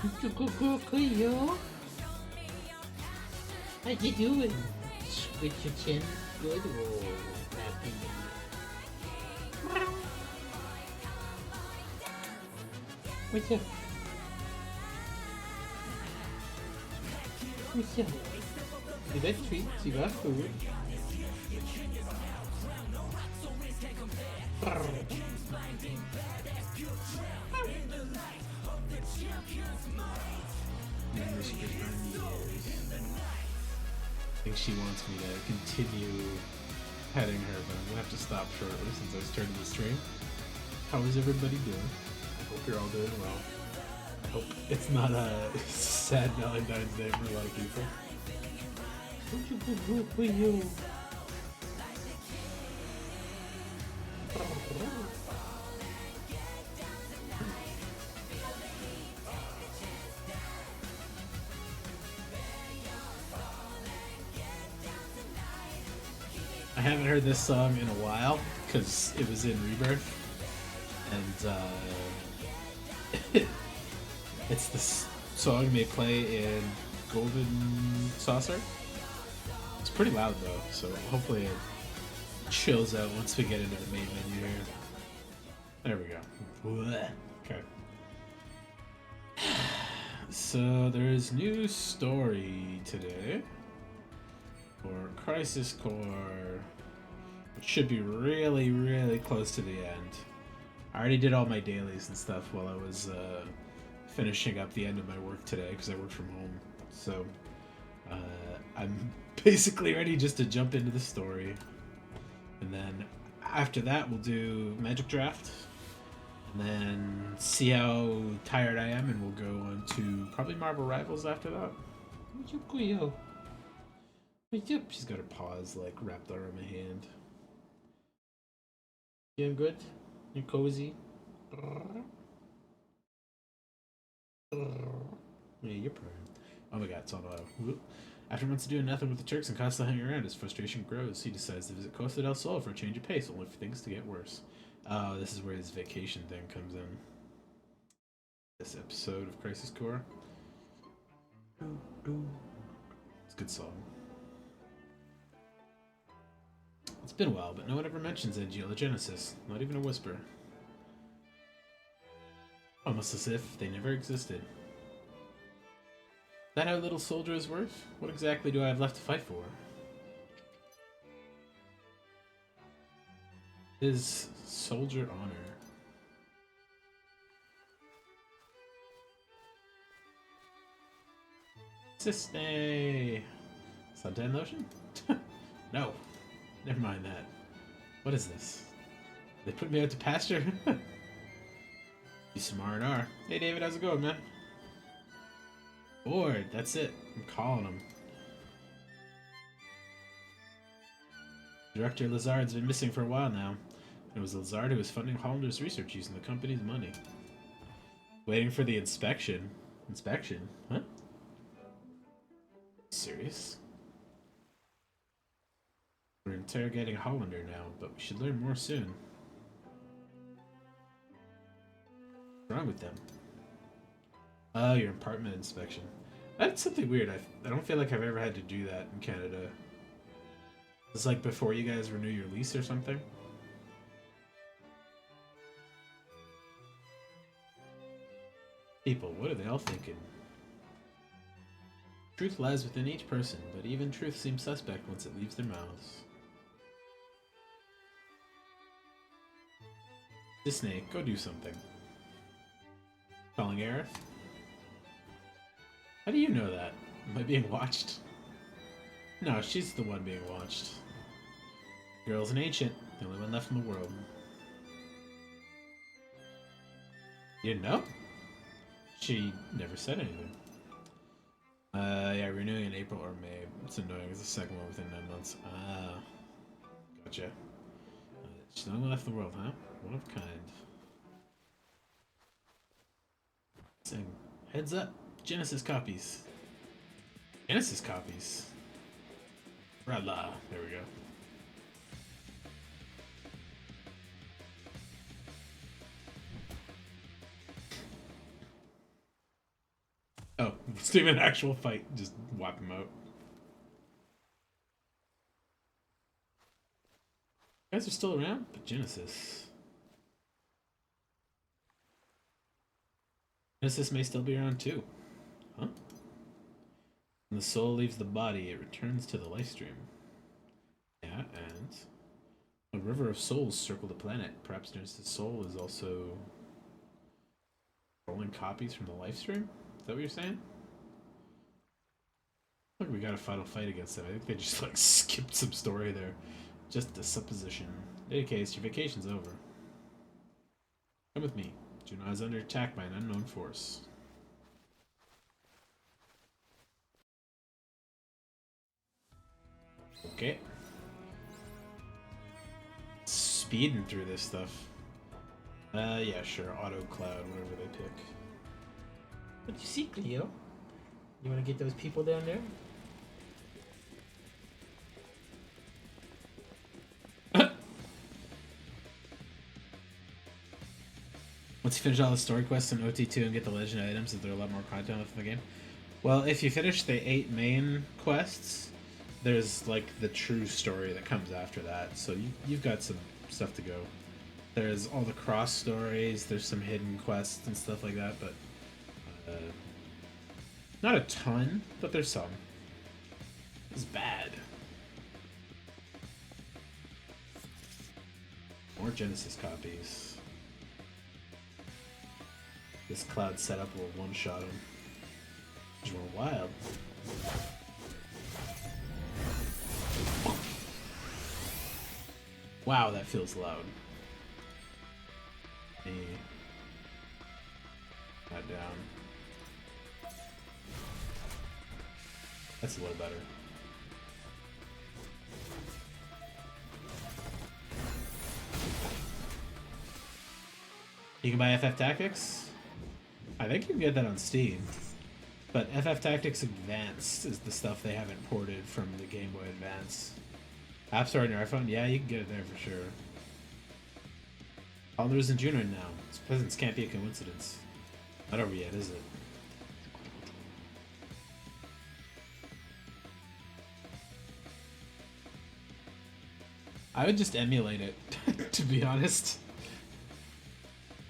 Yo. How you doing? With your chin good or happy? What's up? What's up? You got treats, you got food. I think she wants me to continue petting her, but I'm gonna have to stop shortly since I started the stream. How is everybody doing? I hope you're all doing well. I hope it's not a sad Valentine's Day for a lot of people. I haven't heard this song in a while because it was in Rebirth, and it's the song they play in Golden Saucer. It's pretty loud though, so hopefully it chills out once we get into the main menu here. There we go. Okay. So there's new story today for Crisis Core, which should be really, really close to the end. I already did all my dailies and stuff while I was finishing up the end of my work today because I work from home. So I'm basically ready just to jump into the story. And then after that, we'll do Magic Draft. And then see how tired I am, and we'll go on to probably Marvel Rivals after that. Yep, she's got her paws like wrapped around my hand. Yeah, I'm good. You're cozy. Yeah, you're purring. Oh my god, it's on auto. Whoop. After months of doing nothing with the Turks and constantly hanging around, his frustration grows. He decides to visit Costa del Sol for a change of pace, only for things to get worse. Oh, this is where his vacation thing comes in. This episode of Crisis Core. It's a good song. It's been a while, but no one ever mentions angiogenesis. Not even a whisper. Almost as if they never existed. That how little soldier is worth? What exactly do I have left to fight for? His soldier honor. Sisney! Suntan lotion? No. Never mind that. What is this? They put me out to pasture? You smart are. Hey David, how's it going, man? Bored, that's it. I'm calling him. Director Lazard's been missing for a while now. It was Lazard who was funding Hollander's research using the company's money. Waiting for the inspection. Inspection? Huh? Serious? We're interrogating Hollander now, but we should learn more soon. What's wrong with them? Oh, your apartment inspection. That's something weird. I don't feel like I've ever had to do that in Canada. It's like before you guys renew your lease or something. People, what are they all thinking? Truth lies within each person, but even truth seems suspect once it leaves their mouths. Disney, go do something. Calling Aerith? How do you know that? Am I being watched? No, she's the one being watched. The girl's an ancient, the only one left in the world. You didn't know? She never said anything. Yeah, renewing in April or May. It's annoying. It's the second one within 9 months. Ah, gotcha. She's the only one left in the world, huh? One of a kind. Sing. Heads up. Genesis copies. Genesis copies. Rala. There we go. Oh, it's not even an actual fight. Just wipe him out. You guys are still around? But Genesis. Genesis may still be around too. Huh? When the soul leaves the body, it returns to the life stream. Yeah, and a river of souls circle the planet. Perhaps Genesis' soul is also rolling copies from the life stream? Is that what you're saying? Look, we got a final fight against them. I think they just like skipped some story there. Just a supposition. In any case, your vacation's over. Come with me. Junon is under attack by an unknown force. Okay. Speeding through this stuff. Yeah, sure. Auto cloud, whatever they pick. What you see, Cleo? You want to get those people down there? Once you finish all the story quests in OT2 and get the legend items, is there a lot more content left in the game? Well, if you finish the 8 main quests, there's like the true story that comes after that. So you've got some stuff to go. There's all the cross stories, there's some hidden quests and stuff like that, but not a ton, but there's some. It's bad. More Genesis copies. This cloud setup will one-shot him. Which were wild. Wow, that feels loud. That down. That's a little better. You can buy FF Tactics? I think you can get that on Steam. But FF Tactics Advanced is the stuff they haven't ported from the Game Boy Advance. App Store on your iPhone? Yeah, you can get it there for sure. Calendars in June right now. These presents can't be a coincidence. Not over yet, is it? I would just emulate it, to be honest.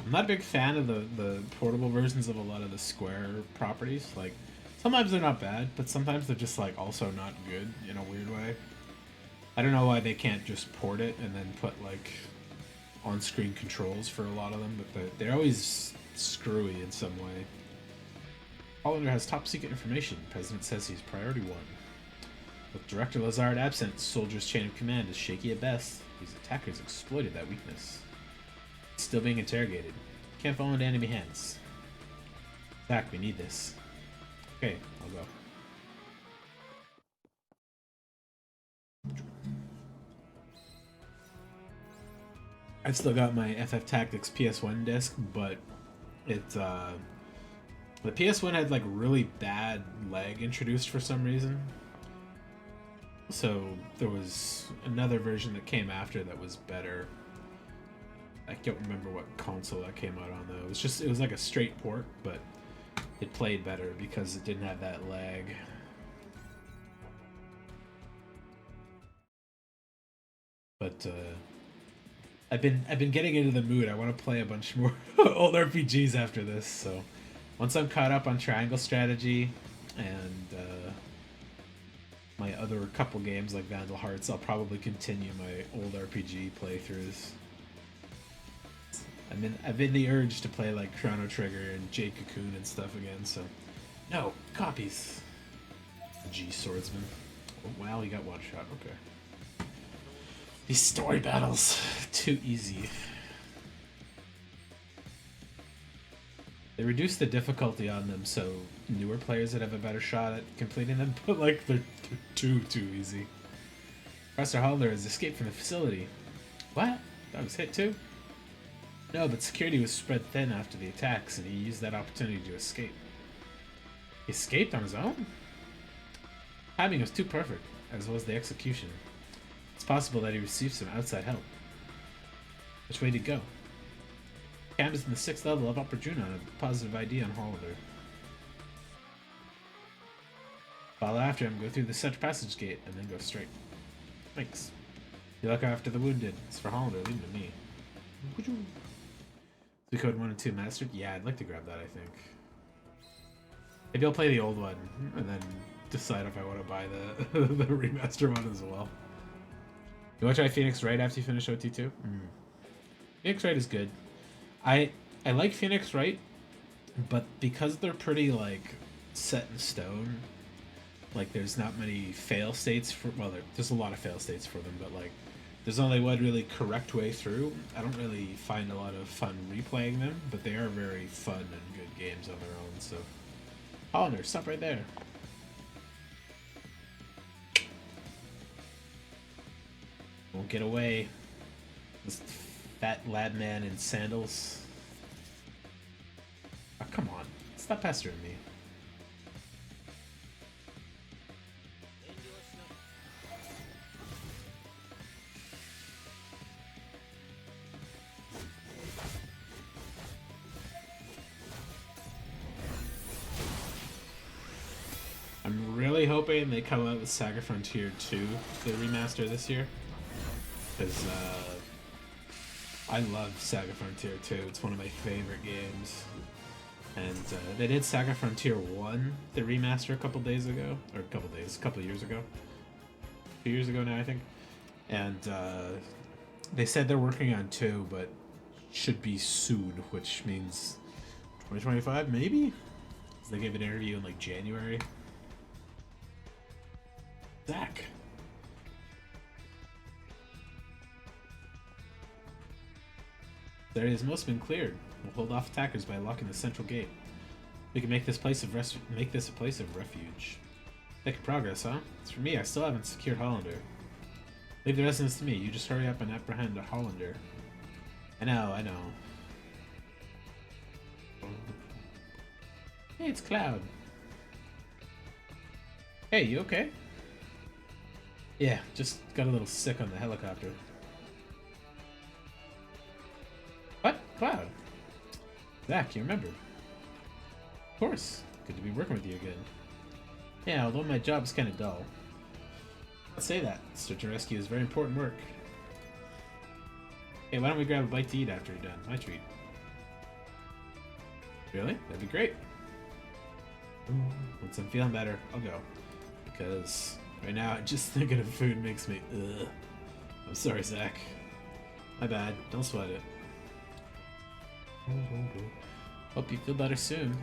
I'm not a big fan of the portable versions of a lot of the Square properties. Like, sometimes they're not bad, but sometimes they're just, like, also not good in a weird way. I don't know why they can't just port it and then put, like, on-screen controls for a lot of them, but they're always screwy in some way. Hollander has top-secret information. The President says he's priority 1. With Director Lazard absent, Soldier's chain of command is shaky at best. These attackers exploited that weakness. Still being interrogated. Can't fall into enemy hands. Zach, we need this. Okay, I'll go. I've still got my FF Tactics PS1 disc, but it the PS1 had like really bad lag introduced for some reason. So there was another version that came after that was better. I don't remember what console that came out on though. It was like a straight port, but it played better because it didn't have that lag. But I've been getting into the mood. I want to play a bunch more old RPGs after this. So once I'm caught up on Triangle Strategy and my other couple games like Vandal Hearts, I'll probably continue my old RPG playthroughs. I've been the urge to play like Chrono Trigger and Jade Cocoon and stuff again. So no copies. G Swordsman. Oh, wow, he got one shot. Okay. These story battles, too easy. They reduce the difficulty on them so newer players that have a better shot at completing them, but like they're too easy. Professor Holler has escaped from the facility. What? That was hit too? No, but security was spread thin after the attacks and he used that opportunity to escape. He escaped on his own? Timing was too perfect, as was the execution. It's possible that he received some outside help. Which way did he go? Cam is in the 6th level of Upper Junon, a positive ID on Hollander. Follow after him, go through the such passage gate, and then go straight. Thanks. You look after the wounded. It's for Hollander, leave it to me. The code 1 and 2 mastered? Yeah, I'd like to grab that, I think. Maybe I'll play the old one, and then decide if I want to buy the, the remaster one as well. You want to try Phoenix Wright after you finish OT2? Phoenix Wright is good. I like Phoenix Wright, but because they're pretty, like, set in stone, like, there's not many fail states for... Well, there's a lot of fail states for them, but, like, there's only one really correct way through. I don't really find a lot of fun replaying them, but they are very fun and good games on their own, so... Hollander, stop right there. Won't get away. This fat lad man in sandals. Oh, come on. Stop pestering me. I'm really hoping they come out with Saga Frontier 2, the remaster this year. Because I love Saga Frontier 2. It's one of my favorite games. And they did Saga Frontier 1, the remaster, a couple years ago. 2 years ago now, I think. And they said they're working on 2, but should be soon, which means 2025, maybe? Because they gave an interview in, like, January. Zach. The area has most been cleared. We'll hold off attackers by locking the central gate. We can make this a place of refuge. Making progress, huh? It's for me. I still haven't secured Hollander. Leave the residence to me. You just hurry up and apprehend Hollander. I know. Hey, it's Cloud. Hey, you okay? Yeah, just got a little sick on the helicopter. What? Cloud? Zach, you remembered. Of course. Good to be working with you again. Yeah, although my job is kind of dull. Let's say that. Search and rescue is very important work. Hey, why don't we grab a bite to eat after you're done? My treat. Really? That'd be great. Once I'm feeling better, I'll go. Because right now, just thinking of food makes me ugh. I'm sorry, Zach. My bad. Don't sweat it. Hope you feel better soon.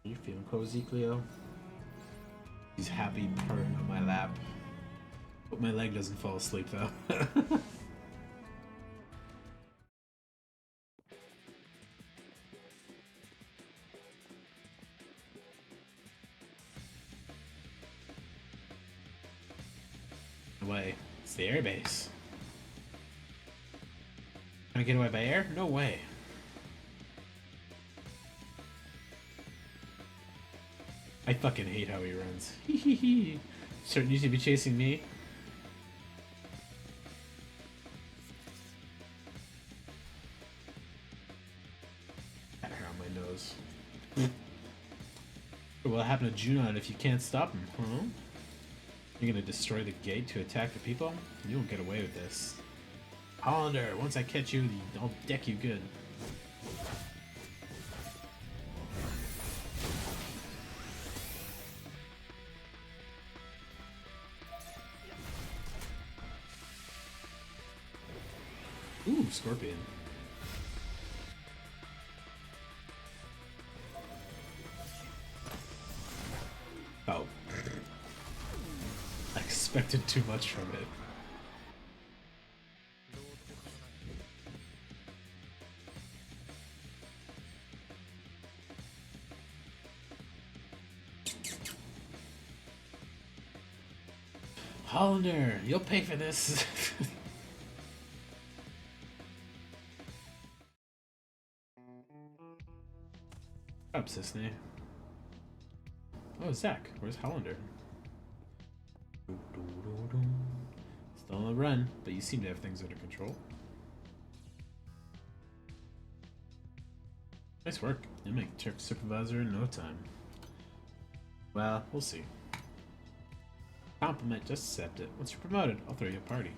Are you feeling cozy, Cleo? He's happy purring on my lap. Hope my leg doesn't fall asleep, though. Away. It's the airbase. Can I get away by air? No way. I fucking hate how he runs. Hehehe. Certain you to be chasing me. Got hair on my nose. What'll happen to Junon if you can't stop him, huh? You're gonna destroy the gate to attack the people? You won't get away with this. Hollander, once I catch you, I'll deck you good. Ooh, Scorpion. Oh. I expected too much from it. Hollander, you'll pay for this. Up, Cisne. Oh, Zach, where's Hollander? Still on the run, but you seem to have things under control. Nice work. You'll make Turk supervisor in no time. Well, we'll see. Compliment, just accept it. Once you're promoted, I'll throw you a party.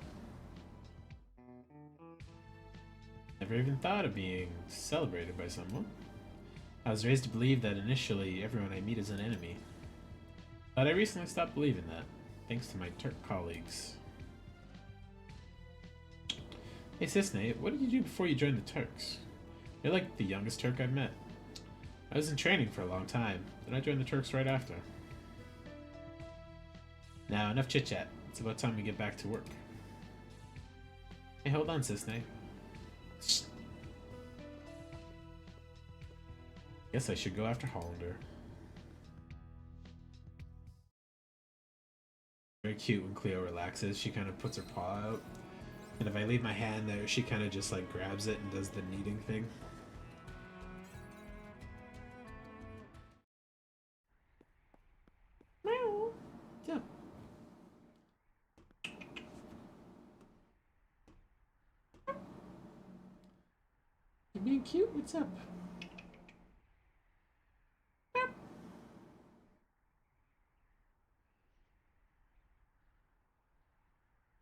Never even thought of being celebrated by someone. I was raised to believe that initially everyone I meet is an enemy. But I recently stopped believing that, thanks to my Turk colleagues. Hey Cisne, what did you do before you joined the Turks? You're like the youngest Turk I've met. I was in training for a long time, then I joined the Turks right after. Now, enough chit-chat. It's about time we get back to work. Hey, hold on, Cisne. Guess I should go after Hollander. Very cute when Cleo relaxes. She kind of puts her paw out. And if I leave my hand there, she kind of just like grabs it and does the kneading thing. Meow. Yeah. You're being cute? What's up?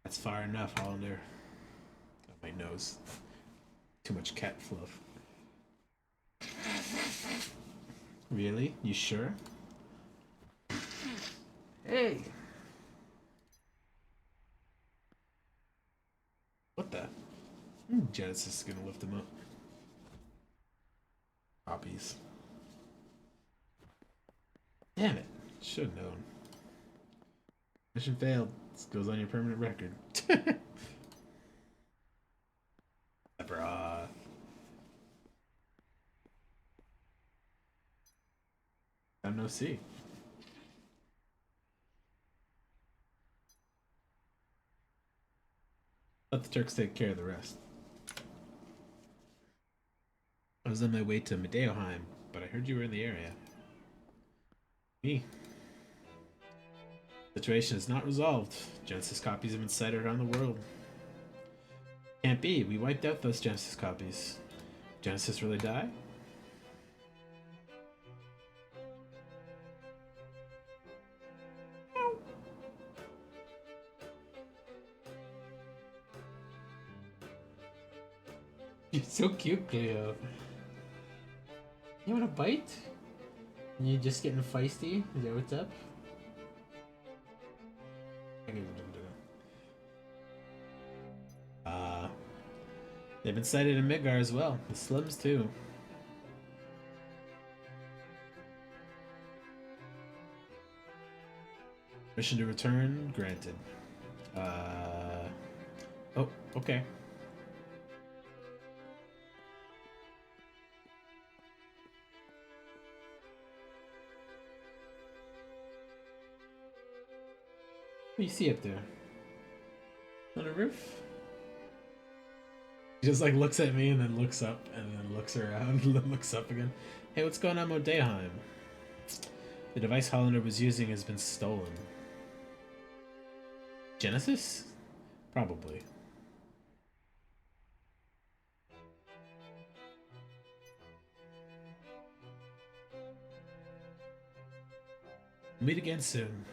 That's far enough, Hollander. Oh, my nose. Too much cat fluff. Really? You sure? Hey! What the? Genesis is gonna lift him up. Copies. Damn it. Should have known. Mission failed. This goes on your permanent record. Bruh. I'm no C. Let the Turks take care of the rest. I was on my way to Medeoheim, but I heard you were in the area. Me. The situation is not resolved. Genesis copies have been sighted around the world. Can't be. We wiped out those Genesis copies. Genesis really die? You're so cute, Cleo. You want a bite? You just getting feisty? Is that what's up? They've been sighted in Midgar as well. The Slims too. Mission to return granted. Oh, okay. What do you see up there? On the roof? He just like looks at me and then looks up and then looks around and then looks up again. Hey, what's going on, Modeheim? The device Hollander was using has been stolen. Genesis? Probably. Meet again soon.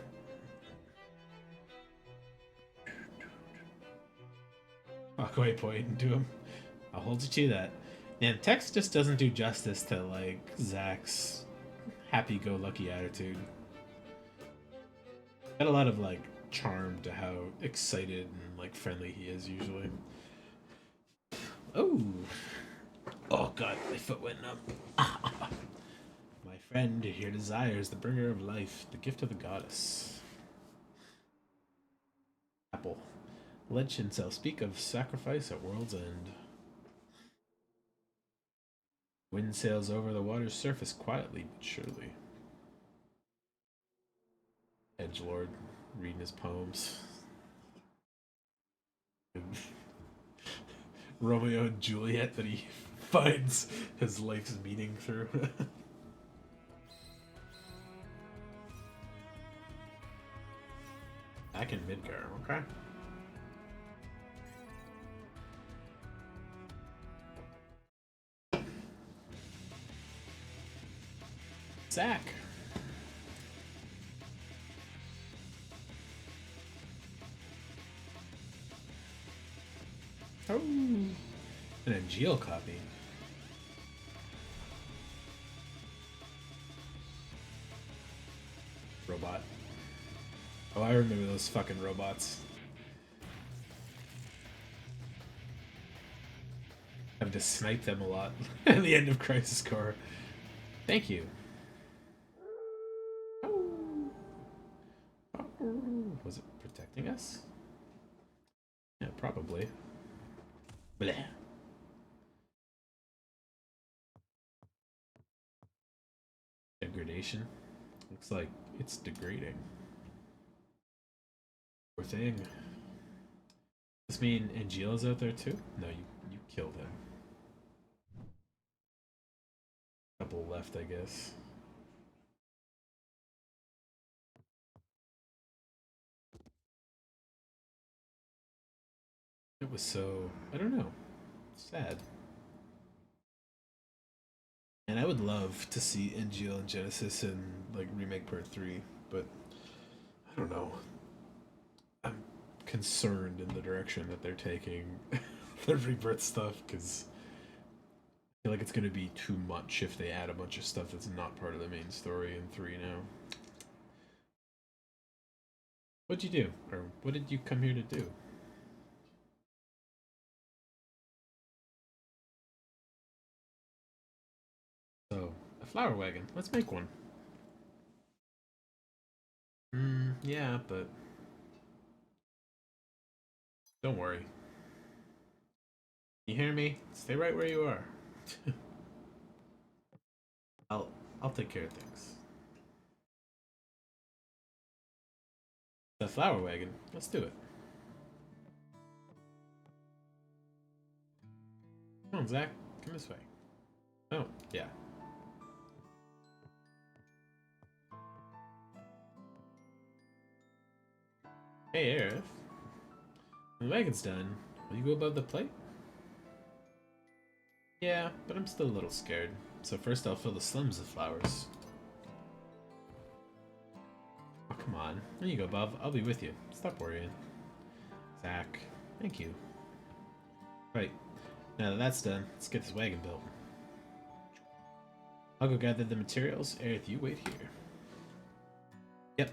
Walk away, point to him. I'll hold you to that. Man, text just doesn't do justice to like Zach's happy-go-lucky attitude. Got a lot of like charm to how excited and like friendly he is usually. Oh, oh god, my foot went numb. My friend, your desire is the bringer of life, the gift of the goddess. Apple. Legend shall speak of sacrifice at world's end. Wind sails over the water's surface quietly but surely. Edgelord reading his poems. Romeo and Juliet that he finds his life's meaning through. Back in Midgar, okay. Zach. Oh, an Angeal copy. Robot. Oh, I remember those fucking robots. Having to snipe them a lot at the end of Crisis Core. Thank you. Was it protecting us? Yeah, probably. Bleh. Degradation. Looks like it's degrading. Poor thing. Does this mean Angeal's out there too? No, you killed him. Couple left, I guess. It was so, I don't know, sad. And I would love to see Angeal and Genesis in like Remake Part 3, but I don't know. I'm concerned in the direction that they're taking the Rebirth stuff, because I feel like it's going to be too much if they add a bunch of stuff that's not part of the main story in 3 now. What'd you do? Or what did you come here to do? So, a flower wagon. Let's make one. Yeah, but don't worry. You hear me? Stay right where you are. I'll take care of things. The flower wagon. Let's do it. Come on, Zach. Come this way. Oh, yeah. Hey, Aerith. When the wagon's done, will you go above the plate? Yeah, but I'm still a little scared. So first I'll fill the slims with flowers. Oh, come on. When you go above, I'll be with you. Stop worrying. Zach, thank you. Right. Now that that's done, let's get this wagon built. I'll go gather the materials. Aerith, you wait here. Yep.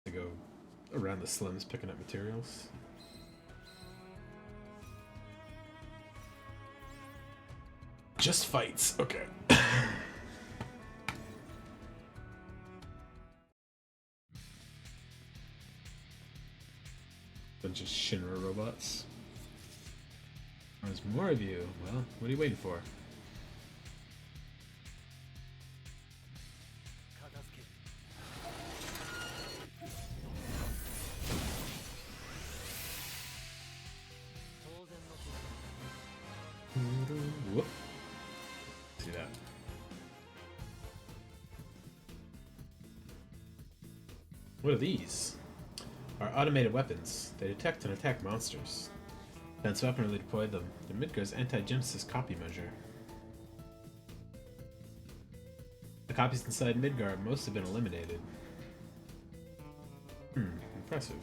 I go around the slims picking up materials. Just fights. Okay. Bunch of Shinra robots. There's more of you. Well, what are you waiting for? Whoop. See that. What are these? Are automated weapons. They detect and attack monsters. Defense weapon really deployed them. They're Midgar's anti-Genesis copy measure. The copies inside Midgar most have been eliminated. Impressive.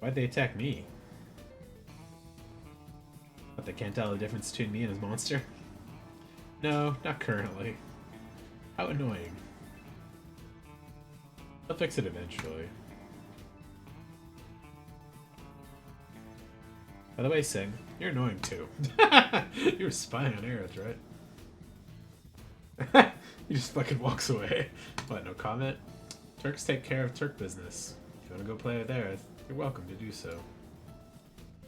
Why'd they attack me? But they can't tell the difference between me and his monster? No, not currently. How annoying. They'll fix it eventually. By the way, Sing, you're annoying too. You were spying on Aerith, right? He just fucking walks away. What, no comment? Turks take care of Turk business. If you want to go play with Aerith, you're welcome to do so.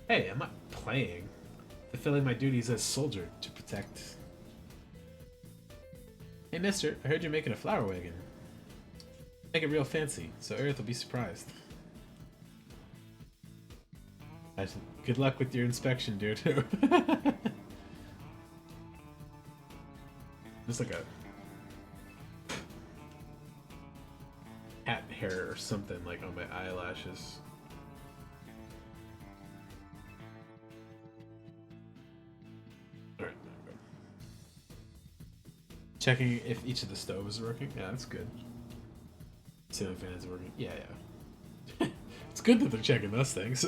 Hey, I'm not playing. Fulfilling my duties as soldier to protect. Hey mister, I heard you're making a flower wagon. Make it real fancy, so Aerith will be surprised. Good luck with your inspection, dude. Just like a cat hair or something like on my eyelashes. . Alright, checking if each of the stoves are working. Yeah, that's good. Ceiling fans are working. Yeah, yeah. It's good that they're checking those things.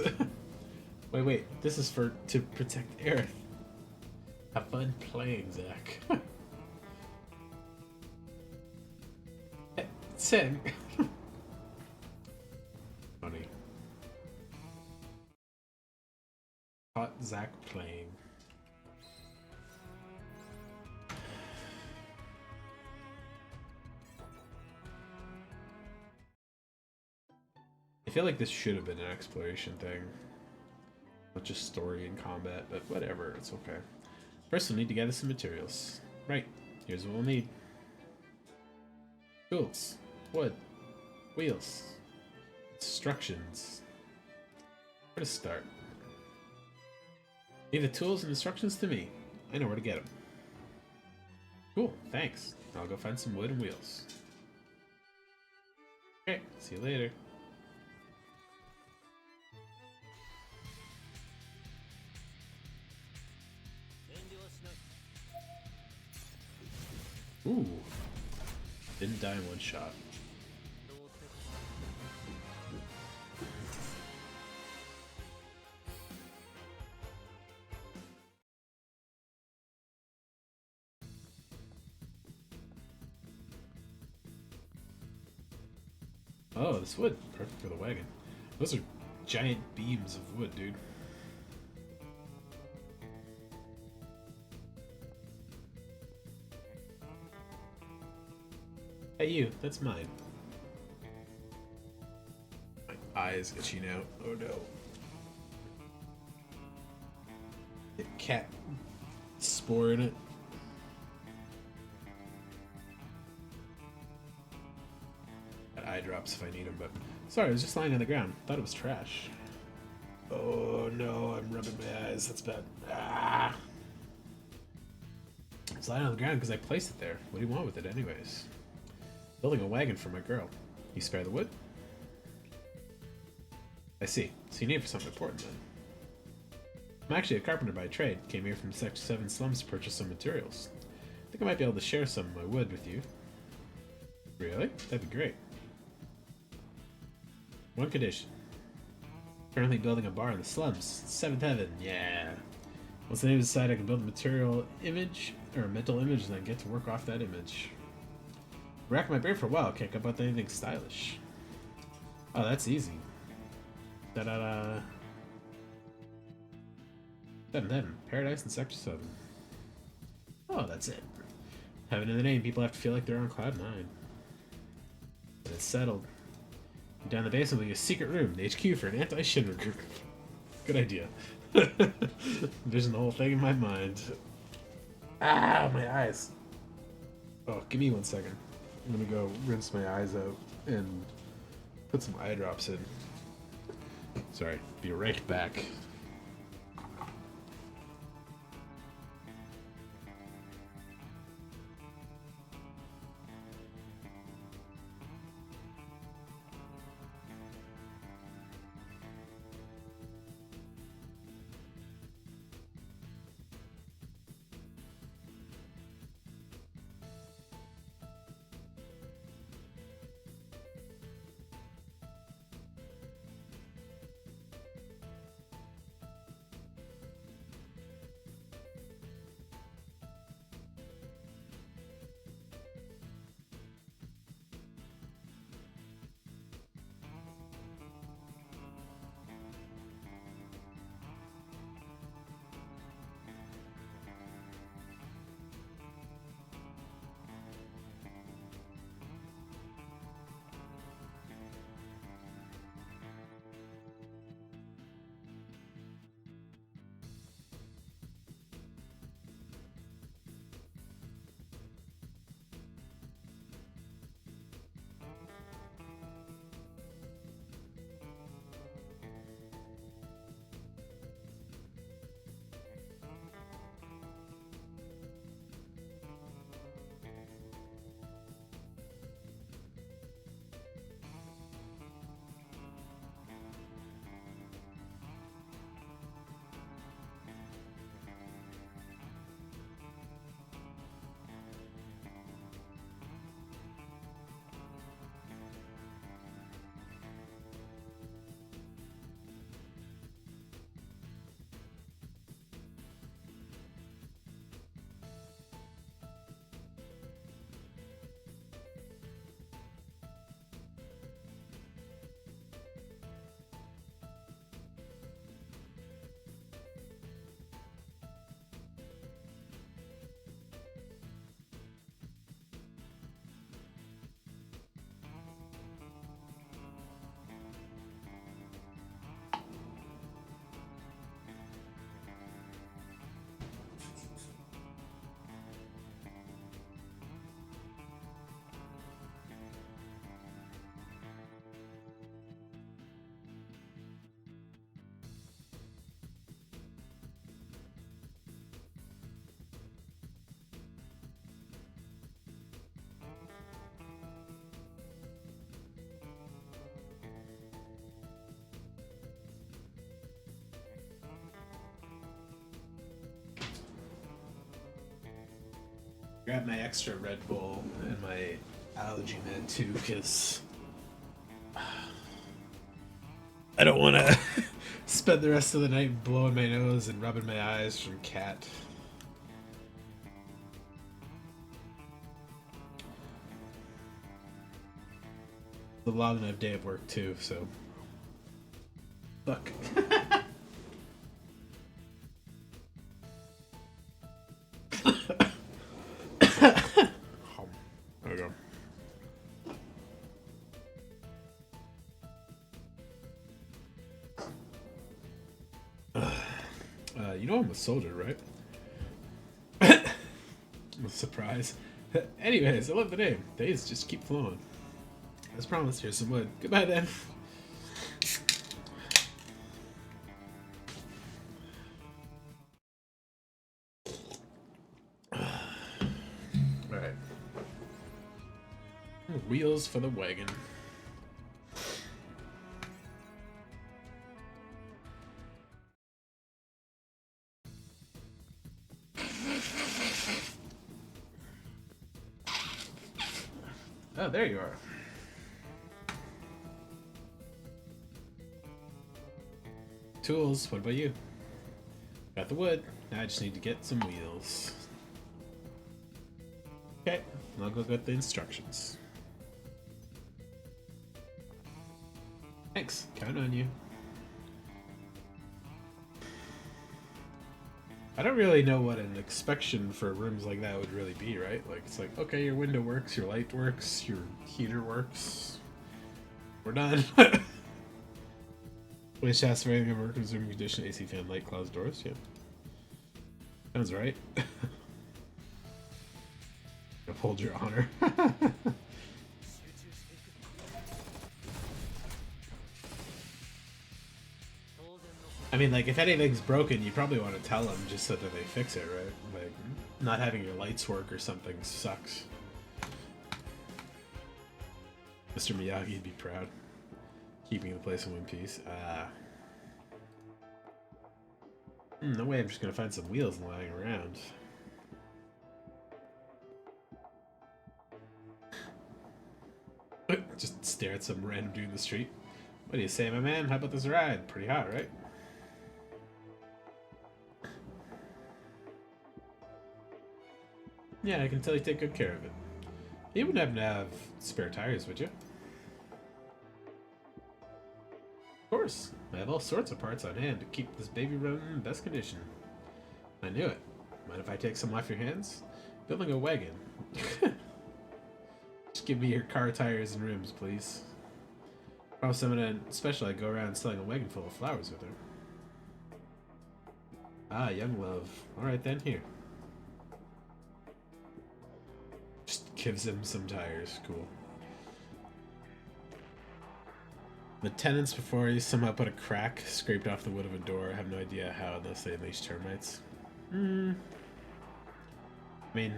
Wait. This is to protect Aerith. Have fun playing, Zach. Sing. Funny. Caught Zach playing. I feel like this should have been an exploration thing. Not just story and combat, but whatever, it's okay. First we'll need to gather some materials. Right, here's what we'll need. Tools, wood, wheels, instructions. Where to start? Leave the tools and instructions to me. I know where to get them. Cool, thanks. I'll go find some wood and wheels. Okay, see you later. Ooh. Didn't die in one shot. Oh, this wood. Perfect for the wagon. Those are giant beams of wood, dude. Hey, you. That's mine. My eye's itching out. Oh, no. Get cat spore in it. Got eye drops if I need them, but... Sorry, I was just lying on the ground. Thought it was trash. Oh, no. I'm rubbing my eyes. That's bad. Ah! I was lying on the ground because I placed it there. What do you want with it anyways? Building a wagon for my girl. You spare the wood? I see. So you need it for something important then. I'm actually a carpenter by trade. Came here from Section 7 slums to purchase some materials. I think I might be able to share some of my wood with you. Really? That'd be great. One condition. Currently building a bar in the slums. 7th heaven, yeah. Once I decide I can build a material image, or a mental image, then get to work off that image. Racked my brain for a while, can't come up with anything stylish. Oh, that's easy. Da-da-da. 7th heaven, paradise in Sector 7. Oh, that's it. Heaven in the name, people have to feel like they're on cloud 9. And it's settled. Down the basement will be a secret room, the HQ for an anti-Shinra group. Good idea. Envision the whole thing in my mind. Ah, my eyes. Oh, give me 1 second. I'm gonna go rinse my eyes out and put some eye drops in. Sorry, be right back. Grab my extra Red Bull and my allergy med too, because I don't want to spend the rest of the night blowing my nose and rubbing my eyes from cat. It's a long enough day of work too, so fuck. There we go. You know I'm a soldier, right? I'm a surprise. Anyways, I love the name. Days just keep flowing. As promised, here's some wood. Goodbye then. Alright. Wheels for the wagon. Oh, there you are. Tools, what about you? Got the wood. Now I just need to get some wheels. Okay, I'll go get the instructions. Thanks, count on you. I don't really know what an inspection for rooms like that would really be, right? Like, it's like, okay, your window works, your light works, your heater works. We're done. Which asks for anything in work, resuming condition, AC fan, light, closed doors, yeah. Sounds right. Uphold your honor. I mean, like, if anything's broken, you probably want to tell them just so that they fix it, right? Like, not having your lights work or something sucks. Mr. Miyagi'd be proud. Keeping the place in one piece. No way, I'm just gonna find some wheels lying around. Just stare at some random dude in the street. What do you say, my man? How about this ride? Pretty hot, right? Yeah, I can tell you take good care of it. You wouldn't happen to have spare tires, would you? Of course. I have all sorts of parts on hand to keep this baby running in best condition. I knew it. Mind if I take some off your hands? Building a wagon. Just give me your car tires and rims, please. Promise someone special I'd go around selling a wagon full of flowers with her. Ah, young love. Alright then, here. Just gives him some tires. Cool. The tenants before you somehow put a crack scraped off the wood of a door. I have no idea how unless they unleash termites. I mean,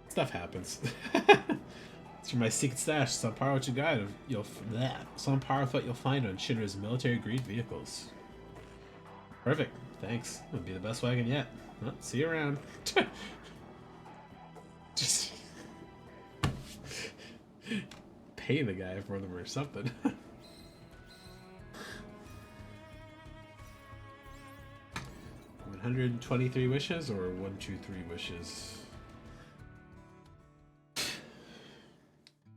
stuff happens. It's from my secret stash. Some power what you got. Some power of what you'll find on Shinra's military-grade vehicles. Perfect. Thanks. It'll be the best wagon yet. Well, see you around. Just pay the guy for them or something. 123 wishes or 123 wishes?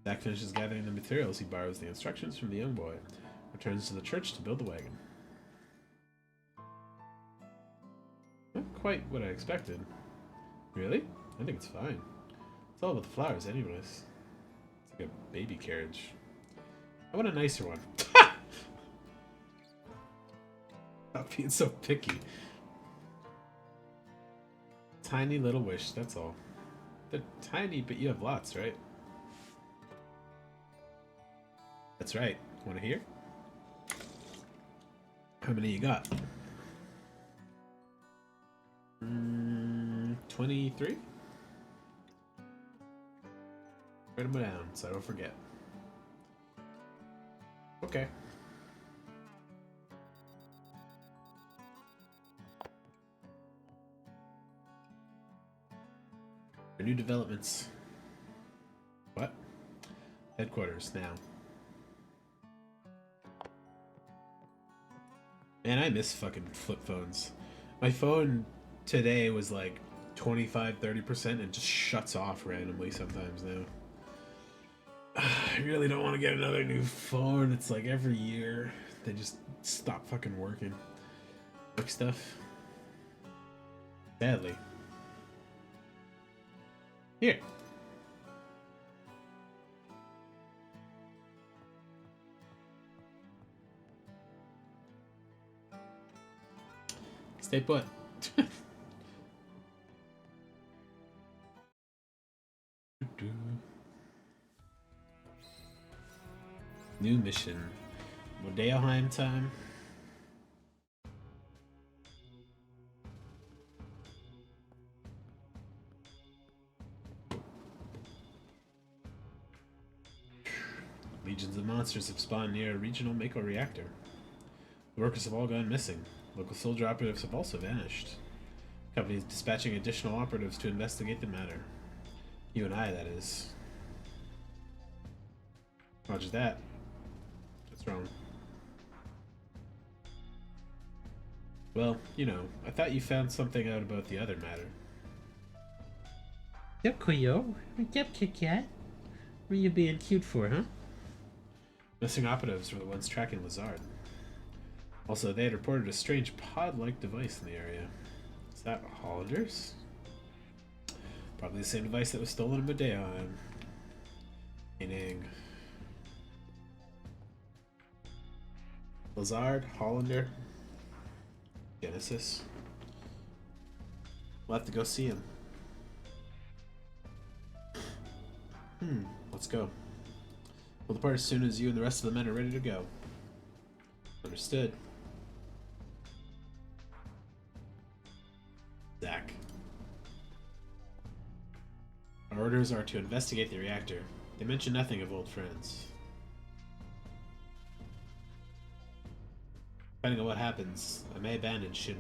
Zach finishes gathering the materials. He borrows the instructions from the young boy. Returns to the church to build the wagon. Not quite what I expected. Really? I think it's fine. It's all about the flowers anyways. It's like a baby carriage. I want a nicer one. Stop being so picky. Tiny little wish, that's all. They're tiny, but you have lots, right? That's right. Want to hear? How many you got? 23? Write them down so I don't forget. Okay. new developments. What? Headquarters now. Man, I miss fucking flip phones. My phone today was like 25-30% and just shuts off randomly sometimes now. I really don't want to get another new phone. It's like every year they just stop fucking working. Work stuff. Sadly. Here. Stay put. New mission. Modeoheim time. Legions of monsters have spawned near a regional Mako reactor. The workers have all gone missing. Local soldier operatives have also vanished. The company is dispatching additional operatives to investigate the matter. You and I, that is. Roger that. What's wrong? Well, you know, I thought you found something out about the other matter. Yep, Cleo. Yep, Kit Kat. What are you being cute for, huh? Missing operatives were the ones tracking Lazard. Also, they had reported a strange pod-like device in the area. Is that Hollander's? Probably the same device that was stolen in Medeon. Meaning... Lazard, Hollander, Genesis. We'll have to go see him. Let's go. We'll depart as soon as you and the rest of the men are ready to go. Understood. Zach. Our orders are to investigate the reactor. They mention nothing of old friends. Depending on what happens, I may abandon Shinra.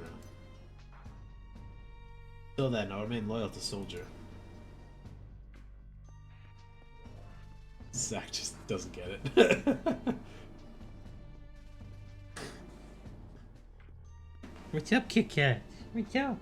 Till then, I'll remain loyal to Soldier. Zach just doesn't get it. What's up, Kit Kat? What's up?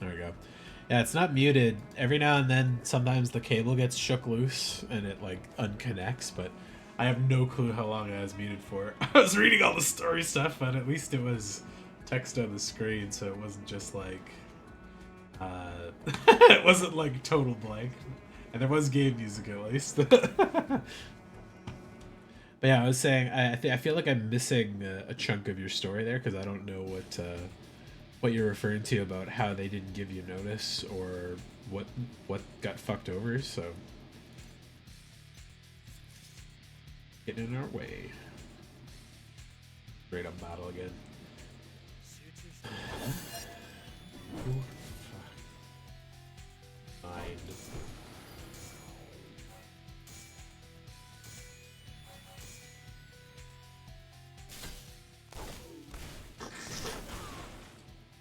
There we go. Yeah, it's not muted. Every now and then, sometimes the cable gets shook loose and it like unconnects, but I have no clue how long I was muted for. I was reading all the story stuff, but at least it was text on the screen, so it wasn't just like it wasn't like total blank. And there was game music at least. But yeah, I was saying I feel like I'm missing a chunk of your story there because I don't know what you're referring to about how they didn't give you notice or what got fucked over. So getting in our way. Straight up battle again. Ooh, fuck. Mind.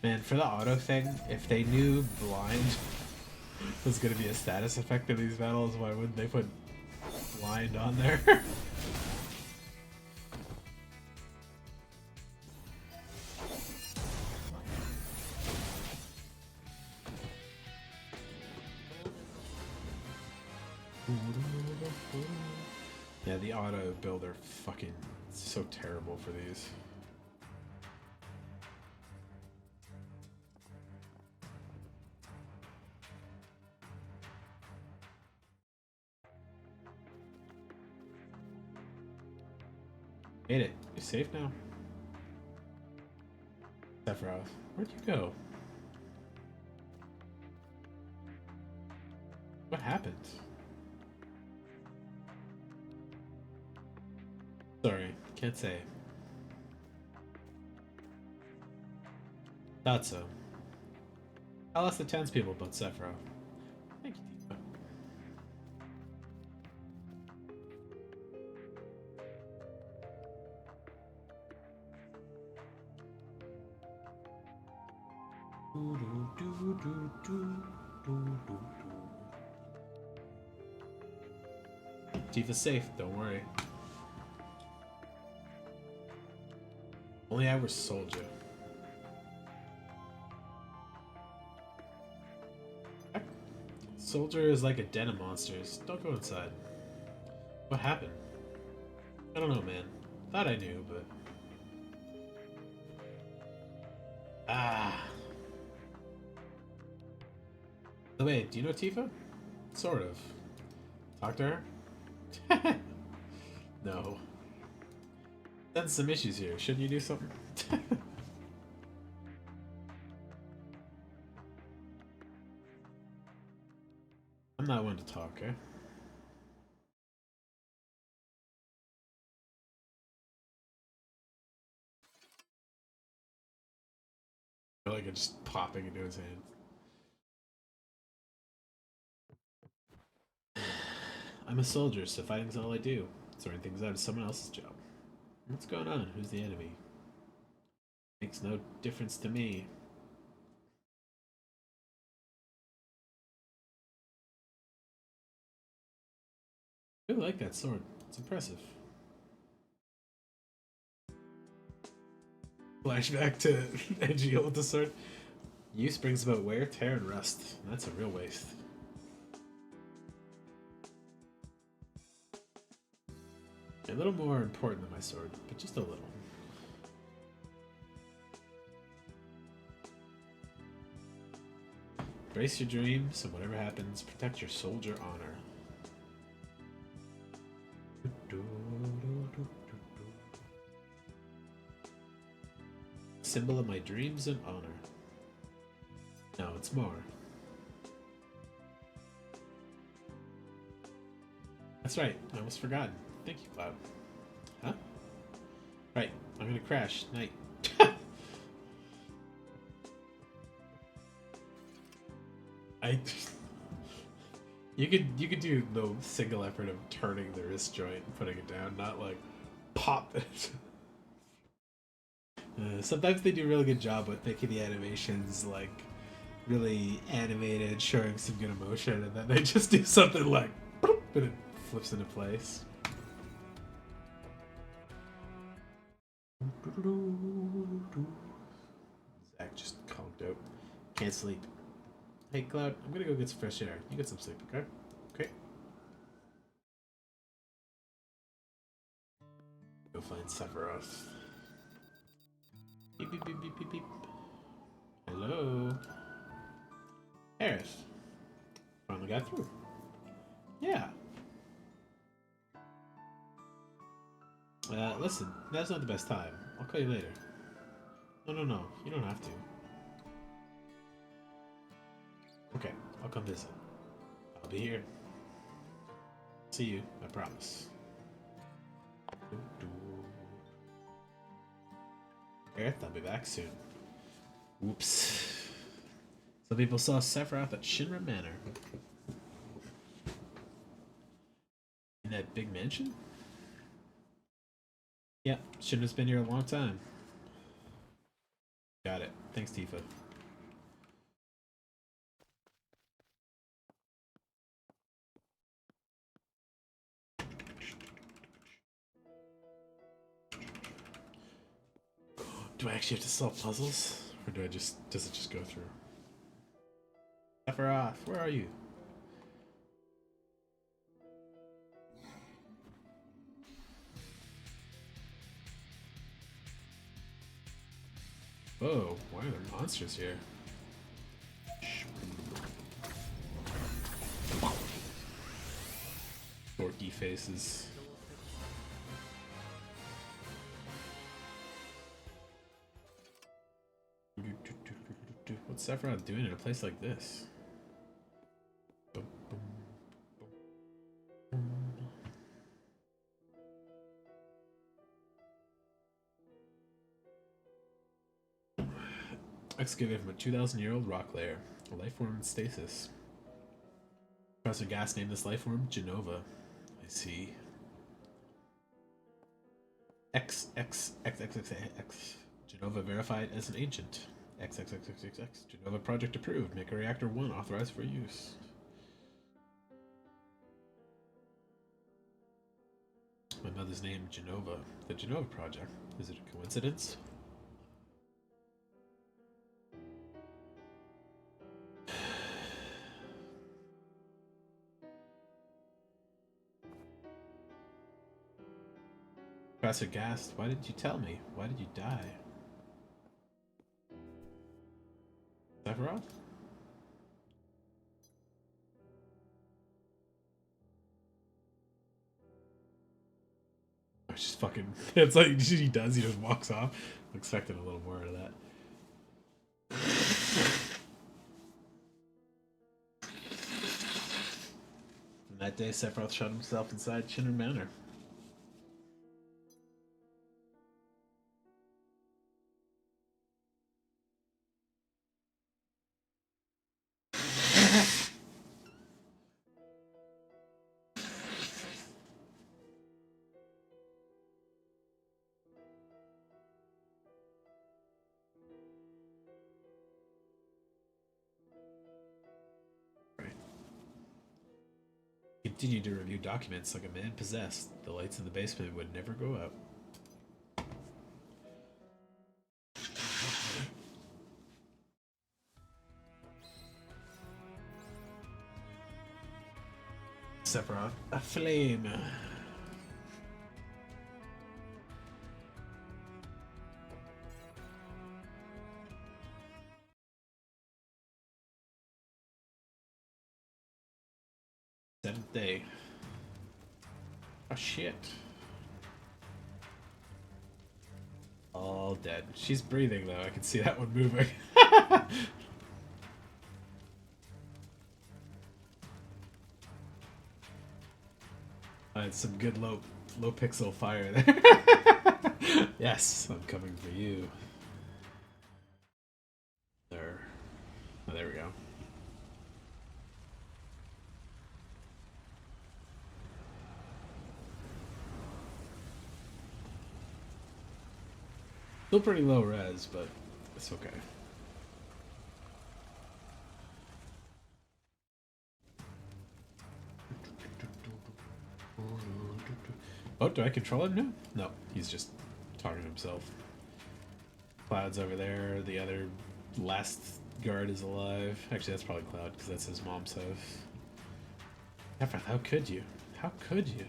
Man, for the auto thing, if they knew blind was gonna be a status effect in these battles, why wouldn't they put blind on there? Yeah, the auto build are fucking so terrible for these. Made it. You're safe now. Sephiroth, where'd you go? What happened? Sorry, can't say. Thought so. I'll ask the townspeople about Sephiroth. Thank you, Tifa. Tifa's safe, don't worry. Only I were soldier. Soldier is like a den of monsters. Don't go inside. What happened? I don't know, man. Thought I knew, but... Ah. By the way, do you know Tifa? Sort of. Talk to her? No. Then some issues here. Shouldn't you do something? I'm not one to talk, eh? I feel like it's just popping into his hand. I'm a soldier, so fighting's all I do. Sorting things out is someone else's job. What's going on? Who's the enemy? Makes no difference to me. I really like that sword. It's impressive. Flashback to Edgeo with the sword. Use brings about wear, tear, and rust. That's a real waste. A little more important than my sword, but just a little. Brace your dreams, and whatever happens, protect your soldier honor. Symbol of my dreams and honor. No, it's more. That's right, I almost forgotten. Thank you, Cloud. Huh? Right, I'm gonna crash. Night. I... You could do the single effort of turning the wrist joint and putting it down, not like pop it. Sometimes they do a really good job with making the animations like really animated, showing some good emotion, and then they just do something like boop, and it flips into place. Zach just conked out. Can't sleep. Hey, Cloud, I'm gonna go get some fresh air. You get some sleep, okay? Okay. Go find Sephiroth. Beep, beep, beep, beep, beep, beep. Hello? Harris. Finally got through. Yeah. Listen, that's not the best time. I'll call you later. No. You don't have to. Okay, I'll come visit. I'll be here. See you, I promise. Earth, I'll be back soon. Whoops. Some people saw Sephiroth at Shinra Manor. In that big mansion? Yeah, Shinra's been here a long time. Got it. Thanks, Tifa. Do I actually have to solve puzzles? Or does it just go through? Sephiroth, where are you? Whoa, why are there monsters here? Dorky faces. What's Sephiroth doing in a place like this? Excavated from a 2,000-year-old rock layer, a life form in stasis. Professor Gas named this life form Genova. I see. XXXXXX. Genova verified as an agent. XXXXX. Genova project approved. Make a reactor 1 authorized for use. My mother's name, Genova. The Genova project. Is it a coincidence? Professor Gast, why did you tell me? Why did you die? Sephiroth? I just fucking... It's like he does, he just walks off. I'm expecting a little more out of that. And that day, Sephiroth shot himself inside Shinra Manor. Continued to review documents like a man possessed. The lights in the basement would never go out. Sephiroth, a flame. 7th day. Oh shit. All dead. She's breathing though, I can see that one moving. Some good low pixel fire there. Yes, I'm coming for you. There. Oh, there we go. Still pretty low res, but it's okay. Oh, do I control him now? No, he's just talking to himself. Cloud's over there, the other last guard is alive. Actually, that's probably Cloud, because that's his mom's house. Sephiroth, how could you? How could you?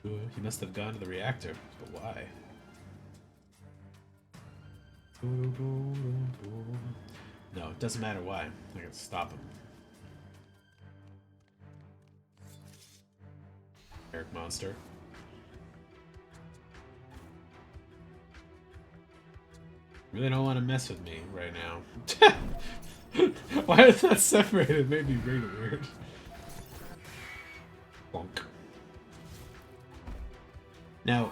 Ooh, he must have gone to the reactor, but why? No, it doesn't matter why. I can stop him. Eric monster. Really don't want to mess with me right now. Why is that separated? It made me really weird. Bonk. Now,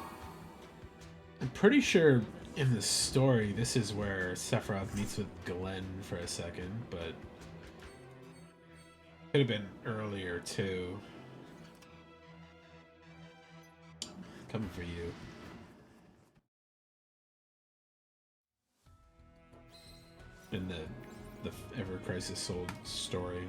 I'm pretty sure in the story this is where Sephiroth meets with Glenn for a second, but could have been earlier too. Coming for you. In the Ever Crisis Soul story.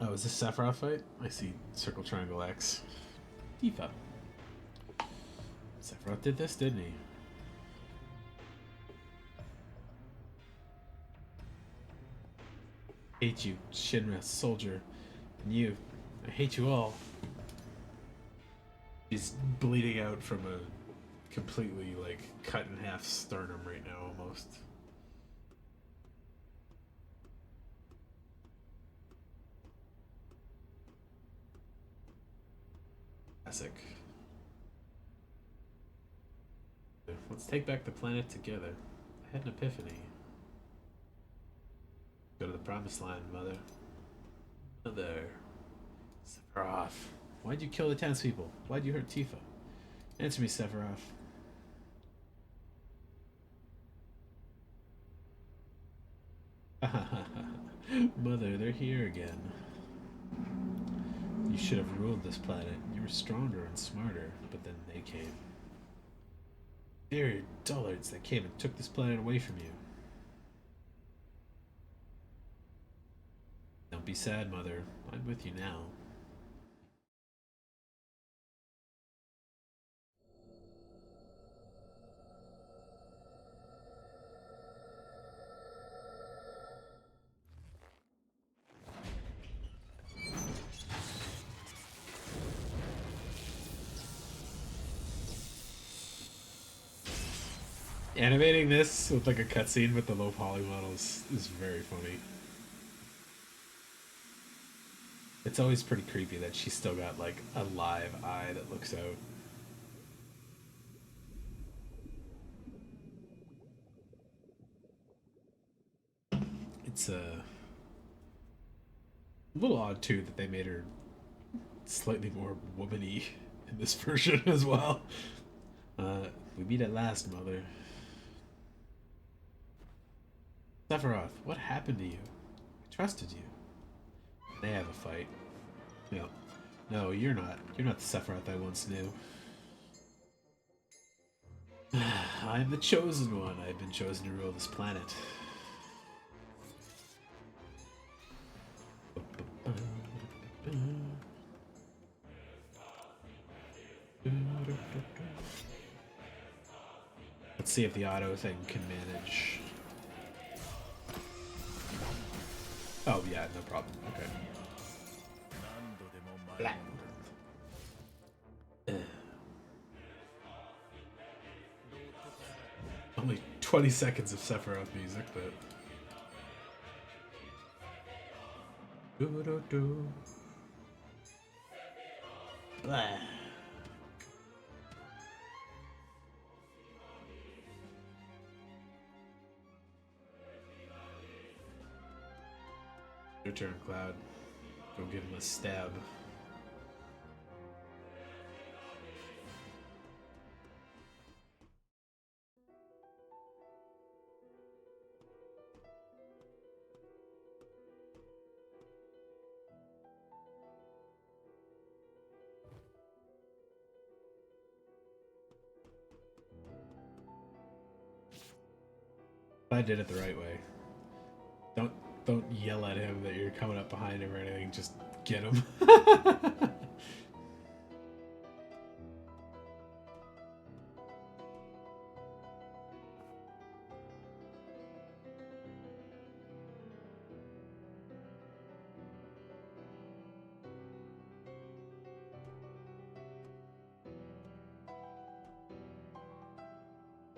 Oh, is this Sephiroth fight? I see circle triangle X. Tifa. Sephiroth did this, didn't he? Hate you, Shinra, soldier. And you. I hate you all. He's bleeding out from a completely, like, cut in half sternum right now, almost. Classic. Let's take back the planet together. I had an epiphany. Go to the promised land, Mother. Mother. Sephiroth. Why'd you kill the townspeople? Why'd you hurt Tifa? Answer me, Sephiroth. Mother, they're here again. You should have ruled this planet. You were stronger and smarter, but then they came. They're dullards that came and took this planet away from you. Don't be sad, Mother. I'm with you now. Animating this with like a cutscene with the low poly models is very funny. It's always pretty creepy that she's still got like a live eye that looks out. It's a little odd too that they made her slightly more womany in this version as well. We meet at last, Mother. Sephiroth, what happened to you? I trusted you. They have a fight. No. No, you're not. You're not the Sephiroth I once knew. I am the chosen one. I have been chosen to rule this planet. Let's see if the auto thing can manage. Oh yeah, no problem. Okay. Blah. Only 20 seconds of Sephiroth music, but... Blah. Your turn, Cloud. Go give him a stab. I did it the right way. Don't yell at him that you're coming up behind him or anything. Just get him.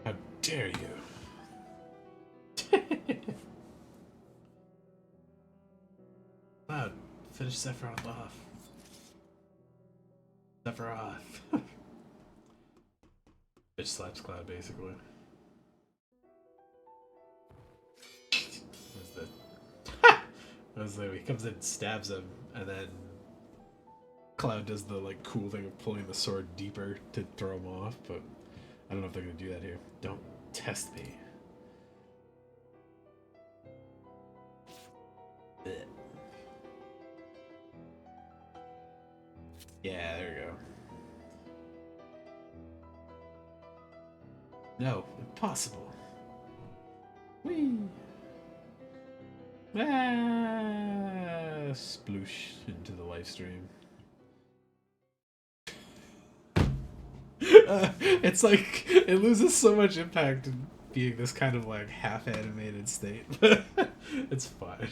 How dare you? Cloud, finish Sephiroth off. Sephiroth. Bitch slaps Cloud, basically. He comes in and stabs him, and then Cloud does the like cool thing of pulling the sword deeper to throw him off, but I don't know if they're gonna do that here. Don't test me. Blech. Yeah, there we go. No, impossible. Whee! Ah, sploosh into the live stream. It's like it loses so much impact in being this kind of like half animated state. It's fine.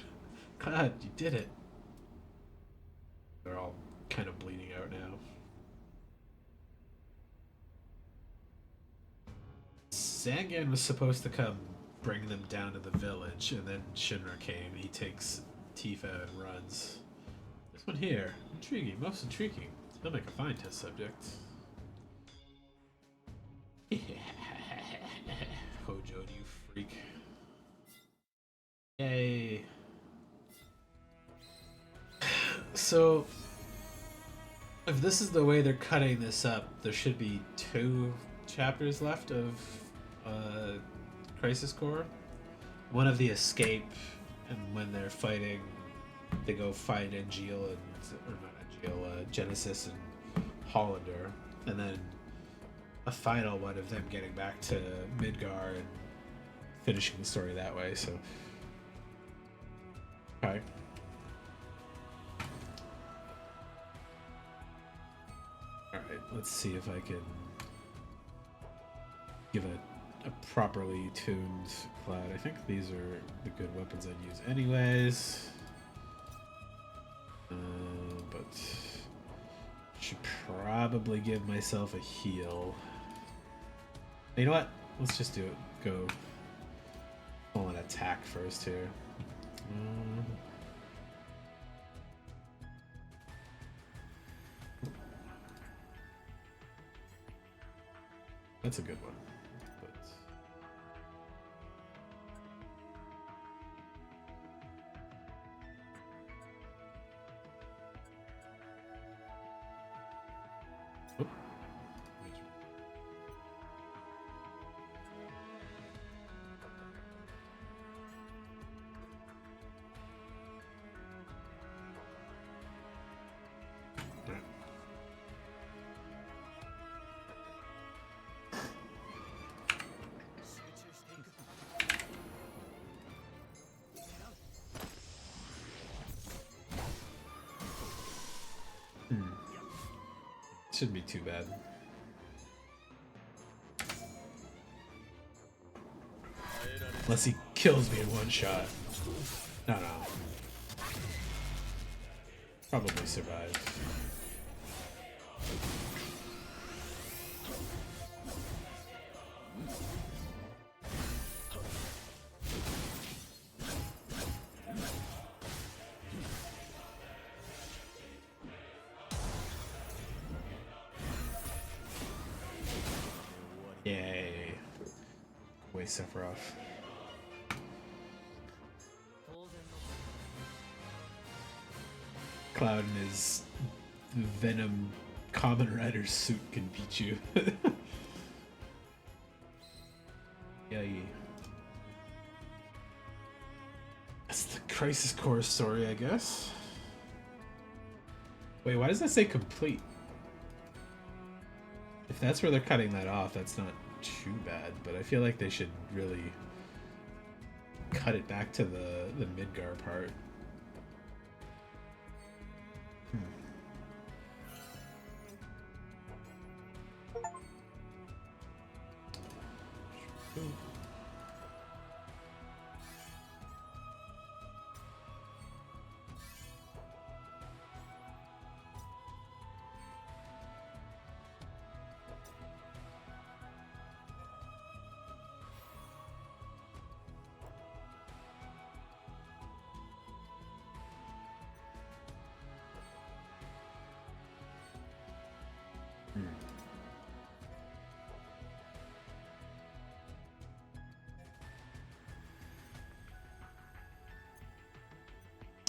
God, you did it. They're all kind of bleeding out now. Zangan was supposed to come bring them down to the village, and then Shinra came. He takes Tifa and runs. This one here, intriguing, most intriguing. He'll make a fine test subject. Hojo, you freak. Yay. So, if this is the way they're cutting this up, there should be 2 chapters left of Crisis Core. One of the escape, and when they're fighting, they go fight Angeal and, or not Angeal, Genesis and Hollander, and then a final one of them getting back to Midgar and finishing the story that way. So, okay. Alright, let's see if I can give a properly tuned Cloud. I think these are the good weapons I'd use anyways. But should probably give myself a heal. You know what? Let's just do it. Go full an attack first here. That's a good one. But oh. Shouldn't be too bad. Unless he kills me in one shot. No. Probably survive. Yay. Way Sephiroth. Cloud in his Venom Kamen Rider suit can beat you. Yay. That's the Crisis Core story, I guess. Wait, why does that say complete? If that's where they're cutting that off, that's not too bad, but I feel like they should really cut it back to the Midgar part. Ooh.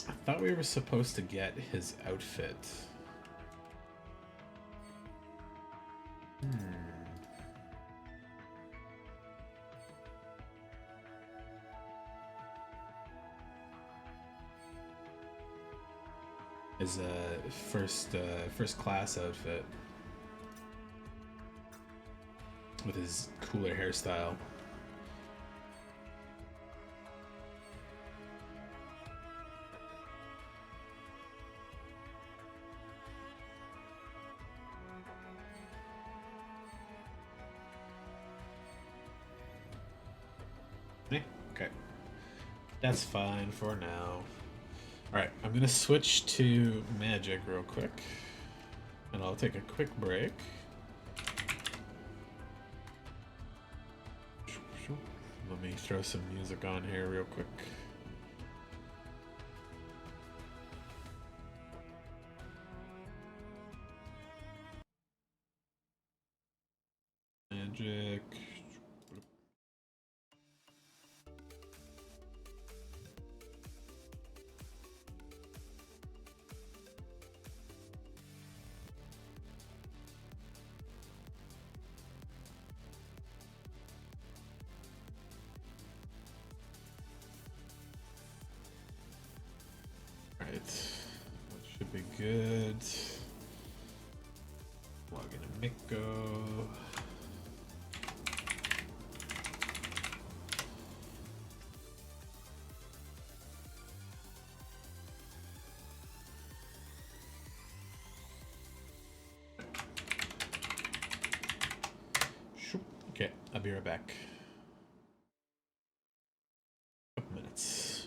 I thought we were supposed to get his outfit. His first class outfit with his cooler hairstyle. Okay. That's fine for now. Alright, I'm gonna switch to magic real quick. And I'll take a quick break. Let me throw some music on here real quick. Magic. Alright. That should be good. Log into Miko. Okay, I'll be right back. Couple minutes.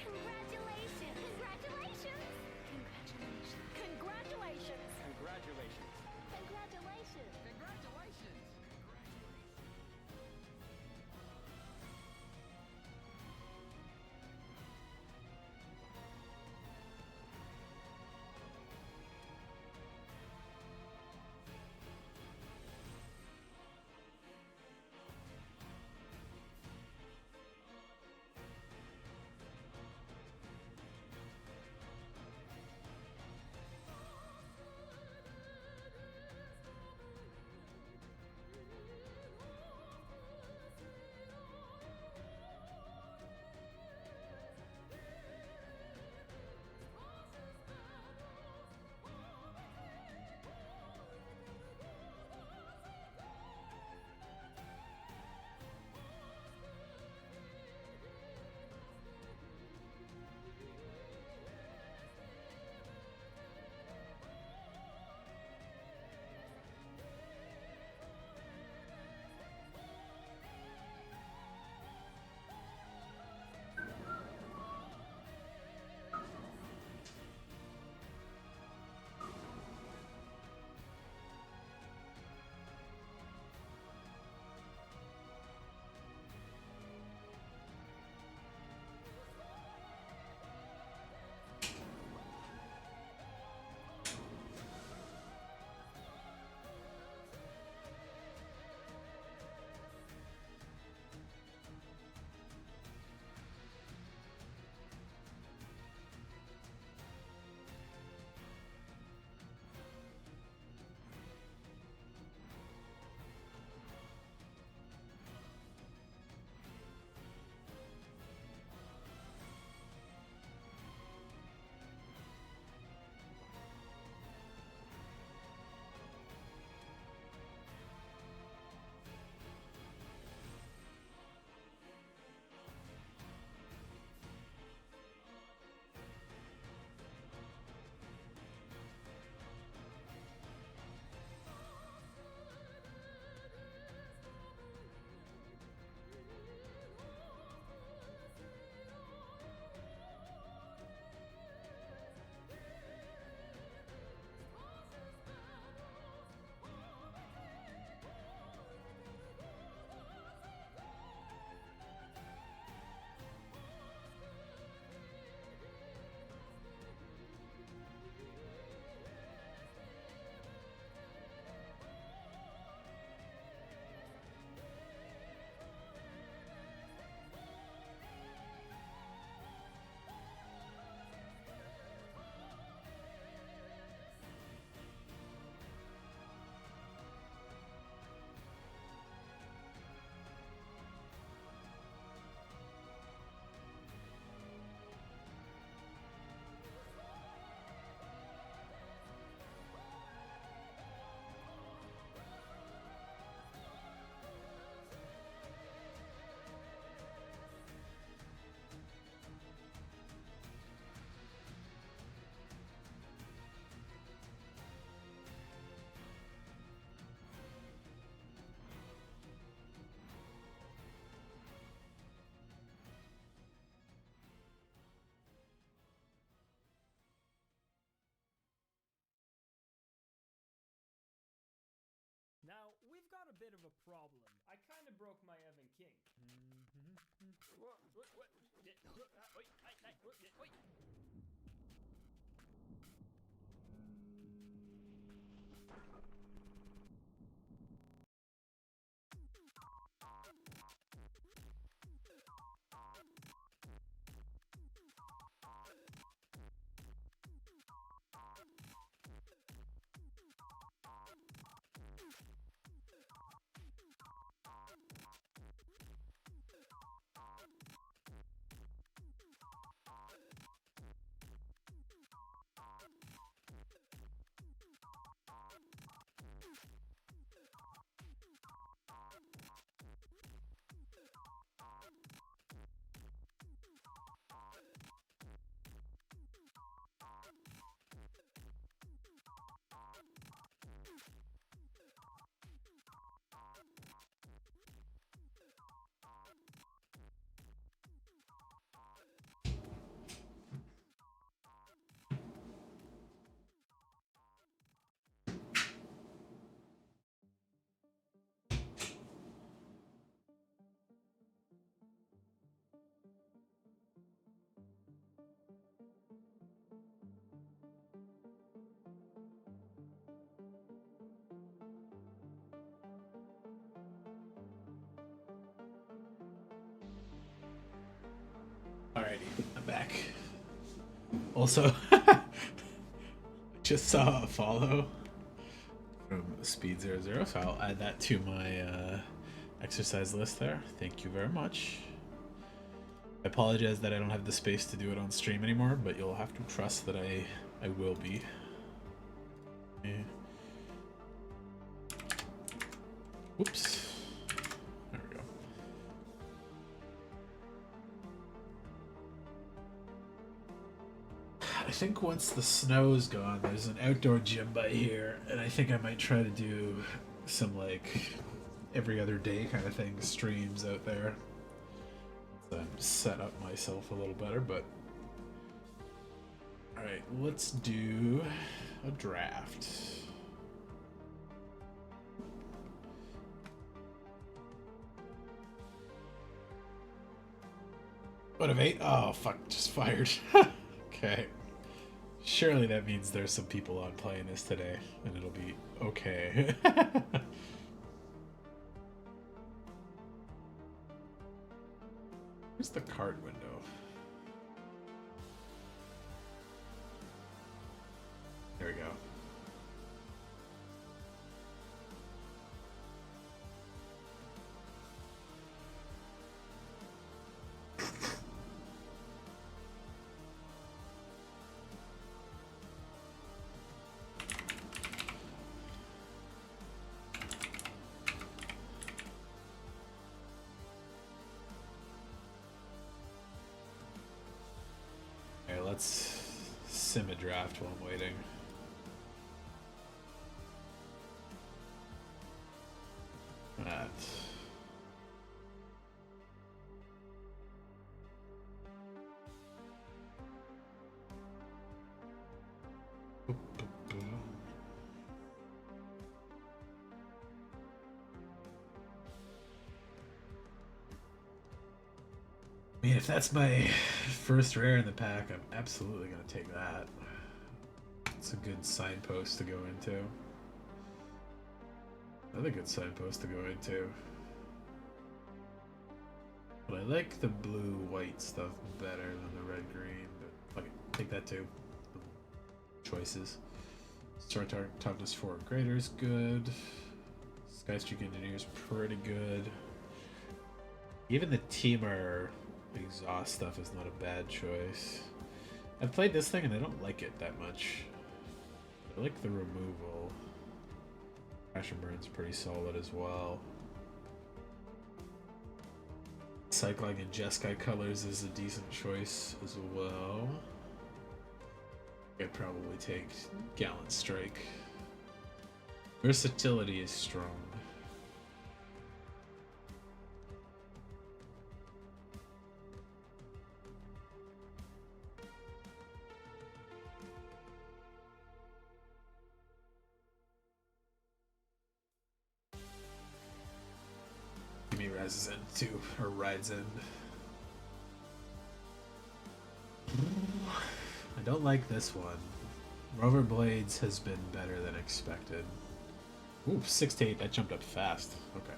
Congratulations! Congratulations! Congratulations! Congratulations. Congratulations! problem. I kind of broke my Evan King. What? Wait. Alrighty, I'm back. Also, I just saw a follow from Speed00, so I'll add that to my exercise list there. Thank you very much. I apologize that I don't have the space to do it on stream anymore, but you'll have to trust that I will be. Yeah. Whoops. There we go. I think once the snow's gone, there's an outdoor gym by here, and I think I might try to do some, like, every other day kind of thing, streams out there. So I'm set up myself a little better, but... Alright, let's do a draft. What of 8? Oh, fuck, just fired. Okay. Surely that means there's some people on playing this today, and it'll be okay. Where's the card window? There we go. Okay, let's sim a draft while I'm waiting. That. I mean, if that's my first rare in the pack, I'm absolutely going to take that. It's a good signpost to go into. Another good signpost to go into. But I like the blue-white stuff better than the red-green, but fuck it, take that too. Choices. Star Toughness 4 Graders, good. Skystreak Engineer's pretty good. Even the Teamer exhaust stuff is not a bad choice. I've played this thing and I don't like it that much. I like the removal. Crash and Burn's pretty solid as well. Cyclog and Jeskai colors is a decent choice as well. I'd probably take Gallant Strike. Versatility is strong. rises in too, or rides in. I don't like this one. Rover Blades has been better than expected. Ooh, 6 to 8. That jumped up fast. Okay.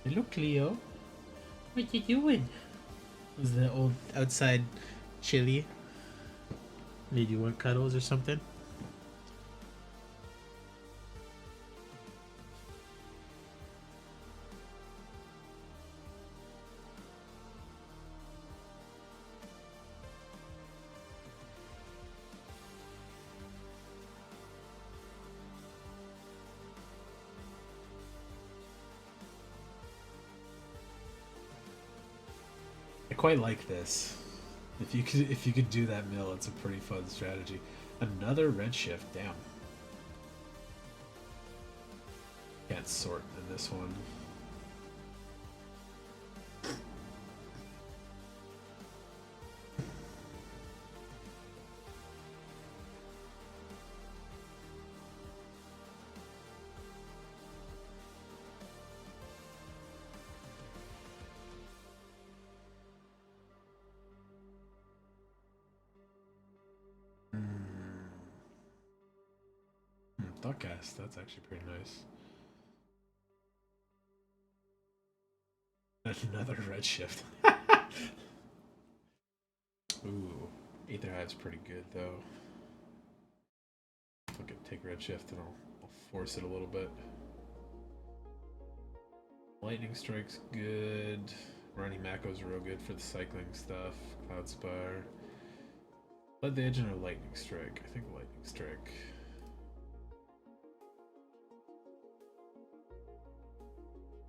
Hello, Cleo. What you doing? Was the old outside chilly? Did you want cuddles or something? I quite like this. If you could do that mill, it's a pretty fun strategy. Another redshift, damn. Can't sort in this one. Thoughtcast, that's actually pretty nice. Another redshift. Ooh, Aetherhive's pretty good though. If I could take redshift and I'll force it a little bit. Lightning Strike's good. Running Mako's real good for the cycling stuff. Cloud Spire. Blood the Edge and a Lightning Strike. I think Lightning Strike.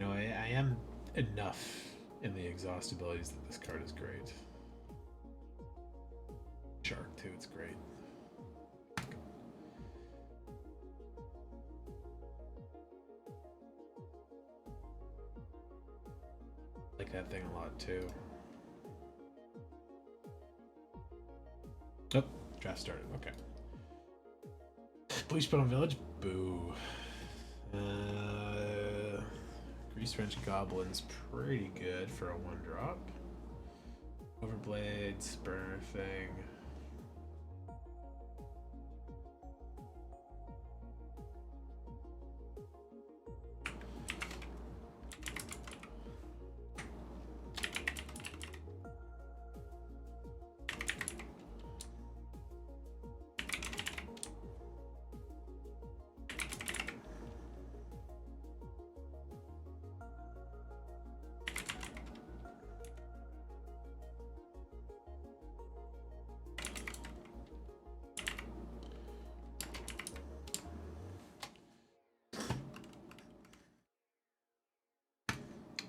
You know, I am enough in the exhaust abilities that this card is great. Shark too, it's great. Like that thing a lot too. Oh, draft started. Okay. Bleach Bone Village. Boo. Grease Wrench Goblin's pretty good for a 1-drop. Overblades, Burner Thing.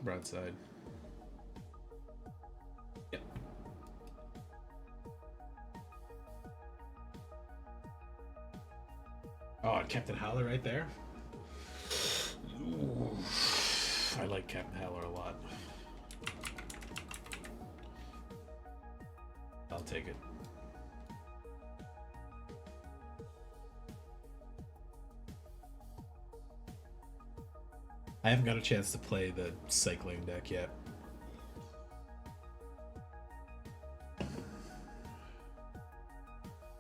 Broadside. Yep. Oh, and Captain Howler right there. Ooh. I like Captain Howler a lot. I'll take it. I haven't got a chance to play the cycling deck yet.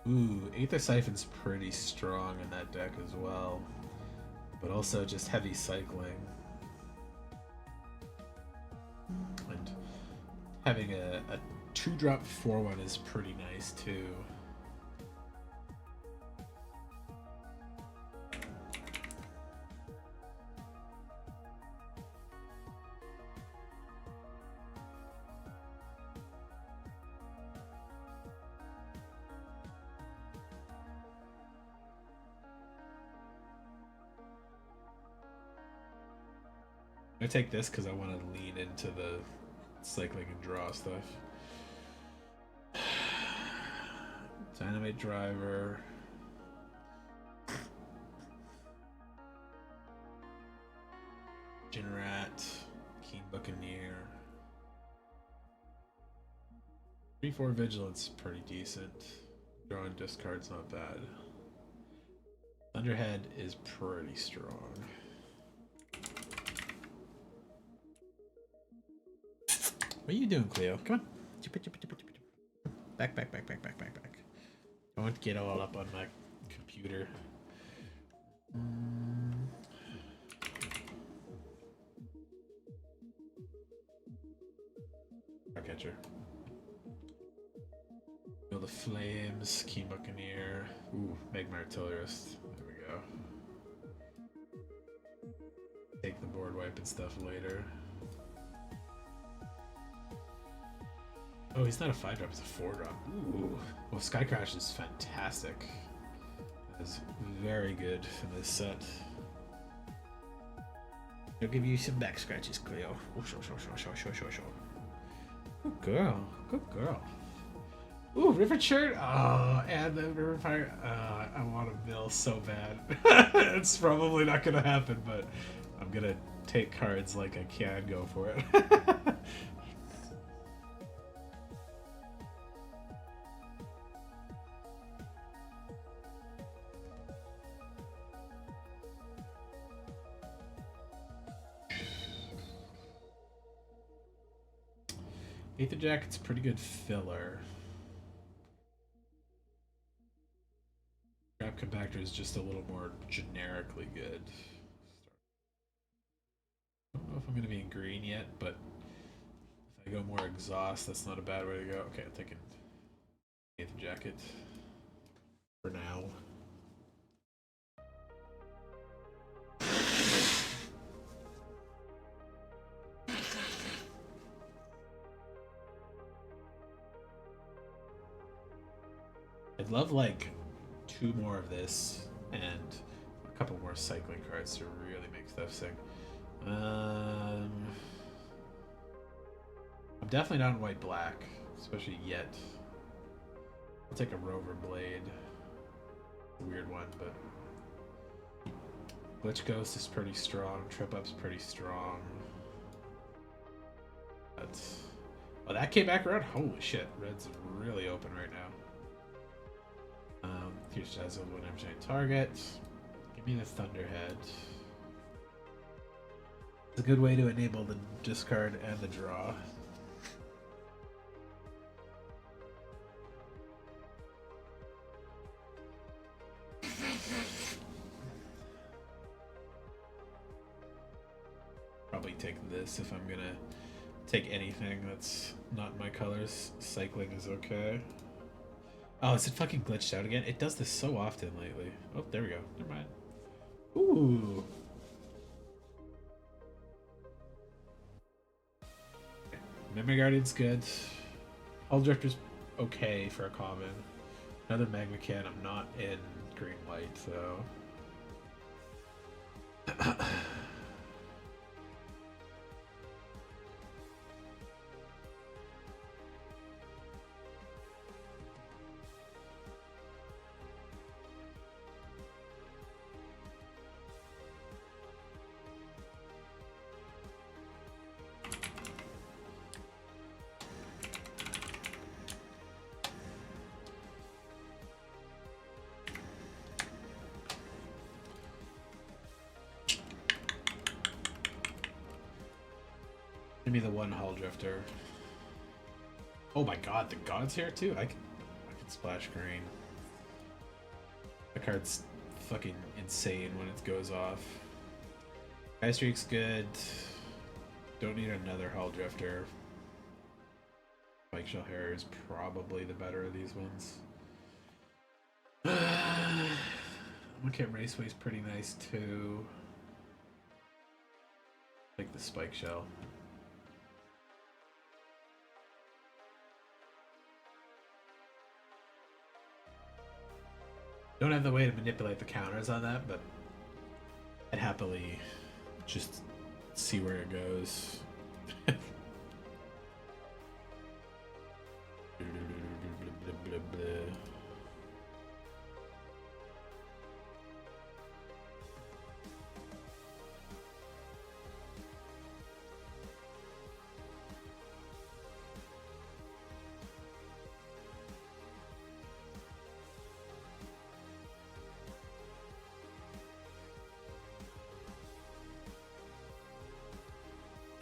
Ooh, Aether Siphon's pretty strong in that deck as well. But also just heavy cycling. And having a 2-drop 4/1 is pretty nice too. I take this because I want to lean into the cycling and draw stuff. Dynamite Driver. Jinrat. Keen Buccaneer. 3/4 Vigilance pretty decent. Drawing discard's not bad. Thunderhead is pretty strong. What are you doing, Cleo? Come on. Chippa, chippa, chippa, chippa, chippa. Back, back, back, back, back, back, back. I want to get all up on my computer. I'll catch her. Feel the flames, Keen Buccaneer. Ooh, Magma Artillerist. There we go. Take the board wipe and stuff later. Oh, he's not a 5-drop, he's a 4-drop. Ooh. Well, Sky Crash is fantastic. That is very good in this set. I'll give you some back scratches, Cleo. Oh, sure. Good girl. Good girl. Ooh, River Shirt. Oh, and the River Fire. I want a mill so bad. It's probably not going to happen, but I'm going to take cards like I can go for it. Aether Jacket's pretty good filler. Grab Compactor is just a little more generically good. I don't know if I'm going to be in green yet, but if I go more exhaust, that's not a bad way to go. Okay, I'm taking Aether Jacket for now. I'd love like 2 more of this and a couple more cycling cards to really make stuff sing. I'm definitely not in white black, especially yet. I'll take a Rover Blade. A weird one, but Glitch Ghost is pretty strong. Trip Up's pretty strong. That's... Oh, that came back around? Holy shit, Red's really open right now. Here's Dazzle when I'm trying target. Give me the Thunderhead. It's a good way to enable the discard and the draw. Probably take this if I'm gonna take anything that's not my colors. Cycling is okay. Oh, is it fucking glitched out again? It does this so often lately. Oh, there we go. Never mind. Ooh. Okay. Memory Guardian's good. Hull Drifter's okay for a common. Another Magma Can. I'm not in green white, so. Give me the one Hull Drifter. Oh my god, the God's here too? I can splash green. The card's fucking insane when it goes off. Sky Streak's good. Don't need another Hull Drifter. Spike Shell Harrier is probably the better of these ones. Look at Raceway's pretty nice too. Like the Spike Shell. Don't have the way to manipulate the counters on that, but I'd happily just see where it goes.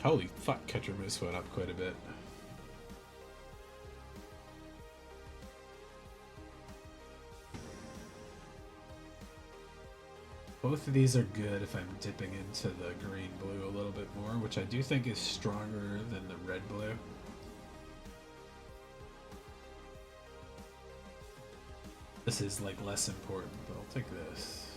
Holy fuck, Catcher Moose went up quite a bit. Both of these are good if I'm dipping into the green-blue a little bit more, which I do think is stronger than the red-blue. This is like less important, but I'll take this.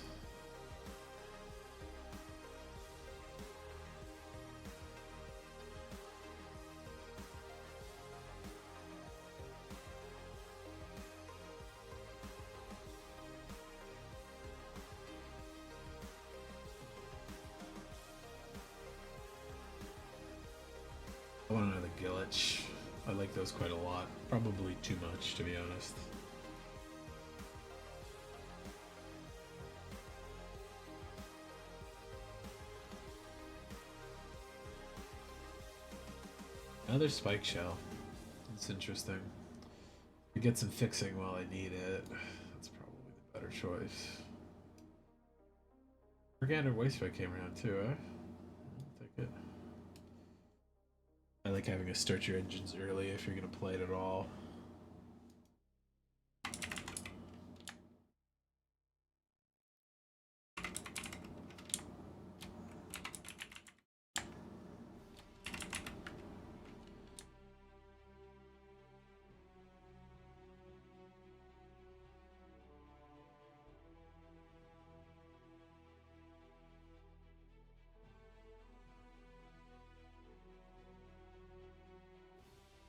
I want another Gillich. I like those quite a lot. Probably too much, to be honest. Another spike shell. That's interesting. We get some fixing while I need it. That's probably the better choice. Organder Waste Spike came around too, eh? I'll take it. I like having to start your engines early if you're gonna play it at all.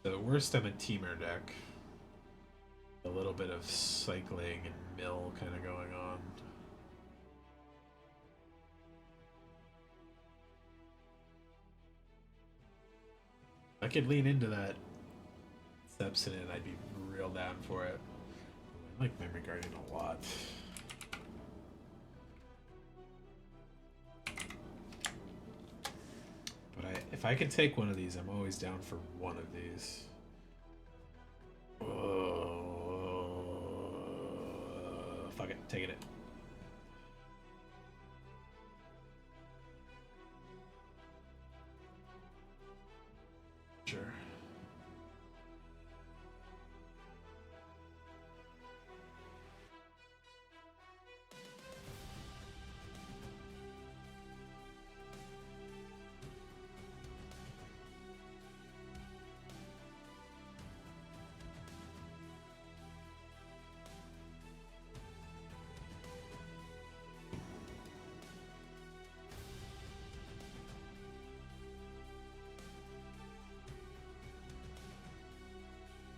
The worst I'm a teamer deck. A little bit of cycling and mill kind of going on. I could lean into that Sepsin and I'd be real down for it. I like Memory Guardian a lot. But if I can take one of these, I'm always down for one of these. Fuck it, taking it. Sure.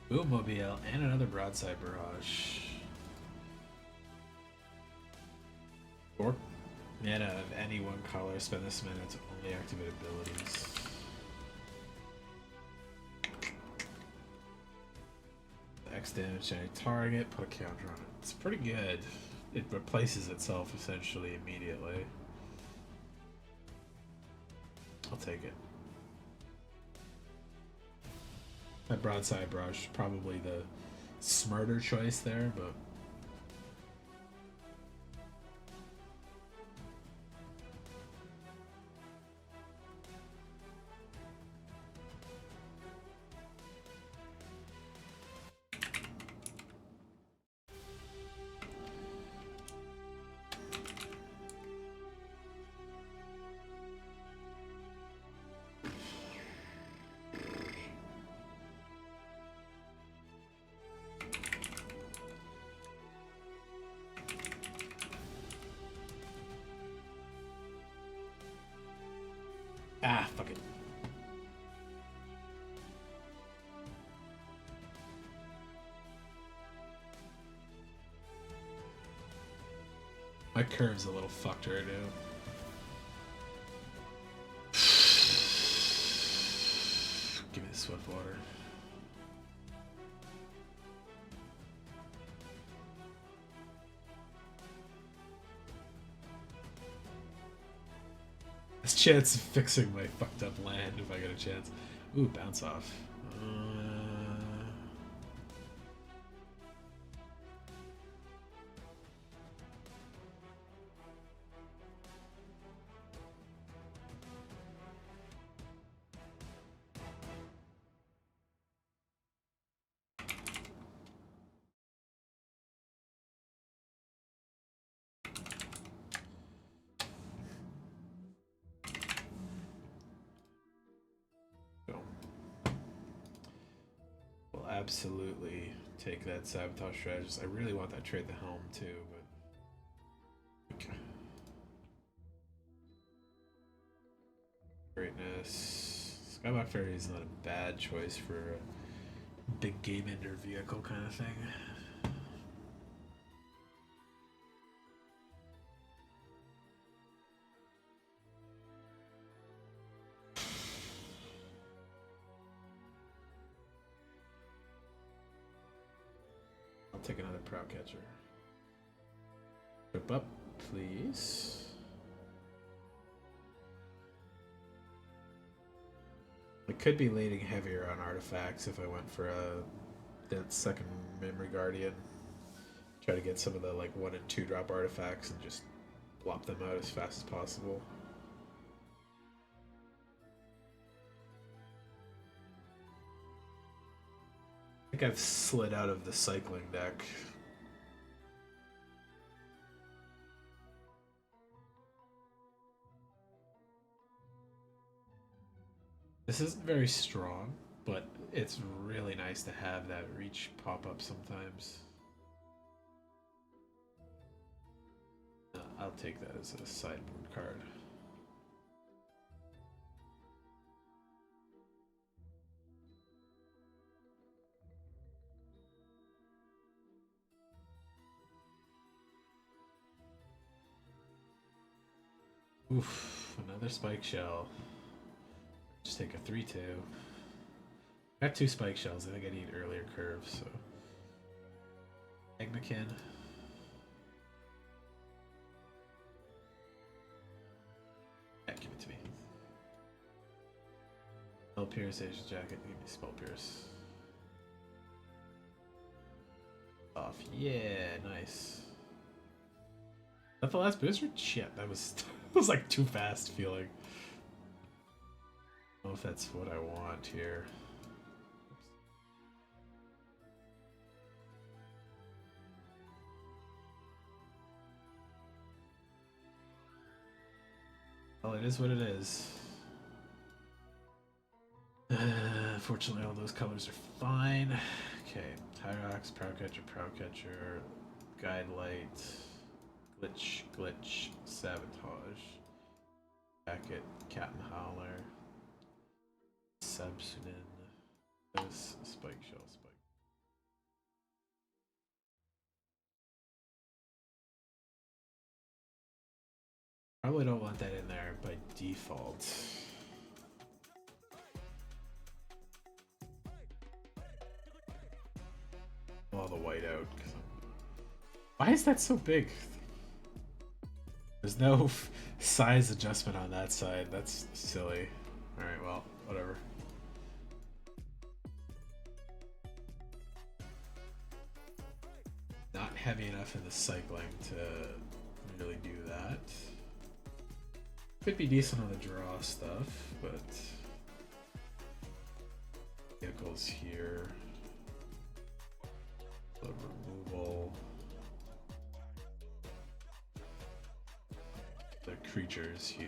Bootmobile and another broadside barrage. 4 mana of any one color. Spend this mana to only activate abilities. X damage to any target. Put a counter on it. It's pretty good. It replaces itself essentially immediately. I'll take it. That broadside brush, probably the smarter choice there, but fuck it. My curve's a little fucked right now. Give me the swift water. This chance of fixing my fucked up land if I get a chance. Ooh, bounce off. absolutely take that sabotage strategist. I really want that trade the helm too, but okay. Greatness. Skywalk Ferry is not a bad choice for a big game ender vehicle kind of thing. I'll take another prow catcher. Whip up, please. I could be leaning heavier on artifacts if I went for that second memory guardian. Try to get some of the like 1 and 2 drop artifacts and just plop them out as fast as possible. I think I've slid out of the cycling deck. This isn't very strong, but it's really nice to have that reach pop up sometimes. I'll take that as a sideboard card. Oof, another spike shell. Just take a 3-2. Got 2 spike shells. I think I need earlier curves, so. Magmakin. Yeah, give it to me. Spell Pierce, Asian Jacket. Give me Spell Pierce. Off. Yeah, nice. Is that the last booster? Shit, that was, that was like too fast feeling. I don't know if that's what I want here. Well, it is what it is. Fortunately, all those colors are fine. Okay, Tyrox, Prowcatcher, Guide Light, Glitch, Sabotage, Jacket, Cat and Howler, Subsunin, this Spike Shell, Spike. Probably don't want that in there by default. All the white out. Why is that so big? There's no size adjustment on that side. That's silly. Alright, well, whatever. Not heavy enough in the cycling to really do that. Could be decent on the draw stuff, but vehicles here. The removal. The creatures here.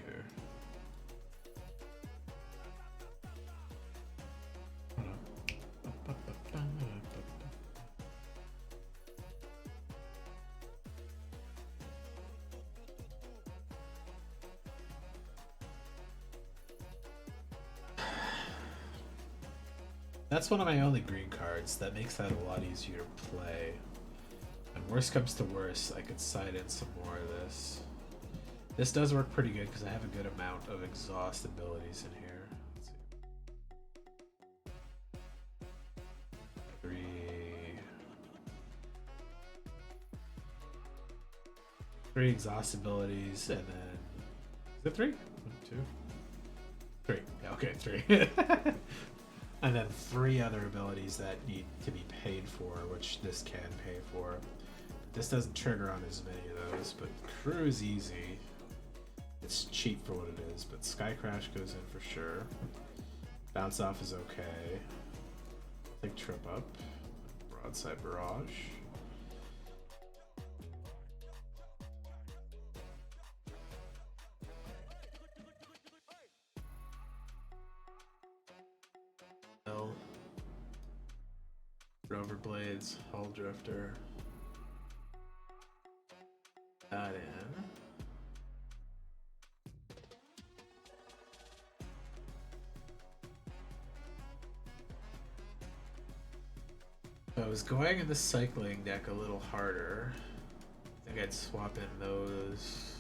That's one of my only green cards. That makes that a lot easier to play. And worst comes to worst, I could side in some more of this. This does work pretty good because I have a good amount of exhaust abilities in here. Let's see. Three exhaust abilities, and then is it 3? 1, 2, 3. Yeah, okay, 3. And then 3 other abilities that need to be paid for, which this can pay for. This doesn't trigger on as many of those, but Crew is easy. It's cheap for what it is, but Sky Crash goes in for sure. Bounce Off is okay. Take Trip Up. Broadside Barrage. Overblades, Hull Drifter. That in. If I was going in the cycling deck a little harder, I think I'd swap in those.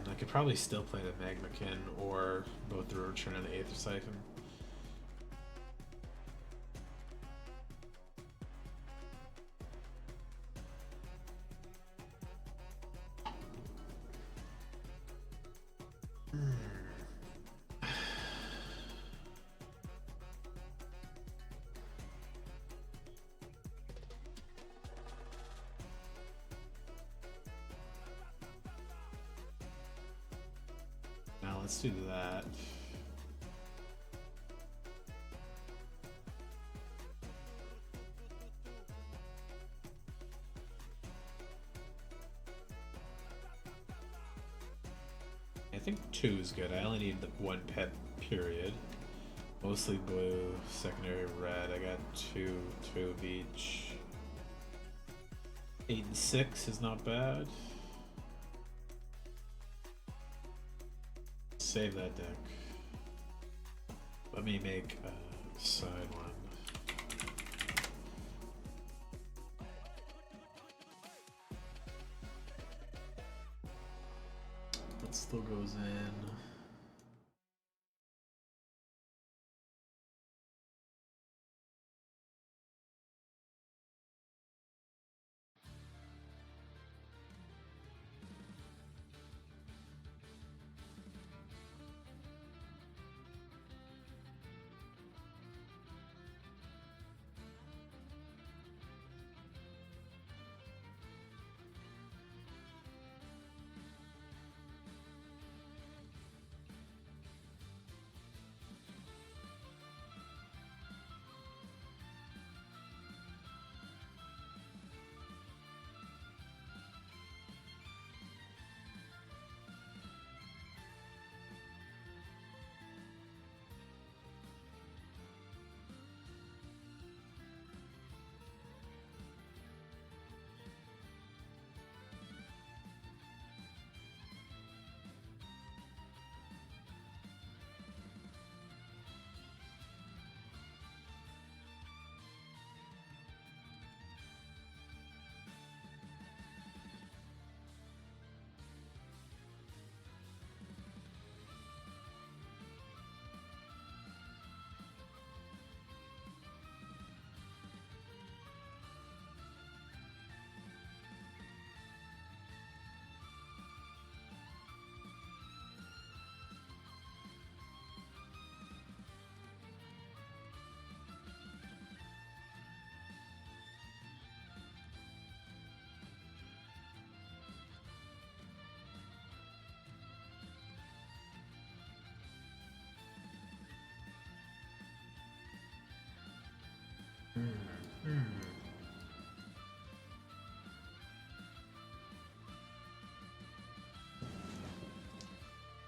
I could probably still play the Magmakin or both the Return and the Aether Siphon. Now let's do that. I think 2 is good. I only need the 1 pet, period. Mostly blue, secondary red. I got 2 of each. 8 and 6 is not bad. Save that deck. Let me make a side one. That still goes in.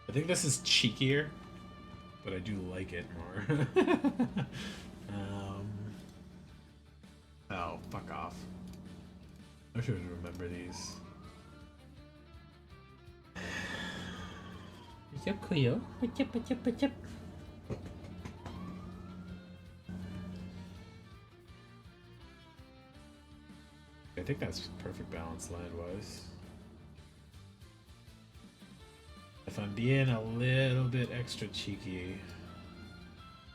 I think this is cheekier, but I do like it more. Oh, fuck off. I should remember these. What's up, Cleo? What's up, what's up, what's up? I think that's perfect balance land-wise. If I'm being a little bit extra cheeky,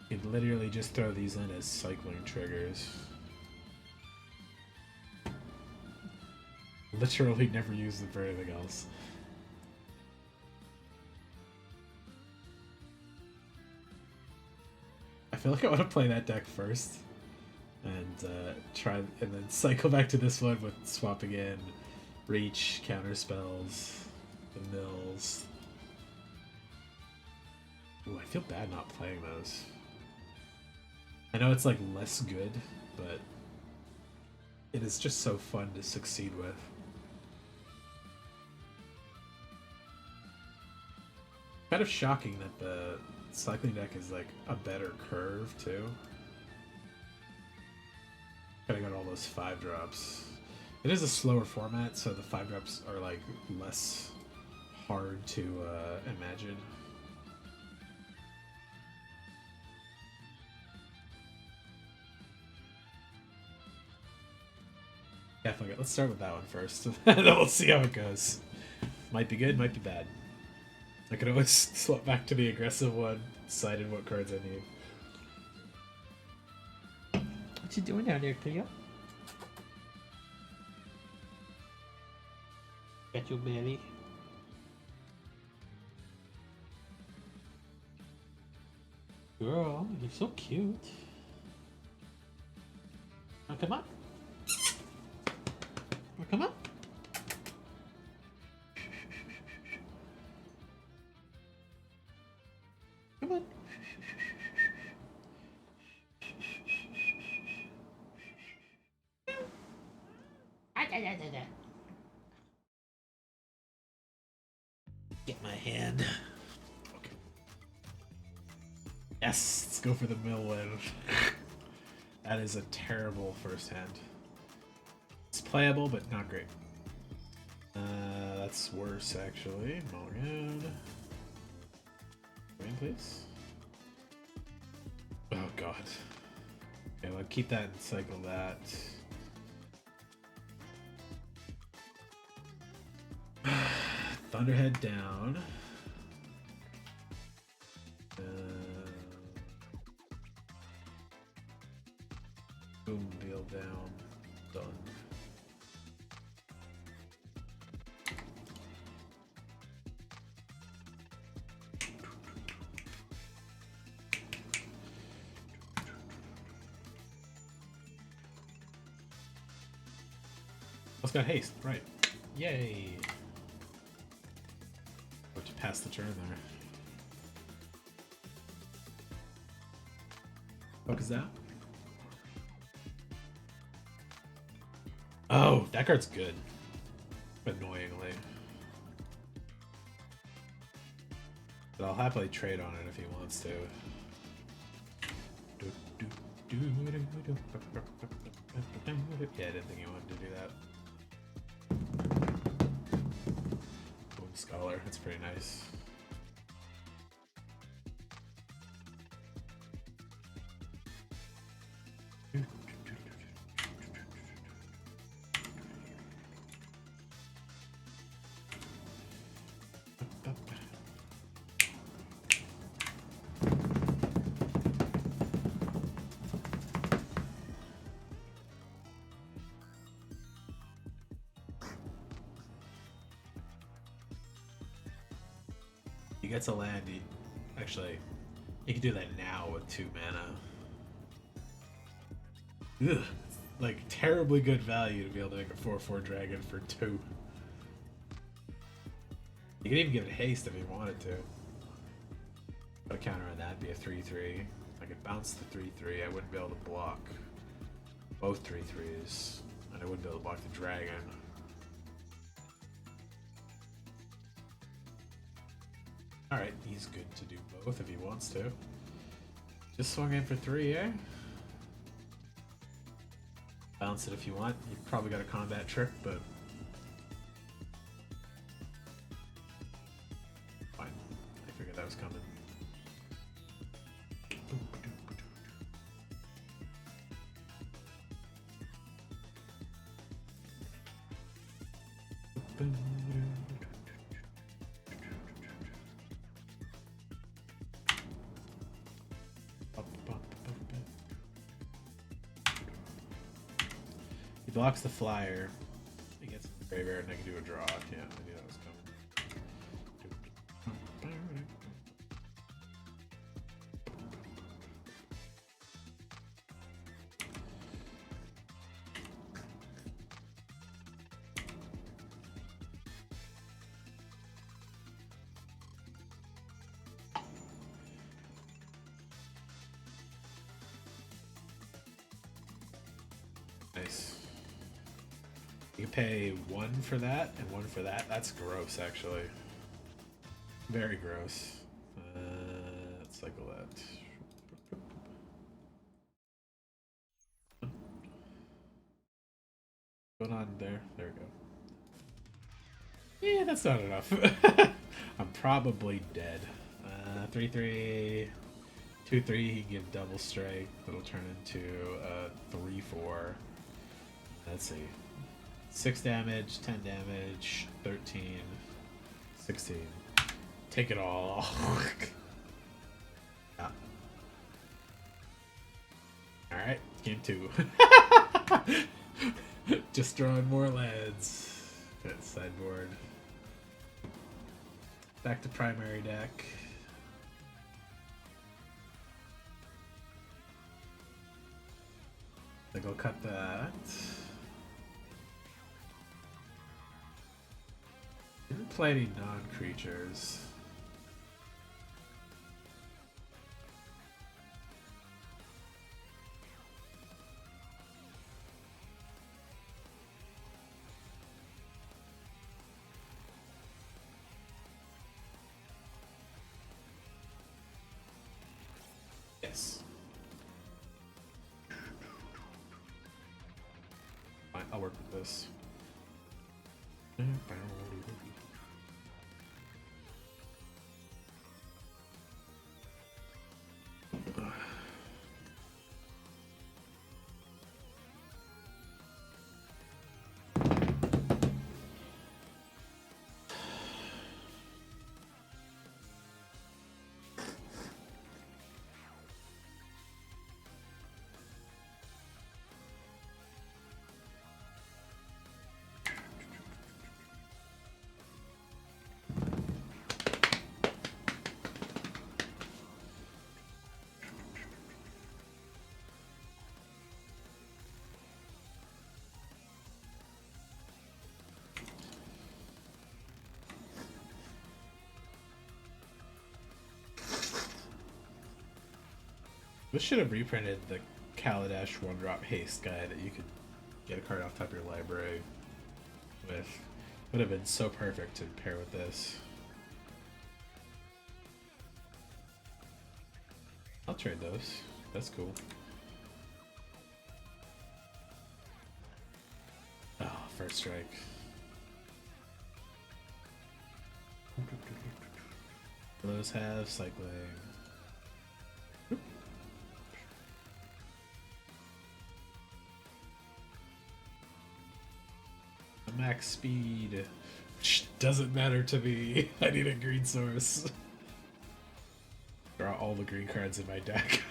you could literally just throw these in as cycling triggers. Literally never use them for anything else. I feel like I want to play that deck first. And try and then cycle back to this one with swapping in reach, counter spells, the mills. Ooh, I feel bad not playing those. I know it's like less good, but it is just so fun to succeed with. Kind of shocking that the cycling deck is like a better curve too. Gotta got all those 5-drops. It is a slower format, so the 5-drops are like less hard to imagine. Definitely. Let's start with that one first, and then we'll see how it goes. Might be good, might be bad. I could always swap back to the aggressive one, decide what cards I need. What you doing down there, Cleo? Got your belly. Girl, you're so cute. Oh, come on. Oh, come on. Come on. Get my hand. Okay. Yes, let's go for the mill win. That is a terrible first hand. It's playable, but not great. That's worse, actually. Mulligan. Green, please. Oh, God. Okay, well, keep that and cycle that. Thunderhead down. Boom, deal down. Done. Let's got haste, right. Yay! Or to pass the turn there. What is that? Oh, that card's good. Annoyingly. But I'll happily trade on it if he wants to. Yeah, I didn't think he wanted to do that. Boom Scholar, that's pretty nice. He gets a land. Actually, he can do that now with 2 mana. Ugh. Like, terribly good value to be able to make a 4/4 dragon for 2. You could even give it haste if you wanted to. But a counter on that would be a 3/3. I could bounce the 3/3. I wouldn't be able to block both 3/3s. And I wouldn't be able to block the dragon. Alright, he's good to do both if he wants to. Just swung in for 3, eh? Bounce it if you want. You've probably got a combat trick, but... fine. I figured that was coming. He blocks the flyer. He gets the graveyard and I can do a draw. Yeah, I knew that was coming. nice. You pay 1 for that and 1 for that. That's gross, actually. Very gross. Let's cycle that. What's going on there? There we go. Yeah, that's not enough. I'm probably dead. 3-3, 2-3. He can give double strike. That'll turn into 3-4. Let's see. 6 damage, 10 damage, 13, 16. Take it all. Yeah. Alright, game 2. Just drawing more lands. Got sideboard. Back to primary deck. I think I'll cut that. Didn't play any non-creatures. Yes. Fine, I'll work with this. This should have reprinted the Kaladesh 1-drop haste guy that you could get a card off top of your library with. Would have been so perfect to pair with this. I'll trade those. That's cool. Oh, first strike. Those have cycling. Max speed, which doesn't matter to me. I need a green source. Draw all the green cards in my deck.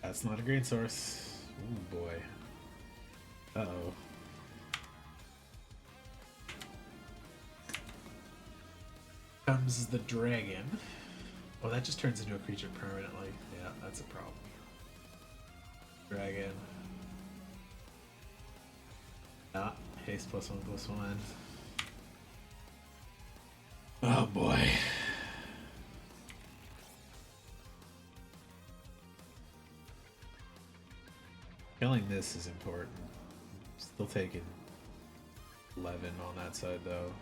That's not a green source. Ooh boy. Uh-oh. Comes the dragon. Oh, that just turns into a creature permanently. Yeah, that's a problem. Dragon. Ah, haste +1/+1. Oh boy. Killing this is important. Still taking 11 on that side though.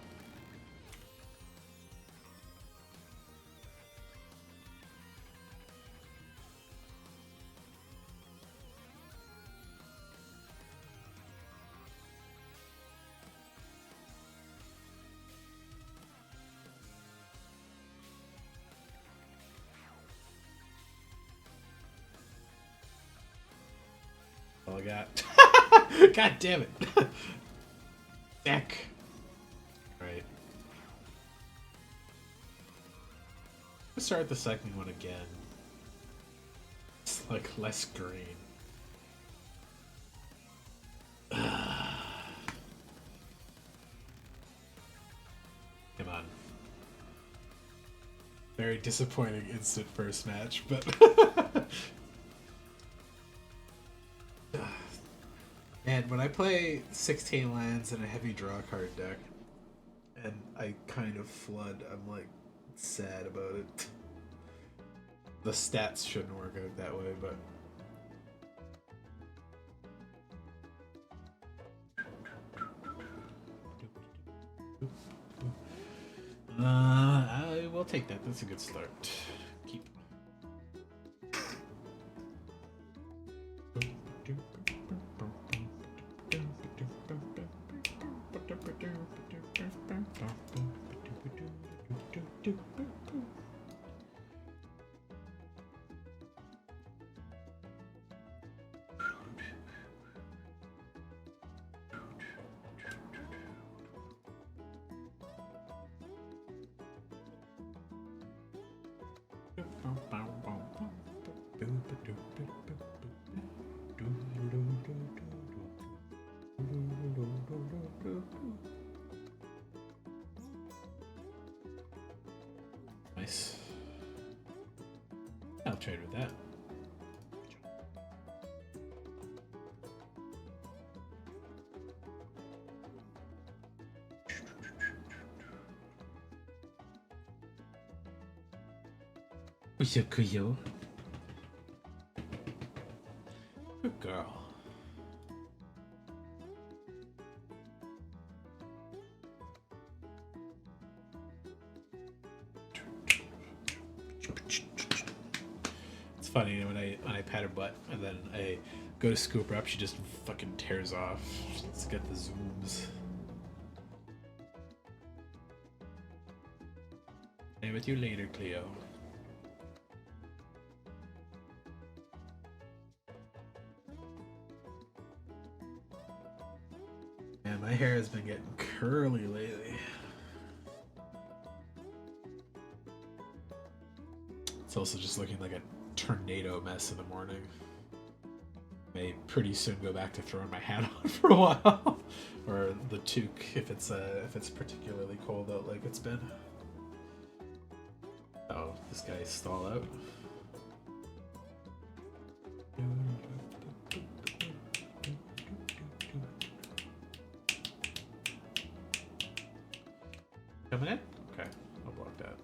All I got. God damn it. Deck. Right. Let's start the second one again. It's like less green. Come on. Very disappointing instant first match, but man, when I play 16 lands in a heavy draw card deck and I kind of flood, I'm like sad about it. The stats shouldn't work out that way, but I will take that. That's a good start. Keep. Nice. I'll trade with that. Kuyo. Good girl. It's funny when I pat her butt and then I go to scoop her up, she just fucking tears off. Let's get the zooms. Play with you later, Cleo. Man, my hair has been getting curly lately. It's also just looking like a tornado mess in the morning. May pretty soon go back to throwing my hat on for a while, or the toque if it's particularly cold out like it's been. Oh, this guy's stall out. Coming in? Okay, I'll block that.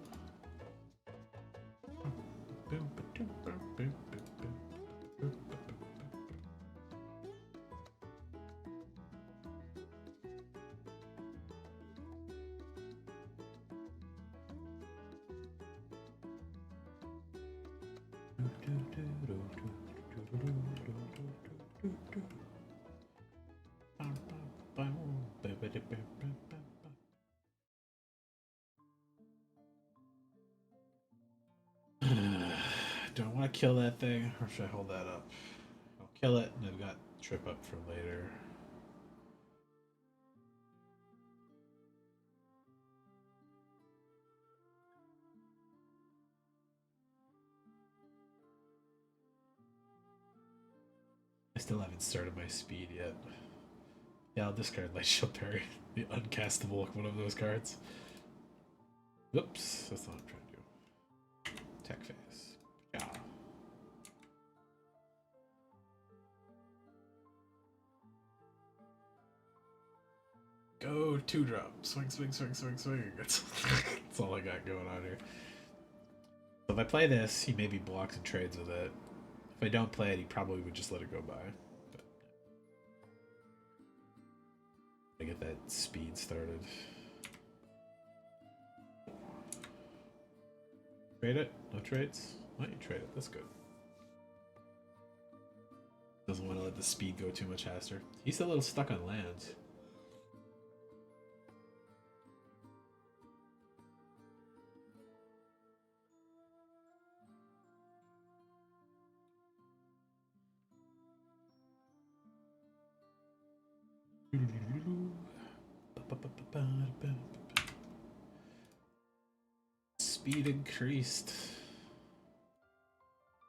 Do I want to kill that thing, or should I hold that up? I'll kill it, and I've got trip up for later. I still haven't started my speed yet. Yeah, I'll discard Light Shield Parry, the uncastable one of those cards. Whoops, that's not what I'm trying to do. Tech phase. Yeah. Go 2-drop. Swing, swing, swing, swing, swing. That's all I got going on here. So if I play this, he maybe blocks and trades with it. If I don't play it, he probably would just let it go by. But I get that speed started. Trade it? No trades? Why don't you trade it? That's good. Doesn't want to let the speed go too much faster. He's a little stuck on lands. Speed increased.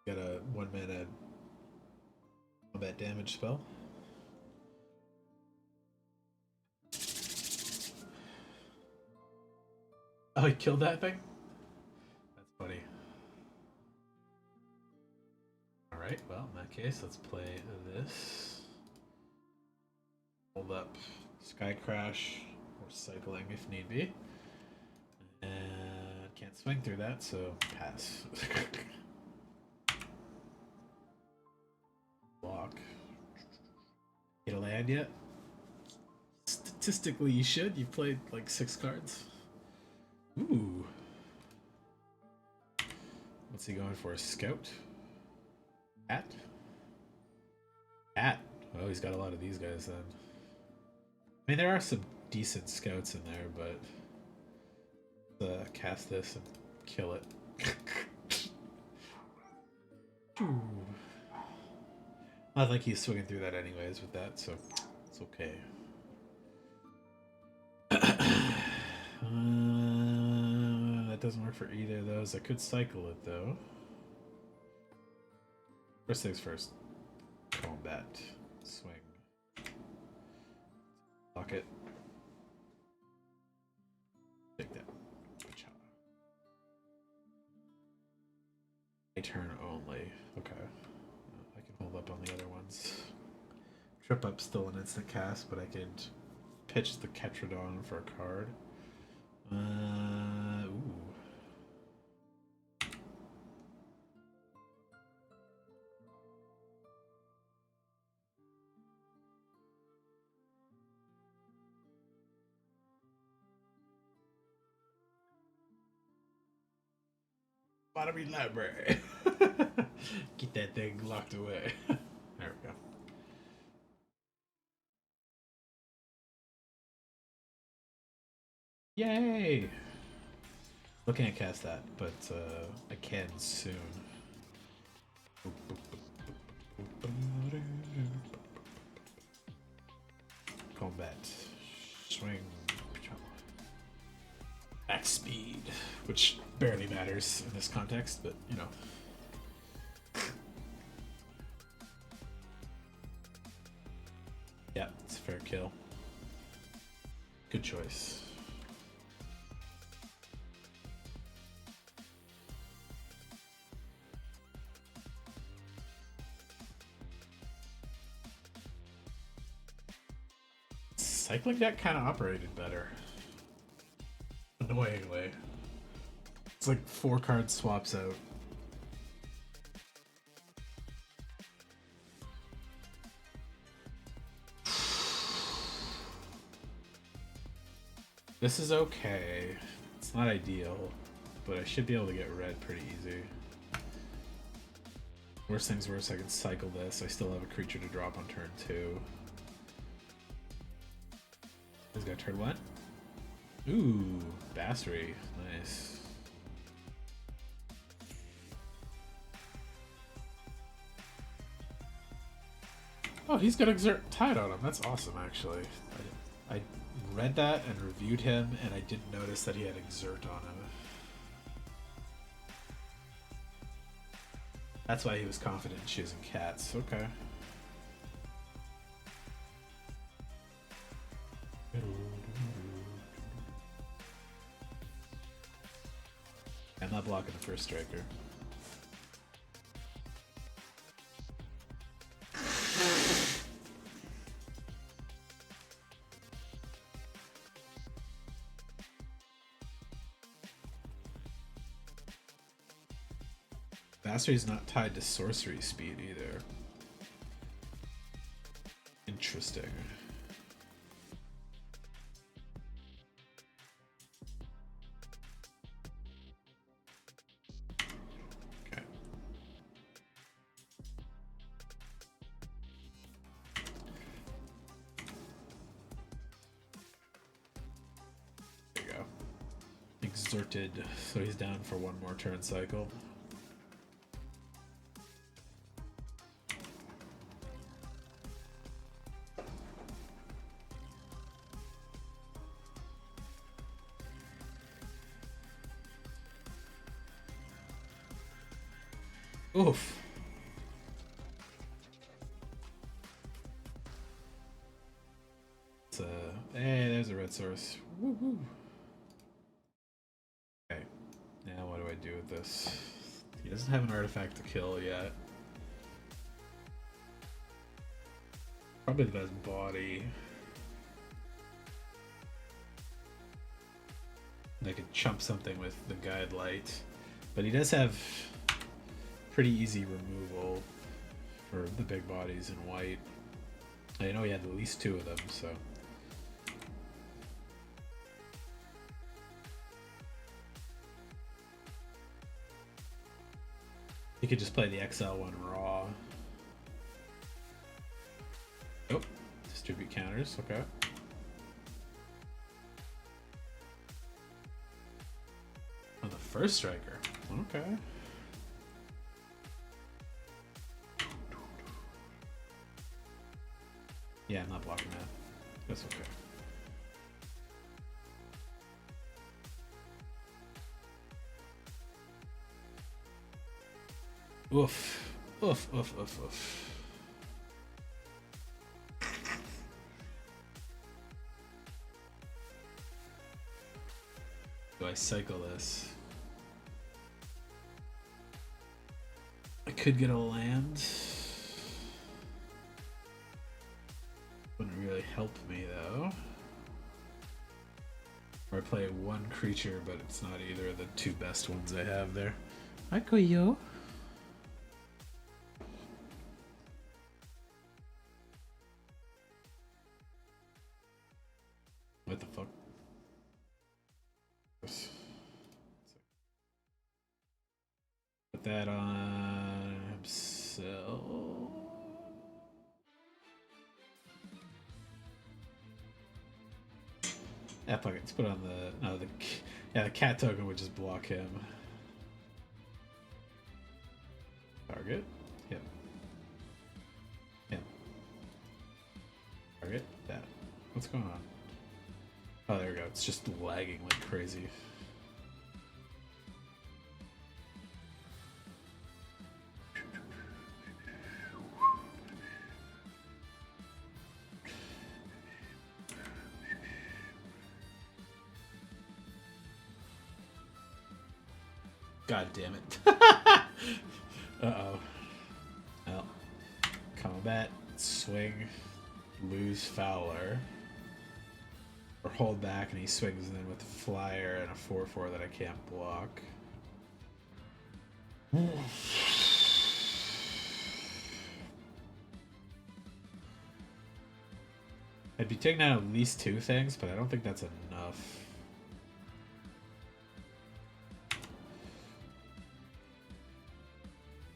Got a 1-mana combat damage spell. Oh, he killed that thing? That's funny. Alright, well, in that case, let's play this. Hold up Sky Crash or cycling if need be. And can't swing through that, so pass. Block. Get a land yet? Statistically, you should. You've played like 6 cards. Ooh. What's he going for? A scout? Cat? Cat. Oh, he's got a lot of these guys then. I mean, there are some decent scouts in there, but cast this and kill it. Not like he's swinging through that anyways with that, so it's okay. That doesn't work for either of those. I could cycle it though. First things first. Combat. Swing. Lock it. Take that. A turn only. Okay. I can hold up on the other ones. Trip Up's still an instant cast, but I can pitch the Ketrodon for a card. Ooh. Bottoming library. Get that thing locked away. There we go. Yay! I can't cast that, but I can soon. Combat. Swing. Max speed, which barely matters in this context, but you know. Yeah, it's a fair kill. Good choice. Cycling deck kind of operated better. Annoyingly. It's like 4 card swaps out. This is okay. It's not ideal, but I should be able to get red pretty easy. Worst things worst, I can cycle this. I still have a creature to drop on turn 2. He's got turn 1. Ooh, Bassery. Nice. Oh, he's got Exert Tide on him. That's awesome, actually. I read that and reviewed him, and I didn't notice that he had Exert on him. That's why he was confident in choosing cats. Okay. I'm not blocking the first striker. Bassery's not tied to sorcery speed either. Interesting. Okay. There you go. Exerted, so he's down for one more turn cycle. Oof. It's hey, there's a red source. Woo-hoo. Okay, now what do I do with this? He doesn't have an artifact to kill yet. Probably the best body. I could chump something with the Guide Light, but he does have pretty easy removal for the big bodies in white. I know he had at least 2 of them, so. You could just play the XL one raw. Oh, distribute counters, okay. On the first striker, okay. Yeah, I'm not blocking that. That's okay. Oof. Oof, oof, oof, oof. Do I cycle this? I could get a land. Wouldn't really help me though. Or I play one creature, but it's not either of the two best ones I have there. Hi, Koyo. What the fuck? Put that on himself. Yeah, fuck it. Let's put it on the the cat token would just block him. Target. Him. Him. Target. That. What's going on? Oh, there we go. It's just lagging like crazy. God damn it. Uh-oh. Well, combat, swing, lose Fowler. Or hold back and he swings in with a flyer and a 4/4 that I can't block. I'd be taking out at least 2 things, but I don't think that's enough.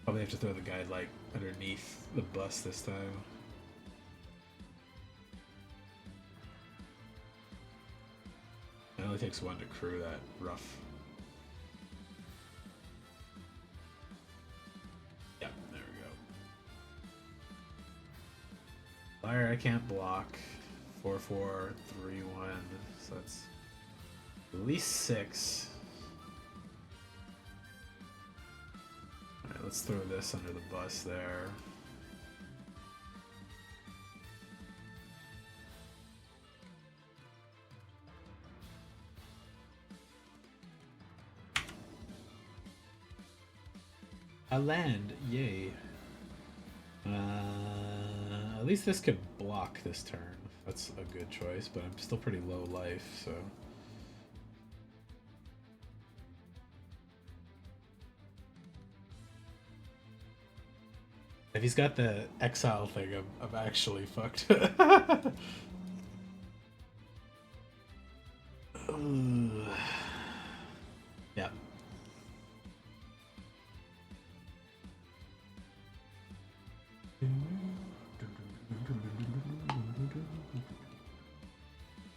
Probably have to throw the guide like underneath the bus this time. It only takes 1 to crew that rough. Yep, there we go. Fire I can't block. 4/4, 3/1. So that's at least 6. Alright, let's throw this under the bus there. A land, yay. At least this could block this turn. That's a good choice, but I'm still pretty low life, so. If he's got the exile thing, I'm actually fucked. Yeah.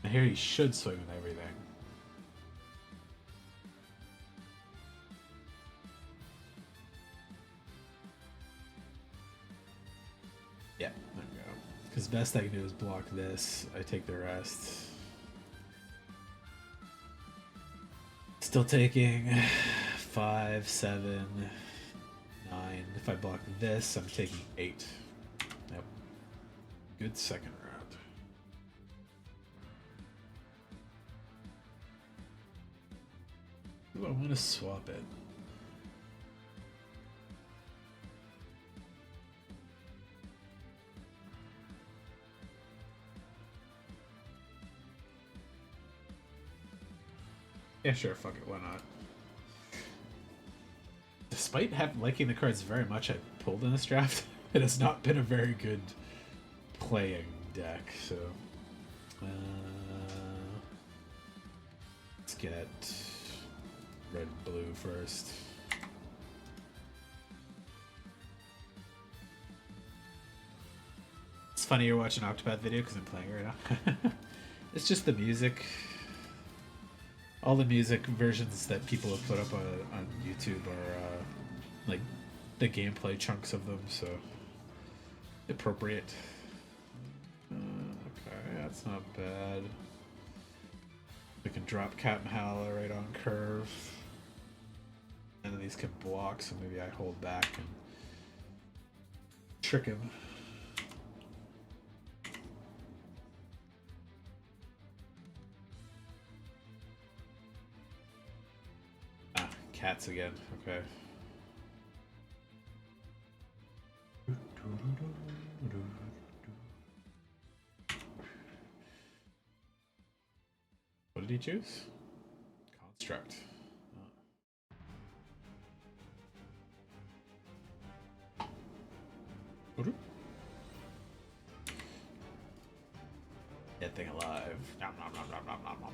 I hear he should swing with everything. Yeah, there we go. Because best I can do is block this. I take the rest. Still taking 5, 7, 9. If I block this, I'm taking 8. Yep. Good second round. Ooh, I want to swap it. Yeah, sure, fuck it, why not? Despite liking the cards very much I pulled in this draft, it has not been a very good playing deck, so... let's get red-blue first. It's funny you're watching Octopath video because I'm playing right now. It's just the music. All the music versions that people have put up on YouTube are like the gameplay chunks of them, so appropriate. Okay, that's not bad. We can drop Captain Howler right on curve. And then these can block, so maybe I hold back and trick him. Ah, cats again. Okay. What did he choose? Construct. Dead thing alive. Nom, nom, nom, nom, nom, nom, nom.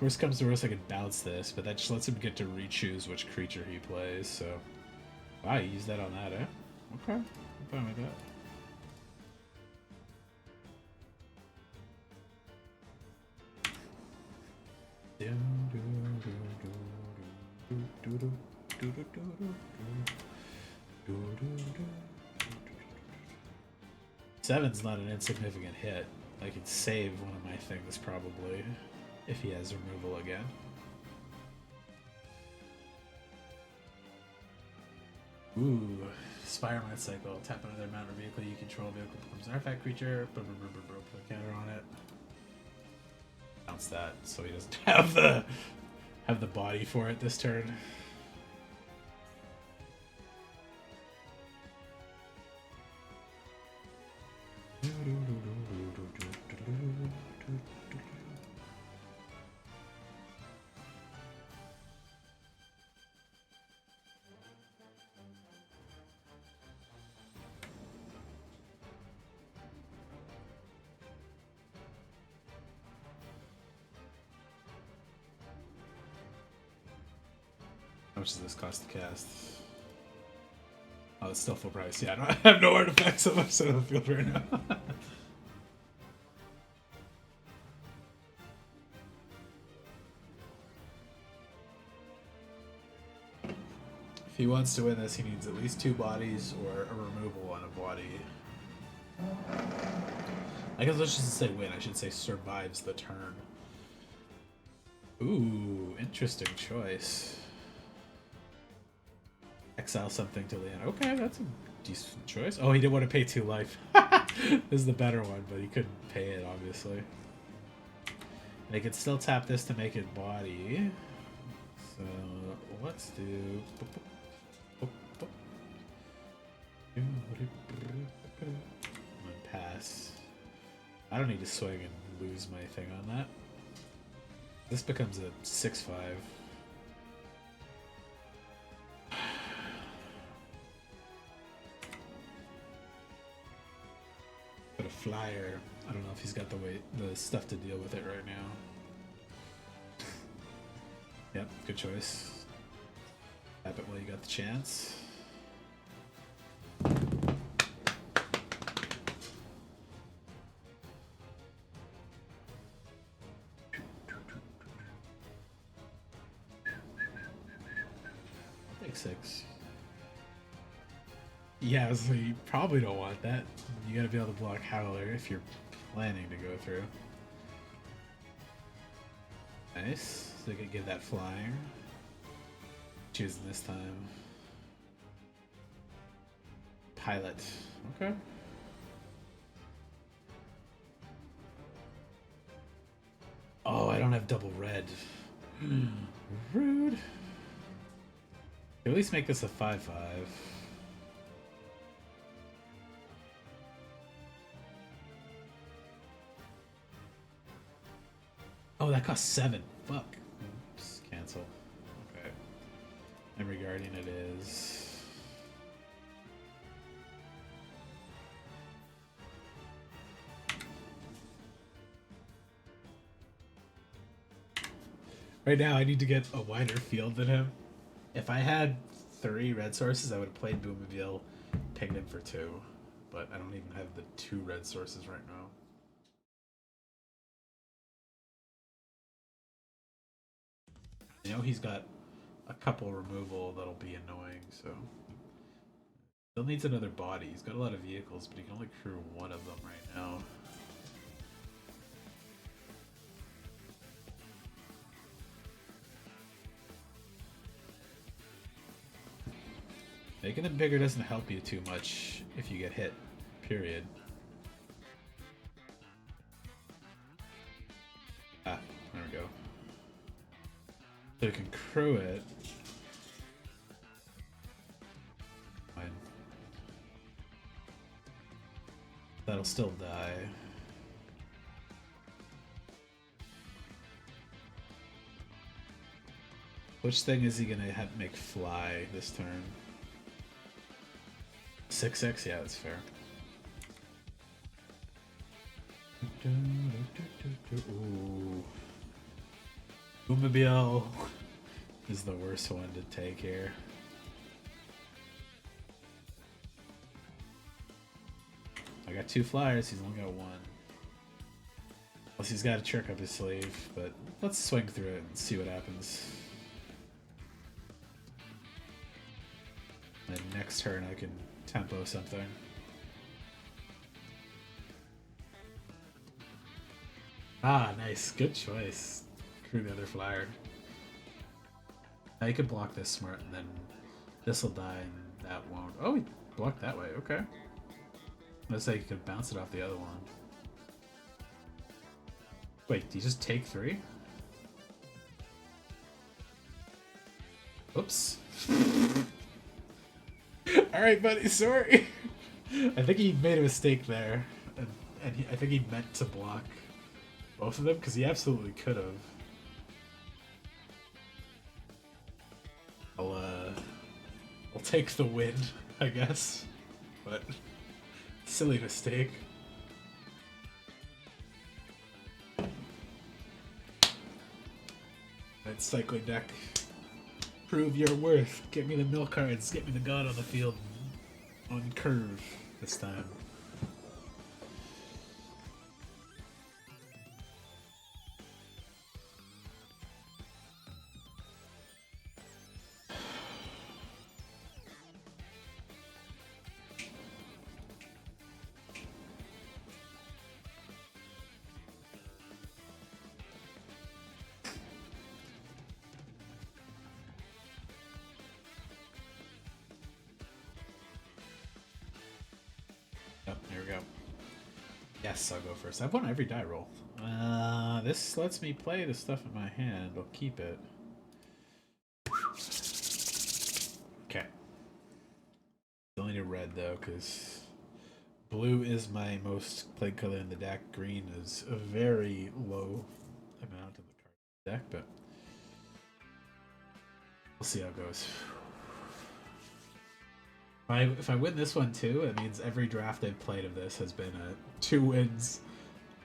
Worst comes to worst, I could bounce this, but that just lets him get to re-choose which creature he plays, so... Wow, you used that on that, eh? Okay, I'm fine with that. Seven's not an insignificant hit. I could save one of my things probably if he has removal again. Ooh, Spiromite Cycle. Tap another mounted vehicle you control. Vehicle becomes an artifact creature. Put a counter on it. Bounce that so he doesn't have the body for it this turn. How much does this cost to cast? Oh, it's still full price. Yeah, I have no artifacts on my side of the field right now. If he wants to win this, he needs at least 2 bodies or a removal on a body. I guess let's just say win. I should say survives the turn. Ooh, interesting choice. Exile something to the end. Okay, that's a decent choice. Oh, he didn't want to pay 2 life. This is the better one, but he couldn't pay it, obviously. And he could still tap this to make it body. So, let's do... Pass. I don't need to swing and lose my thing on that. This becomes a 6/5. But a flyer, I don't know if he's got the stuff to deal with it right now. Yep, good choice. Tap it while you got the chance. Take 6. Yeah, so you probably don't want that. You gotta be able to block Howler if you're planning to go through. Nice. So you can get that flying. Choosing this time. Pilot. Okay. Oh, I don't have double red. Rude. At least make this a 5/5. Oh, that costs 7. Fuck. Oops, cancel. Okay. And regarding it is... Right now, I need to get a wider field than him. If I had 3 red sources, I would have played Boomobile, pegged him for 2. But I don't even have the 2 red sources right now. I know he's got a couple removal that'll be annoying, so. Still needs another body. He's got a lot of vehicles, but he can only crew one of them right now. Making them bigger doesn't help you too much if you get hit, period. Ah, there we go. So you can crew it. Fine. That'll still die. Which thing is he gonna have to make fly this turn? 6x? Yeah, that's fair. Ooh. Boomobile is the worst one to take here. I got 2 flyers, he's only got 1. Plus he's got a trick up his sleeve, but let's swing through it and see what happens. And next turn I can tempo something. Ah, nice. Good choice. Crew the other flyer. Now you can block this smart, and then this will die, and that won't. Oh, he blocked that way. Okay. Looks like you could bounce it off the other one. Wait, do you just take 3? Oops. Alright, buddy, sorry. I think he made a mistake there. And I think he meant to block both of them, because he absolutely could have. I'll take the win, I guess. But silly mistake. That cycling deck. Prove your worth. Get me the mill cards. Get me the god on the field. On curve this time. Here we go. Yes, I'll go first. I've won every die roll. This lets me play the stuff in my hand. I'll keep it. Okay. Still need a red though, because blue is my most played color in the deck. Green is a very low amount in the card deck, but we'll see how it goes. If I win this one too, it means every draft I've played of this has been a 2 wins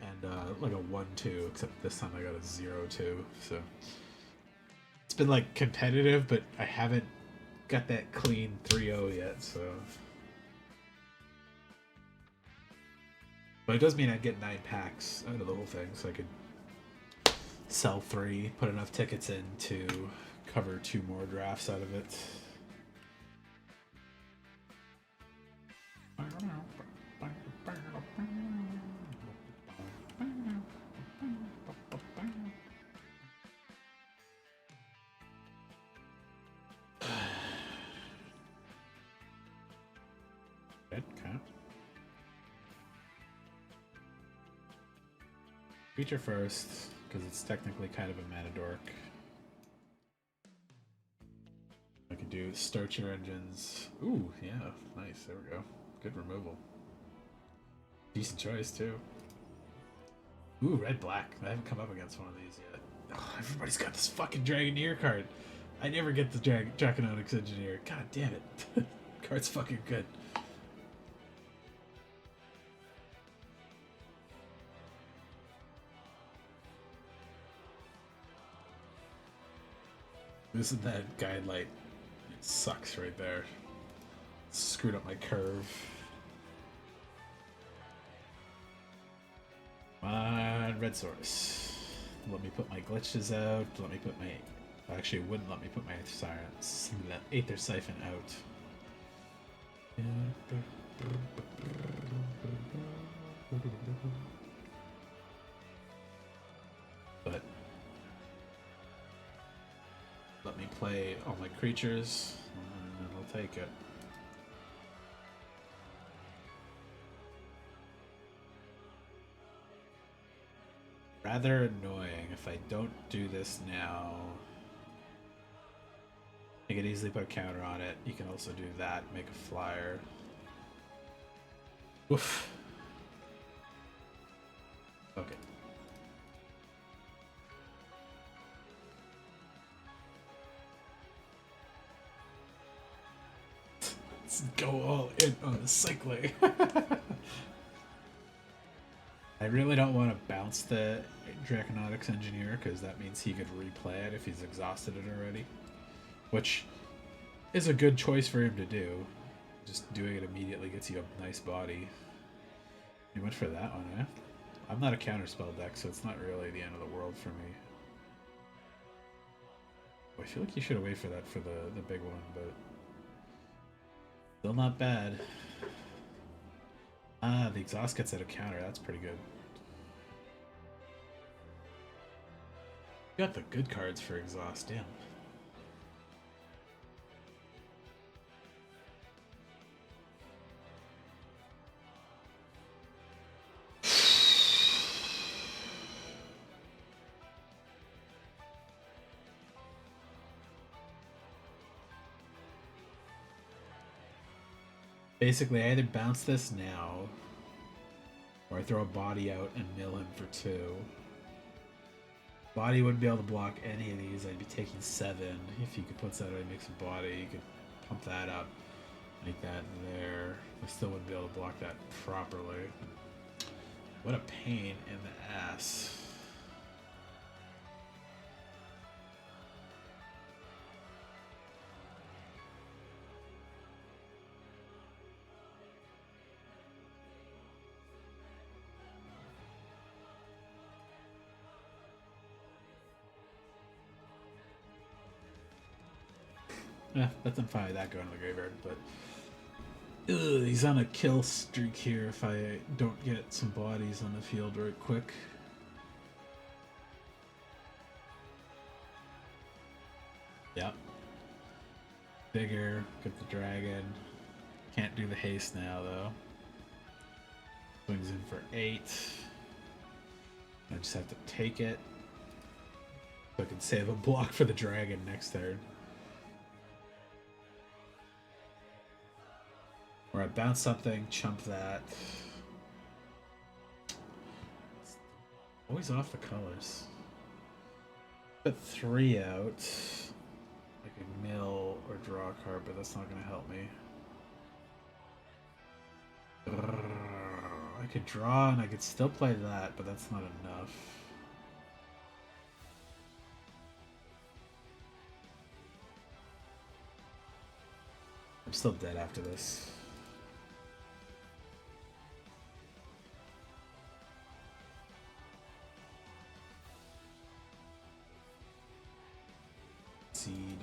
and like a 1-2, except this time I got a 0-2. So it's been like competitive, but I haven't got that clean 3-0 yet. So, but it does mean I'd get 9 packs out of the whole thing, so I could sell 3, put enough tickets in to cover 2 more drafts out of it. Okay. Feature first, because it's technically kind of a mana dork. I could do start your engines. Ooh, yeah, nice. There we go. Good removal. Decent choice too. Ooh, red black. I haven't come up against one of these yet. Oh, everybody's got this fucking Dragoneer card. I never get the Dracononyx Engineer. God damn it. Card's fucking good. Losing that guide light, it sucks right there. Screwed up my curve. Come on, red source. Let me put my glitches out. Let me put my... Actually, it wouldn't let me put my Aether Siphon out. But let me play all my creatures, and I'll take it. Rather annoying if I don't do this now. You can easily put a counter on it. You can also do that, make a flyer. Oof. Okay. Let's go all in on the cycling. I really don't want to bounce the Draconautics Engineer because that means he could replay it if he's exhausted it already. Which is a good choice for him to do. Just doing it immediately gets you a nice body. You went for that one, eh? I'm not a counterspell deck, so it's not really the end of the world for me. I feel like you should have waited for that for the big one, but still not bad. Ah, the exhaust gets out of counter. That's pretty good. You got the good cards for exhaust, damn. Basically, I either bounce this now, or I throw a body out and mill him for 2. Body wouldn't be able to block any of these. I'd be taking 7. If you could put that away, make some body, you could pump that up, make that there. I still wouldn't be able to block that properly. What a pain in the ass. Yeah, I'm fine with that going to the graveyard, but he's on a kill streak here if I don't get some bodies on the field right quick. Yep. Bigger, get the dragon. Can't do the haste now though. Swings in for 8. I just have to take it. So I can save a block for the dragon next turn. Or I bounce something, chump that. Always off the colors. Put 3 out. I could mill or draw a card, but that's not going to help me. I could draw and I could still play that, but that's not enough. I'm still dead after this. Seed.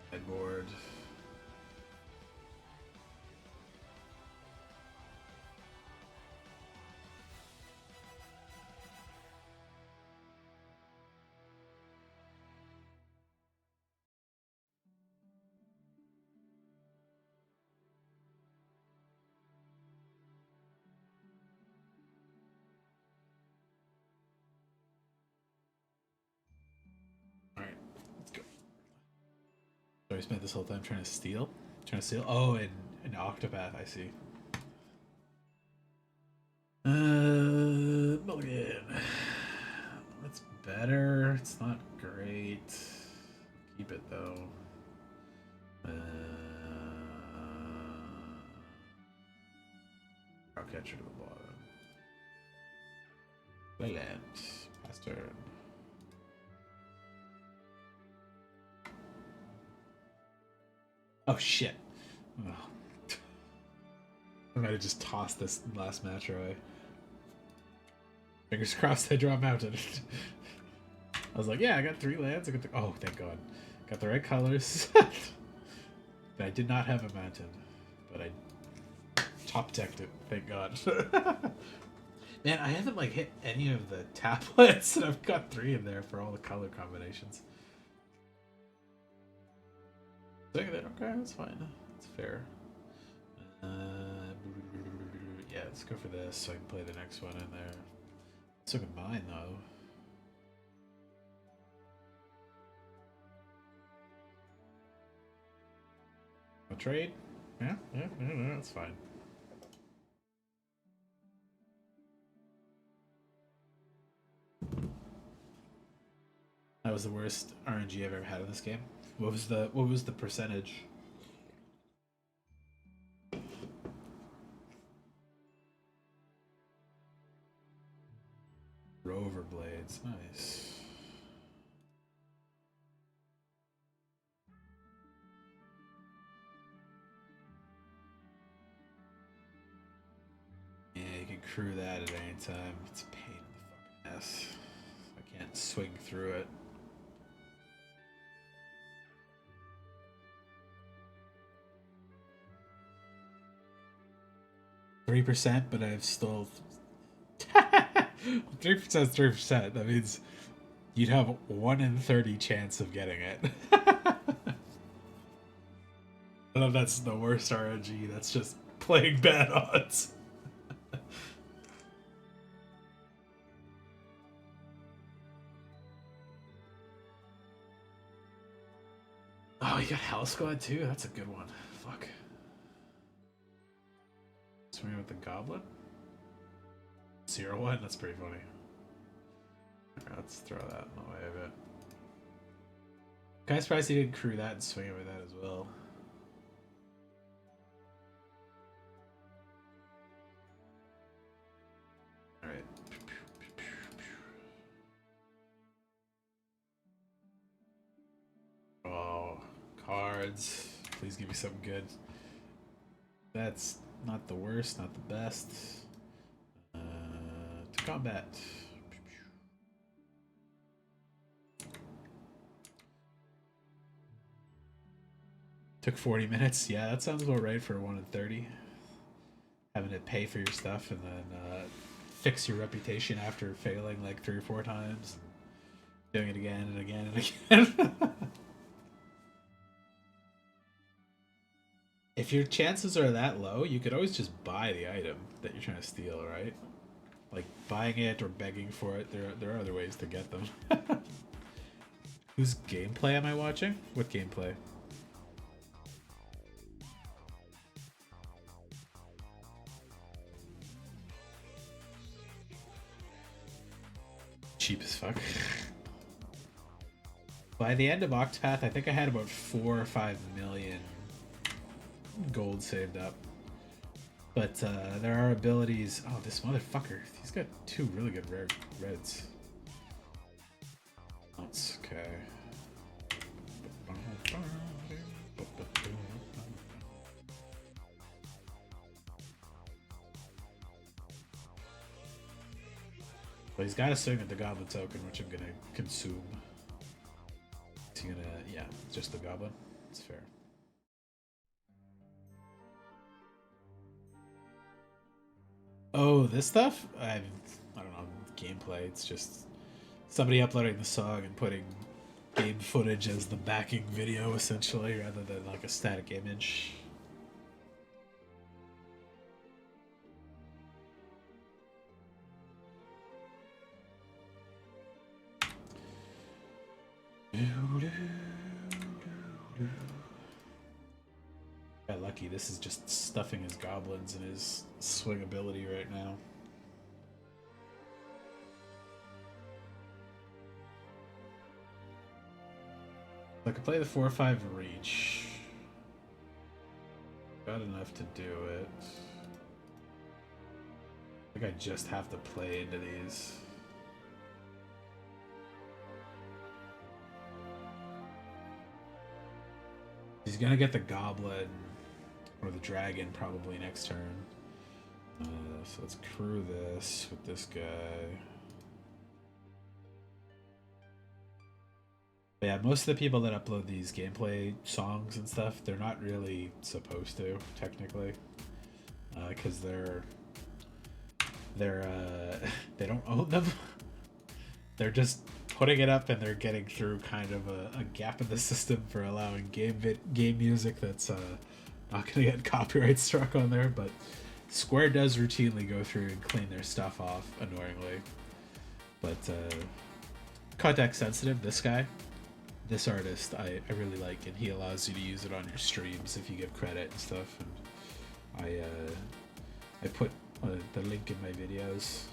Headboard. Alright, let's go. So I spent this whole time trying to steal? Trying to steal? Oh, an Octopath, I see. Mulligan. That's better. It's not great. Keep it though. I'll catch her to the bottom. Playland. Pass turn. Oh shit. Oh. I might have just tossed this last match away. Fingers crossed I draw mounted. I was like, yeah, I got 3 lands. I got the, oh, thank God. Got the right colors. But I did not have a mountain. But I top decked it, thank God. Man, I haven't like hit any of the tablets, and I've got 3 in there for all the color combinations. So okay, that's fine. That's fair. Yeah, let's go for this so I can play the next one in there. Let's look at mine though. A trade? Yeah, that's fine. That was the worst RNG I've ever had in this game. What was the percentage? Rover blades, nice. Yeah, you can crew that at any time. It's a pain in the fucking ass. I can't swing through it. %, but I've still 3% is 3%. That means you'd have 1 in 30 chance of getting it. I don't know if that's the worst RNG. That's just playing bad odds. Oh, you got Hell Squad too? That's a good one. Fuck. Swing with the Goblin? 0-1? That's pretty funny. Okay, let's throw that in the way of it. Kinda surprised he didn't crew that and swing it with that as well. Alright. Oh, cards. Please give me something good. That's not the worst, not the best. To combat. Took 40 minutes. Yeah, that sounds about right for 1 in 30. Having to pay for your stuff and then fix your reputation after failing like 3 or 4 times. Doing it again and again and again. If your chances are that low, you could always just buy the item that you're trying to steal, right? Like buying it or begging for it. There are other ways to get them. Whose gameplay am I watching? What gameplay? Cheap as fuck. By the end of Octopath, I think I had about 4 or 5 million gold saved up. But there are abilities. Oh, this motherfucker. He's got 2 really good rare reds. That's okay. But he's got to swing at the Goblin token, which I'm gonna consume. Is he gonna? Yeah, just the Goblin. It's fair. Oh, this stuff? I don't know, gameplay. It's just somebody uploading the song and putting game footage as the backing video, essentially, rather than like a static image. Got lucky. This is just stuffing his goblins and his swing ability right now. I could play the 4/5 reach. Got enough to do it. I think I just have to play into these. He's gonna get the goblin or the dragon probably next turn. So let's crew this with this guy. But yeah, most of the people that upload these gameplay songs and stuff, they're not really supposed to, technically. Because they're they don't own them. They're just putting it up and they're getting through kind of a gap in the system for allowing game music that's not gonna get copyright struck on there, but Square does routinely go through and clean their stuff off, annoyingly. But context sensitive, this artist I really like, and he allows you to use it on your streams if you give credit and stuff. And I put the link in my videos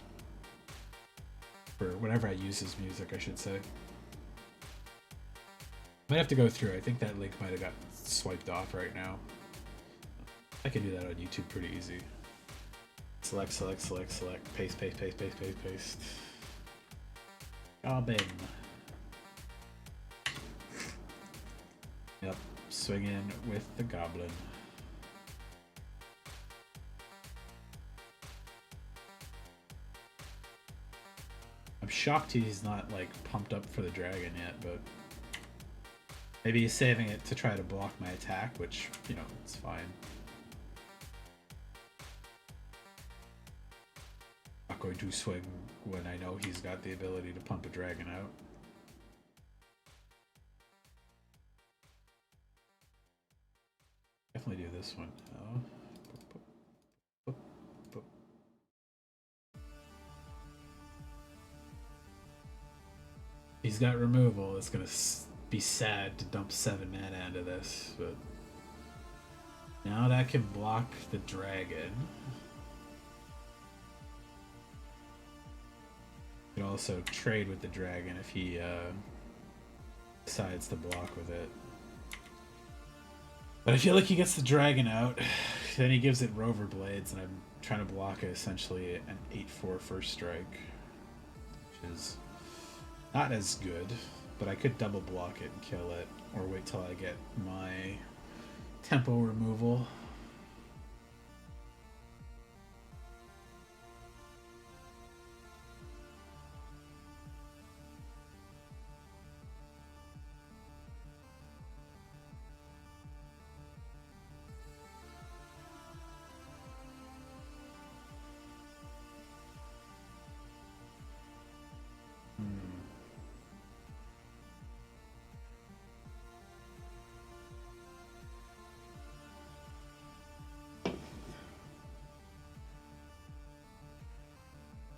for whenever I use his music, I should say. Might have to go through. I think that link might have got swiped off right now. I can do that on YouTube pretty easy. Select, select, select, select. Paste, paste, paste, paste, paste, paste. Goblin. Yep, swing in with the goblin. I'm shocked he's not like pumped up for the dragon yet, but maybe he's saving it to try to block my attack, which, you know, it's fine. Not going to swing when I know he's got the ability to pump a dragon out. Definitely do this one. Oh. He's got removal. It's gonna be sad to dump 7 mana into this, but now that can block the dragon. You can also trade with the dragon if he decides to block with it. But I feel like he gets the dragon out, then he gives it Rover Blades, and I'm trying to block it essentially an 8/4 first strike, which is not as good, but I could double block it and kill it, or wait till I get my tempo removal.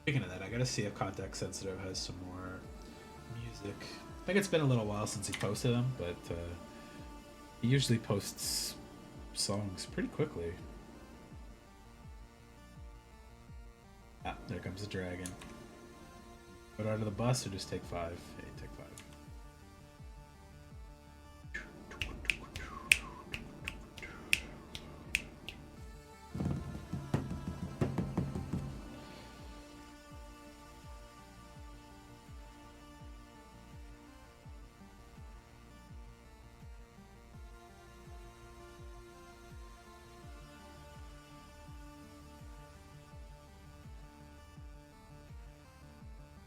Speaking of that, I gotta see if Context Sensitive has some more music. I think it's been a little while since he posted them, but he usually posts songs pretty quickly. Ah, there comes the dragon. Go out of the bus or just take 5? Hey, take 5.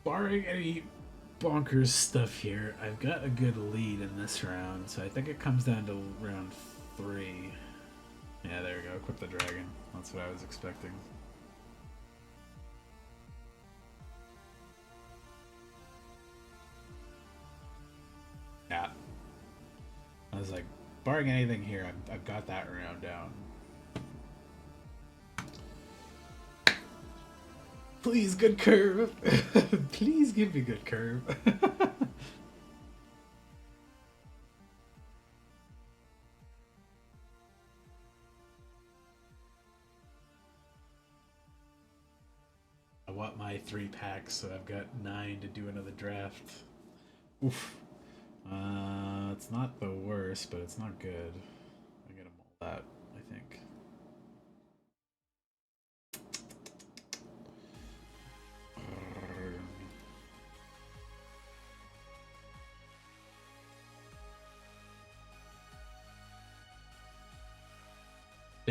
Barring any bonkers stuff here, I've got a good lead in this round, so I think it comes down to round 3. Yeah, there we go. Equip the dragon. That's what I was expecting. Yeah. I was like, barring anything here, I've got that round down. Please, good curve. Please give me good curve. I want my 3 packs, so I've got 9 to do another draft. Oof. It's not the worst, but it's not good. I gotta mold that, I think.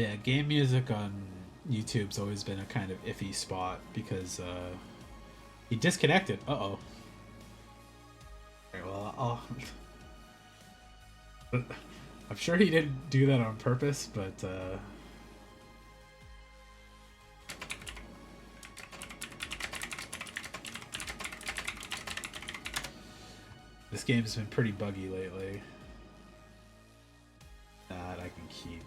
But yeah, game music on YouTube's always been a kind of iffy spot because he disconnected. Uh-oh. Alright, well, I'm sure he didn't do that on purpose, but this game's been pretty buggy lately. That I can keep.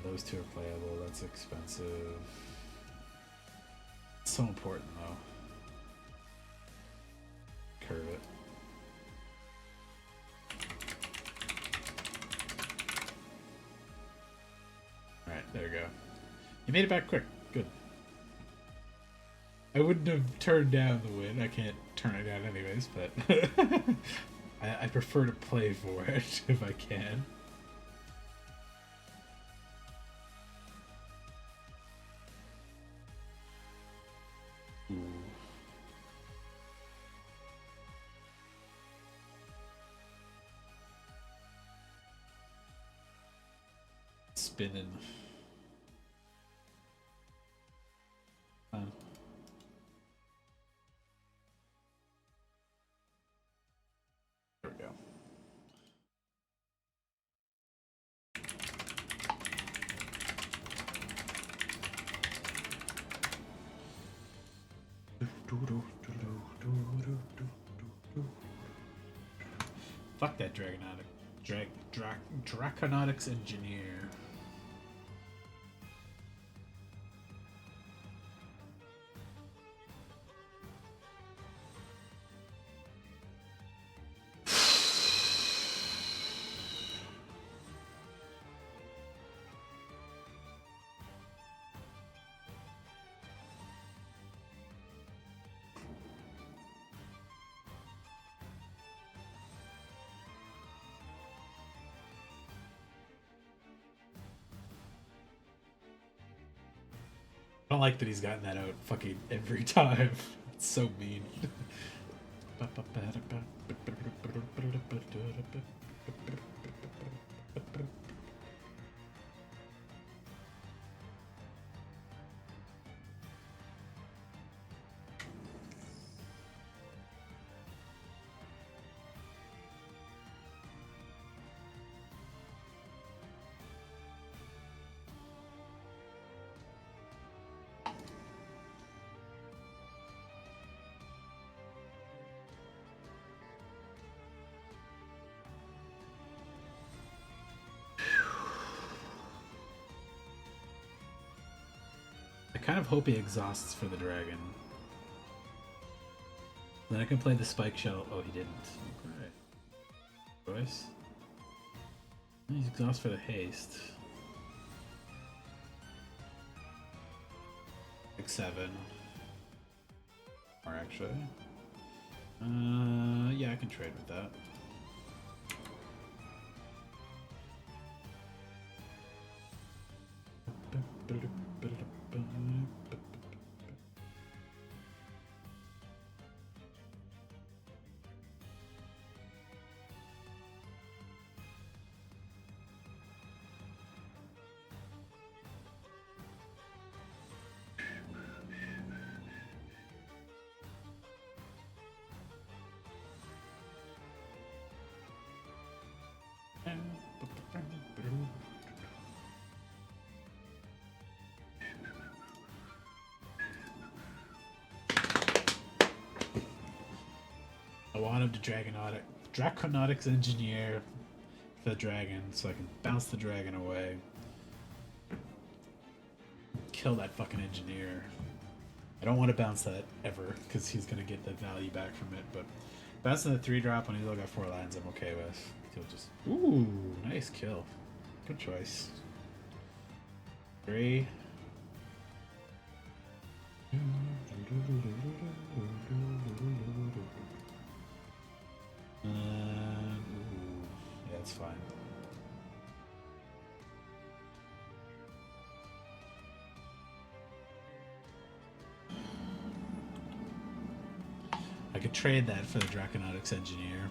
Those two are playable. That's expensive. It's so important though. Curve it. Alright, there we go. You made it back quick. Good. I wouldn't have turned down the win. I can't turn it down anyways, but I prefer to play for it if I can. Ooh. Spinning. There we go. Fuck that Draconautics engineer. I don't like that he's gotten that out fucking every time. It's so mean. I kind of hope he exhausts for the dragon. Then I can play the spike shell. Oh, he didn't. Alright. Choice. He's exhaust for the haste. FF7. Or actually. Yeah, I can trade with that. I want him to Draconautics engineer the dragon so I can bounce the dragon away. Kill that fucking engineer. I don't want to bounce that ever because he's going to get the value back from it, but bouncing the 3-drop when he's only got 4 lands I'm okay with. He'll just... Ooh, nice kill. Good choice. 3. Yeah, it's fine. I could trade that for the Draconautics engineer.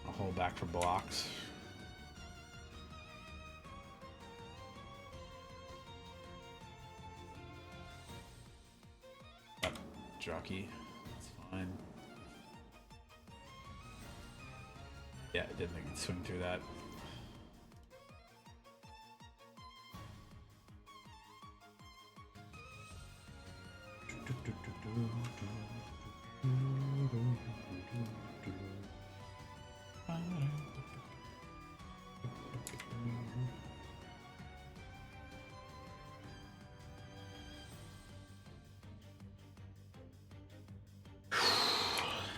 I'll hold pull back from blocks. Yep, jockey. That's fine. Yeah, I didn't think he'd swing through that.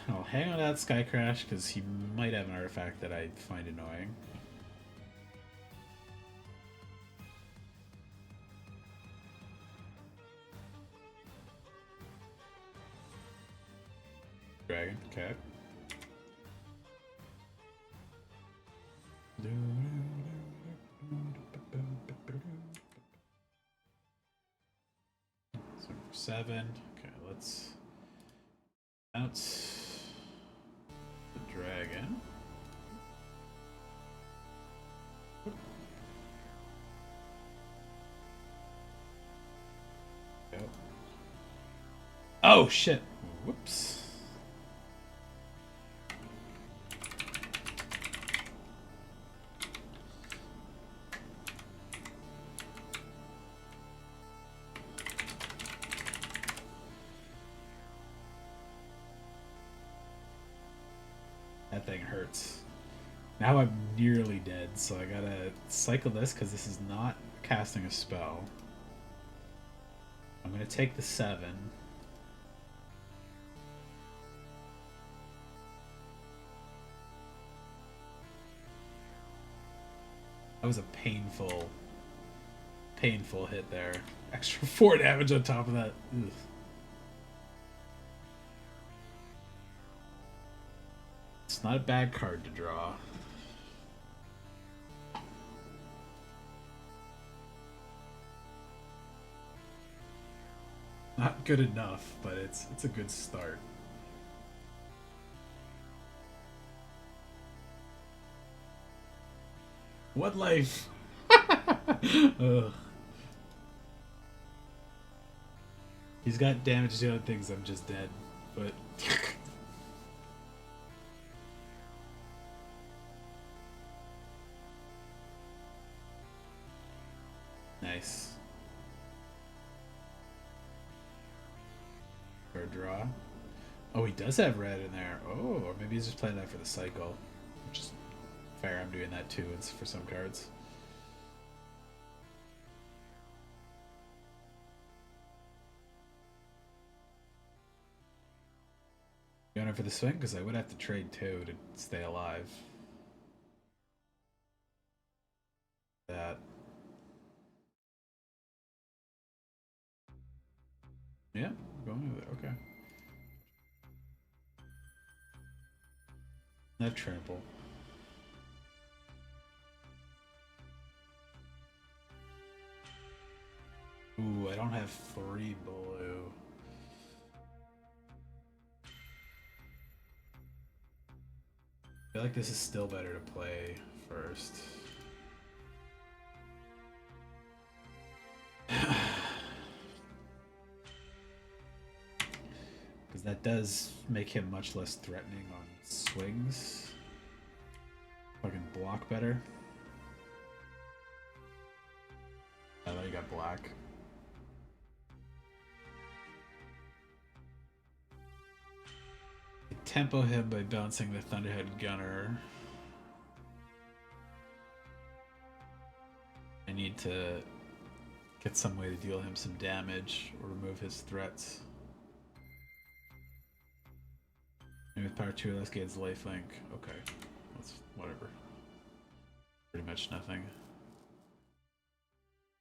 I'll hang on that Sky Crash because he might have an artifact that I find annoying. Dragon, okay. So 7. Okay, let's bounce the dragon. Go. Oh shit! Whoops. That thing hurts. Now I'm nearly dead, so I gotta cycle this because this is not casting a spell. I'm gonna take the 7. That was a painful hit there. Extra 4 damage on top of that. Ugh. It's not a bad card to draw. Not good enough, but it's a good start. What life? Ugh. He's got damage to other things, I'm just dead. But nice. For a draw. Oh, he does have red in there. Oh, or maybe he's just playing that for the cycle. Which is fair, I'm doing that too. It's for some cards. Going in for the swing because I would have to trade 2 to stay alive. That. Yeah, going with it. Okay. That trample. Ooh, I don't have 3 blue. I feel like this is still better to play first. Because that does make him much less threatening on swings. Fucking block better. I thought you got black. Tempo him by bouncing the Thunderhead Gunner. I need to get some way to deal him some damage or remove his threats. Maybe with power 2 less gains lifelink. Okay, that's whatever. Pretty much nothing.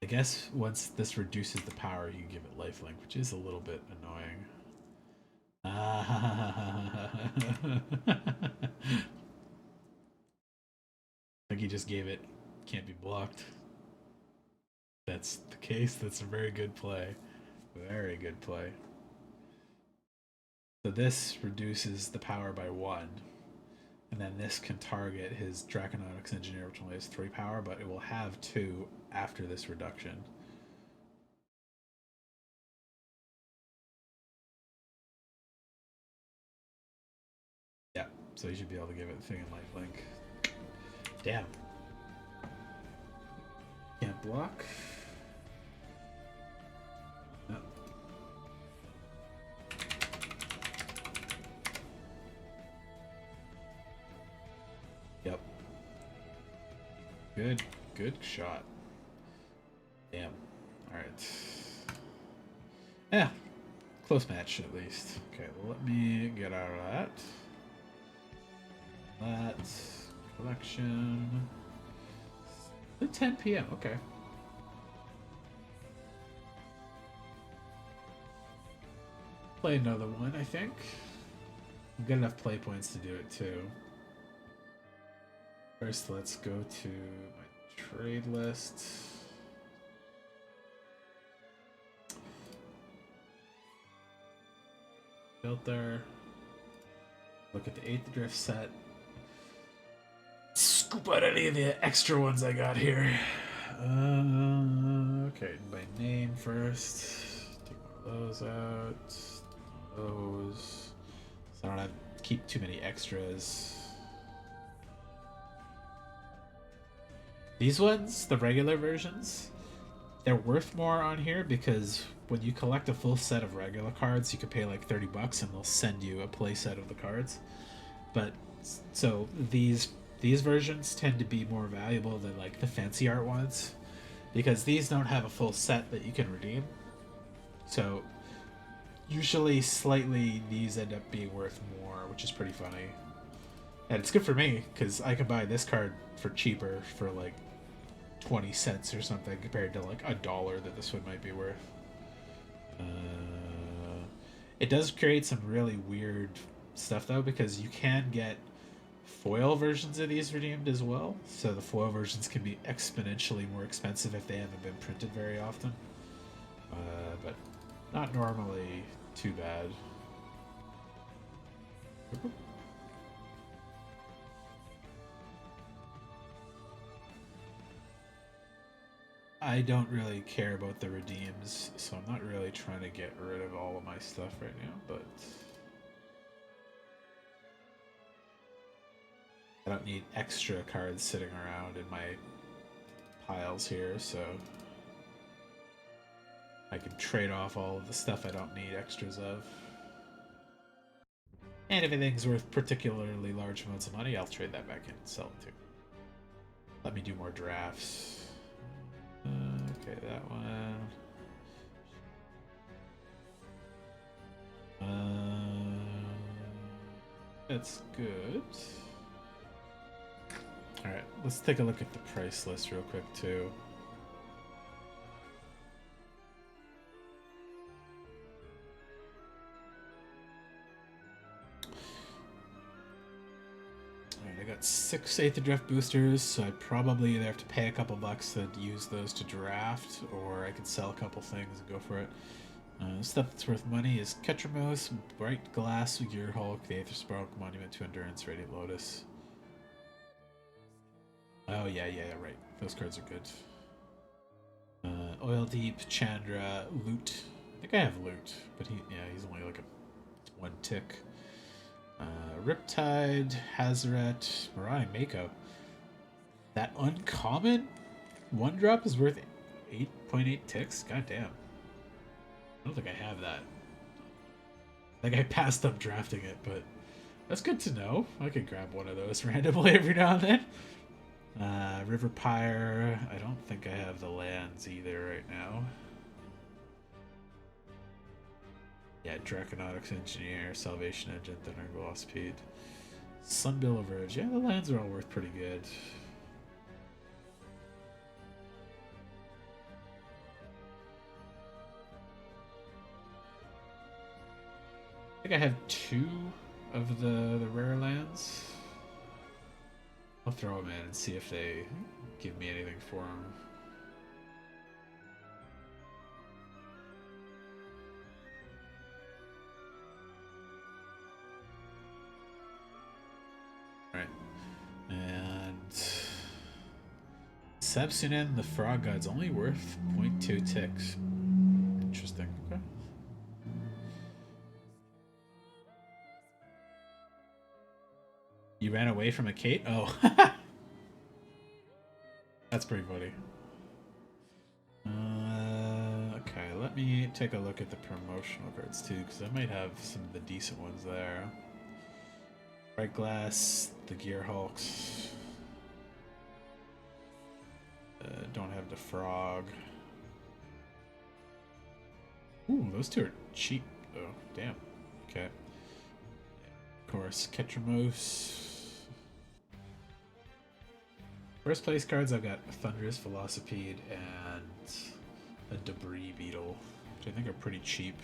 I guess once this reduces the power, you give it lifelink, which is a little bit annoying. I think he just gave it can't be blocked. That's the case. That's a very good play. Very good play. So this reduces the power by 1. And then this can target his Draconautics Engineer, which only has 3 power, but it will have 2 after this reduction. Yeah, so you should be able to give it thing in lifelink. Damn. Can't block. No. Yep. Good shot. Damn. Alright. Yeah. Close match, at least. Okay, let me get out of that. That. Collection. 10 p.m. Okay. Play another one, I think. I'm good enough play points to do it too. First, let's go to my trade list. Filter. Look at the Aetherdrift set. Scoop out any of the extra ones I got here. Okay, by name first. Take one of those out. Those. So I don't have to keep too many extras. These ones, the regular versions, they're worth more on here because when you collect a full set of regular cards, you can pay like $30 and they'll send you a play set of the cards. But so these versions tend to be more valuable than like the fancy art ones because these don't have a full set that you can redeem. So usually slightly these end up being worth more, which is pretty funny. And it's good for me because I can buy this card for cheaper for like 20 cents or something compared to like $1 that this one might be worth. It does create some really weird stuff though because you can get foil versions of these redeemed as well. So the foil versions can be exponentially more expensive if they haven't been printed very often. But not normally too bad. I don't really care about the redeems, so I'm not really trying to get rid of all of my stuff right now, but I don't need extra cards sitting around in my piles here, so I can trade off all of the stuff I don't need extras of. And if anything's worth particularly large amounts of money, I'll trade that back in and sell it too. Let me do more drafts. Okay, that one. That's good. Alright, let's take a look at the price list real quick too. Alright, I got 6 Aetherdrift boosters, so I probably either have to pay a couple bucks to use those to draft, or I could sell a couple things and go for it. Stuff that's worth money is Ketramos, Bright Glass, Gear Hulk, the Aether Spark, Monument to Endurance, Radiant Lotus. Oh, yeah, right. Those cards are good. Oil Deep, Chandra, Loot. I think I have Loot, but he's only like a 1 tick. Riptide, Hazaret, Marauding Mako. That uncommon 1-drop is worth 8.8 ticks? God damn. I don't think I have that. Like I passed up drafting it, but that's good to know. I could grab one of those randomly every now and then. River Pyre. I don't think I have the lands either right now. Yeah, Draconautics Engineer, Salvation Engine, Thunder Velocipede, Sunbill Verge. Yeah, the lands are all worth pretty good. I think I have 2 of the rare lands. I'll throw them in and see if they give me anything for them. Alright, Sebsunen and the Frog God's only worth 0.2 ticks. Interesting. Okay. You ran away from a Kate? Oh. That's pretty funny. Okay, let me take a look at the promotional cards too, because I might have some of the decent ones there. Bright Glass, the Gear Hulks. Don't have the Frog. Ooh, those two are cheap. Oh, damn. Okay. Of course, Ketramos. First place cards, I've got Thunderous Velocipede and a Debris Beetle, which I think are pretty cheap.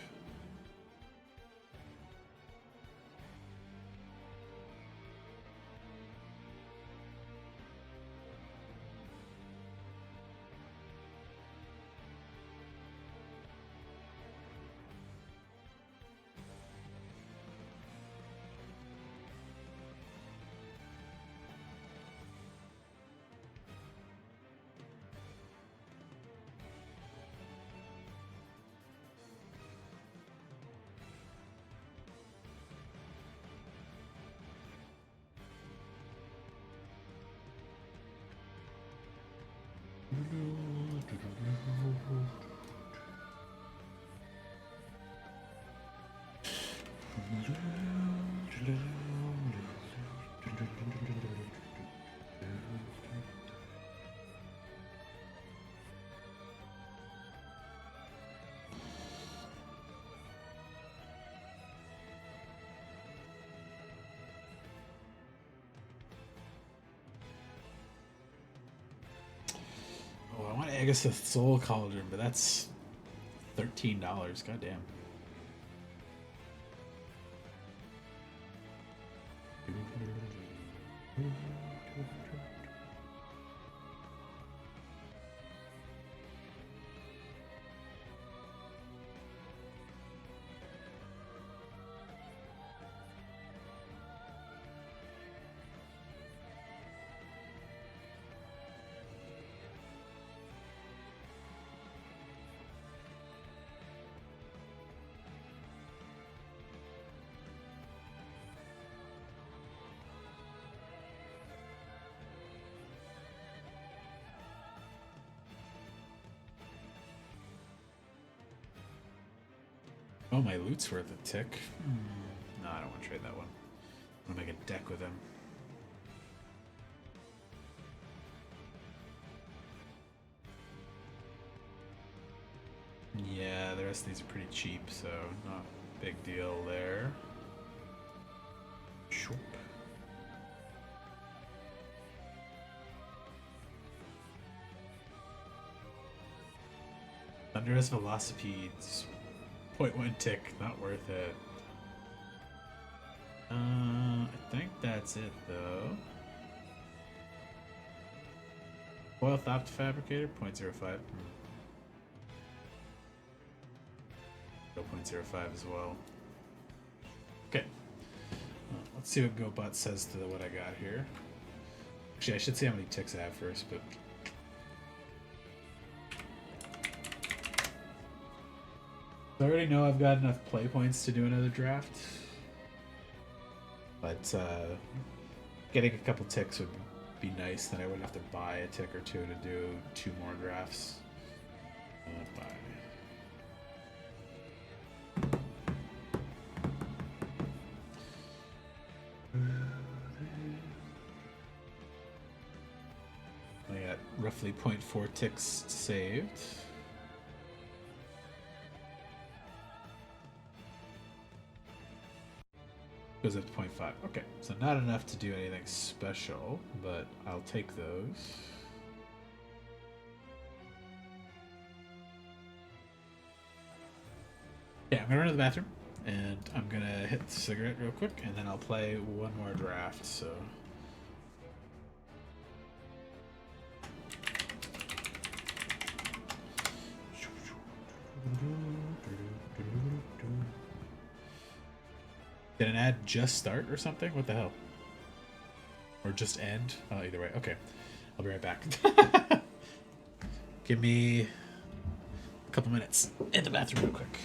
Oh, I want Agasth's Soul Cauldron, but that's $13. Goddamn. Oh, my loot's worth a tick. No, I don't want to trade that one. I'm gonna make a deck with him. Yeah, the rest of these are pretty cheap, so not a big deal there. Shoop. Thunderous Velocipedes. 0.1 tick, not worth it. I think that's it though. Foil Theft Fabricator, 0.05. 0.05 as well. Okay. Let's see what GoBot says to what I got here. Actually, I should see how many ticks I have first, but... I already know I've got enough play points to do another draft. But, getting a couple ticks would be nice, then I wouldn't have to buy a tick or two to do 2 more drafts. Buy. I got roughly 0.4 ticks saved. Goes up to 0.5. Okay, so not enough to do anything special, but I'll take those. Yeah, I'm gonna run to the bathroom, and I'm gonna hit the cigarette real quick, and then I'll play one more draft, so... Did an ad just start or something? What the hell? Or just end? Oh, either way. Okay. I'll be right back. Give me a couple minutes in the bathroom real quick.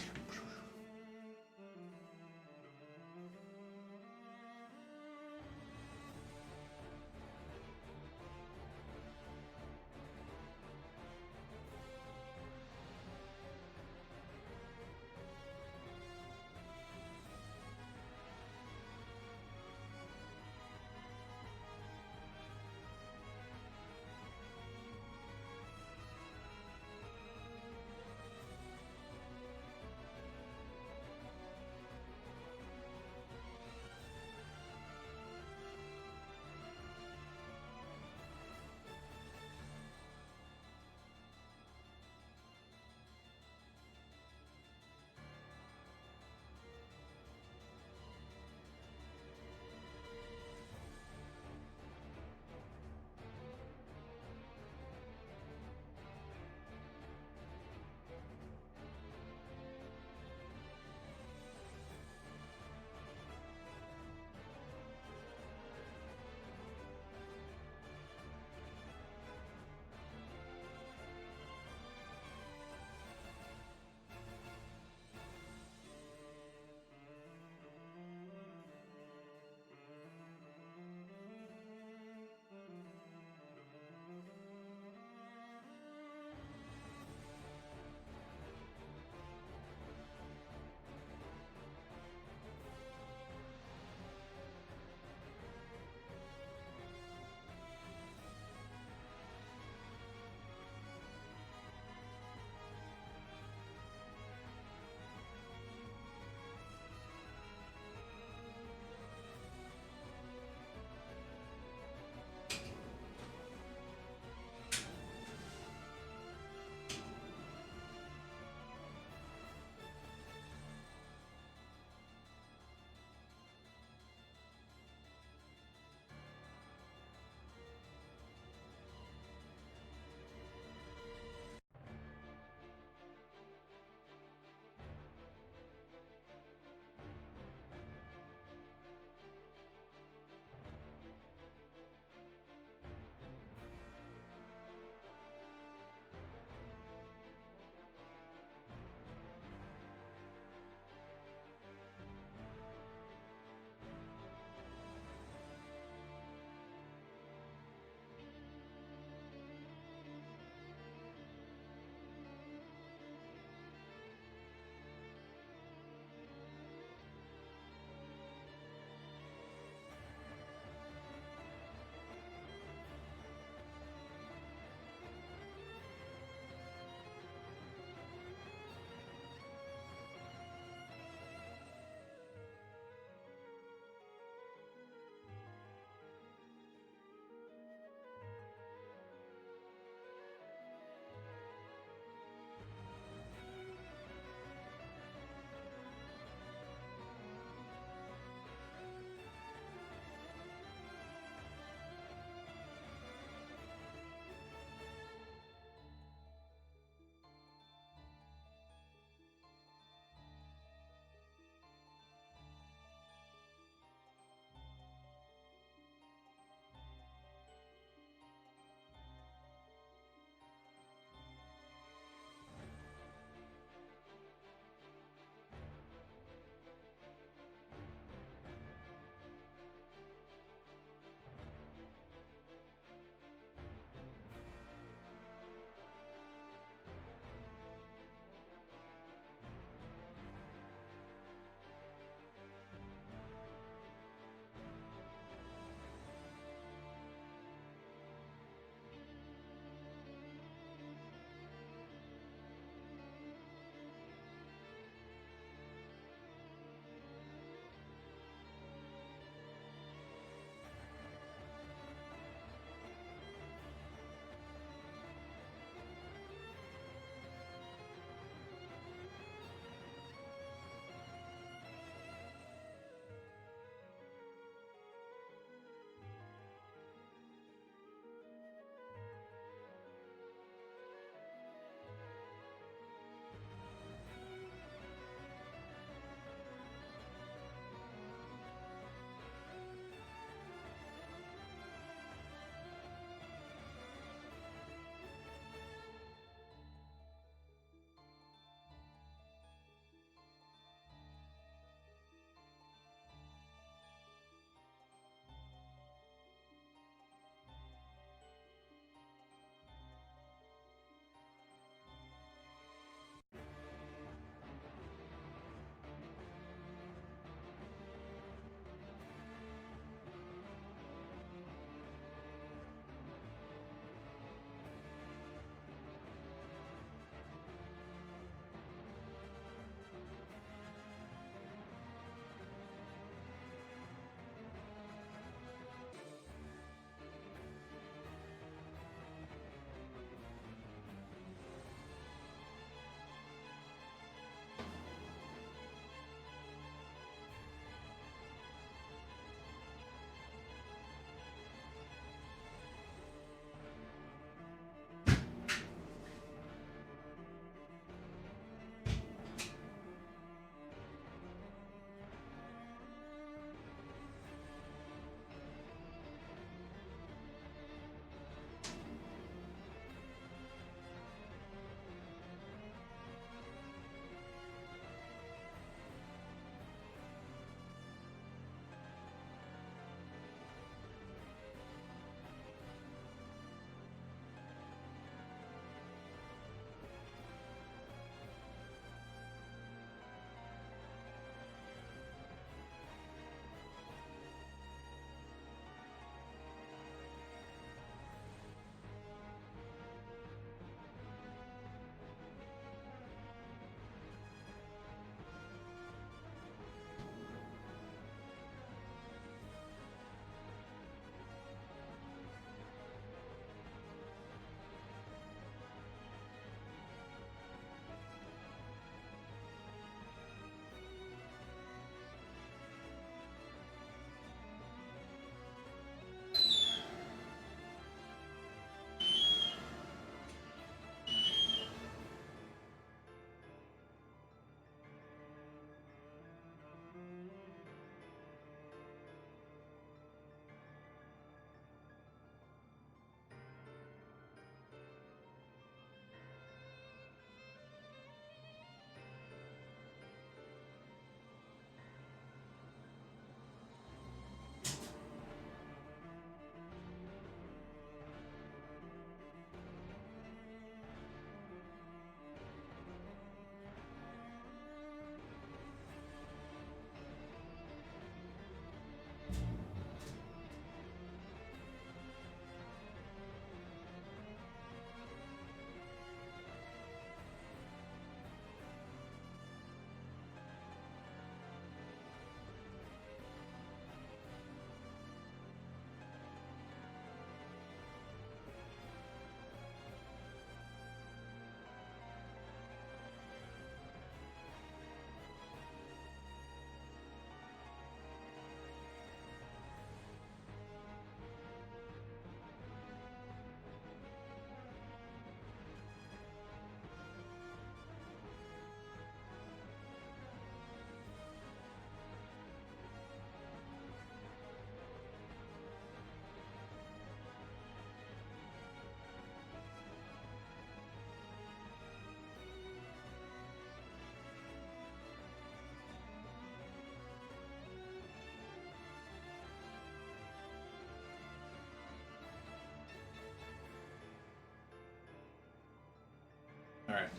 Alright.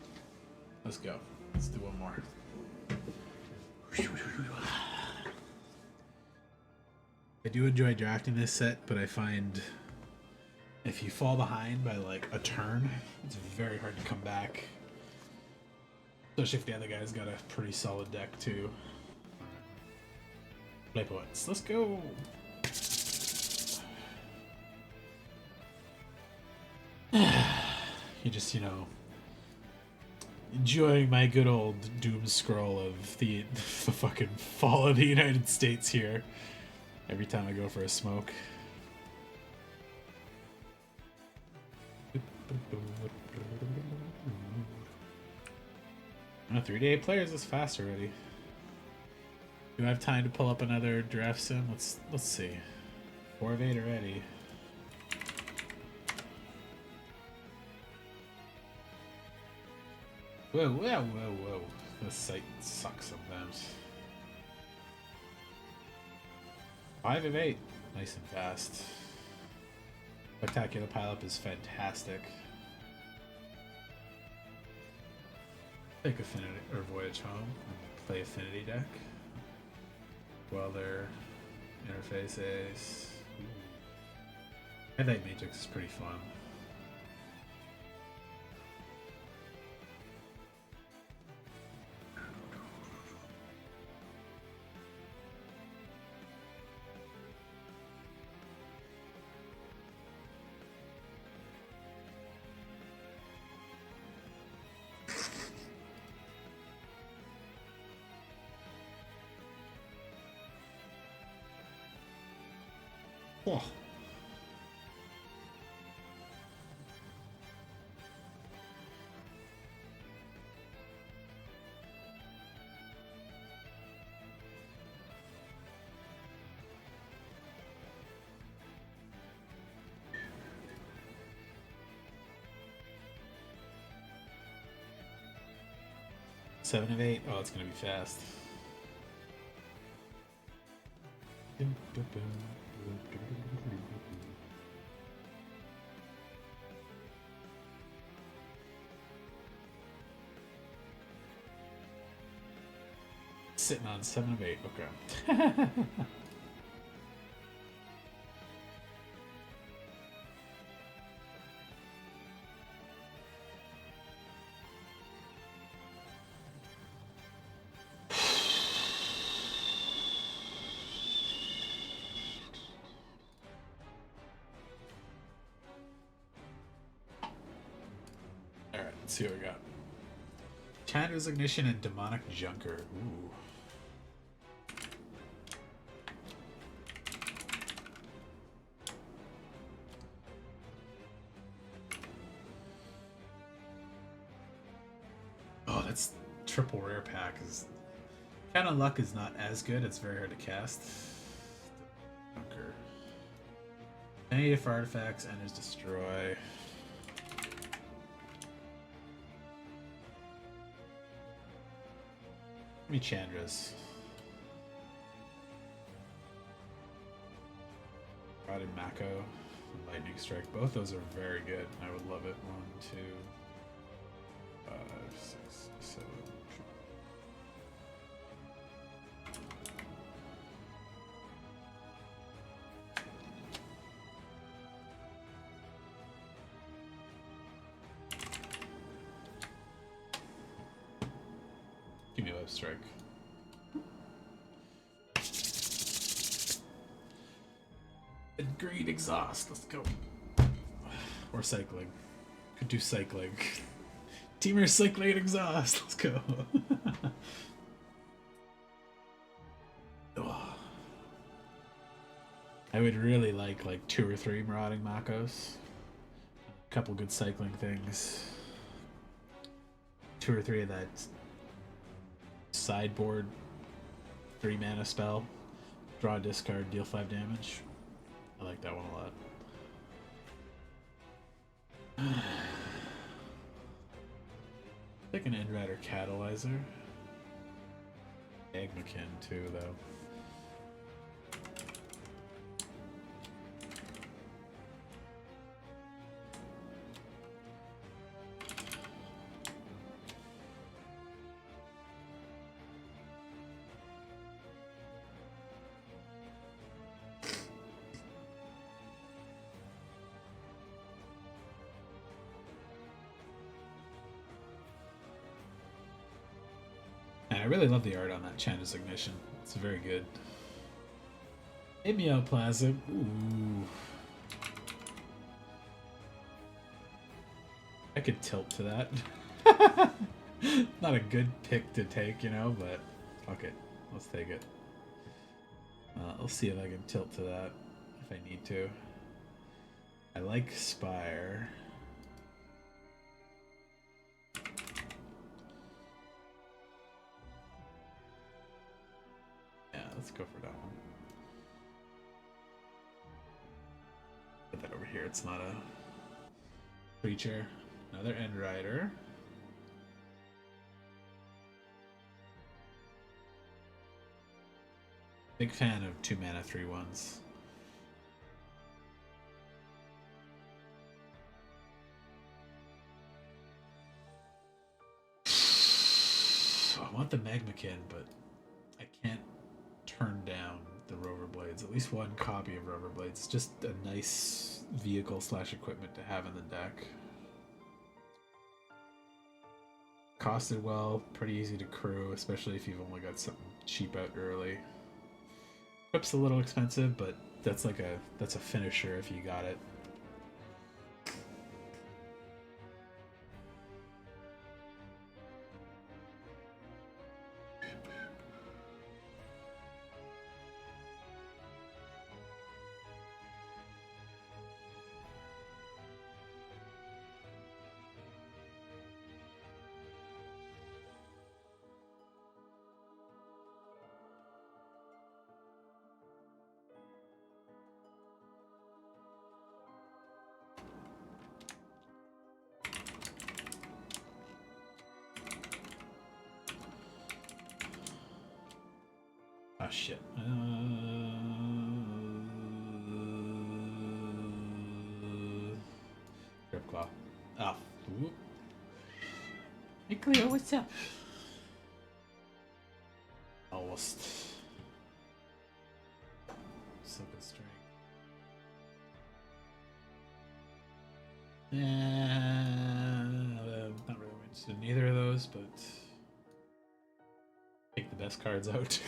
Let's go. Let's do one more. I do enjoy drafting this set, but I find if you fall behind by like a turn, it's very hard to come back. Especially if the other guy's got a pretty solid deck too. Play points. Let's go. You just, you know, enjoying my good old doom scroll of the fucking fall of the United States here. Every time I go for a smoke. Oh, 3-day players is fast already. Do I have time to pull up another draft sim? Let's see. 4 of 8 already. Whoa, whoa, whoa, whoa. This site sucks sometimes. 5 of 8. Nice and fast. Spectacular pileup is fantastic. Take Affinity or Voyage home and play Affinity deck. Welder, Interface Ace. Headlight Matrix is pretty fun. Oh. Seven of 8. Oh, it's gonna be fast. Sitting on 7 of 8. Okay. Alright, let's see what we got. Chandra's Ignition and Demonic Junker. Ooh. Oh, that's triple rare pack. Is Canon Luck is not as good. It's very hard to cast. Junker. Any if artifacts enters destroy. Give me Chandra's. Rotted Mako and Lightning Strike. Both those are very good. I would love it. 1, 2, 5, 6, 7. Give me a Web Strike. And Green Exhaust. Let's go. Or Cycling. Could do Cycling. Teamer Cycling Exhaust. Let's go. Oh. I would really like 2 or 3 Marauding Makos. A couple good cycling things. 2 or 3 of that sideboard 3 mana spell. Draw, discard, deal 5 damage. I like that one a lot. Like an Endrider Catalyzer. Agmakin too, though. I really love the art on that Chanda's Ignition. It's very good. Amioplasm. Ooh. I could tilt to that. Not a good pick to take, you know, but fuck it. Let's take it. Let's see if I can tilt to that if I need to. I like Spire. Yeah, let's go for that one. Put that over here. It's not a creature. Another End Rider. Big fan of 2 mana 3/1s. I want the Magmakin, but I can't turn down the Rover Blades. At least one copy of Rover Blades. Just a nice vehicle / equipment to have in the deck. Costed well, pretty easy to crew, especially if you've only got something cheap out early. Equip's a little expensive, but that's a finisher if you got it. Ah, shit. Grip Claw. Ah. Ooh. Hey Cleo, what's up? Almost. Silken String. Not really interested in either of those, but take the best cards out.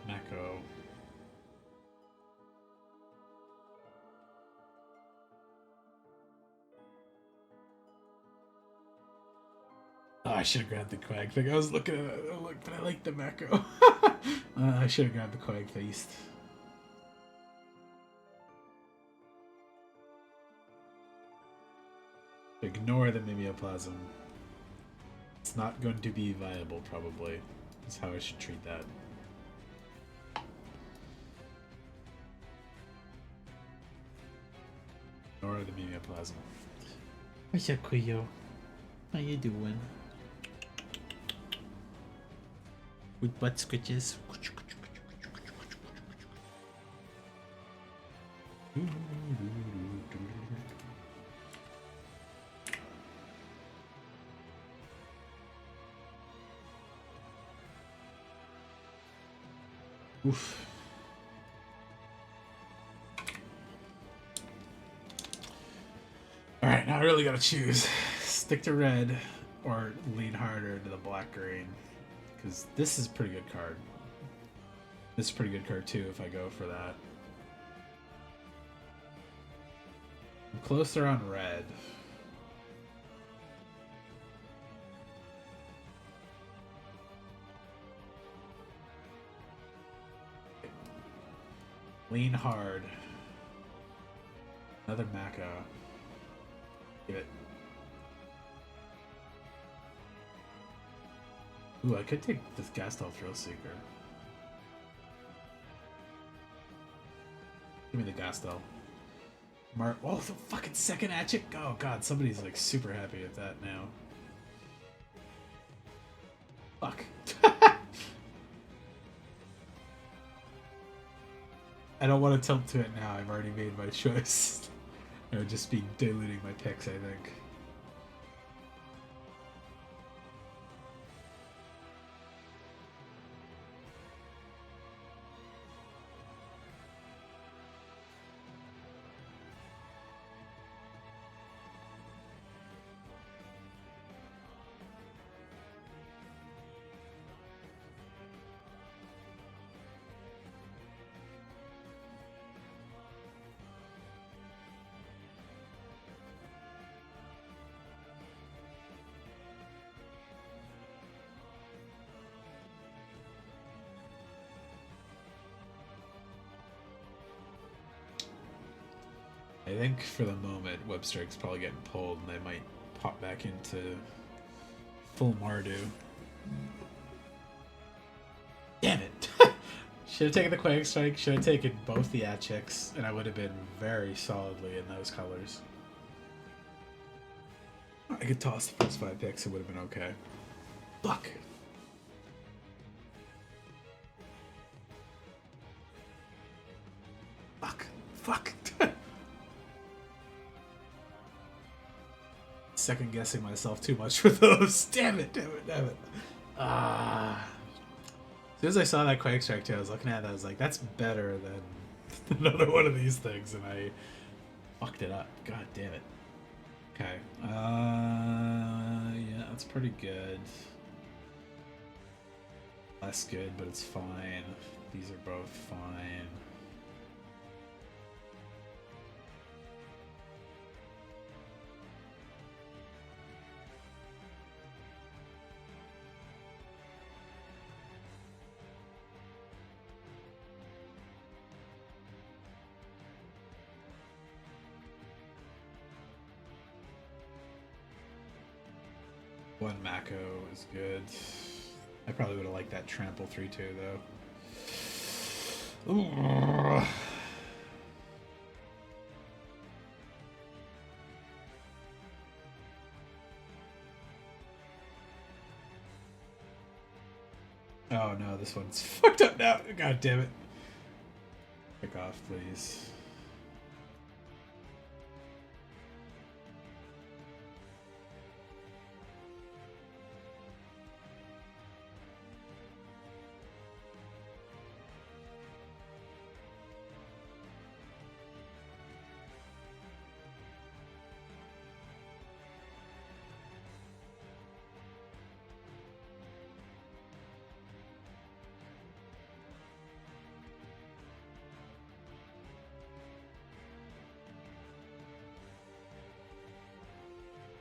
Mako. Oh, I should have grabbed the Quag thing. I was looking at it, but I like the Mako. I should have grabbed the Quag Feast. Ignore the Mimeoplasm. It's not going to be viable, probably. That's how I should treat that. Ignore the Mimeoplasm. What's up, Cleo? How you doing? With butt scratches. Oof. Alright, now I really gotta choose. Stick to red or lean harder to the black green. Because this is a pretty good card. This is a pretty good card too if I go for that. I'm closer on red. Lean hard. Another Mako. Give it. Ooh, I could take this Gastel Thrill Seeker. Give me the Gastel. Oh, the fucking second hatchet. Oh god, somebody's like super happy with that now. Fuck. I don't want to tilt to it now. I've already made my choice. I would just be diluting my picks, I think. I think for the moment, Web Strike's probably getting pulled, and they might pop back into full Mardu. Damn it! Should have taken the Quake Strike, should have taken both the Atchicks, and I would have been very solidly in those colors. I could toss the first 5 picks, it would have been okay. Fuck! Fuck! Fuck! Second guessing myself too much for those. Damn it, damn it, damn it. Ah. As soon as I saw that Quake Strike too, I was looking at it, I was like, that's better than another one of these things, and I fucked it up. God damn it. Okay. Yeah, that's pretty good. Less good, but it's fine. These are both fine. One Mako is good. I probably would have liked that trample 3-2 though. Ooh. Oh no, this one's fucked up now. God damn it. Pick off, please.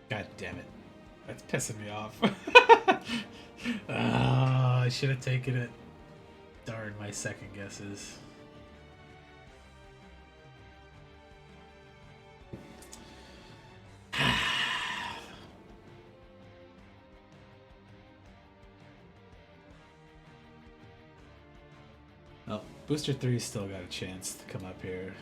God damn it. That's pissing me off. I should have taken it. Darn my second guesses. Well, Booster 3 still got a chance to come up here.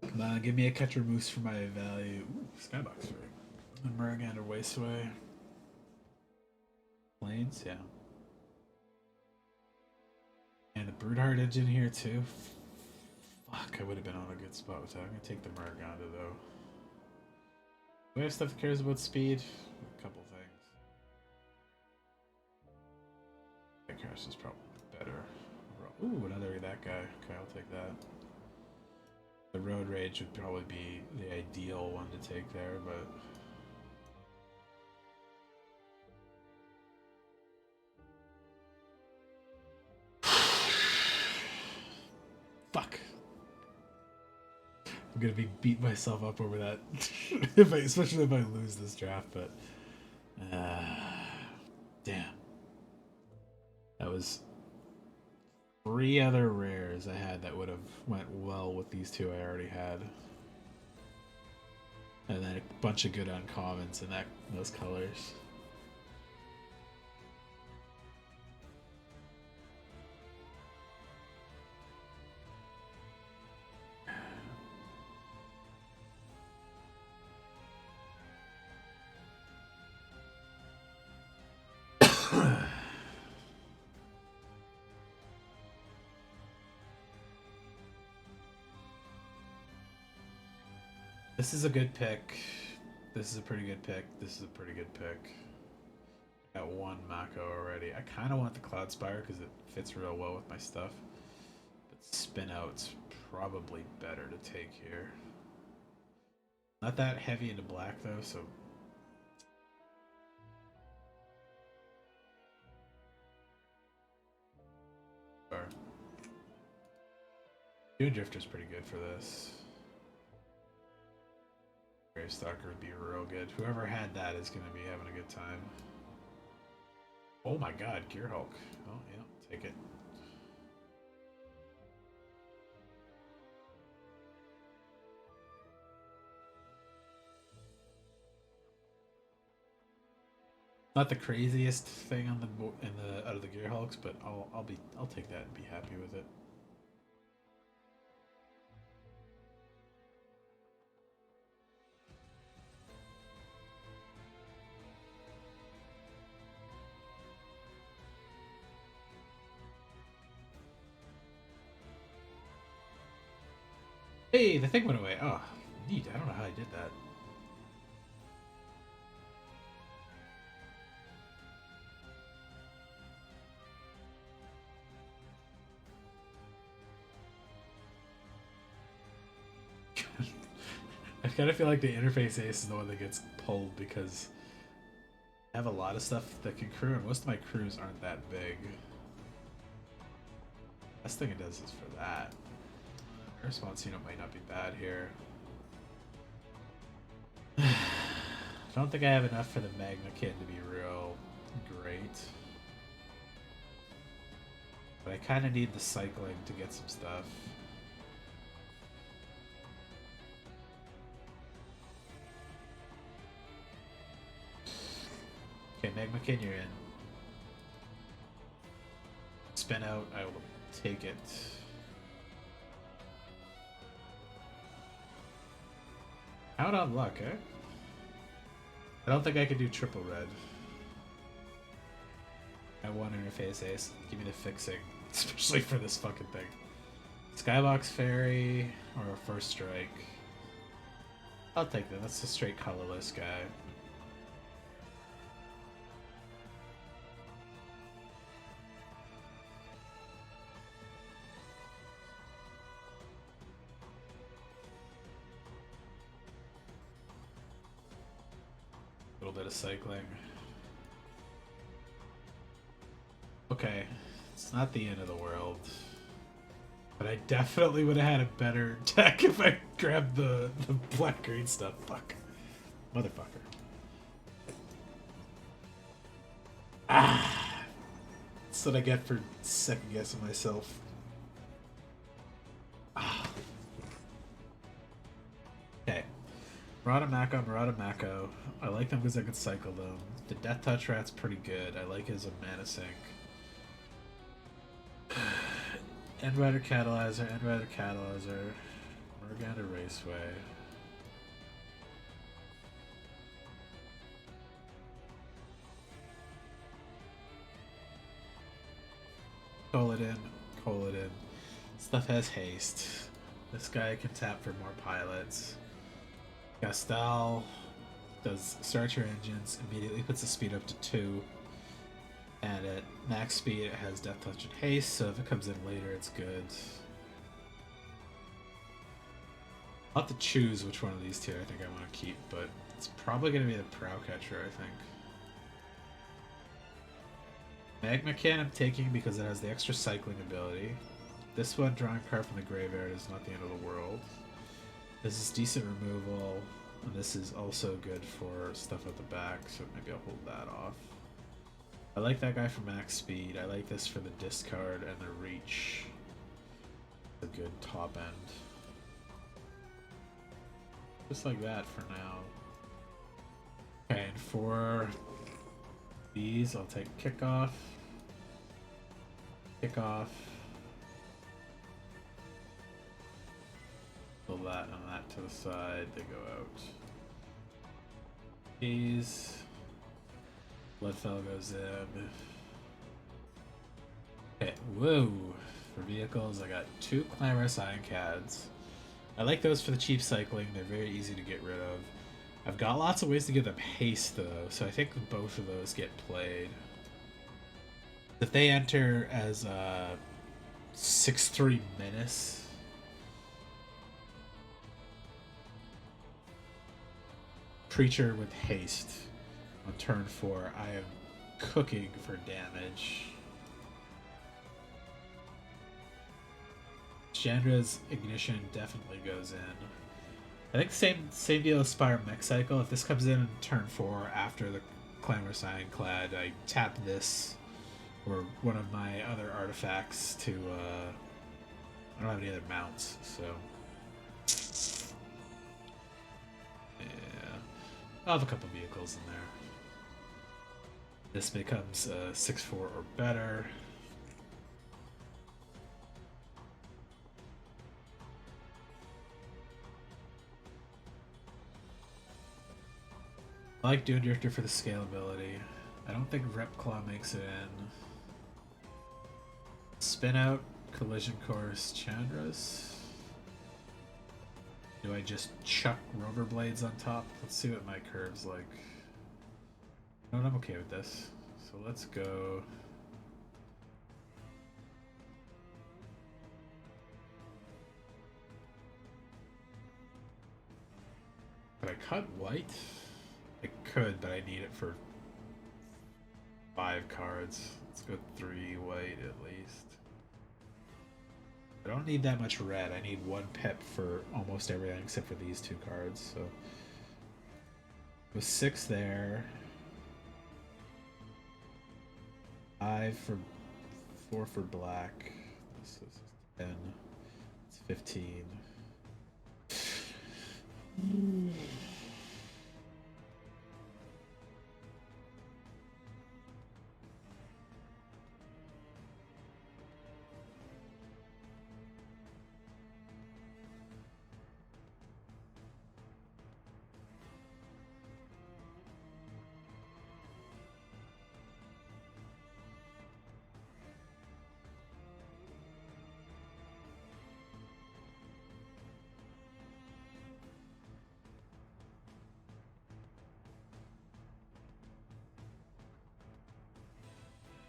Come on, give me a catcher moose for my value. Ooh, Skybox for a Murgander Wasteway. Planes, yeah. And the Broodheart engine here too. Fuck, I would have been on a good spot with that. I'm gonna take the Murgander though. Do I have stuff that cares about speed? A couple things. That Crash is probably better. Ooh, another that guy. Okay, I'll take that. The Road Rage would probably be the ideal one to take there, but... Fuck. I'm gonna be beating myself up over that, especially if I lose this draft, but... damn. That was 3 other rares I had that would have went well with these 2 I already had. And then a bunch of good uncommons in those colors. This is a good pick. This is a pretty good pick. This is a pretty good pick. Got 1 Mako already. I kind of want the Cloud Spire because it fits real well with my stuff. But Spin Out's probably better to take here. Not that heavy into black though, so... Aetherdrift is pretty good for this. Gravestalker would be real good. Whoever had that is going to be having a good time. Oh my god, Gear Hulk. Oh yeah, take it. Not the craziest thing on the out of the Gear Hulks, but I'll take that and be happy with it. Hey, the thing went away. Oh, neat. I don't know how I did that. I kind of feel like the interface ace is the one that gets pulled because I have a lot of stuff that can crew, and most of my crews aren't that big. Best thing it does is for that. Response unit might not be bad here. I don't think I have enough for the Magma Kid to be real great. But I kind of need the cycling to get some stuff. Okay, Magma Kid, you're in. Spin out, I will take it. Out on luck, eh? I don't think I could do triple red. I want interface ace. Give me the fixing. Especially for this fucking thing. Skybox Fairy or a first strike. I'll take that. That's a straight colorless guy. A little bit of cycling. Okay, it's not the end of the world. But I definitely would have had a better deck if I grabbed the black-green stuff. Fuck. Motherfucker. Ah! That's what I get for second-guessing myself. Ah. Okay. Murata Mako. I like them because I can cycle them. The Death Touch Rat's pretty good. I like his mana sink. End Rider Catalyzer. Morgana Raceway. Call it in. Stuff has haste. This guy can tap for more pilots. Gastal does start your engines, immediately puts the speed up to 2. And at max speed it has Death Touch and Haste, so if it comes in later it's good. I'll have to choose which one of these 2 I think I want to keep, but it's probably going to be the Prowcatcher, I think. Magma Can I'm taking because it has the extra cycling ability. This one, drawing a card from the graveyard, is not the end of the world. This is decent removal, and this is also good for stuff at the back, so maybe I'll hold that off. I like that guy for max speed. I like this for the discard and the reach. A good top end. Just like that for now. Okay, and for these, I'll take kickoff. Kickoff. Pull that and that to the side. They go out. These. Bloodfell goes in. Okay, whoa. For vehicles, I got 2 Clamorous Iron Cads. I like those for the cheap cycling. They're very easy to get rid of. I've got lots of ways to give them haste, though, so I think both of those get played. If they enter as a 6-3 Menace, creature with haste on turn 4, I am cooking for damage. Chandra's Ignition definitely goes in. I think same deal as Spire Mech Cycle. If this comes in turn 4 after the Clamorous Ironclad, I tap this or one of my other artifacts to I don't have any other mounts, so yeah. I'll have a couple vehicles in there. This becomes 6-4 or better. I like Aetherdrift for the scalability. I don't think Repclaw makes it in. Spin out, Collision Course, Chandras. Do I just chuck Rover Blades on top? Let's see what my curve's like. No, I'm okay with this. So let's go. Could I cut white? I could, but I need it for 5 cards. Let's go 3 white at least. I don't need that much red. I need 1 pip for almost everything except for these 2 cards. So with 6 there. 5 for 4 for black. This is 10. It's 15.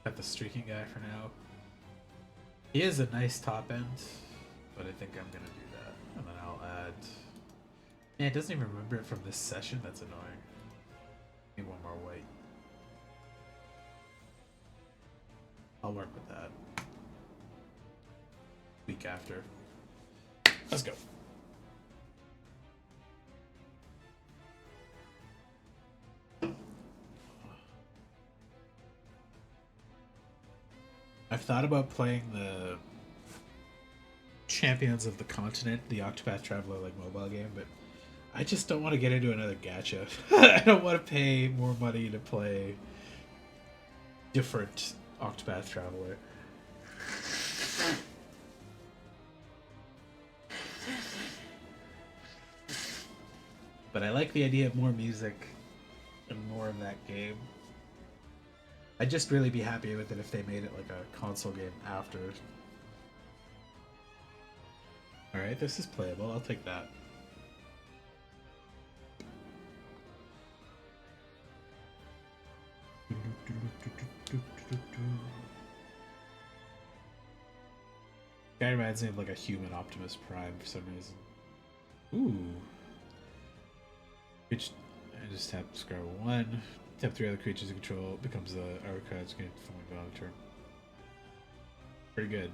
Got the streaking guy for now. He is a nice top end, but I think I'm gonna do that. And then I'll add... Man, it doesn't even remember it from this session? That's annoying. Need 1 more white. I'll work with that. Week after. Let's go. I've thought about playing the Champions of the Continent, the Octopath Traveler like mobile game, but I just don't want to get into another gacha. I don't want to pay more money to play different Octopath Traveler. But I like the idea of more music and more of that game. I'd just really be happy with it if they made it like a console game after. Alright, this is playable. I'll take that. Guy reminds me of like a human Optimus Prime for some reason. Ooh. Which I just tap scroll 1. Tap 3 other creatures you control. Becomes our card's going to form long term. Pretty good.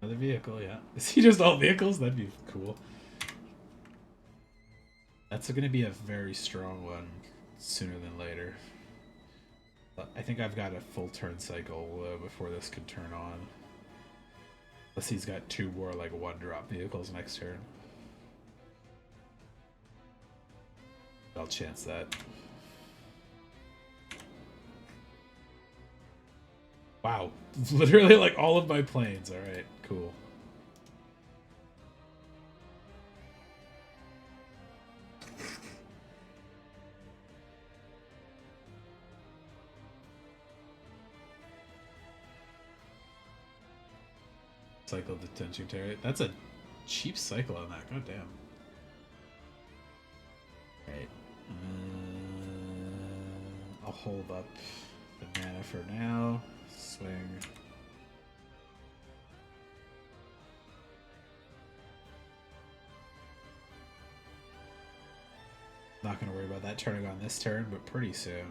Another vehicle, yeah. Is he just all vehicles? That'd be cool. That's going to be a very strong one sooner than later. But I think I've got a full turn cycle before this can turn on. Unless he's got 2 more like 1-drop vehicles next turn. I'll chance that. Wow. Literally like all of my planes. Alright, cool. Cycle detention turret. That's a cheap cycle on that. God damn. Right. I'll hold up the mana for now. Swing. Not going to worry about that turning on this turn, but pretty soon.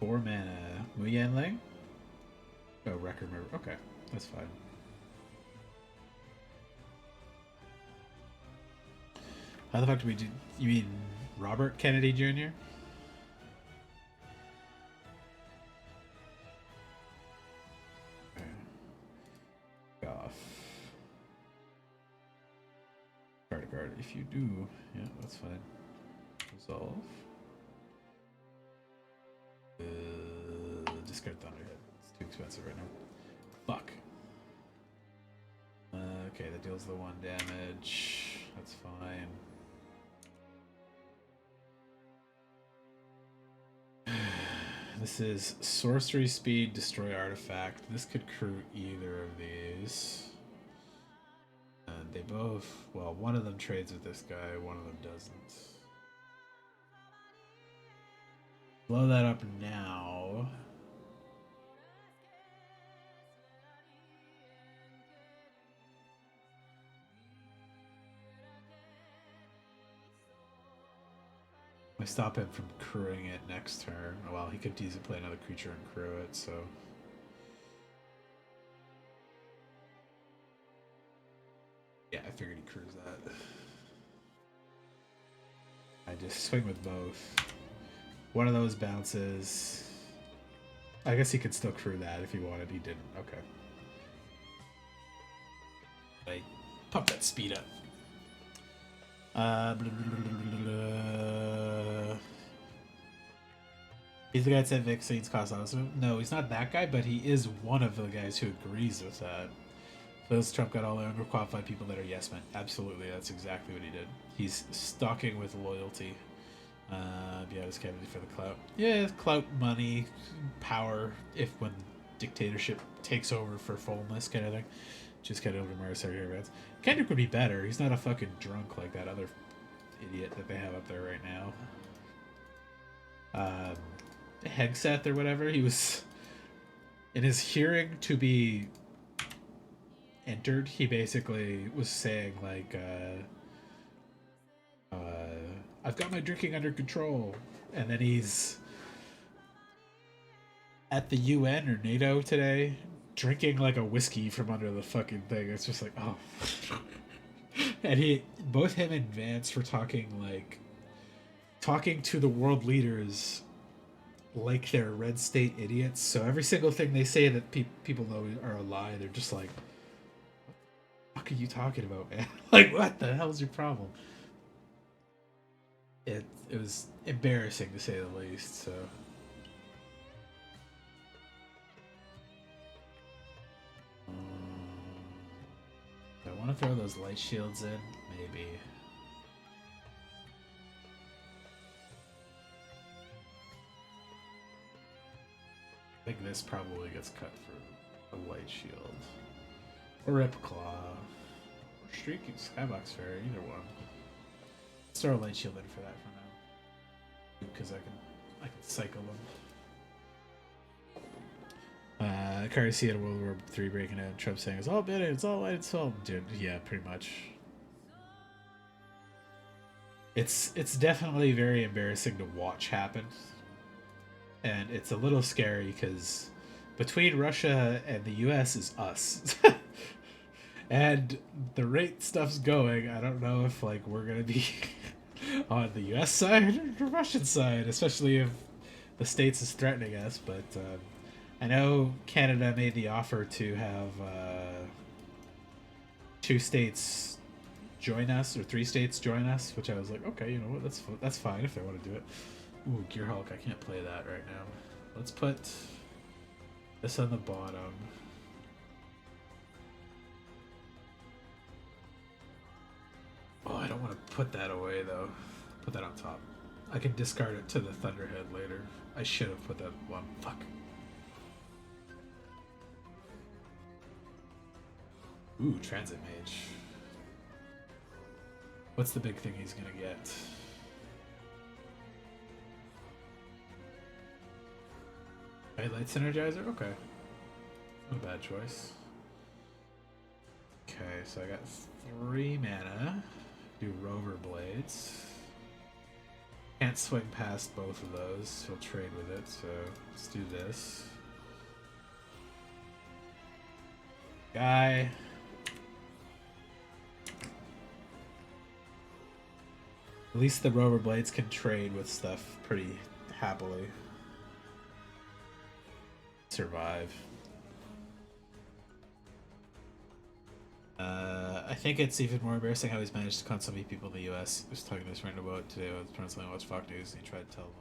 4 mana. Muyanling? Oh, Record River. Okay, that's fine. How the fuck do we do? You mean Robert Kennedy Jr.? Off. Card. If you do, yeah, that's fine. Resolve. Discard Thunderhead. It's too expensive right now. Fuck. Okay, that deals the 1 damage. That's fine. This is Sorcery Speed, Destroy Artifact. This could crew either of these. And they both... Well, one of them trades with this guy, one of them doesn't. Blow that up now. I stop him from crewing it next turn. Well, he could easily play another creature and crew it, so... Yeah, I figured he crews that. I just swing with both. One of those bounces. I guess he could still crew that if he wanted. He didn't. Okay. Like, pump that speed up. He's the guy that said vaccines cost awesome. No, he's not that guy, but he is one of the guys who agrees with that. Those Trump got all the underqualified people that are yes men. Absolutely, that's exactly what he did. He's stalking with loyalty. Yeah, this candidate for the clout. Yeah, clout, money, power. If when dictatorship takes over for fullness, kind of thing. Just kind of over mercenary events. Kendrick would be better. He's not a fucking drunk like that other idiot that they have up there right now. Hegseth or whatever. He was in his hearing to be entered. He basically was saying like, I've got my drinking under control, and then he's at the UN or NATO today, drinking like a whiskey from under the fucking thing. It's just like, oh. And both him and Vance were talking to the world leaders like they're red state idiots. So every single thing they say that people know are a lie, they're just like, what the fuck are you talking about, man? Like, what the hell's your problem? It was embarrassing to say the least, so... Do I want to throw those light shields in? Maybe. I think this probably gets cut for a light shield. Or Ripclaw. Or Streaking Skybox Fairy, either one. Let's throw a light shield in for that for now. Because I can cycle them. Courtesy at World War III breaking out, Trump saying it's all bad, it's all white, it's all... Dude, yeah, pretty much. It's definitely very embarrassing to watch happen. And it's a little scary because between Russia and the U.S. is us. And the rate stuff's going. I don't know if like we're gonna be on the U.S. side or the Russian side, especially if the States is threatening us. But I know Canada made the offer to have 2 states join us, or 3 states join us, which I was like, okay, you know what, that's fine if they want to do it. Ooh, Gear Hulk, I can't play that right now. Let's put this on the bottom. Oh, I don't want to put that away though. Put that on top. I can discard it to the Thunderhead later. I should have put that one. Fuck. Ooh, Transit Mage. What's the big thing he's gonna get? Light Synergizer? Okay. Not a bad choice. Okay, so I got 3 mana. Do Rover Blades. Can't swing past both of those. He'll trade with it, so let's do this. Guy. At least the Rover Blades can trade with stuff pretty happily. Survive. I think it's even more embarrassing how he's managed to con so many people in the US. I was talking to this friend about today. I was trying to watch Fox News, and he tried to tell them,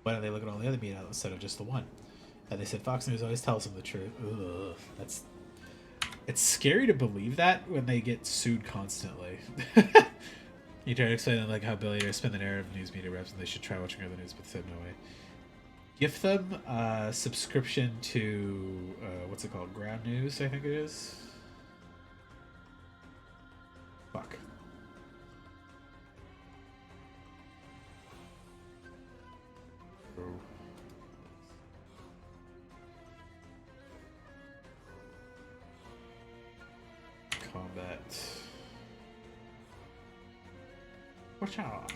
why don't they look at all the other media outlets instead of just the one? And they said Fox News always tells them the truth. Ugh, it's scary to believe that when they get sued constantly. You try to explain like how billionaires spend the narrative of news media reps and they should try watching other news, but they said no way. Gift them a subscription to what's it called? Ground News, I think it is. Fuck. Oh. Combat. Watch out.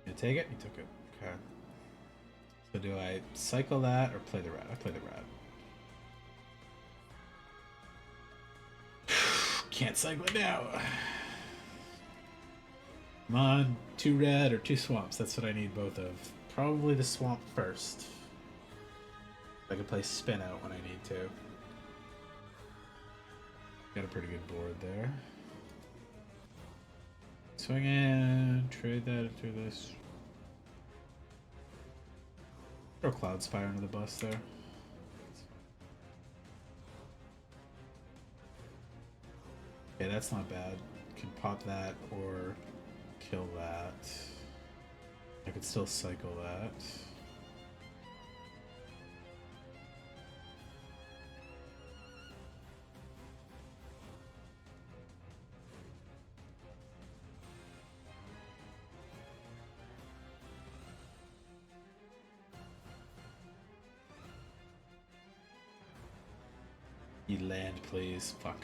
You take it? You took it. Okay. So do I cycle that or play the rat? I play the rat. Can't cycle it now. Come on, 2 red or 2 swamps. That's what I need both of. Probably the swamp first. I can play spin out when I need to. Got a pretty good board there. Swing in, trade that into this. Throw Cloud Spire under the bus there. Okay, that's not bad. Can pop that or kill that. I could still cycle that. You land, please. Fuck.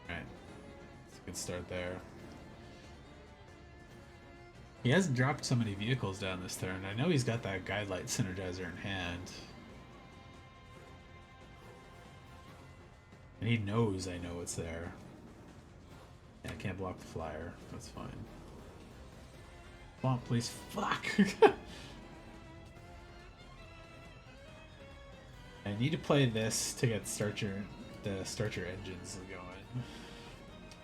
Alright. It's a good start there. He hasn't dropped so many vehicles down this turn. I know he's got that Guidelight Synergizer in hand. And he knows I know it's there. Yeah, I can't block the flyer. That's fine. Swamp, please. Fuck! I need to play this to get start your engines going.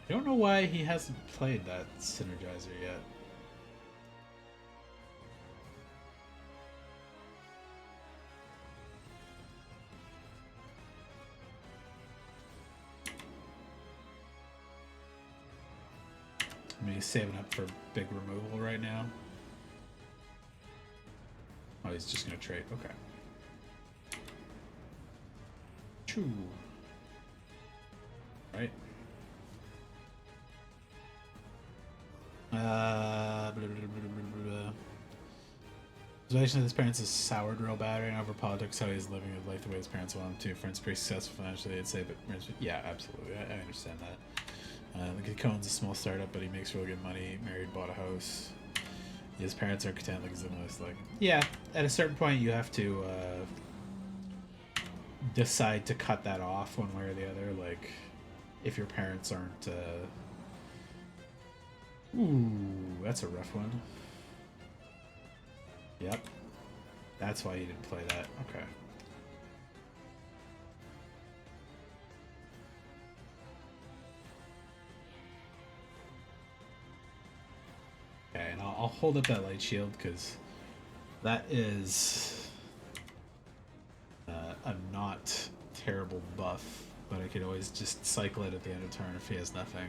I don't know why he hasn't played that Synergizer yet. I mean, he's saving up for big removal right now. Oh, he's just gonna trade. Okay. Choo. Right. Blah, blah, blah, blah, blah, blah. Relation to his parents is soured real bad right now over politics, how he's living his life the way his parents want him to. Friends pretty successful financially, I'd say, but yeah, absolutely, I understand that. Like, he owns a small startup, but he makes really good money. Married, bought a house. His parents are content, like he's the most like. Yeah, at a certain point, you have to decide to cut that off one way or the other. Like, if your parents aren't. Ooh, that's a rough one. Yep. That's why you didn't play that. Okay. Okay, and I'll hold up that light shield because that is a not terrible buff, but I could always just cycle it at the end of turn if he has nothing.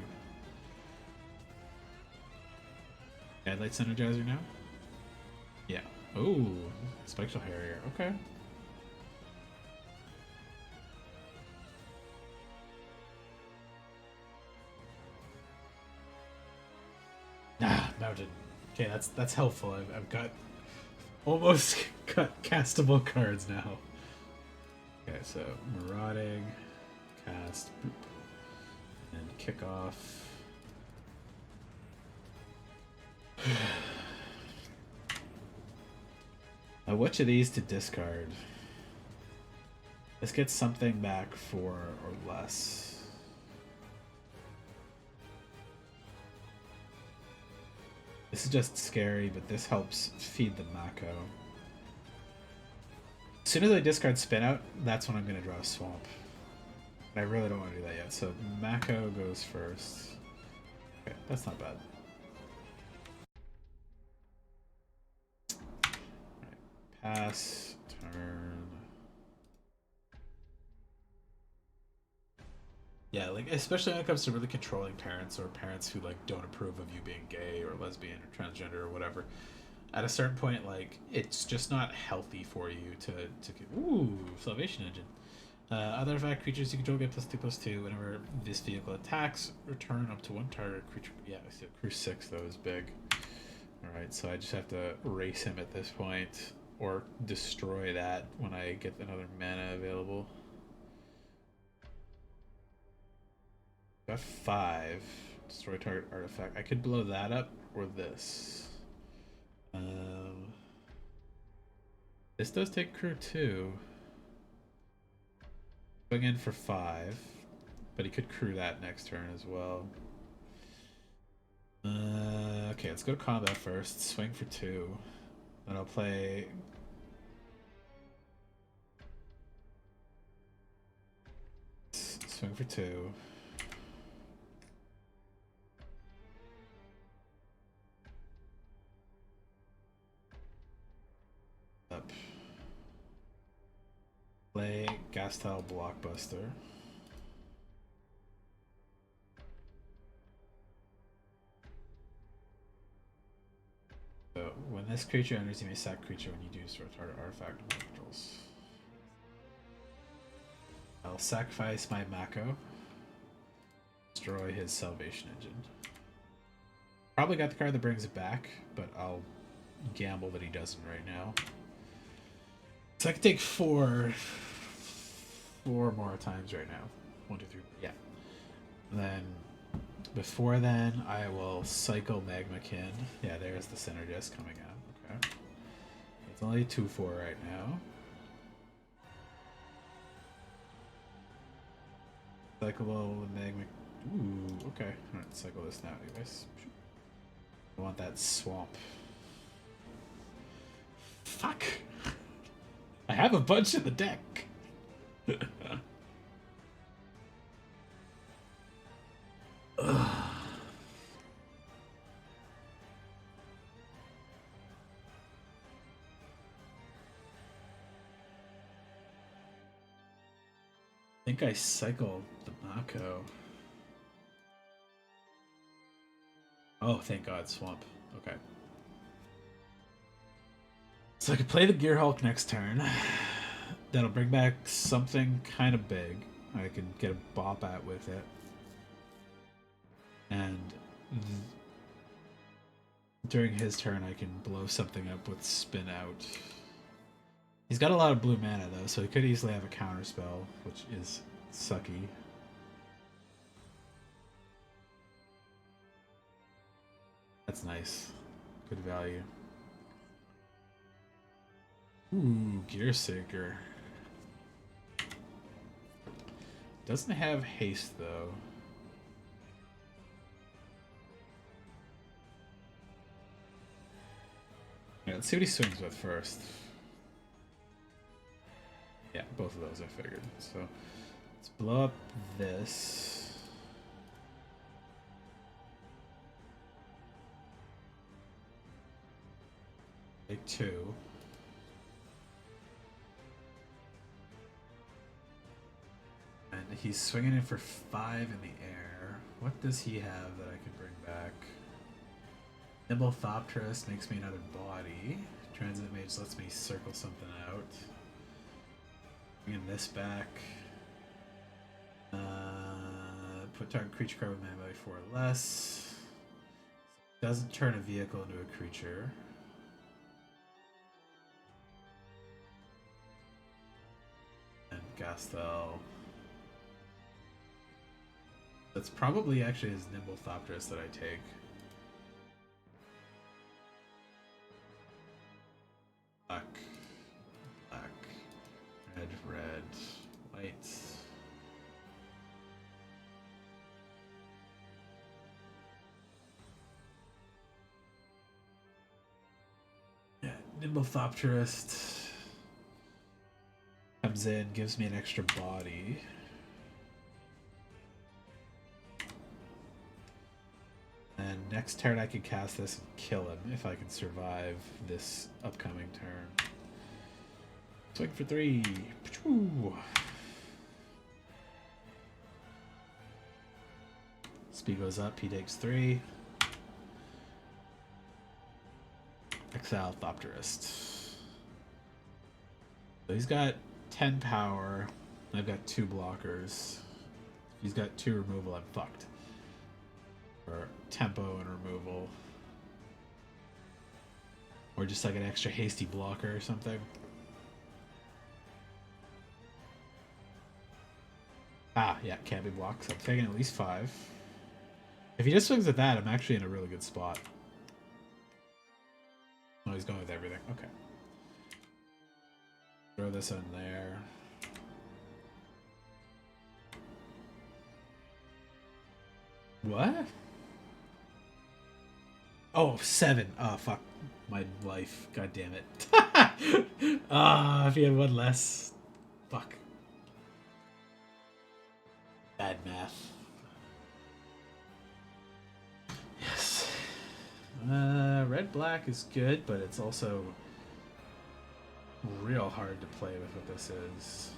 Lights Energizer now? Yeah. Oh, Spectral Harrier. Okay. Ah, Mountain. Okay, that's helpful. I've got almost got castable cards now. Okay, so Marauding, cast, boop, and kick off. Which of these to discard? Let's get something back 4 or less. This is just scary, but this helps feed the Mako. As soon as I discard Spin Out, that's when I'm going to draw a Swamp. And I really don't want to do that yet, so Mako goes first. Okay, that's not bad. Pass, turn. Yeah, like, especially when it comes to really controlling parents or parents who, like, don't approve of you being gay or lesbian or transgender or whatever. At a certain point, like, it's just not healthy for you to ooh, Salvation Engine. Other fact, creatures you control get +2/+2 whenever this vehicle attacks. Return up to 1 target creature. Yeah, so Crew 6, though, is big. Alright, so I just have to race him at this point. Or destroy that when I get another mana available. F5. Destroy target artifact. I could blow that up or this. This does take crew 2. Going in for 5. But he could crew that next turn as well. Okay, let's go to combat first. Swing for 2. Then I'll play... Swing for 2. Up. Play Gastel Blockbuster. So when this creature enters, you may sack creature when you do destroy target artifact or controls. I'll sacrifice my Mako. Destroy his Salvation Engine. Probably got the card that brings it back, but I'll gamble that he doesn't right now. So I can take 4 more times right now. 1, 2, 3, yeah. And then before then, I will cycle Magmakin. Yeah, there's the Synergist coming out. Okay. It's only 2/4 right now. Cyclable Magma. Ooh, okay. Alright, cycle this now, anyways. I want that swamp. Fuck! I have a bunch in the deck! I think I cycled the Mako. Oh, thank God, Swamp. Okay. So I could play the Gearhulk next turn. That'll bring back something kind of big. I can get a bop at with it. And during his turn, I can blow something up with spin out. He's got a lot of blue mana though, so he could easily have a counter spell, which is sucky. That's nice. Good value. Ooh, Gear Seeker. Doesn't have haste though. Yeah, let's see what he swings with first. Yeah, both of those I figured. So let's blow up this. Take 2. And he's swinging in for 5 in the air. What does he have that I can bring back? Nimble Thopterus makes me another body. Transit Mage lets me circle something out. Bringing this back. Put target creature card with mana value 4 or less. Doesn't turn a vehicle into a creature. And Gastel. That's probably actually his Nimble Thopterus that I take. Black, black, red, red, white. Yeah, Nimble Thopterist comes in, gives me an extra body. And next turn I can cast this and kill him if I can survive this upcoming turn. Swing for 3. Speed goes up, he takes 3. Exile Thopterist. So he's got 10 power. I've got 2 blockers. If he's got 2 removal, I'm fucked. Or tempo and removal. Or just like an extra hasty blocker or something. Ah, yeah, can't be blocked, so I'm taking at least 5. If he just swings at that, I'm actually in a really good spot. Oh, he's going with everything. Okay. Throw this in there. What? Oh, 7. Oh, fuck. My life. God damn it. Ah, if he had 1 less. Fuck. Bad math. Yes. Red-black is good, but it's also real hard to play with what this is.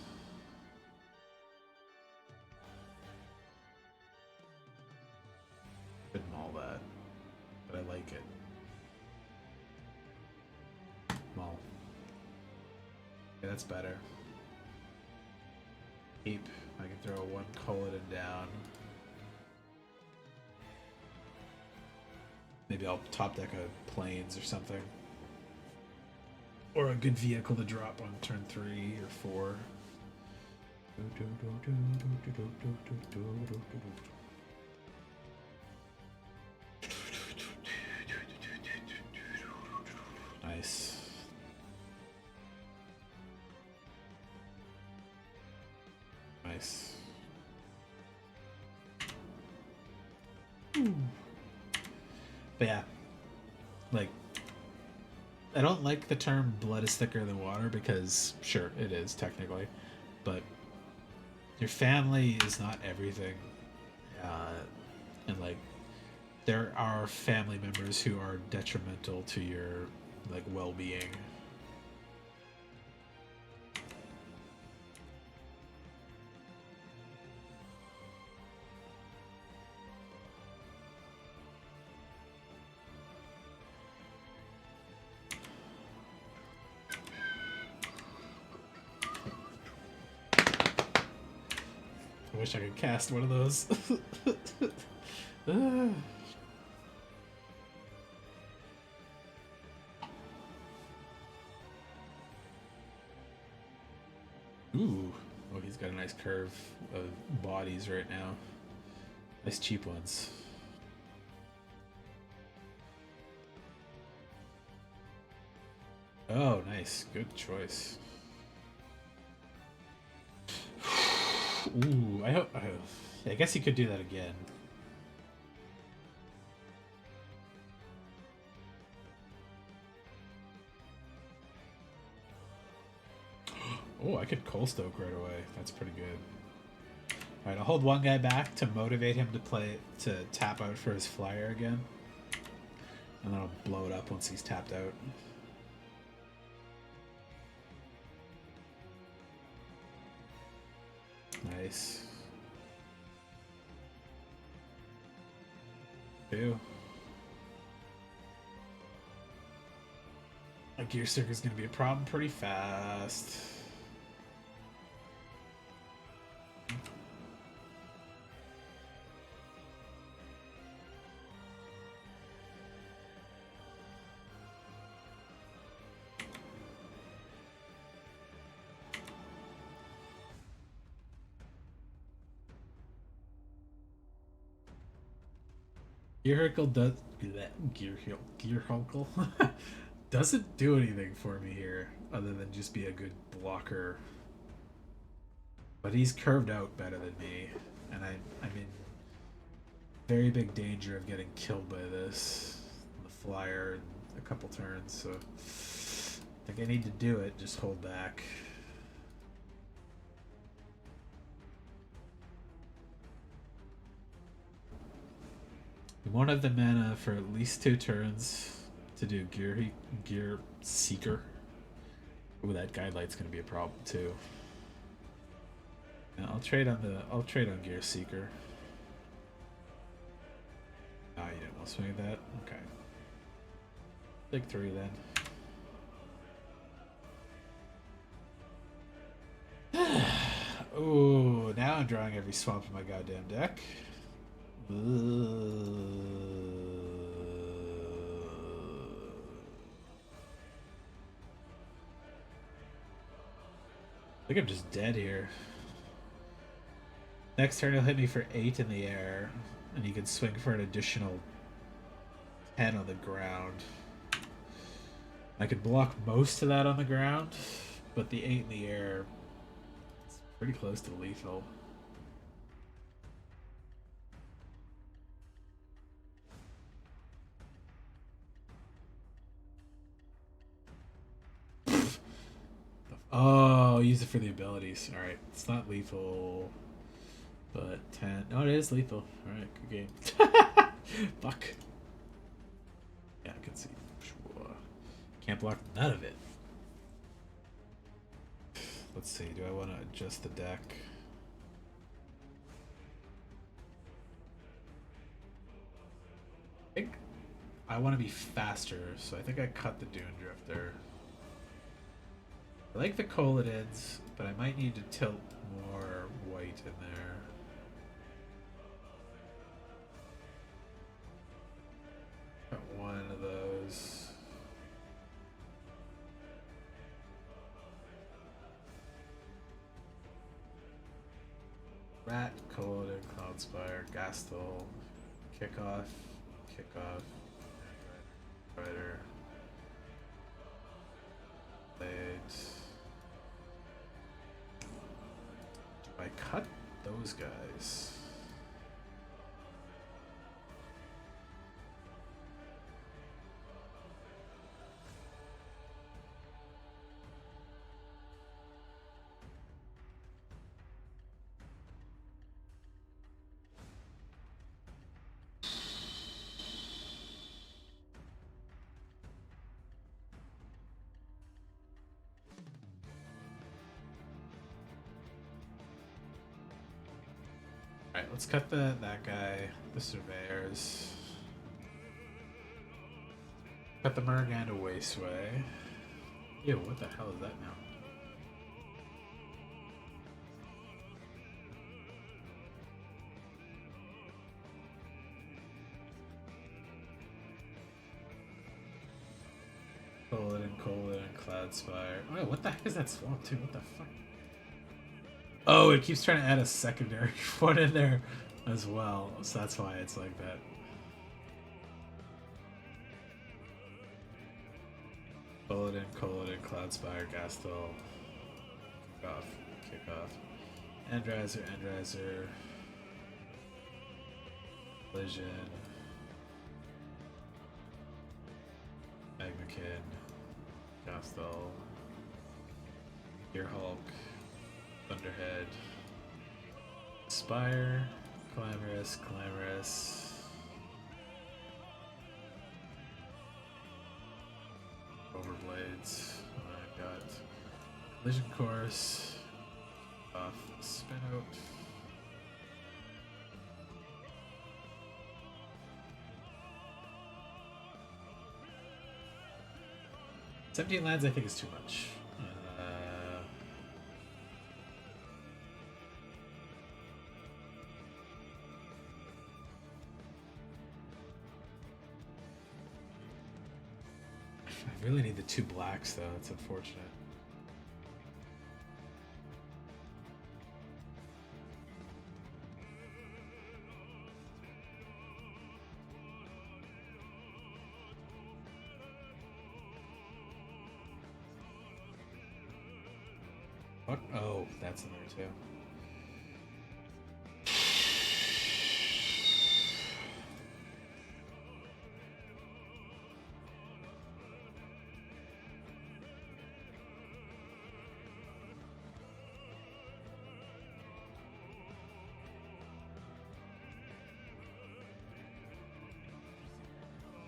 Couldn't all that, but I like it. Well, okay, that's better. Keep. I can throw 1 Colodon down. Maybe I'll top deck a Plains or something. Or a good vehicle to drop on turn 3 or 4. Nice. Nice. But yeah, like, I don't like the term blood is thicker than water because, sure, it is technically, but your family is not everything. And, like, there are family members who are detrimental to your, like, well-being. I wish I could cast one of those. Ooh. Oh, he's got a nice curve of bodies right now. Nice cheap ones. Oh, nice. Good choice. Ooh, I hope. I guess he could do that again. Oh, I could Cold Stoke right away. That's pretty good. Alright, I'll hold one guy back to motivate him to tap out for his flyer again. And then I'll blow it up once he's tapped out. Nice. 2. A Gear Circuit is going to be a problem pretty fast. Gear Hulkle doesn't do anything for me here other than just be a good blocker. But he's curved out better than me, and I'm in very big danger of getting killed by this. The flyer in a couple turns, so I think I need to do it, just hold back. We won't have the mana for at least 2 turns to do Gear Seeker. Ooh, that Guidelight's gonna be a problem too. Yeah, I'll trade on Gear Seeker. Ah, you didn't want to swing at that? Okay. Take 3 then. Ooh, now I'm drawing every swamp in my goddamn deck. I think I'm just dead here. Next turn he'll hit me for 8 in the air, and he can swing for an additional 10 on the ground. I could block most of that on the ground, but the 8 in the air is pretty close to lethal. Oh, use it for the abilities. Alright, it's not lethal, but 10. No, it is lethal. Alright, good game. Fuck. Yeah, I can see. Sure. Can't block none of it. Let's see, do I want to adjust the deck? I think I want to be faster, so I think I cut the Dune Drifter. I like the Colonids, but I might need to tilt more white in there. Got one of those. Rat, Colonid, Cloudspire, Gastel, Kickoff, Rider, Blade. I cut those guys. Alright, let's cut that guy, the Surveyors. Cut the Murgan to Wasteway. Ew, what the hell is that now? Colid and Cloudspire. Oh, what the heck is that swamp too? What the fuck? Oh, it keeps trying to add a secondary one in there as well, so that's why it's like that. Culloden, Cloudspire, Gastel, kick off. Endrazer, Collision, Magmakin, Gastel, Gearhulk, Thunderhead, Spire, Clamorous, Overblades. I got Collision Course, off Spin Out. $17 lands I think is too much. I really need the 2 blacks though, it's unfortunate. What? Oh, that's in there too.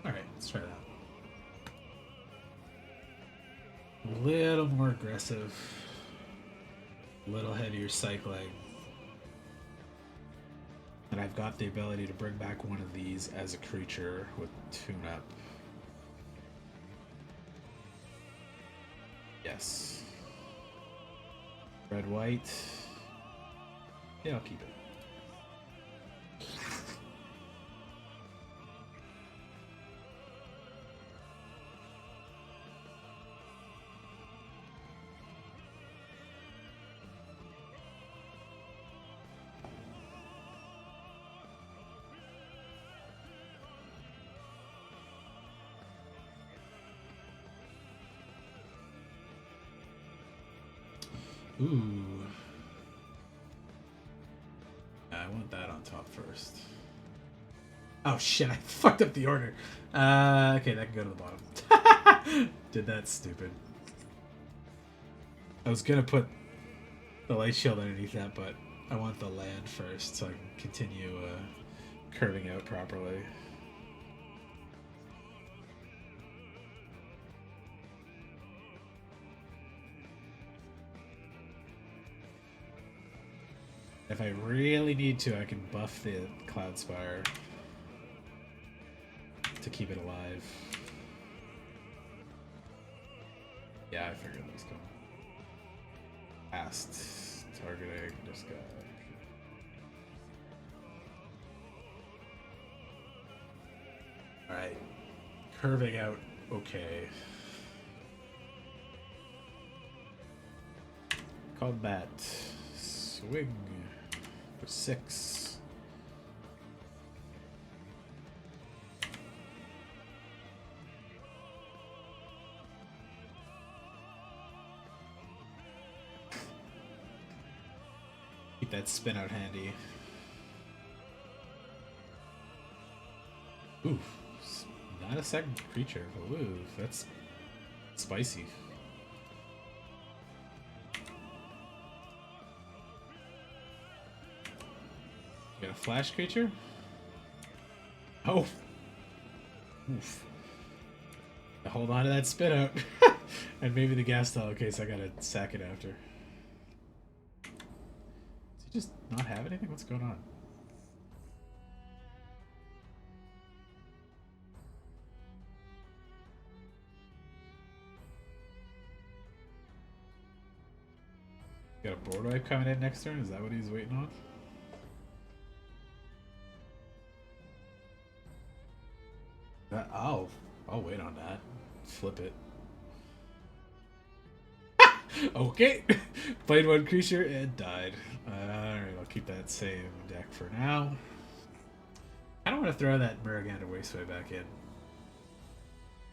Alright, let's try that. A little more aggressive. A little heavier cycling. And I've got the ability to bring back one of these as a creature with tune-up. Yes. Red, white. Yeah, I'll keep it. Ooh. I want that on top first. Oh shit, I fucked up the order. Okay, that can go to the bottom. Did that stupid. I was gonna put the light shield underneath that, but I want the land first so I can continue curving out properly. If I really need to, I can buff the Cloudspire to keep it alive. Yeah, I figured that was coming. Past targeting this guy. Alright. Curving out okay. Combat. Swing. For 6. Keep that spin out handy. Ooh, not a second creature. Ooh, that's spicy. Got a flash creature? Oh! Oof. Hold on to that spit out. And maybe the gas stall in case I gotta sack it after. Does he just not have anything? What's going on? Got a board wipe coming in next turn? Is that what he's waiting on? I'll wait on that. Flip it. Okay. Played one creature and died. Alright, I'll keep that same deck for now. I don't want to throw that Muruganda Wasteway back in.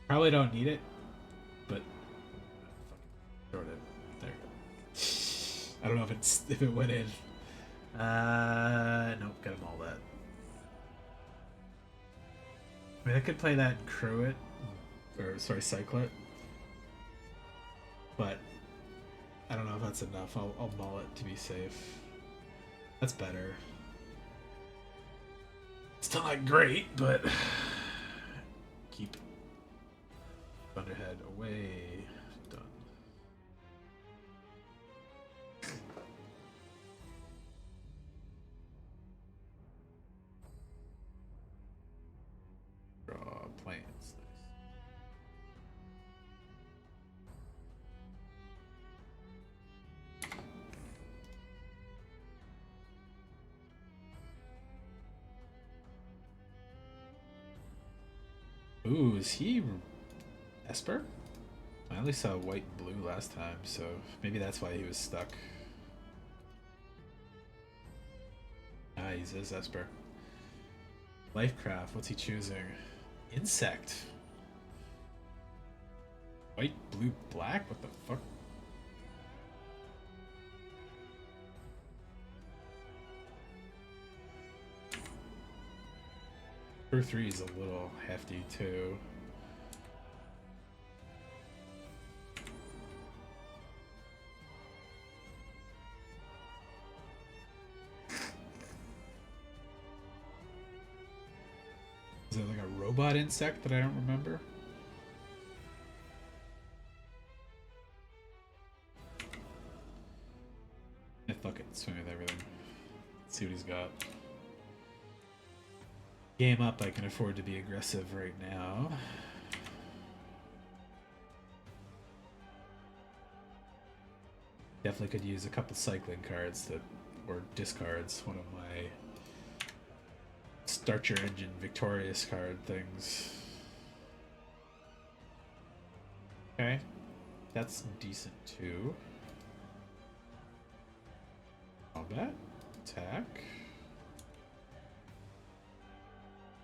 Probably don't need it, but throw it in. There you go. I don't know if it went in. Nope, got them all that. I mean, I could play that and crew it, or sorry, cycle it, but I don't know if that's enough. I'll mull it to be safe. That's better. Still not great, but keep Thunderhead away. Done. Draw plants. Nice. Ooh, is he Esper? I only saw white and blue last time, so maybe that's why he was stuck. Ah, he says Esper. Lifecraft, what's he choosing? Insect. White, blue, black? What the fuck? Crew 3 is a little hefty too. Is it like a robot insect that I don't remember? Yeah, fuck it. Swing with everything. Let's see what he's got. Game up, I can afford to be aggressive right now. Definitely could use a couple cycling cards that, or discards. One of my Start Your Engine Victorious card things. Okay, that's decent too. Combat, attack.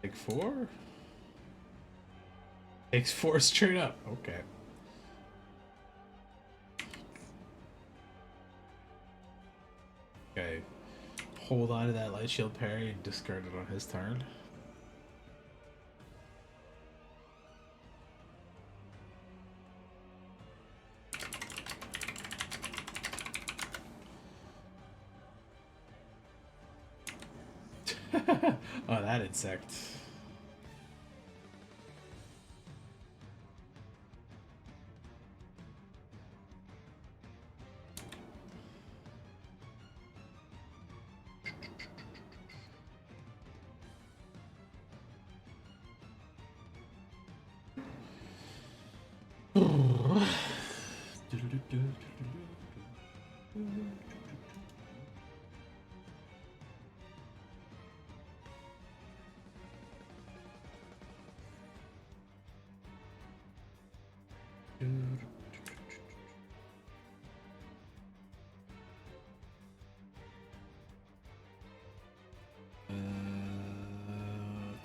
Take 4? Takes 4 straight up. Okay. Okay. Hold on to that Light Shield parry and discard it on his turn. Oh, that insect.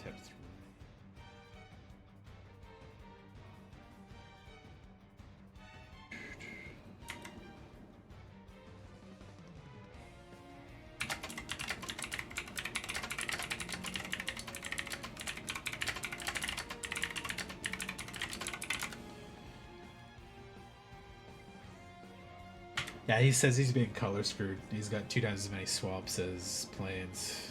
Tap 3. Yeah, he says he's being color screwed. He's got 2 times as many swamps as plains.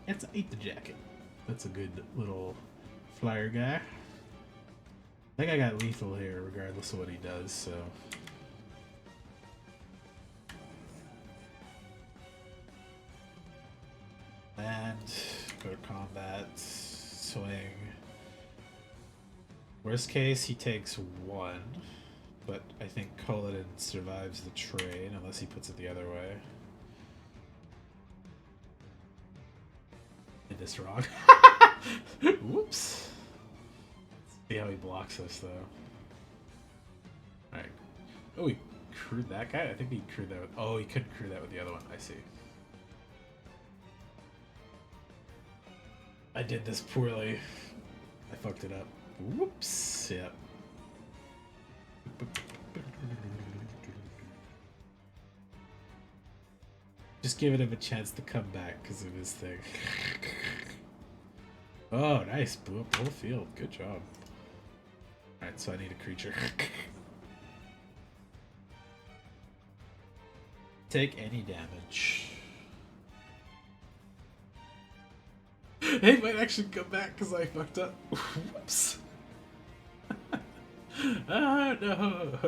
It's Eat the Jacket. That's a good little flyer guy. I think I got lethal here regardless of what he does, so. And go to combat, swing. Worst case, he takes 1, but I think Culloden survives the trade unless he puts it the other way. Did this wrong. Whoops. Let's see how he blocks us though. Alright. Oh, he crewed that guy? I think he crewed that with. Oh, he couldn't crew that with the other one. I see. I did this poorly. I fucked it up. Whoops. Yep. Just giving him a chance to come back because of his thing. Oh, nice. Blew up the whole field. Good job. Alright, so I need a creature. Take any damage. He might actually come back because I fucked up. Whoops. Ah, no.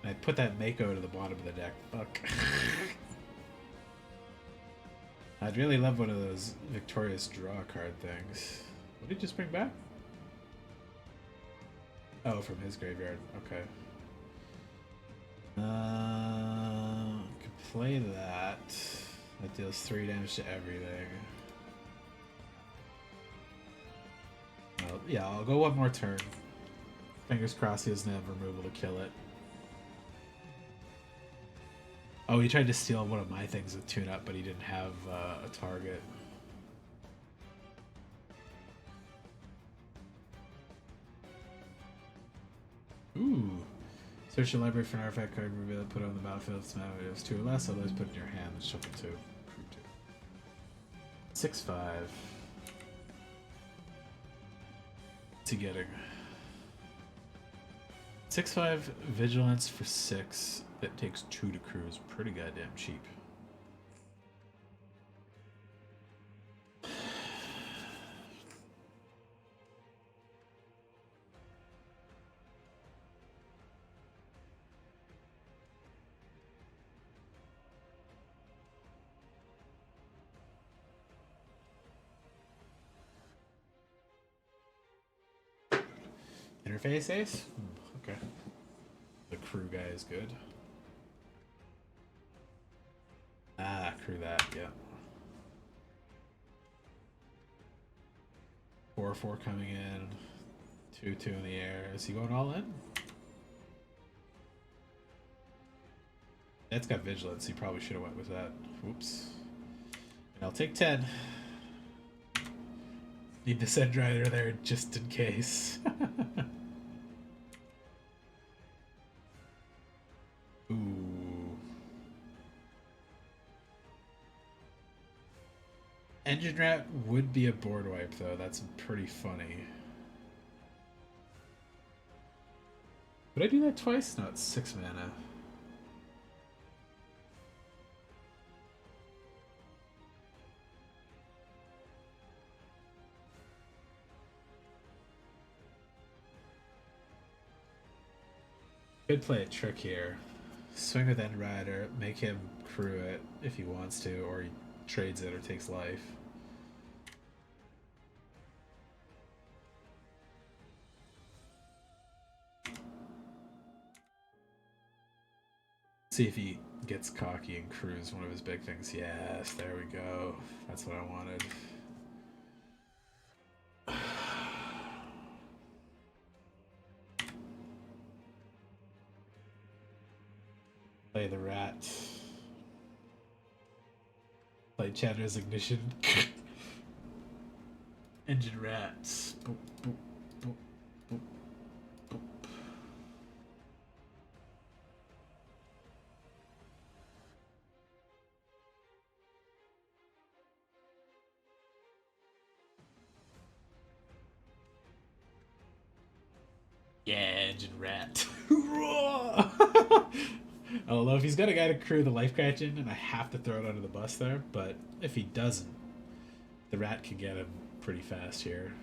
I put that Mako to the bottom of the deck. Fuck. I'd really love one of those victorious draw card things. What did he just bring back? Oh, from his graveyard. Okay. Could play that. That deals 3 damage to everything. Yeah, I'll go one more turn. Fingers crossed he doesn't have removal to kill it. Oh, he tried to steal one of my things with tune-up, but he didn't have a target. Ooh. Search your library for an artifact card, reveal it, put it on the battlefield. If it's not, it was 2 or less, otherwise put it in your hand and shuffle 2. 6/5. What's he getting? 6/5 vigilance for 6 that takes 2 to cruise. Pretty goddamn cheap. Interface ace? Okay. The crew guy is good. Ah, crew that, yeah. 4/4 coming in. 2/2 in the air. Is he going all in? That's got vigilance. He probably should have went with that. Whoops. And I'll take 10. Need to send Rider there just in case. Ooh. Engine Rat would be a board wipe though. That's pretty funny. Would I do that twice? No, it's 6 mana. Could play a trick here. Swing with End Rider, make him crew it if he wants to, or he trades it or takes life. See if he gets cocky and crews one of his big things. Yes, there we go. That's what I wanted. Play the rat. Play Chandra's Ignition. Engine rats. Boop, boop, boop, boop, boop. engine rat. I don't know if he's got a guy to crew the life catch engine, I have to throw it under the bus there, but if he doesn't, the rat can get him pretty fast here.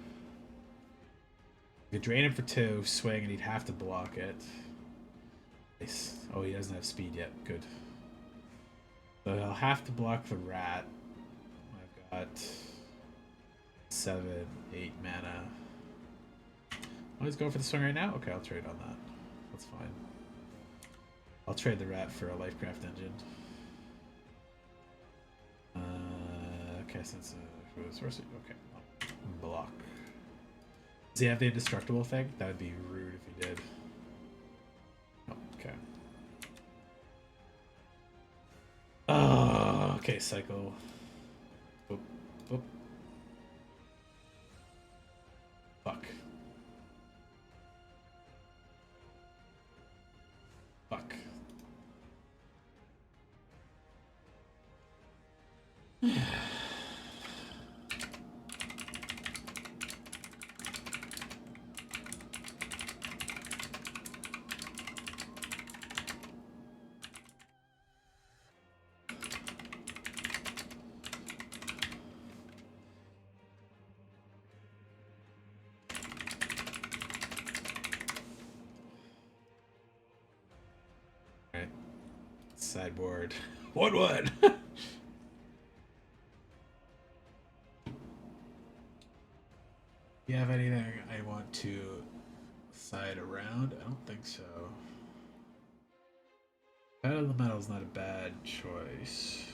You could drain him for 2, swing, and he'd have to block it. Nice. Oh, he doesn't have speed yet. Good. So he'll have to block the rat. I've got 7, 8 mana. Oh, he's going for the swing right now? Okay, I'll trade on that. That's fine. I'll trade the rat for a lifecraft engine. Okay, since sorcery. Okay, block. Does he have the indestructible thing? That would be rude if he did. Oh, okay. Oh, okay, cycle. Boop, boop. Fuck. Fuck. Alright. Sideboard. 1-1! Do you have anything I want to side around? I don't think so. Battle of the Metal is not a bad choice.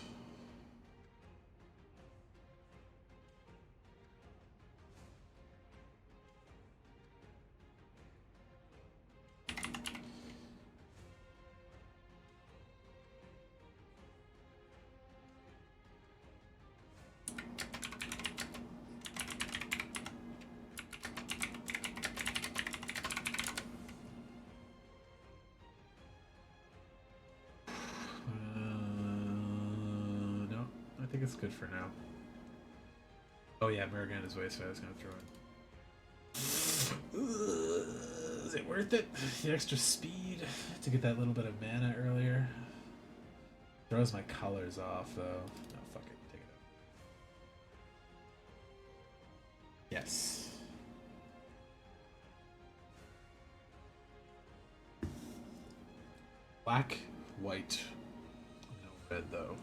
No, I think it's good for now. Oh yeah, Murgan is way, so I was gonna throw in. Is it worth it? The extra speed to get that little bit of mana earlier. Throws my colors off though. No, fuck it, take it out. Yes. Black, white, no red though.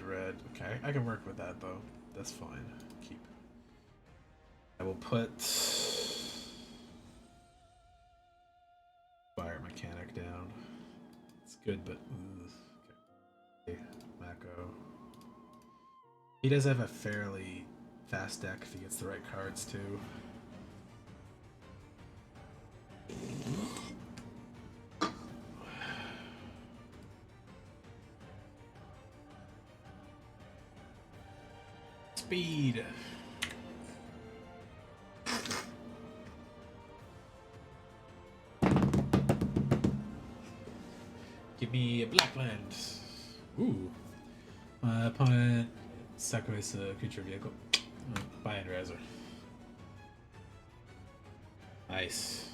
Red. Okay, I can work with that though. That's fine. Keep. I will put fire mechanic down. It's good, but okay. Mako. He does have a fairly fast deck if he gets the right cards too. Speed. Give me a black land. Ooh. My opponent sacrifice a creature vehicle. Buy and razor. Nice.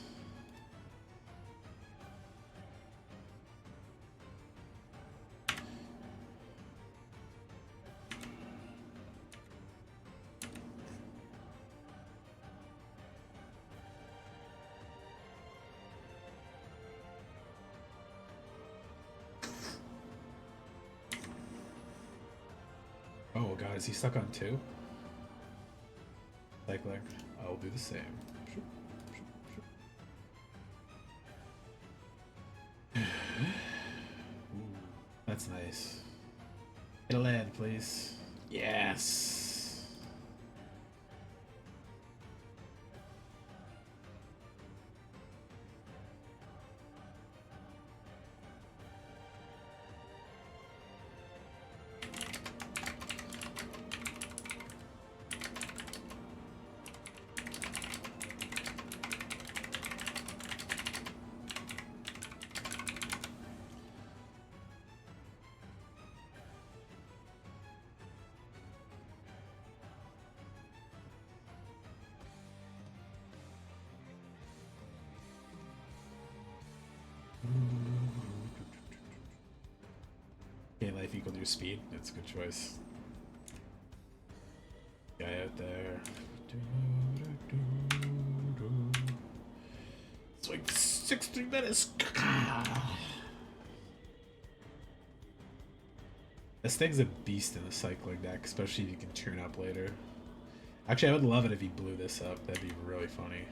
Oh god, is he stuck on 2? Cycling. I'll do the same. Ooh, that's nice. Get a land, please. Yes. life equal to your speed. That's a good choice. Guy out there. It's like 60 minutes. This thing's a beast in the cycling deck, especially if you can tune up later. Actually, I would love it if he blew this up. That'd be really funny.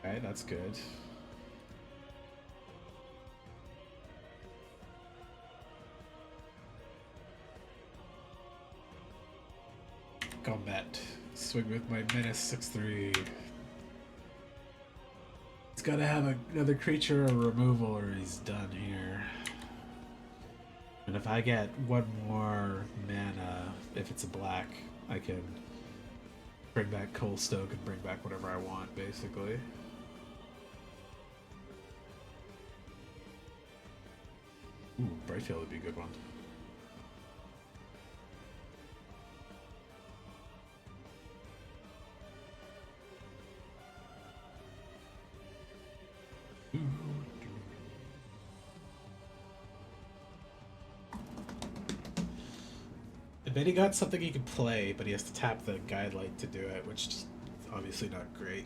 Okay, that's good. Combat. Swing with my menace 6-3. He's gotta have another creature or removal or he's done here. And if I get one more mana, if it's a black, I can bring back Coalstoke and bring back whatever I want, basically. Ooh, Brightfield would be a good one. I bet he got something he could play, but he has to tap the Guidelight to do it, which is obviously not great.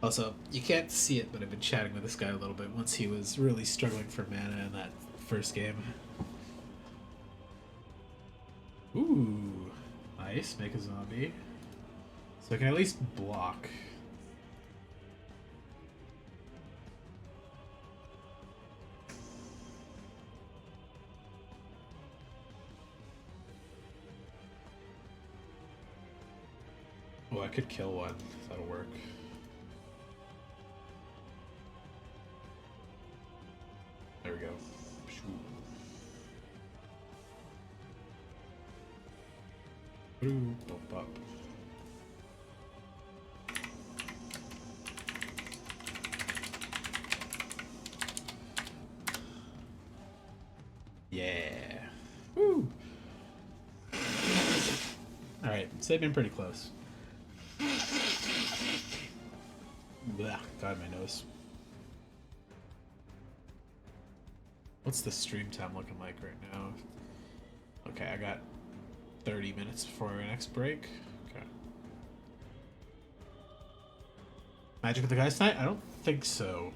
Also, you can't see it, but I've been chatting with this guy a little bit once he was really struggling for mana in that first game. Ooh, nice, make a zombie. So I can at least block. Oh, I could kill one. That'll work. There we go. Ooh, bump up. Yeah. Woo. All right, so they've been pretty close. Blah, God, my nose. What's the stream time looking like right now? Okay, I got 30 minutes before our next break. Okay. Magic with the guys tonight? I don't think so.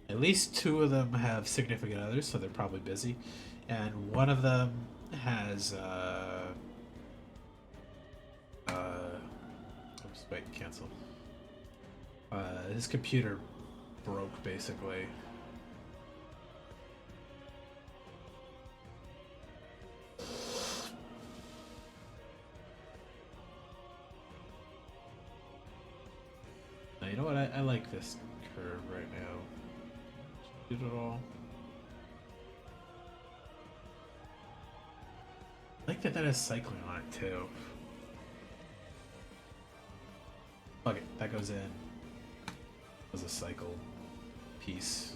At least 2 of them have significant others, so they're probably busy. And one of them has, oops, wait, cancel. His computer broke, basically. Now, you know what? I like this curve right now. Did it all. I like that that has cycling on it, too. Okay, that goes in. As a cycle piece.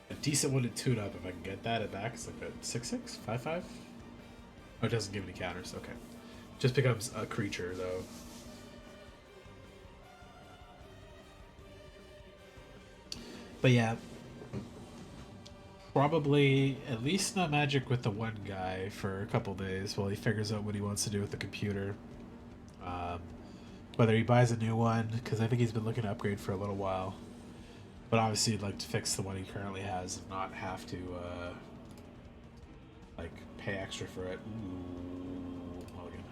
A decent one to tune up if I can get that at back. It's like a 6/6? 5/5? Oh, it doesn't give any counters. Okay. Just becomes a creature, though. But yeah. Probably at least not magic with the one guy for a couple days while he figures out what he wants to do with the computer. Whether he buys a new one, because I think he's been looking to upgrade for a little while. But obviously he'd like to fix the one he currently has and not have to, like, pay extra for it. Ooh, Mulligan.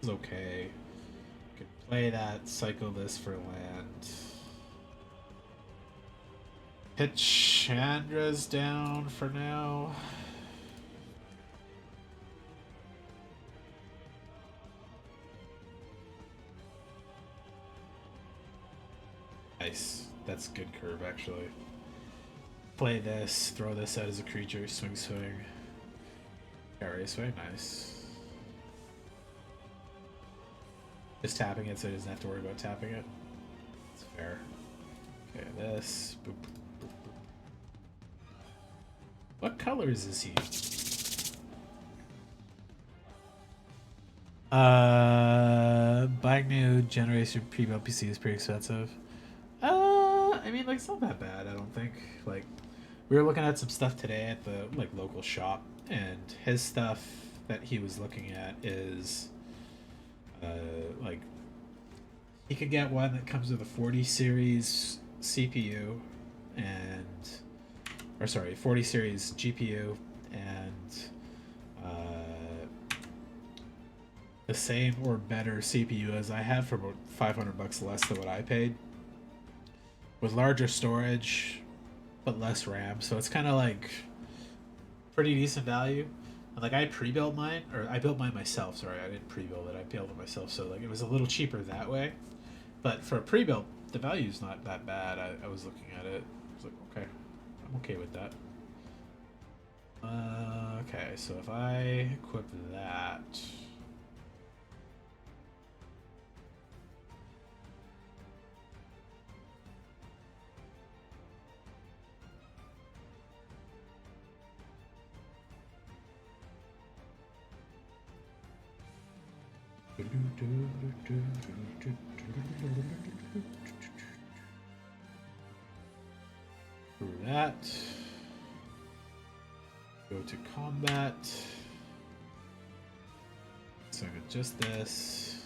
It's okay. Could play that, cycle this for land. Hit Chandra's down for now. Nice. That's good curve, actually. Play this, throw this out as a creature, swing, swing. Carry swing, nice. Just tapping it so he doesn't have to worry about tapping it. It's fair. Okay, this. Boop, boop, boop. What colors is he? Buying new generation pre-built PC is pretty expensive. I mean, like, it's not that bad, I don't think. Like, we were looking at some stuff today at the, like, local shop, and his stuff that he was looking at is, like, he could get one that comes with a 40 series CPU and, or sorry, 40 series GPU and, the same or better CPU as I have for about $500 less than what I paid, with larger storage but less RAM. So it's kind of like pretty decent value. And like I pre-built mine, or I built mine myself. Sorry, I didn't pre-build it. I built it myself. So like it was a little cheaper that way. But for a pre-built, the value's not that bad. I was looking at it. I was like, okay, I'm okay with that. Okay, so if I equip that. Through that. Go to combat. So just this.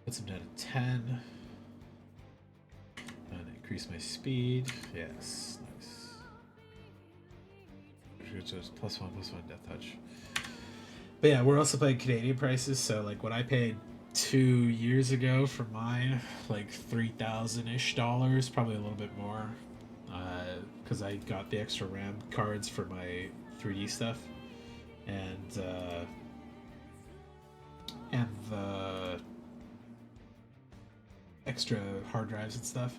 Put some down to 10. And increase my speed. Yes, nice. Just +1/+1 death touch. But yeah, we're also playing Canadian prices, so like what I paid 2 years ago for mine, like $3,000-ish, probably a little bit more, because I got the extra RAM cards for my 3D stuff, and the extra hard drives and stuff.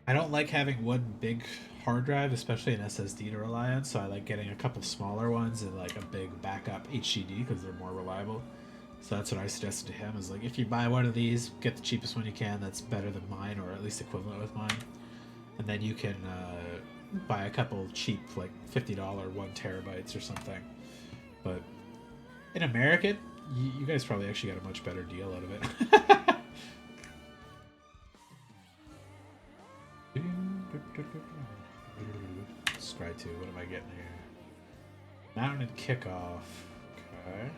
I don't like having one big hard drive, especially an SSD to rely on, so I like getting a couple smaller ones and like a big backup HDD because they're more reliable. So that's what I suggested to him, is like, if you buy one of these, get the cheapest one you can that's better than mine, or at least equivalent with mine, and then you can buy a couple cheap, like $50 1 terabytes or something. But in America, you guys probably actually got a much better deal out of it. Scry 2, what am I getting here? Mounted kickoff. Okay.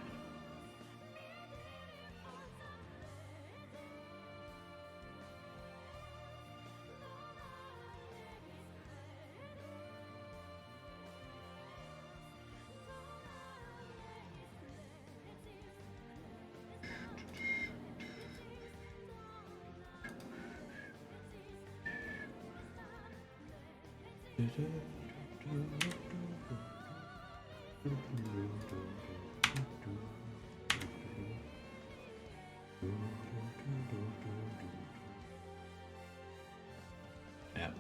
Yep.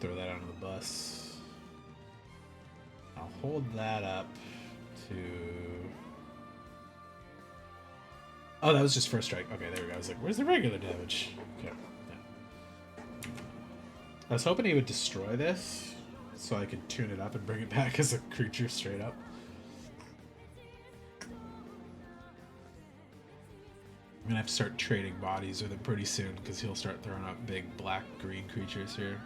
Throw that onto the bus. I'll hold that up to... Oh, that was just first strike. Okay, there we go. I was like, where's the regular damage? Okay. Yeah. I was hoping he would destroy this so I could tune it up and bring it back as a creature straight up. I'm gonna have to start trading bodies with him pretty soon because he'll start throwing up big black-green creatures here.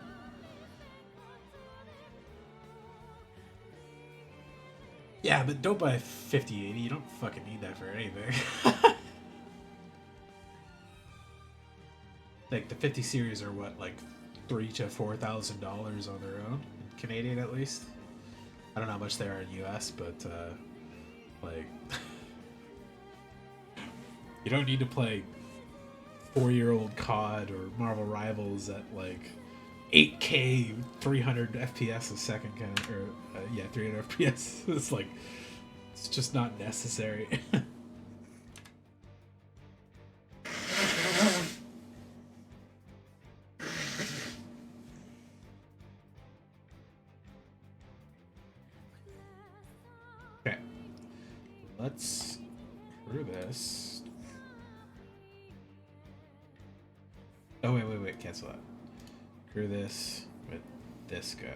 Yeah, but don't buy 50/80. You don't fucking need that for anything. Like the 50 series are what, like $3,000 to $4,000 on their own, in Canadian at least. I don't know how much they are in US, but like you don't need to play 4-year-old COD or Marvel Rivals at like 8K 300 FPS a second kind of, or yeah, 300 FPS. It's like, it's just not necessary. Okay, let's crew this. Oh wait, cancel that. Crew this with this guy.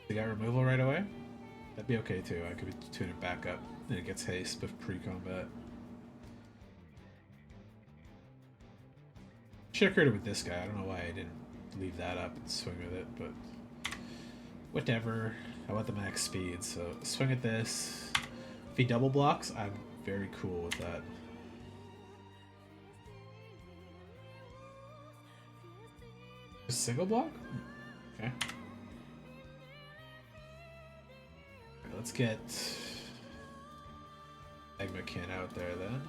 They got removal right away? That'd be okay too. I could tune it back up. Then it gets haste with pre-combat. Should've crewed it with this guy. I don't know why I didn't leave that up and swing with it, but whatever. I want the max speed, so swing at this. If he double blocks, I'm very cool with that. A single block? Okay. Alright, let's get Magma Can out there then.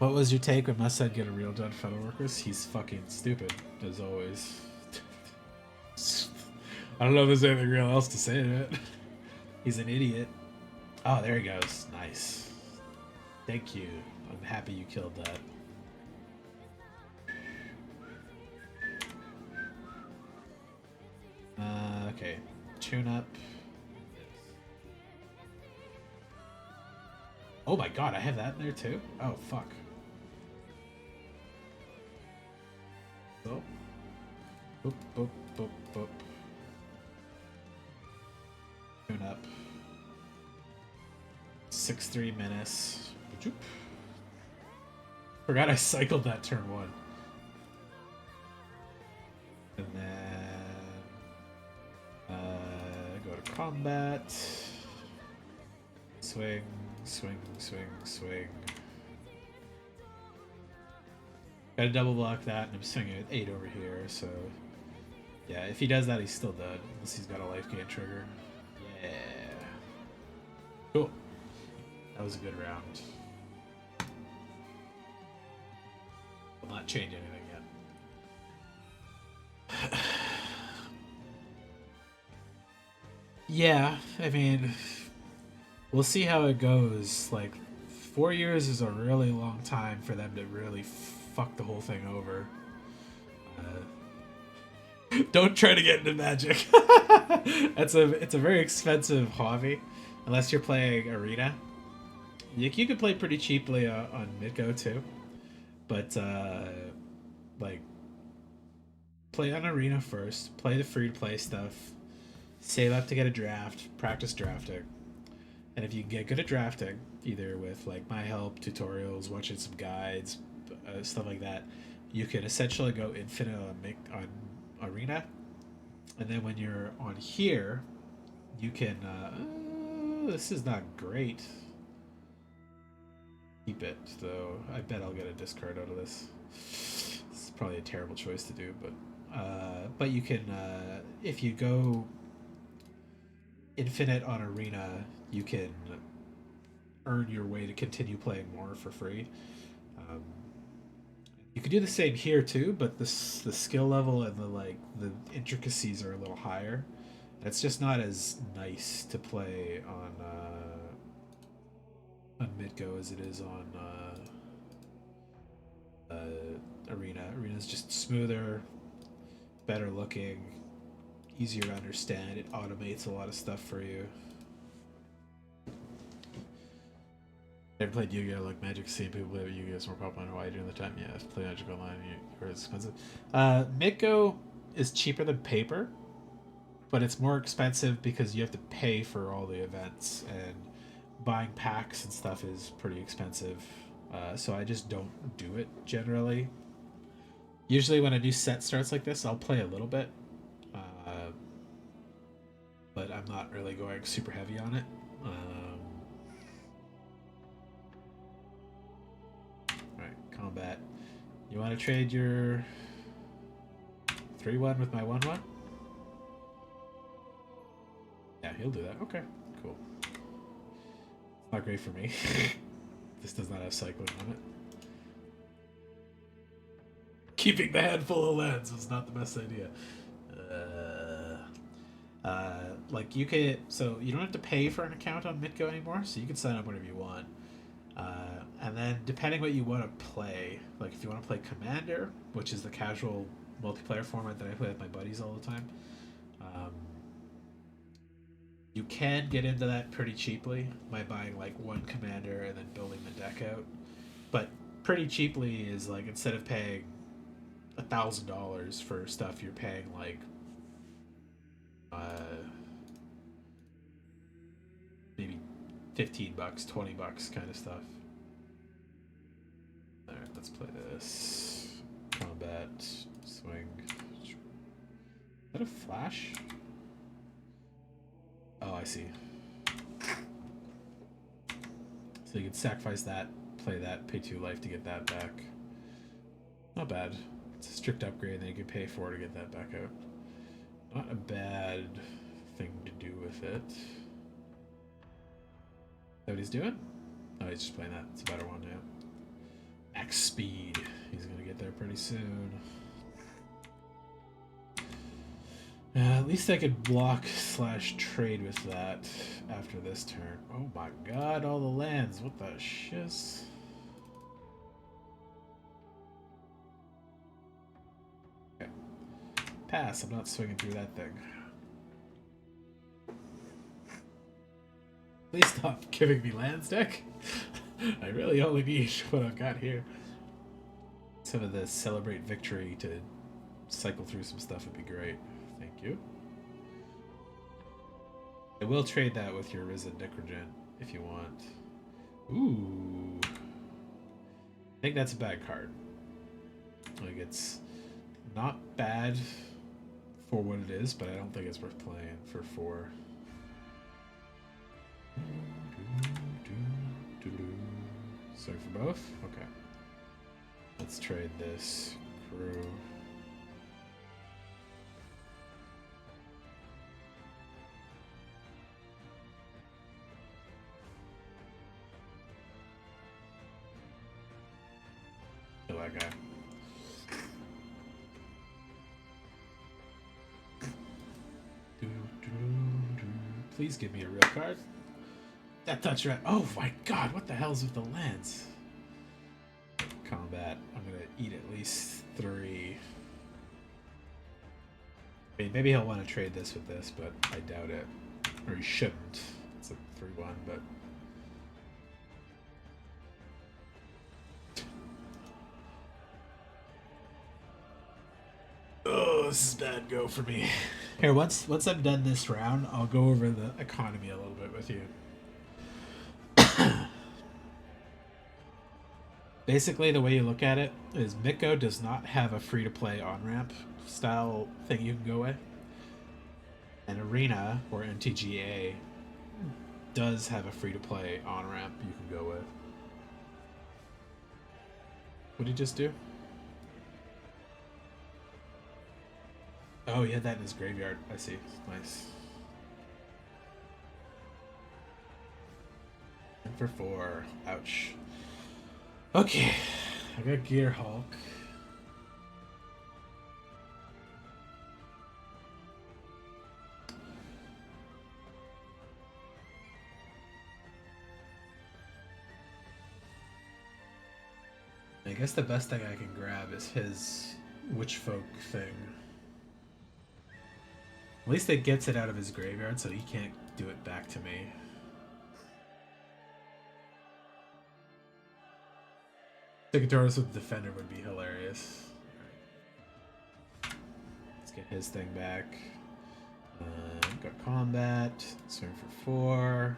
What was your take when Must said get a real done federal workers? He's fucking stupid, as always. I don't know if there's anything real else to say to it. He's an idiot. Oh, there he goes. Nice. Thank you. I'm happy you killed that. Okay. Tune up. Oh my god, I have that in there too? Oh, fuck. Oh. Boop, boop, boop, boop. Tune up. 6-3 menace. Boop. Forgot I cycled that turn 1. And then go to combat. Swing, swing, swing, swing. Gotta double block that, and I'm swinging at 8 over here, so yeah, if he does that, he's still dead, unless he's got a life gain trigger. Yeah. Cool. That was a good round. Will not change anything yet. Yeah, I mean, we'll see how it goes. Like, 4 years is a really long time for them to really fuck the whole thing over. Don't try to get into Magic. It's a very expensive hobby, unless you're playing Arena. You could play pretty cheaply on Midgo too, but like, play on Arena first. Play the free-to-play stuff. Save up to get a draft. Practice drafting. And if you can get good at drafting, either with like my help, tutorials, watching some guides, stuff like that, you can essentially go infinite on Arena. And then when you're on here, you can... this is not great. Keep it, though. I bet I'll get a discard out of this. This is probably a terrible choice to do, but you can... if you go infinite on Arena, you can earn your way to continue playing more for free. You can do the same here too, but the skill level and the intricacies are a little higher. It's just not as nice to play on Midgo as it is on Arena. Arena's just smoother, better looking, easier to understand. It automates a lot of stuff for you. Never played Yu-Gi-Oh! Like Magic. Seeing people play Yu-Gi-Oh! Is more popular. Why during the time? Yeah, play Magic online. You're expensive. Midgo is cheaper than paper, but it's more expensive because you have to pay for all the events, and buying packs and stuff is pretty expensive. So I just don't do it generally. Usually when a new set starts like this, I'll play a little bit, but I'm not really going super heavy on it. Alright, combat. You want to trade your 3-1 with my 1-1? Yeah, he'll do that. Okay, cool. Not great for me. This does not have cycling on it. Keeping the hand full of lands is not the best idea. Like you could, so you don't have to pay for an account on Midgo anymore, so you can sign up whenever you want. And then depending what you want to play, like if you want to play Commander, which is the casual multiplayer format that I play with my buddies all the time, you can get into that pretty cheaply by buying like one Commander and then building the deck out. But pretty cheaply is like instead of paying $1,000 for stuff, you're paying like maybe $15, $20 kind of stuff. All right, let's play this. Combat, swing. Is that a flash? Oh, I see. So you can sacrifice that, play that, pay 2 life to get that back. Not bad. It's a strict upgrade, and then you can pay 4 to get that back out. Not a bad thing to do with it. Is that what he's doing? Oh, he's just playing that. It's a better one now. Max speed. He's gonna get there pretty soon. At least I could block / trade with that after this turn. Oh my god, all the lands. What the shiz? Okay. Pass. I'm not swinging through that thing. Please stop giving me lands, deck. I really only need what I've got here. Some of the celebrate victory to cycle through some stuff would be great. Thank you. I will trade that with your Risen Necrogen if you want. Ooh. I think that's a bad card. Like, it's not bad for what it is, but I don't think it's worth playing for 4. Sorry for both? Okay. Let's trade this crew. Kill that guy. Please give me a real card. That touch rat. Oh my god, what the hell's with the lands? Combat. I'm gonna eat at least 3. I mean, maybe he'll want to trade this with this, but I doubt it. Or he shouldn't. It's a 3-1, but. Oh, this is bad go for me. Here, once I'm done this round, I'll go over the economy a little bit with you. Basically, the way you look at it is Mitgo does not have a free-to-play on-ramp style thing you can go with. And Arena, or MTGA, does have a free-to-play on-ramp you can go with. What did he just do? Oh, he had that in his graveyard. I see. Nice. And for 4. Ouch. Okay. I got Gear Hulk. I guess the best thing I can grab is his Witch Folk thing. At least it gets it out of his graveyard, so he can't do it back to me. Taurus with Defender would be hilarious. Right. Let's get his thing back. Got Combat. Swing for 4.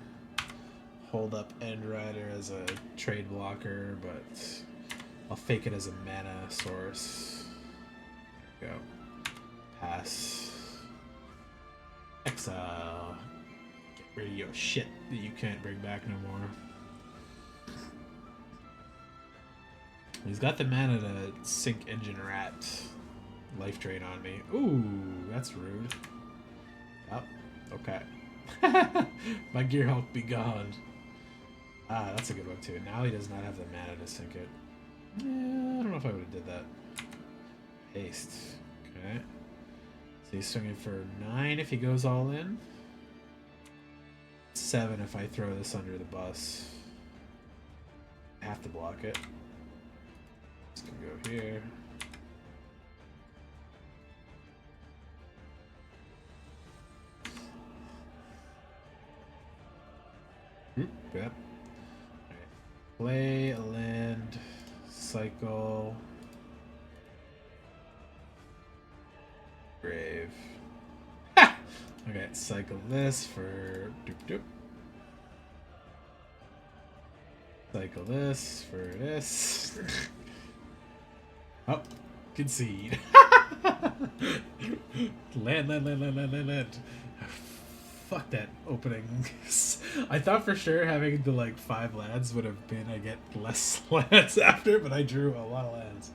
Hold up End Rider as a trade blocker, but I'll fake it as a mana source. Go. Pass. Exile. Get rid of your shit that you can't bring back no more. He's got the mana to sink Engine Rat life drain on me. Ooh, that's rude. Oh, okay. My Gear Hulk be gone. Ah, that's a good one too. Now he does not have the mana to sink it. Yeah, I don't know if I would have did that. Haste. Okay. So he's swinging for 9 if he goes all in. 7 if I throw this under the bus. have to block it. This can go here. Yep. Alright. Play, land, cycle, grave. Ha! Okay, cycle this for doop doop. Cycle this for this. Oh, concede. Land. Fuck that opening. I thought for sure having the like 5 lands would have been I get less lands after, but I drew a lot of lands.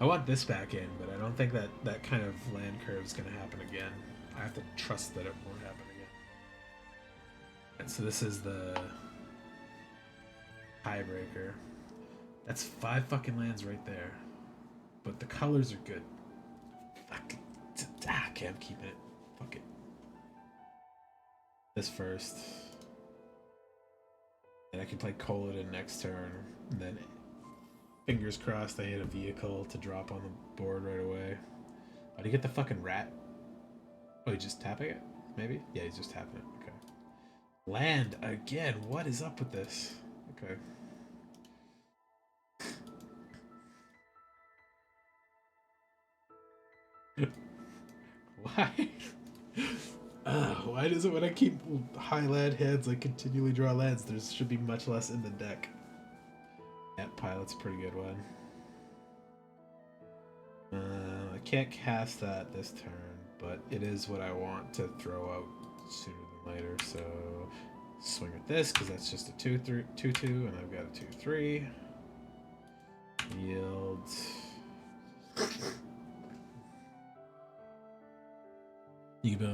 I want this back in, but I don't think that that kind of land curve is going to happen again. I have to trust that it won't happen again. And so this is the tiebreaker. That's 5 fucking lands right there. But the colors are good. Fuck. Okay, I'm keeping it. Fuck it. This first. And I can play Colodin next turn. And then fingers crossed I hit a vehicle to drop on the board right away. Oh, did he get the fucking rat? Oh, he's just tapping it? Maybe? Yeah, he's just tapping it. Okay. Land again. What is up with this? Okay. Why? Why does it when I keep high land hands I continually draw lands? There should be much less in the deck. That pilot's a pretty good one. I can't cast that this turn, but it is what I want to throw out sooner than later, so swing at this because that's just a 2/2, and I've got a 2/3. Yield. You go.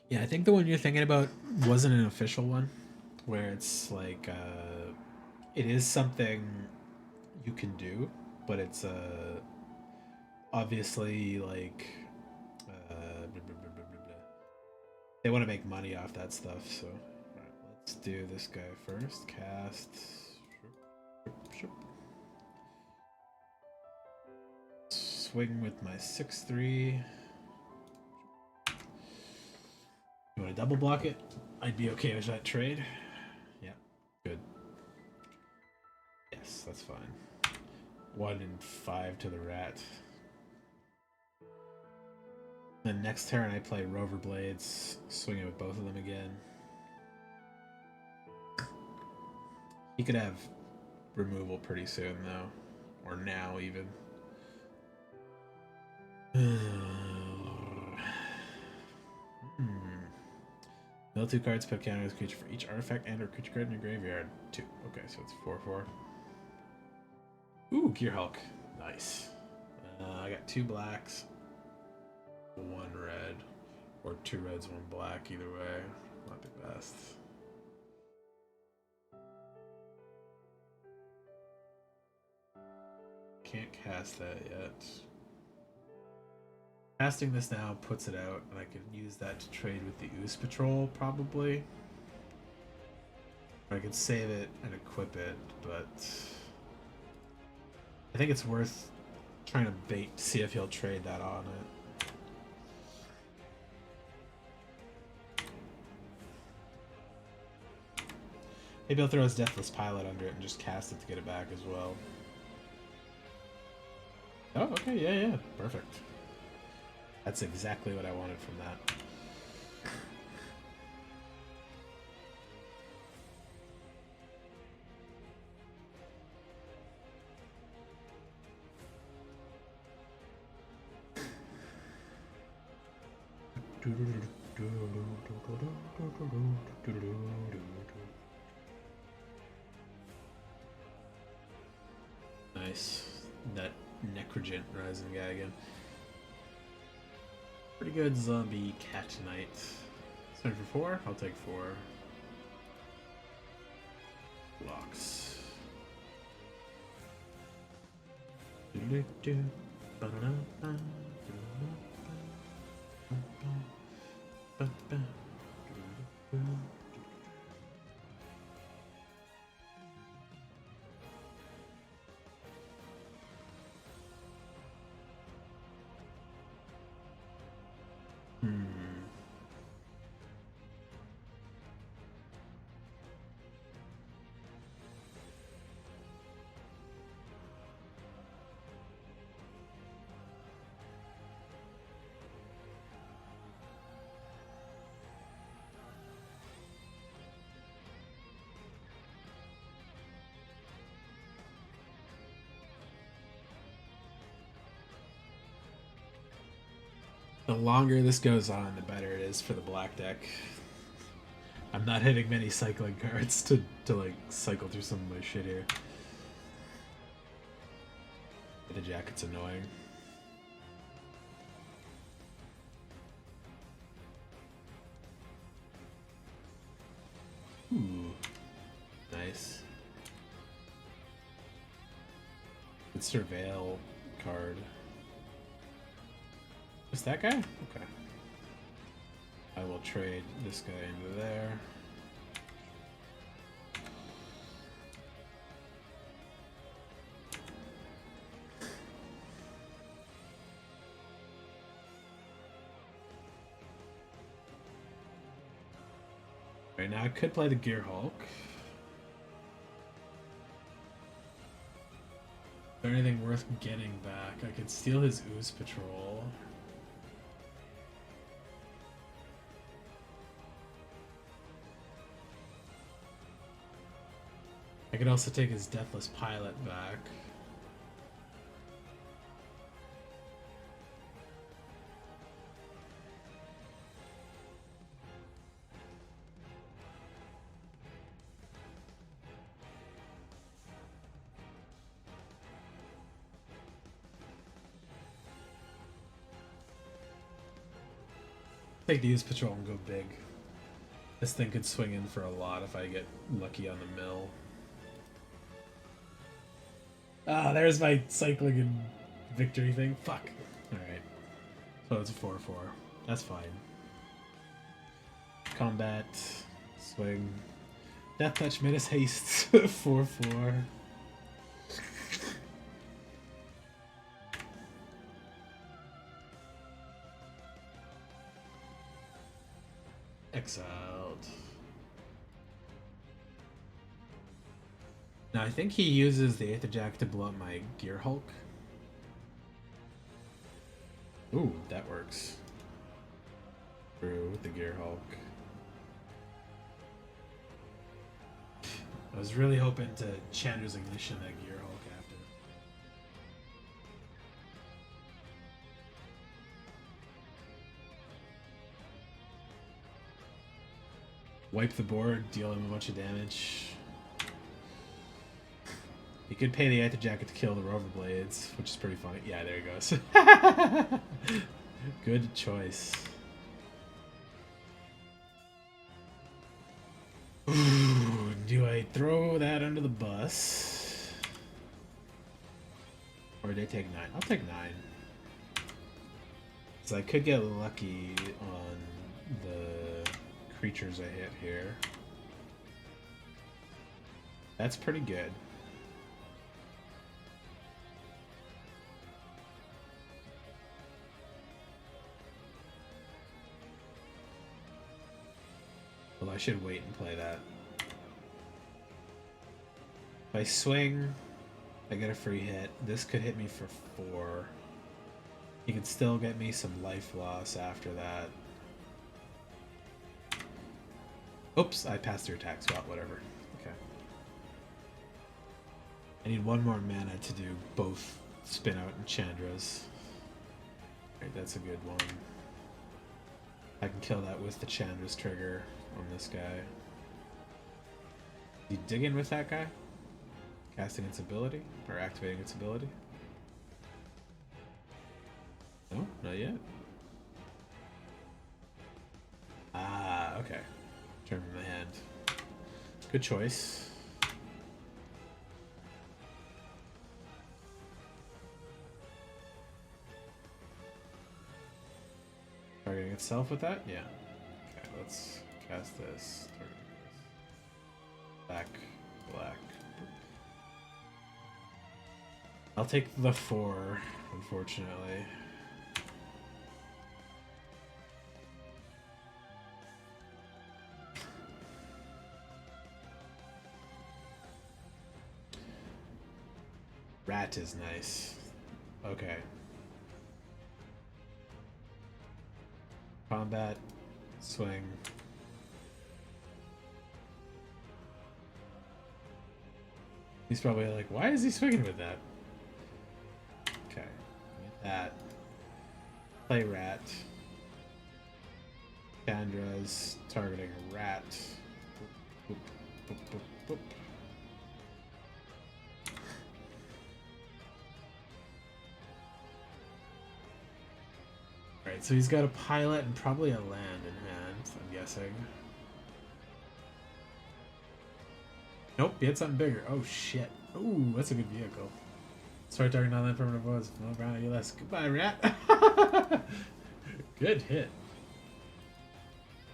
Yeah, I think the one you're thinking about wasn't an official one, where it's like it is something you can do, but it's obviously like they want to make money off that stuff. So right, let's do this guy first. Cast. Swing with my 6/3. You want to double block it? I'd be okay with that trade. Yeah, good. Yes, that's fine. 1 and 5 to the rat. Then next turn I play Rover Blades, swing it with both of them again. He could have removal pretty soon though, or now even. Mill 2 cards, put counter as creature for each artifact and or creature card in your graveyard. 2. Okay, so it's 4/4. Ooh, Gear Hulk. Nice. I got 2 blacks, 1 red, or 2 reds, 1 black. Either way, not the best. Can't cast that yet. Casting this now puts it out, and I can use that to trade with the Ooze Patrol, probably. Or I could save it and equip it, but I think it's worth trying to bait to see if he'll trade that on it. Maybe I'll throw his Deathless Pilot under it and just cast it to get it back as well. Oh, okay, yeah, perfect. That's exactly what I wanted from that. Nice. That Necrogent Rising guy again. Pretty good zombie cat tonight. Starting for 4? I'll take 4. Locks. The longer this goes on, the better it is for the black deck. I'm not hitting many cycling cards to like cycle through some of my shit here. The jacket's annoying. Ooh, nice. Good surveil card. Is that guy? Okay. I will trade this guy into there. Right now I could play the Gear Hulk. Is there anything worth getting back? I could steal his Ooze Patrol. I could also take his Deathless Pilot back. Take the Use Patrol and go big. This thing could swing in for a lot if I get lucky on the mill. Ah, there's my cycling and victory thing. Fuck. Alright. So it's a 4-4. That's fine. Combat. Swing. Death Touch Menace Haste. 4-4. Exiled. Now I think he uses the Aetherjack to blow up my Gear Hulk. Ooh, that works. Through the Gear Hulk. I was really hoping to Chandra's Ignition that Gear Hulk after. Wipe the board, deal him a bunch of damage. You could pay the Aether Jacket to kill the Rover Blades, which is pretty funny. Yeah, there he goes. Good choice. Ooh, do I throw that under the bus? Or do I take 9? I'll take 9. So I could get lucky on the creatures I hit here. That's pretty good. Well, I should wait and play that. If I swing, I get a free hit. This could hit me for 4. He can still get me some life loss after that. Oops, I passed through attack spot, whatever. Okay. I need 1 more mana to do both Spin Out and Chandra's. Alright, that's a good one. I can kill that with the Chandra's trigger on this guy. You dig in with that guy? Casting its ability? Or activating its ability? No, not yet. Ah, okay. Turn from the hand. Good choice. Targeting itself with that? Yeah. Okay, let's cast this. Target this. Black, black. I'll take the 4, unfortunately. Rat is nice. Okay. Combat. Swing. He's probably like, why is he swinging with that? Okay. Get that. Play rat. Chandra's targeting rat. Boop, boop, boop, boop, boop. Alright, so he's got a pilot and probably a land in hand, I'm guessing. Nope, he had something bigger. Oh shit. Ooh, that's a good vehicle. Start targeting non-land permanent foes. No ground you less. Goodbye, rat. Good hit.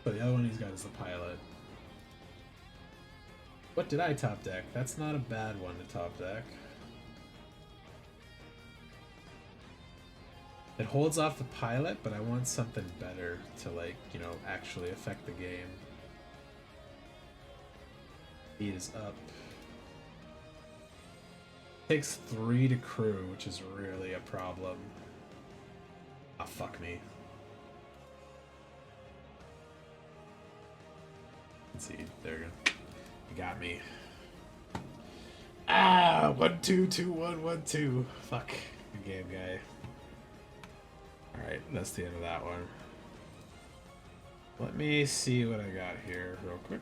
But the other one he's got is the pilot. What did I top deck? That's not a bad one to top deck. It holds off the pilot, but I want something better to, like, you know, actually affect the game. Speed is up. Takes 3 to crew, which is really a problem. Ah, fuck me. Let's see. There you go. You got me. Ah! 1 2 2 1 1 2. Fuck. Good game, guy. Alright, that's the end of that one. Let me see what I got here real quick.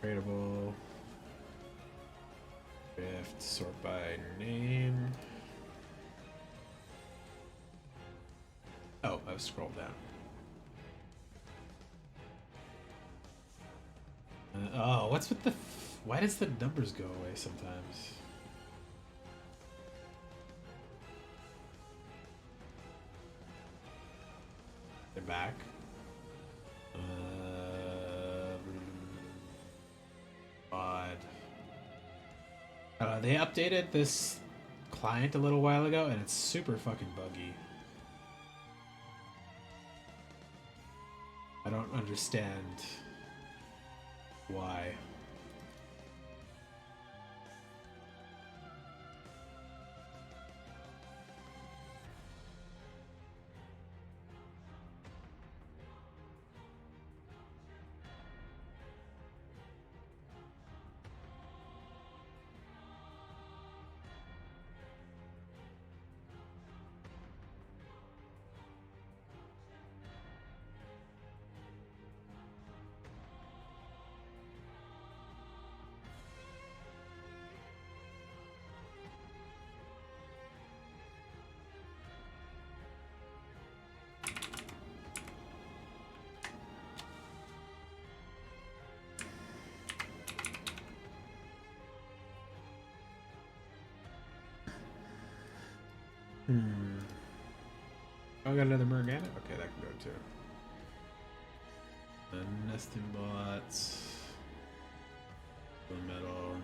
Tradable. Drift, sort by name. Oh, I've scrolled down. Oh, what's with the... Why does the numbers go away sometimes? They're back. Odd. They updated this client a little while ago, and it's super fucking buggy. I don't understand why. Oh, I got another Morgana? Okay, that can go too. Nesting bots. The metal.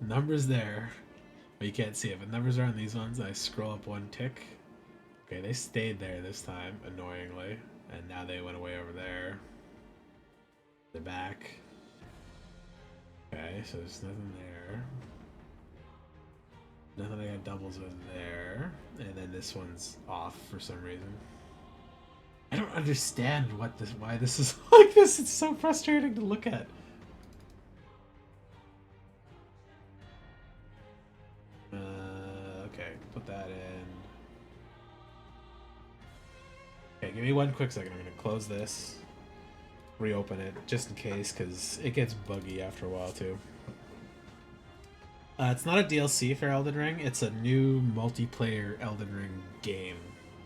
Numbers there, but you can't see it. But numbers are on these ones. I scroll up 1 tick. Okay, they stayed there this time, annoyingly, and now they went away over there. They're back. Okay, so there's nothing there. Nothing I got doubles with there. And then this one's off for some reason. I don't understand why this is like this. It's so frustrating to look at. Okay, put that in. Okay, give me one quick second. I'm gonna close this, reopen it, just in case, because it gets buggy after a while too. It's not a DLC for Elden Ring. It's a new multiplayer Elden Ring game.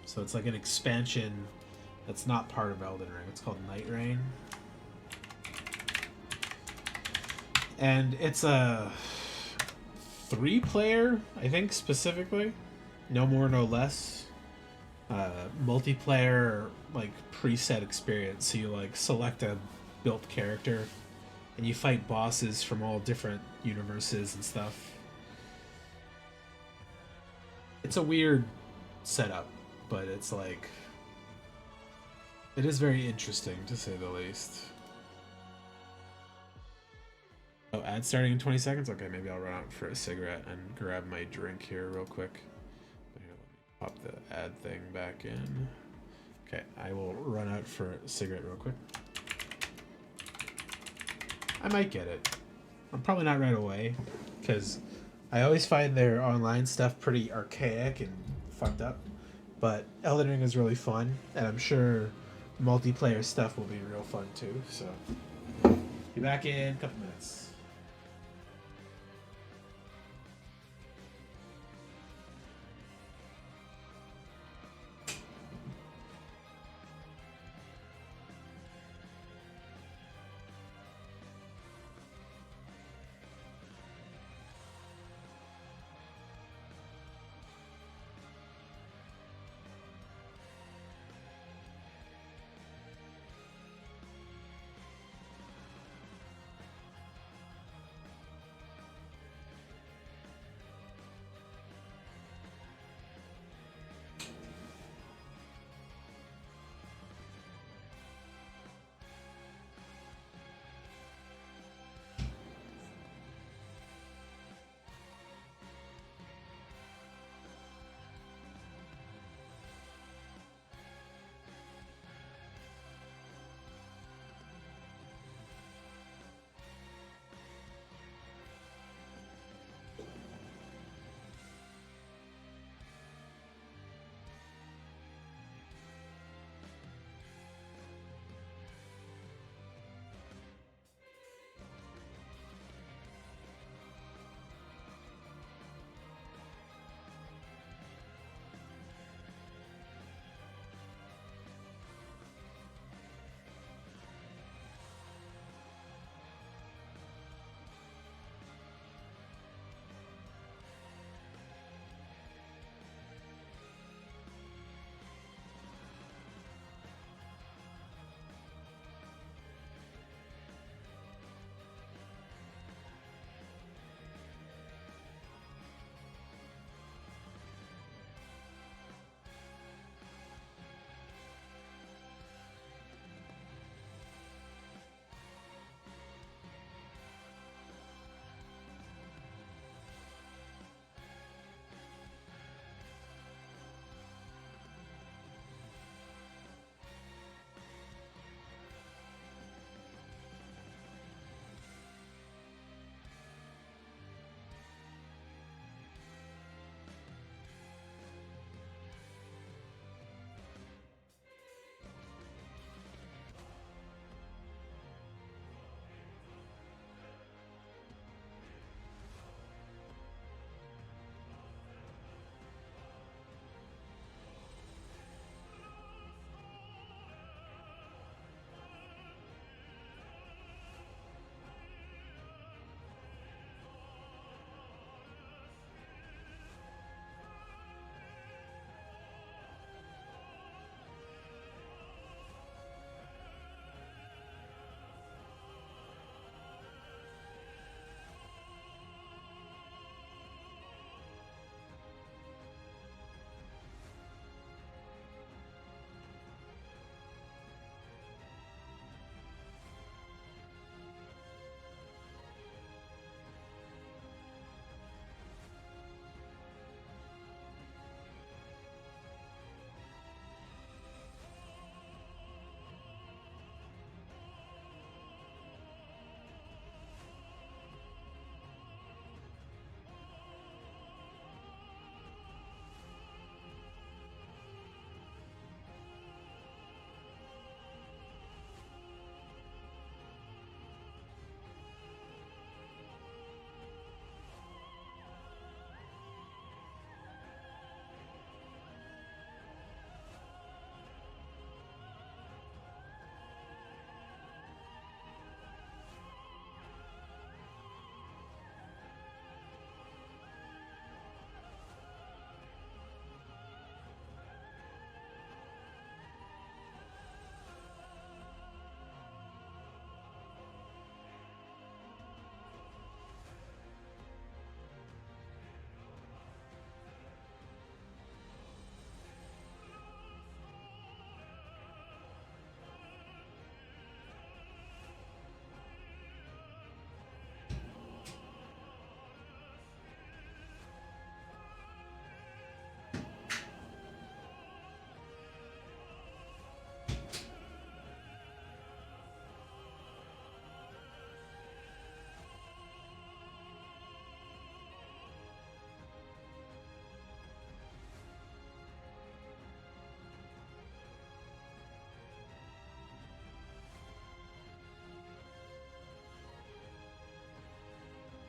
So it's like an expansion that's not part of Elden Ring. It's called Night Rain. And it's a 3-player, I think, specifically. No more, no less. Multiplayer, like, preset experience. So you, like, select a built character and you fight bosses from all different universes and stuff. It's a weird setup, but it's like... it is very interesting, to say the least. Oh, ad starting in 20 seconds? Okay, maybe I'll run out for a cigarette and grab my drink here real quick. Here, let me pop the ad thing back in. Okay, I will run out for a cigarette real quick. I might get it. I'm probably not right away, because I always find their online stuff pretty archaic and fucked up. But Elden Ring is really fun, and I'm sure multiplayer stuff will be real fun too, so be back in a couple minutes.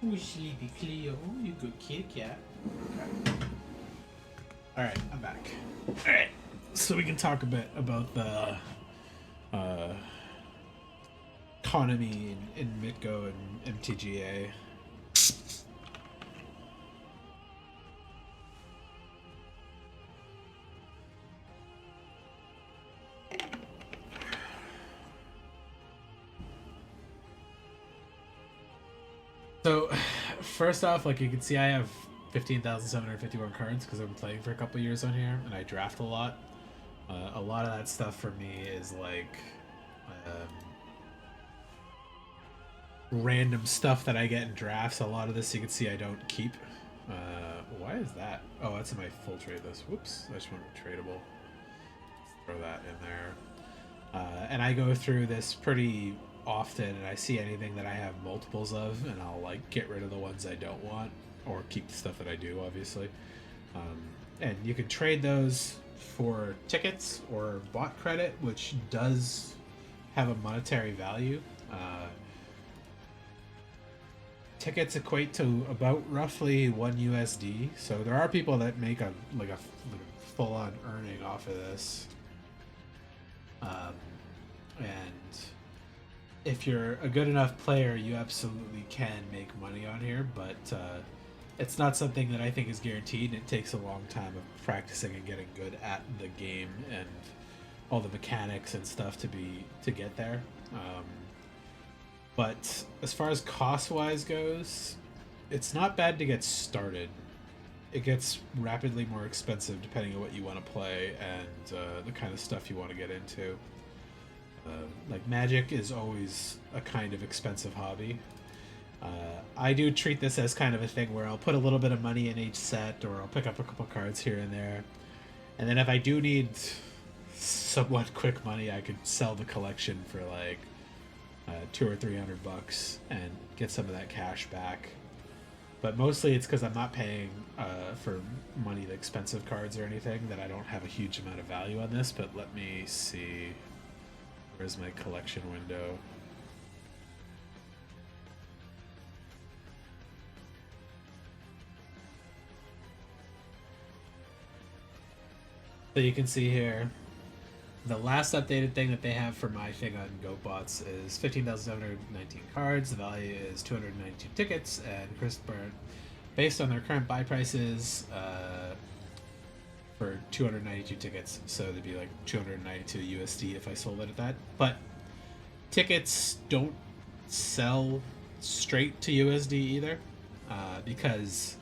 Oh, sleepy Cleo, you good kitty cat. Okay. Alright, I'm back. Alright, so we can talk a bit about the economy in Mitgo and MTGA. So, first off, like you can see, I have 15,751 cards because I've been playing for a couple years on here, and I draft a lot. A lot of that stuff for me is like random stuff that I get in drafts. A lot of this you can see I don't keep. Why is that? Oh, that's in my full trade list. Whoops, I just went tradable. Let's throw that in there. And I go through this pretty often, and I see anything that I have multiples of, and I'll like get rid of the ones I don't want, or keep the stuff that I do, obviously. And you can trade those for tickets or bot credit, which does have a monetary value. Tickets equate to about roughly 1 USD, so there are people that make a full-on earning off of this. And if you're a good enough player, you absolutely can make money on here, but it's not something that I think is guaranteed. It takes a long time of practicing and getting good at the game and all the mechanics and stuff to get there. But as far as cost-wise goes, it's not bad to get started. It gets rapidly more expensive depending on what you want to play and the kind of stuff you want to get into. Like Magic is always a kind of expensive hobby. I do treat this as kind of a thing where I'll put a little bit of money in each set, or I'll pick up a couple cards here and there. And then if I do need somewhat quick money, I could sell the collection for like $200 or $300 and get some of that cash back. But mostly it's because I'm not paying for money the expensive cards or anything, that I don't have a huge amount of value on this. But let me see. Where's my collection window? So you can see here, the last updated thing that they have for my thing on GoBots is 15,719 cards. The value is 292 tickets, and based on their current buy prices, for 292 tickets, so it'd be like 292 USD if I sold it at that. But tickets don't sell straight to USD either, because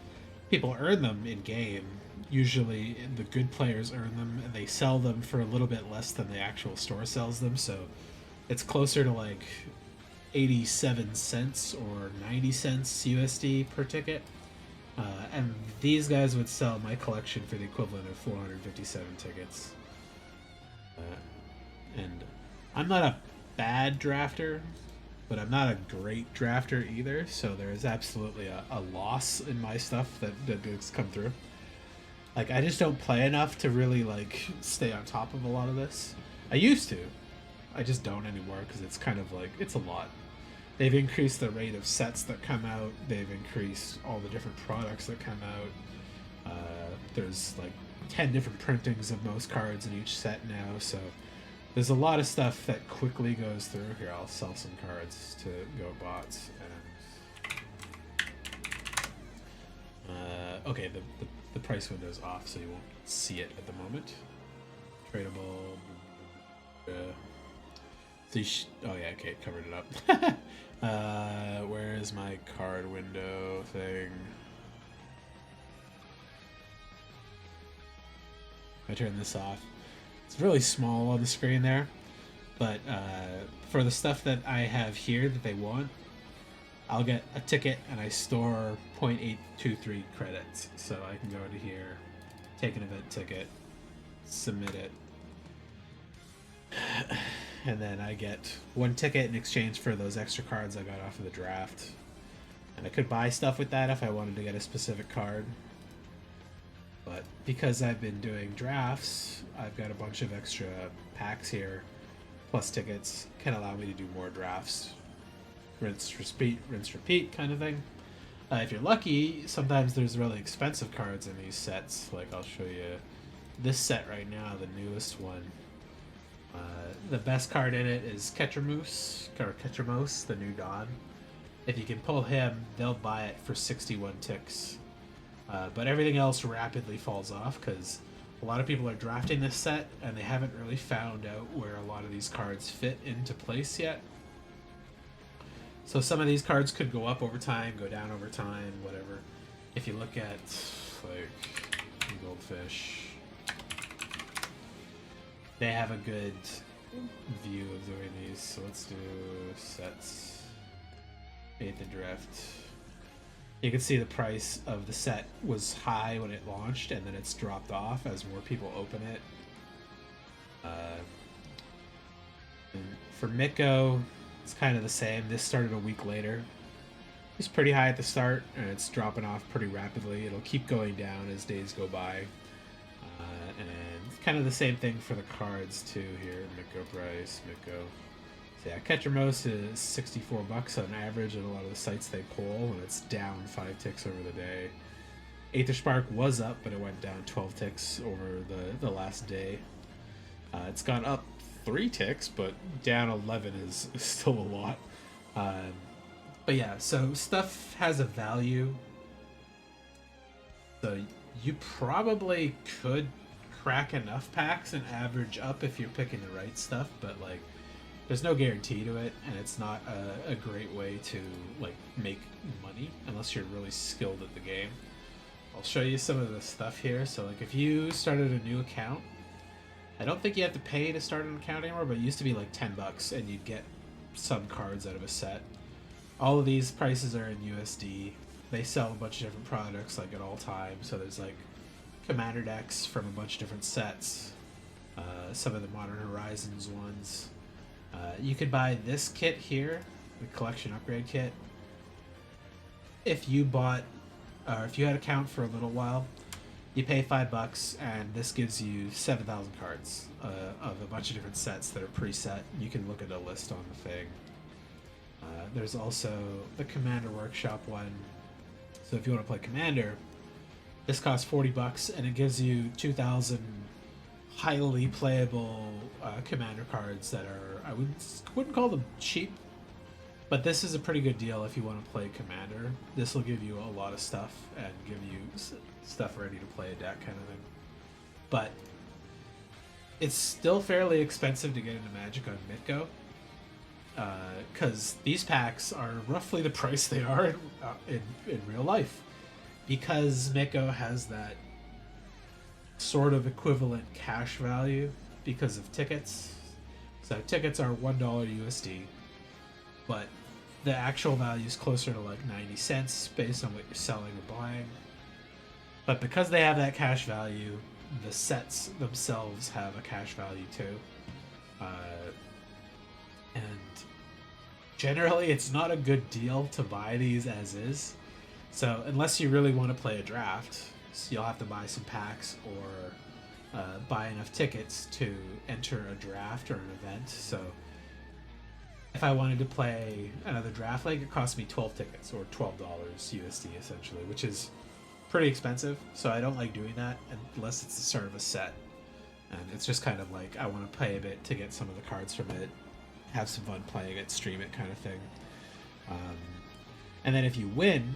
people earn them in game. Usually the good players earn them, and they sell them for a little bit less than the actual store sells them, so it's closer to like 87 cents or 90 cents USD per ticket. And these guys would sell my collection for the equivalent of 457 tickets. And I'm not a bad drafter, but I'm not a great drafter either, so there is absolutely a loss in my stuff that does come through. Like, I just don't play enough to really, like, stay on top of a lot of this. I used to. I just don't anymore, because it's kind of like, it's a lot. They've increased the rate of sets that come out. They've increased all the different products that come out. There's like 10 different printings of most cards in each set now, so there's a lot of stuff that quickly goes through. Here, I'll sell some cards to GoBots. And okay, the price window's off, so you won't see it at the moment. Tradable. Oh yeah, okay, it covered it up. Where is my card window thing? I turn this off. It's really small on the screen there, but for the stuff that I have here that they want, I'll get a ticket and I store 0.823 credits. So I can go into here, take an event ticket, submit it, and then I get one ticket in exchange for those extra cards I got off of the draft. And I could buy stuff with that if I wanted to get a specific card. But because I've been doing drafts, I've got a bunch of extra packs here, plus tickets, can allow me to do more drafts. Rinse, repeat kind of thing. If you're lucky, sometimes there's really expensive cards in these sets. Like, I'll show you this set right now, the newest one. The best card in it is Ketramose, the new Dawn. If you can pull him, they'll buy it for 61 ticks. But everything else rapidly falls off because a lot of people are drafting this set and they haven't really found out where a lot of these cards fit into place yet. So some of these cards could go up over time, go down over time, whatever. If you look at, like, Goldfish, they have a good view of doing these. So let's do sets. Aetherdrift. You can see the price of the set was high when it launched, and then it's dropped off as more people open it. And for Miko, it's kind of the same. This started a week later. It's pretty high at the start, and it's dropping off pretty rapidly. It'll keep going down as days go by. And it's kind of the same thing for the cards too here. Miko price, Miko. So yeah, Ketramose is 64 bucks on average at a lot of the sites they pull, and it's down 5 ticks over the day. Aetherspark was up, but it went down 12 ticks over the last day. It's gone up 3 ticks, but down 11 is still a lot. But yeah, so stuff has a value. So you probably could crack enough packs and average up if you're picking the right stuff, but like, there's no guarantee to it, and it's not a great way to like make money unless you're really skilled at the game. I'll show you some of the stuff here. So like, if you started a new account, I don't think you have to pay to start an account anymore, but it used to be like 10 bucks and you'd get some cards out of a set. All of these prices are in USD. They sell a bunch of different products like at all times. So there's like commander decks from a bunch of different sets. Some of the Modern Horizons ones. You could buy this kit here, the collection upgrade kit. If you bought, or if you had an account for a little while, you pay $5 and this gives you 7,000 cards of a bunch of different sets that are preset. You can look at a list on the thing. There's also the Commander Workshop one. So if you want to play Commander, this costs $40 and it gives you 2,000 highly playable Commander cards that are, I wouldn't call them cheap, but this is a pretty good deal if you want to play Commander. This will give you a lot of stuff and give you stuff ready to play a deck kind of thing. But it's still fairly expensive to get into Magic on Mitgo, because these packs are roughly the price they are in real life, because Mitgo has that sort of equivalent cash value because of tickets. So tickets are $1 USD, but the actual value is closer to like 90 cents based on what you're selling or buying. But because they have that cash value, the sets themselves have a cash value too. And generally it's not a good deal to buy these as is. So unless you really want to play a draft, you'll have to buy some packs or buy enough tickets to enter a draft or an event. So if I wanted to play another draft league, it cost me 12 tickets or $12 USD essentially, which is pretty expensive. So I don't like doing that unless it's the start of a set. And it's just kind of like, I want to play a bit to get some of the cards from it, have some fun playing it, stream it kind of thing. And then if you win,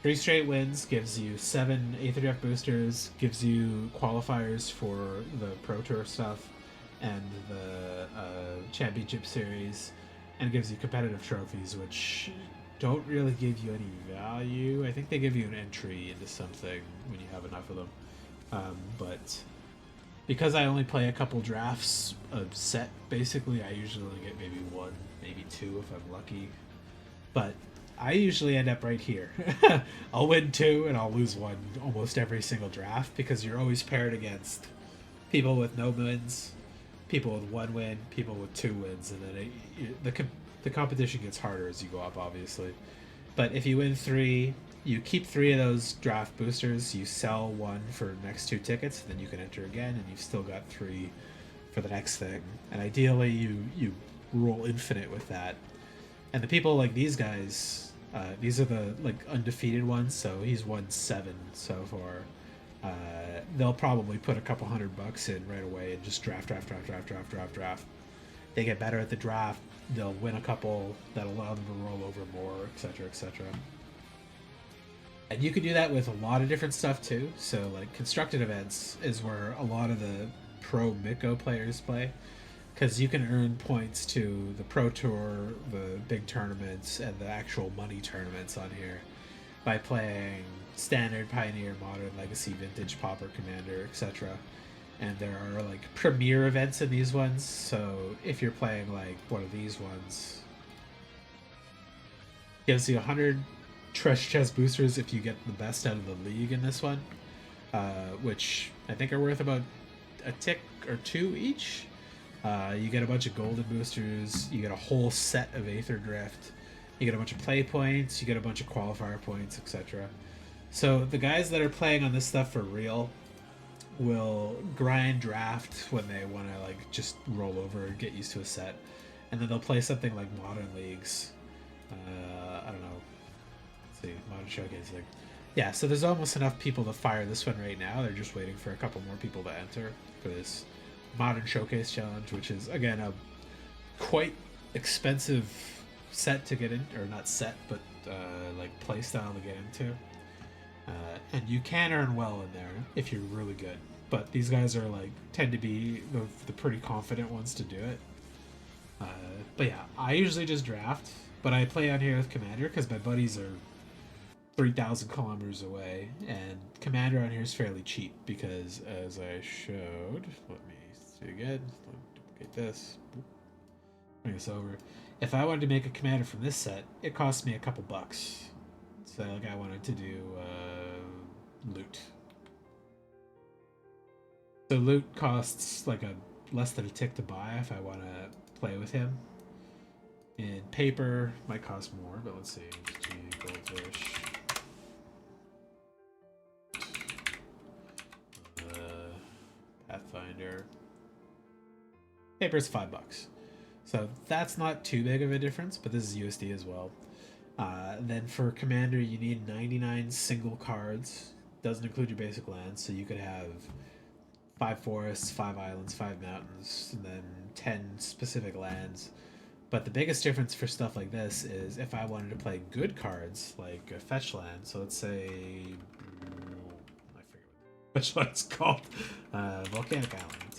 3 straight wins gives you 7 Aetherdrift boosters, gives you qualifiers for the Pro Tour stuff and the Championship Series, and gives you competitive trophies, which don't really give you any value. I think they give you an entry into something when you have enough of them. But because I only play a couple drafts a set, basically, I usually only get maybe 1, maybe 2 if I'm lucky. But I usually end up right here. I'll win 2 and I'll lose 1 almost every single draft, because you're always paired against people with no wins, people with 1 win, people with 2 wins, and then the competition gets harder as you go up, obviously. But if you win 3, you keep 3 of those draft boosters, you sell 1 for the next 2 tickets, then you can enter again, and you've still got 3 for the next thing. And ideally, you roll infinite with that. And the people like these guys, These are the like undefeated ones, so he's won 7 so far. They'll probably put a couple $100 in right away and just draft. They get better at the draft. They'll win a couple that allow them to roll over more, etc., etc. And you can do that with a lot of different stuff too. So like constructed events is where a lot of the pro Mitgo players play, because you can earn points to the Pro Tour, the big tournaments, and the actual money tournaments on here by playing Standard, Pioneer, Modern, Legacy, Vintage, Pauper, Commander, etc. And there are like premier events in these ones, so if you're playing like one of these ones, gives you 100 treasure chest boosters if you get the best out of the league in this one, which I think are worth about a tick or 2 each. You get a bunch of golden boosters, you get a whole set of Aetherdrift, you get a bunch of play points, you get a bunch of qualifier points, etc. So the guys that are playing on this stuff for real will grind draft when they want to like just roll over and get used to a set, and then they'll play something like Modern Leagues. I don't know. Let's see, Modern Showcase League. Yeah, so there's almost enough people to fire this one right now. They're just waiting for a couple more people to enter for this Modern Showcase Challenge, which is again a quite expensive set to get in, or not set, but like play style to get into. And you can earn well in there if you're really good, but these guys are like tend to be the pretty confident ones to do it. But yeah, I usually just draft, but I play on here with Commander because my buddies are 3,000 kilometers away, and Commander on here is fairly cheap because, as I showed, let me see again, let me duplicate this, bring this over. If I wanted to make a Commander from this set, it cost me a couple bucks. So like I wanted to do loot. So loot costs like a less than a tick to buy if I want to play with him. In paper, might cost more, but let's see. Goldfish. Pathfinder. Paper's $5. So that's not too big of a difference, but this is USD as well. Then for Commander, you need 99 single cards. Doesn't include your basic lands, so you could have 5 forests, 5 islands, 5 mountains, and then 10 specific lands. But the biggest difference for stuff like this is if I wanted to play good cards, like a fetch land, so let's say, I forget what fetch land's called, Volcanic Island.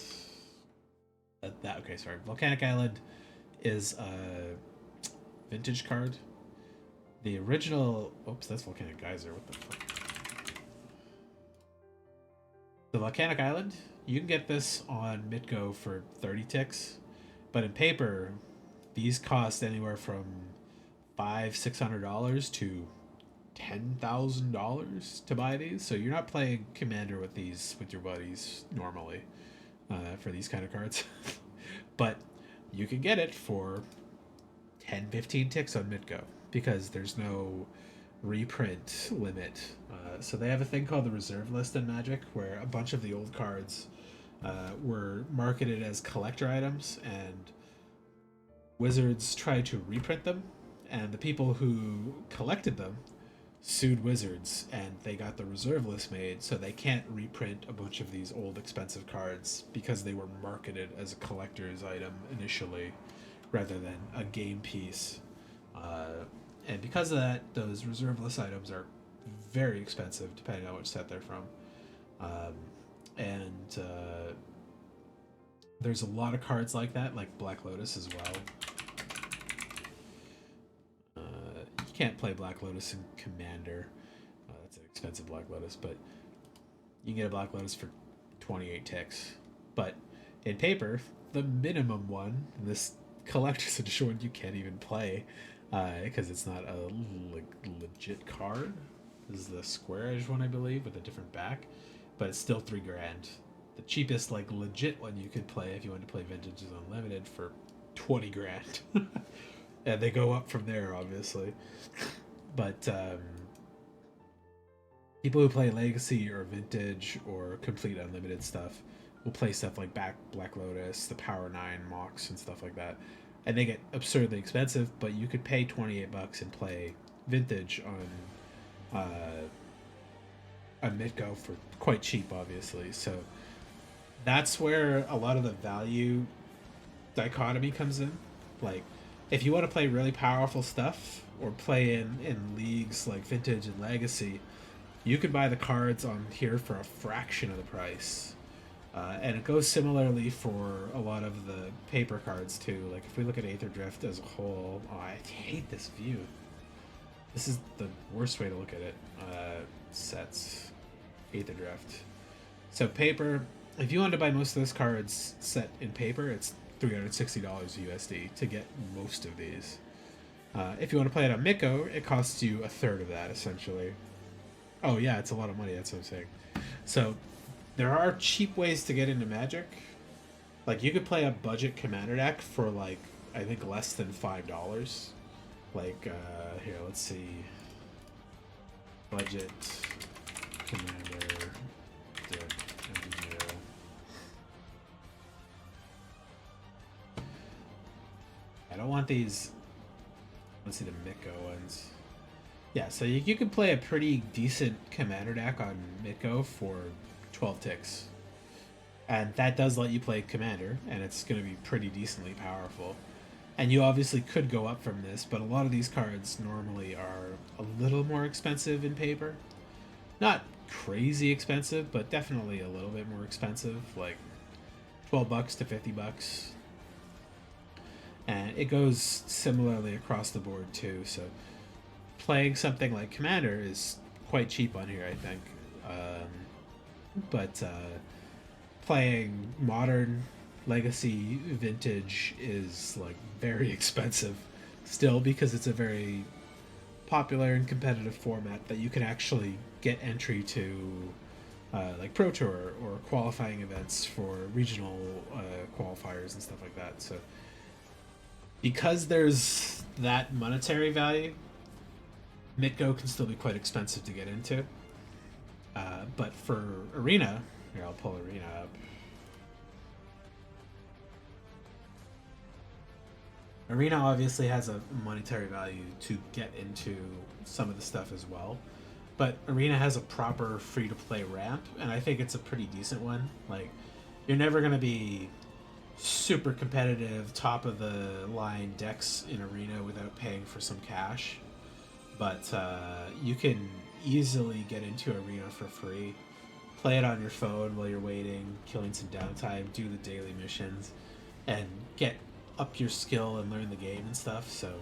Okay, sorry, Volcanic Island is a vintage card. The original... Oops, that's Volcanic Geyser. What the fuck? The Volcanic Island, you can get this on Mitgo for 30 ticks. But in paper, these cost anywhere from $500-$600 to $10,000 to buy these. So you're not playing Commander with these with your buddies normally for these kind of cards. But you can get it for 10-15 ticks on Mitgo, because there's no reprint limit. So they have a thing called the reserve list in Magic, where a bunch of the old cards were marketed as collector items, and Wizards tried to reprint them, and the people who collected them sued Wizards, and they got the reserve list made, so they can't reprint a bunch of these old expensive cards because they were marketed as a collector's item initially rather than a game piece. And because of that, those reserve list items are very expensive depending on which set they're from. There's a lot of cards like that, like Black Lotus as well. You can't play Black Lotus in Commander. That's an expensive Black Lotus, but you can get a Black Lotus for 28 ticks. But in paper, the minimum one, this collector's edition one, you can't even play because it's not a legit card. This is the square edge one, I believe, with a different back, but it's still $3 grand. The cheapest legit one you could play if you wanted to play Vintage is Unlimited for 20 grand. And they go up from there, obviously. But people who play Legacy or Vintage or complete Unlimited stuff will play stuff like Black Lotus, the Power 9 mocks and stuff like that. And they get absurdly expensive, but you could pay $28 and play vintage on Mitgo for quite cheap, obviously. So that's where a lot of the value dichotomy comes in. Like, if you want to play really powerful stuff or play in leagues like Vintage and Legacy, you can buy the cards on here for a fraction of the price. And it goes similarly for a lot of the paper cards too. Like if we look at Aetherdrift as a whole, oh, I hate this view. This is the worst way to look at it. Sets, Aetherdrift. So paper, if you want to buy most of those cards set in paper, it's $360 USD to get most of these. If you want to play it on Miko, it costs you a third of that essentially. Oh yeah, it's a lot of money. That's what I'm saying. So there are cheap ways to get into Magic. Like you could play a budget commander deck for like I think less than $5. Like here, let's see. Budget commander deck engineer. I don't want these. Let's see the Miko ones. Yeah, so you can play a pretty decent commander deck on Mitgo for 12 ticks. And that does let you play commander, and it's going to be pretty decently powerful. And you obviously could go up from this, but a lot of these cards normally are a little more expensive in paper. Not crazy expensive, but definitely a little bit more expensive, like $12 to $50. And it goes similarly across the board too, so playing something like Commander is quite cheap on here, I think. But playing Modern, Legacy, Vintage is like very expensive still because it's a very popular and competitive format that you can actually get entry to like Pro Tour or qualifying events for regional qualifiers and stuff like that. So because there's that monetary value, Mitgo can still be quite expensive to get into. But for Arena, here I'll pull Arena up. Arena obviously has a monetary value to get into some of the stuff as well. But Arena has a proper free-to-play ramp, and I think it's a pretty decent one. Like, you're never going to be super competitive, top-of-the-line decks in Arena without paying for some cash. But you can easily get into Arena for free. Play it on your phone while you're waiting, killing some downtime, do the daily missions, and get up your skill and learn the game and stuff. So,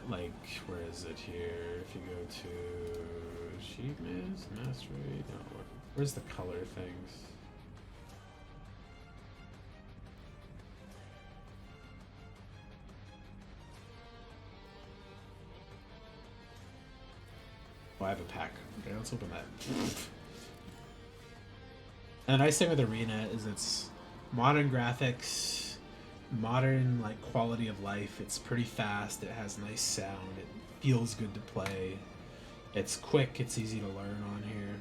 like, where is it here? If you go to achievements, mastery, no, where's the color things? Oh, I have a pack. Okay, let's open that. And the nice thing with Arena is it's modern graphics, modern like quality of life. It's pretty fast. It has nice sound. It feels good to play. It's quick. It's easy to learn on here.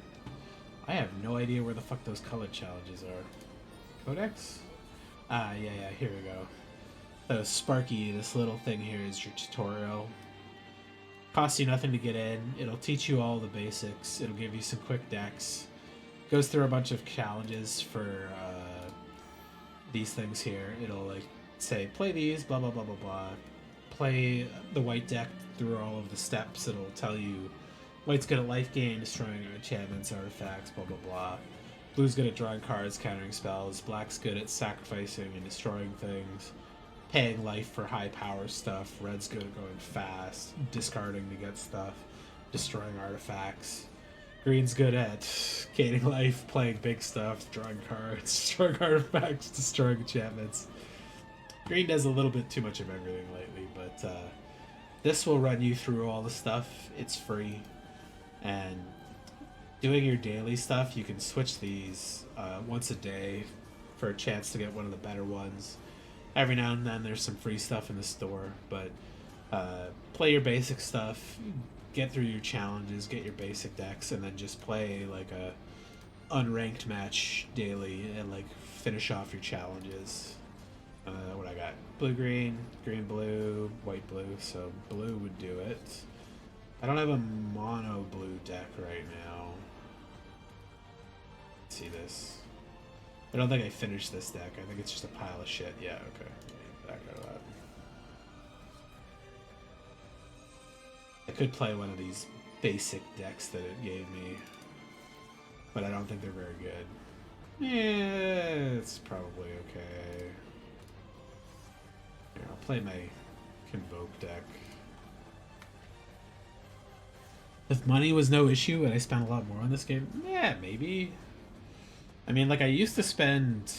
I have no idea where the fuck those color challenges are. Codex? Ah, yeah, here we go. So Sparky, this little thing here is your tutorial. Costs you nothing to get in. It'll teach you all the basics. It'll give you some quick decks. Goes through a bunch of challenges for these things here. It'll like say play these, blah blah blah blah blah. Play the white deck through all of the steps. It'll tell you white's good at life gain, destroying enchantments, artifacts, blah blah blah. Blue's good at drawing cards, countering spells. Black's good at sacrificing and destroying things. Paying life for high power stuff. Red's good at going fast, discarding to get stuff, destroying artifacts. Green's good at gaining life, playing big stuff, drawing cards, destroying artifacts, destroying enchantments. Green does a little bit too much of everything lately, but this will run you through all the stuff. It's free. And doing your daily stuff, you can switch these once a day for a chance to get one of the better ones. Every now and then there's some free stuff in the store, but play your basic stuff, get through your challenges, get your basic decks, and then just play like a unranked match daily and like finish off your challenges. What I got? blue green, green blue, white blue, so blue would do it. I don't have a mono blue deck right now. Let's see this. I don't think I finished this deck. I think it's just a pile of shit. Yeah, okay. Back out of that. I could play one of these basic decks that it gave me, but I don't think they're very good. Yeah, it's probably okay. Here, I'll play my Convoke deck. If money was no issue and I spent a lot more on this game, yeah, maybe. I mean, like, I used to spend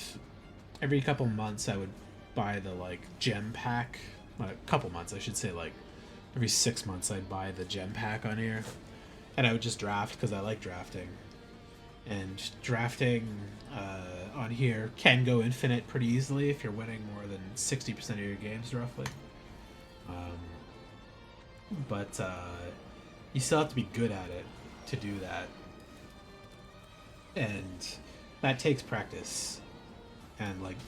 every couple months I would buy the, like, gem pack. A couple months, I should say, like, every 6 months I'd buy the gem pack on here. And I would just draft because I like drafting. And drafting on here can go infinite pretty easily if you're winning more than 60% of your games, roughly. But you still have to be good at it to do that. And that takes practice and, like,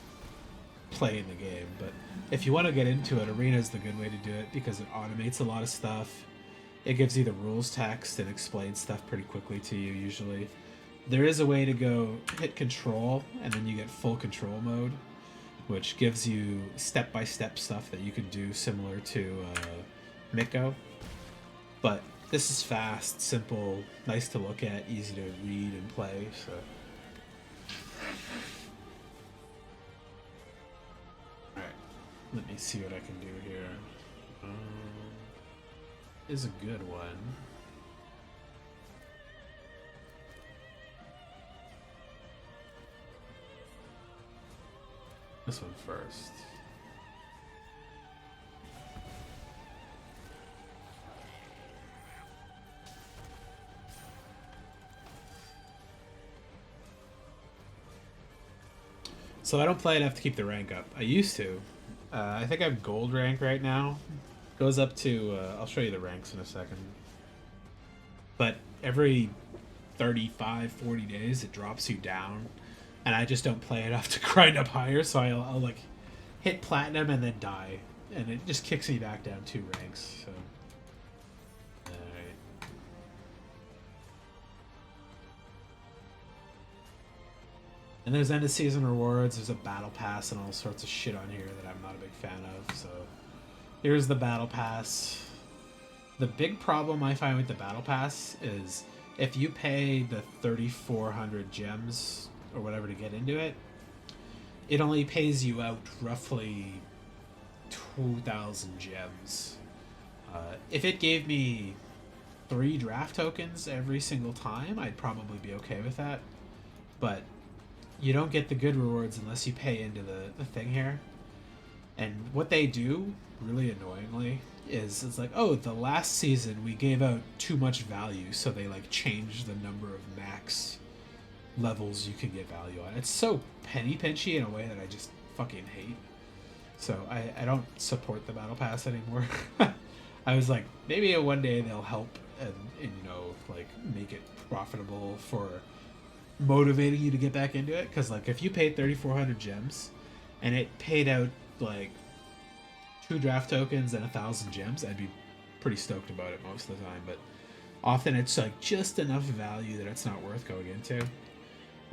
playing the game. But if you want to get into it, Arena is the good way to do it because it automates a lot of stuff. It gives you the rules text and explains stuff pretty quickly to you, usually. There is a way to go hit control, and then you get full control mode, which gives you step-by-step stuff that you can do similar to Mitgo. But this is fast, simple, nice to look at, easy to read and play, so... Alright, let me see what I can do here. Is a good one. This one first. So I don't play enough to keep the rank up. I used to. I think I have gold rank right now. Goes up to, I'll show you the ranks in a second. But every 35, 40 days it drops you down. And I just don't play enough to grind up higher, so I'll like hit platinum and then die. And it just kicks me back down 2 ranks, so. Alright. And there's end of season rewards, there's a battle pass and all sorts of shit on here that I'm not a big fan of, so. Here's the battle pass. The big problem I find with the battle pass is if you pay the 3,400 gems or whatever to get into it, it only pays you out roughly 2,000 gems. If it gave me 3 draft tokens every single time, I'd probably be okay with that. But you don't get the good rewards unless you pay into the thing here. And what they do, really annoyingly, is it's like, oh, the last season we gave out too much value, so they like changed the number of max levels you can get value on. It's so penny pinchy in a way that I just fucking hate. So I don't support the battle pass anymore. I was like, maybe one day they'll help and you know, like make it profitable for motivating you to get back into it. Because like if you paid 3,400 gems and it paid out like 2 draft tokens and 1,000 gems, I'd be pretty stoked about it most of the time. But often it's like just enough value that it's not worth going into.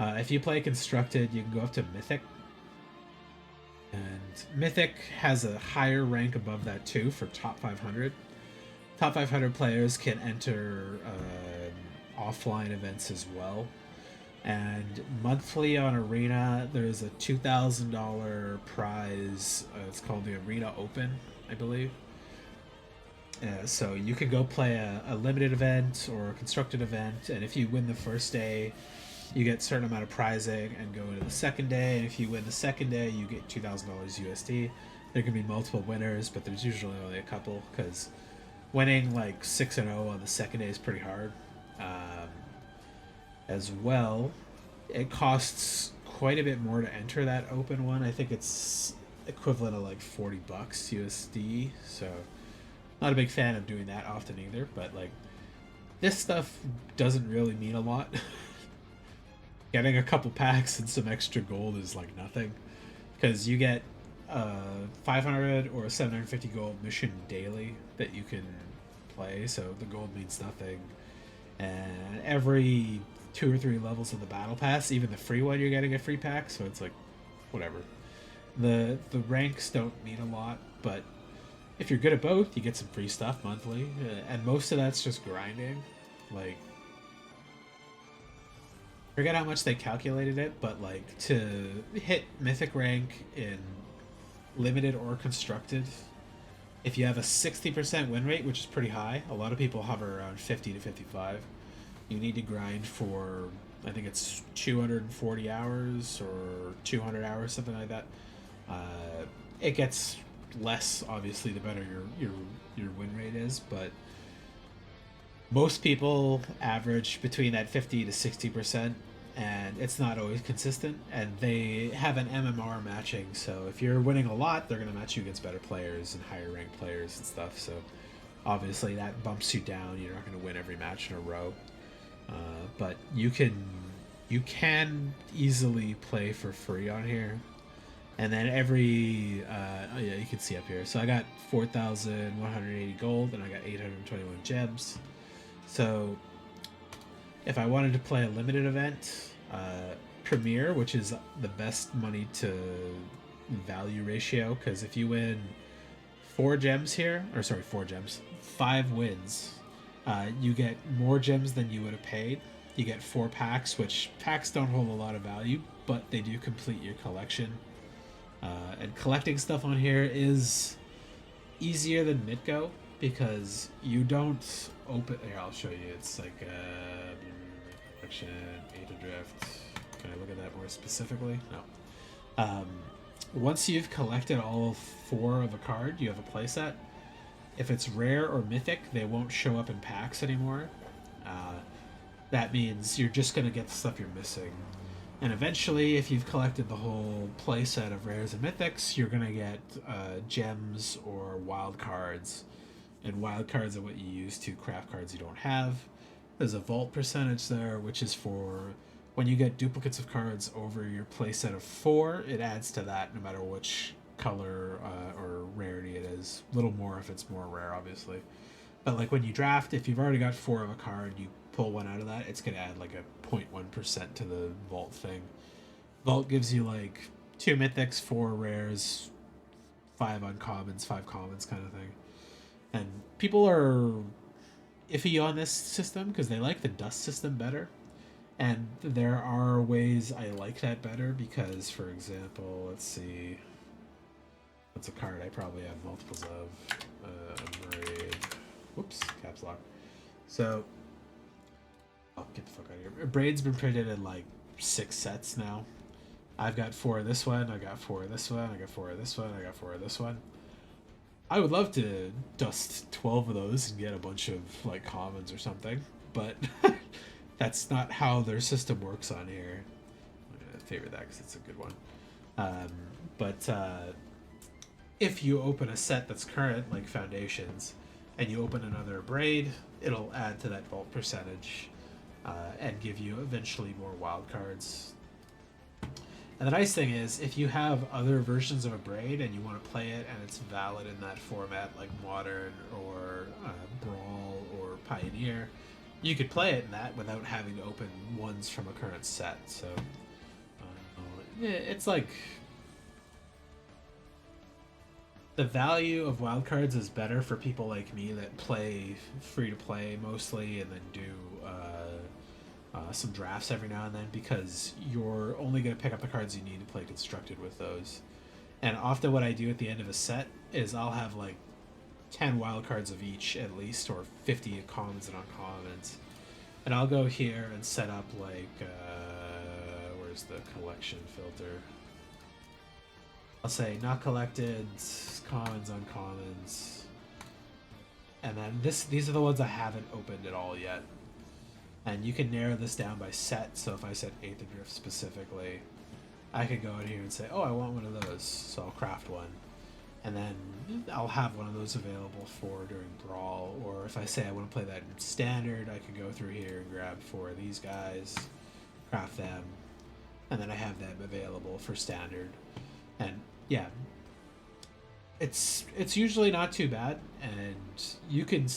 If you play Constructed, you can go up to Mythic. And Mythic has a higher rank above that too for top 500. Top 500 players can enter offline events as well. And monthly on Arena, there's a $2,000 prize. It's called the Arena Open, I believe. So you could go play a limited event or a constructed event, and if you win the first day, you get a certain amount of prizing and go into the second day. And if you win the second day, you get $2,000 USD. There can be multiple winners, but there's usually only a couple because winning like 6-0 on the second day is pretty hard. As well, it costs quite a bit more to enter that open one. I think it's equivalent of like $40 USD. So not a big fan of doing that often either, but like this stuff doesn't really mean a lot. Getting a couple packs and some extra gold is like nothing, because you get 500 or 750 gold mission daily that you can play, so the gold means nothing. And every 2 or 3 levels of the battle pass, even the free one, you're getting a free pack, so it's like whatever. The ranks don't mean a lot, but if you're good at both, you get some free stuff monthly, and most of that's just grinding. Like, forget how much they calculated it, but like to hit mythic rank in limited or constructed, if you have a 60% win rate, which is pretty high, a lot of people hover around 50 to 55, you need to grind for, I think it's 240 hours or 200 hours, something like that. It gets less, obviously, the better your win rate is, but most people average between that 50 to 60%, and it's not always consistent, and they have an MMR matching, so if you're winning a lot, they're going to match you against better players and higher ranked players and stuff, so obviously that bumps you down. You're not going to win every match in a row, but you can easily play for free on here. And then every, oh yeah, you can see up here. So I got 4,180 gold, and I got 821 gems. So if I wanted to play a limited event, Premier, which is the best money to value ratio, because if you win 4 gems here, or sorry, 4 gems, 5 wins, you get more gems than you would have paid. You get 4 packs, which packs don't hold a lot of value, but they do complete your collection. And collecting stuff on here is easier than Mitgo because you don't open. Here, I'll show you. It's like collection, Aetherdrift. Can I look at that more specifically? No. Once you've collected all 4 of a card, you have a playset. If it's rare or mythic, they won't show up in packs anymore. That means you're just going to get the stuff you're missing. And eventually, if you've collected the whole playset of rares and mythics, you're going to get gems or wild cards. And wild cards are what you use to craft cards you don't have. There's a vault percentage there, which is for when you get duplicates of cards over your playset of 4, it adds to that no matter which color or rarity it is. A little more if it's more rare, obviously. But like when you draft, if you've already got 4 of a card, you pull 1 out of that, it's going to add like a 0.1% to the vault thing. Vault gives you like 2 mythics, 4 rares, 5 uncommons, 5 commons kind of thing. And people are iffy on this system because they like the dust system better. And there are ways I like that better because, for example, let's see. What's a card I probably have multiples of? Braid. Whoops, caps lock. So, oh, get the fuck out of here. Braid's been printed in like 6 sets now. I've got 4 of this one, I got 4 of this one, I got 4 of this one, I got 4 of this one. I would love to dust 12 of those and get a bunch of like commons or something, but that's not how their system works on here. I'm gonna favorite that because it's a good one. If you open a set that's current, like Foundations, and you open another Braid, it'll add to that vault percentage and give you eventually more wild cards. And the nice thing is, if you have other versions of a Braid and you want to play it and it's valid in that format, like Modern or Brawl or Pioneer, you could play it in that without having to open ones from a current set. So it's like the value of wildcards is better for people like me that play free to play mostly and then do some drafts every now and then, because you're only going to pick up the cards you need to play constructed with those. And often what I do at the end of a set is I'll have like 10 wild cards of each at least, or 50 commons and uncommons. And I'll go here and set up like, where's the collection filter? I'll say not collected, commons, uncommons. And then these are the ones I haven't opened at all yet. And you can narrow this down by set, so if I said Aetherdrift specifically, I could go in here and say, oh, I want one of those, so I'll craft one. And then I'll have one of those available for during Brawl, or if I say I want to play that in Standard, I could go through here and grab 4 of these guys, craft them, and then I have them available for Standard. And yeah, it's usually not too bad, and you can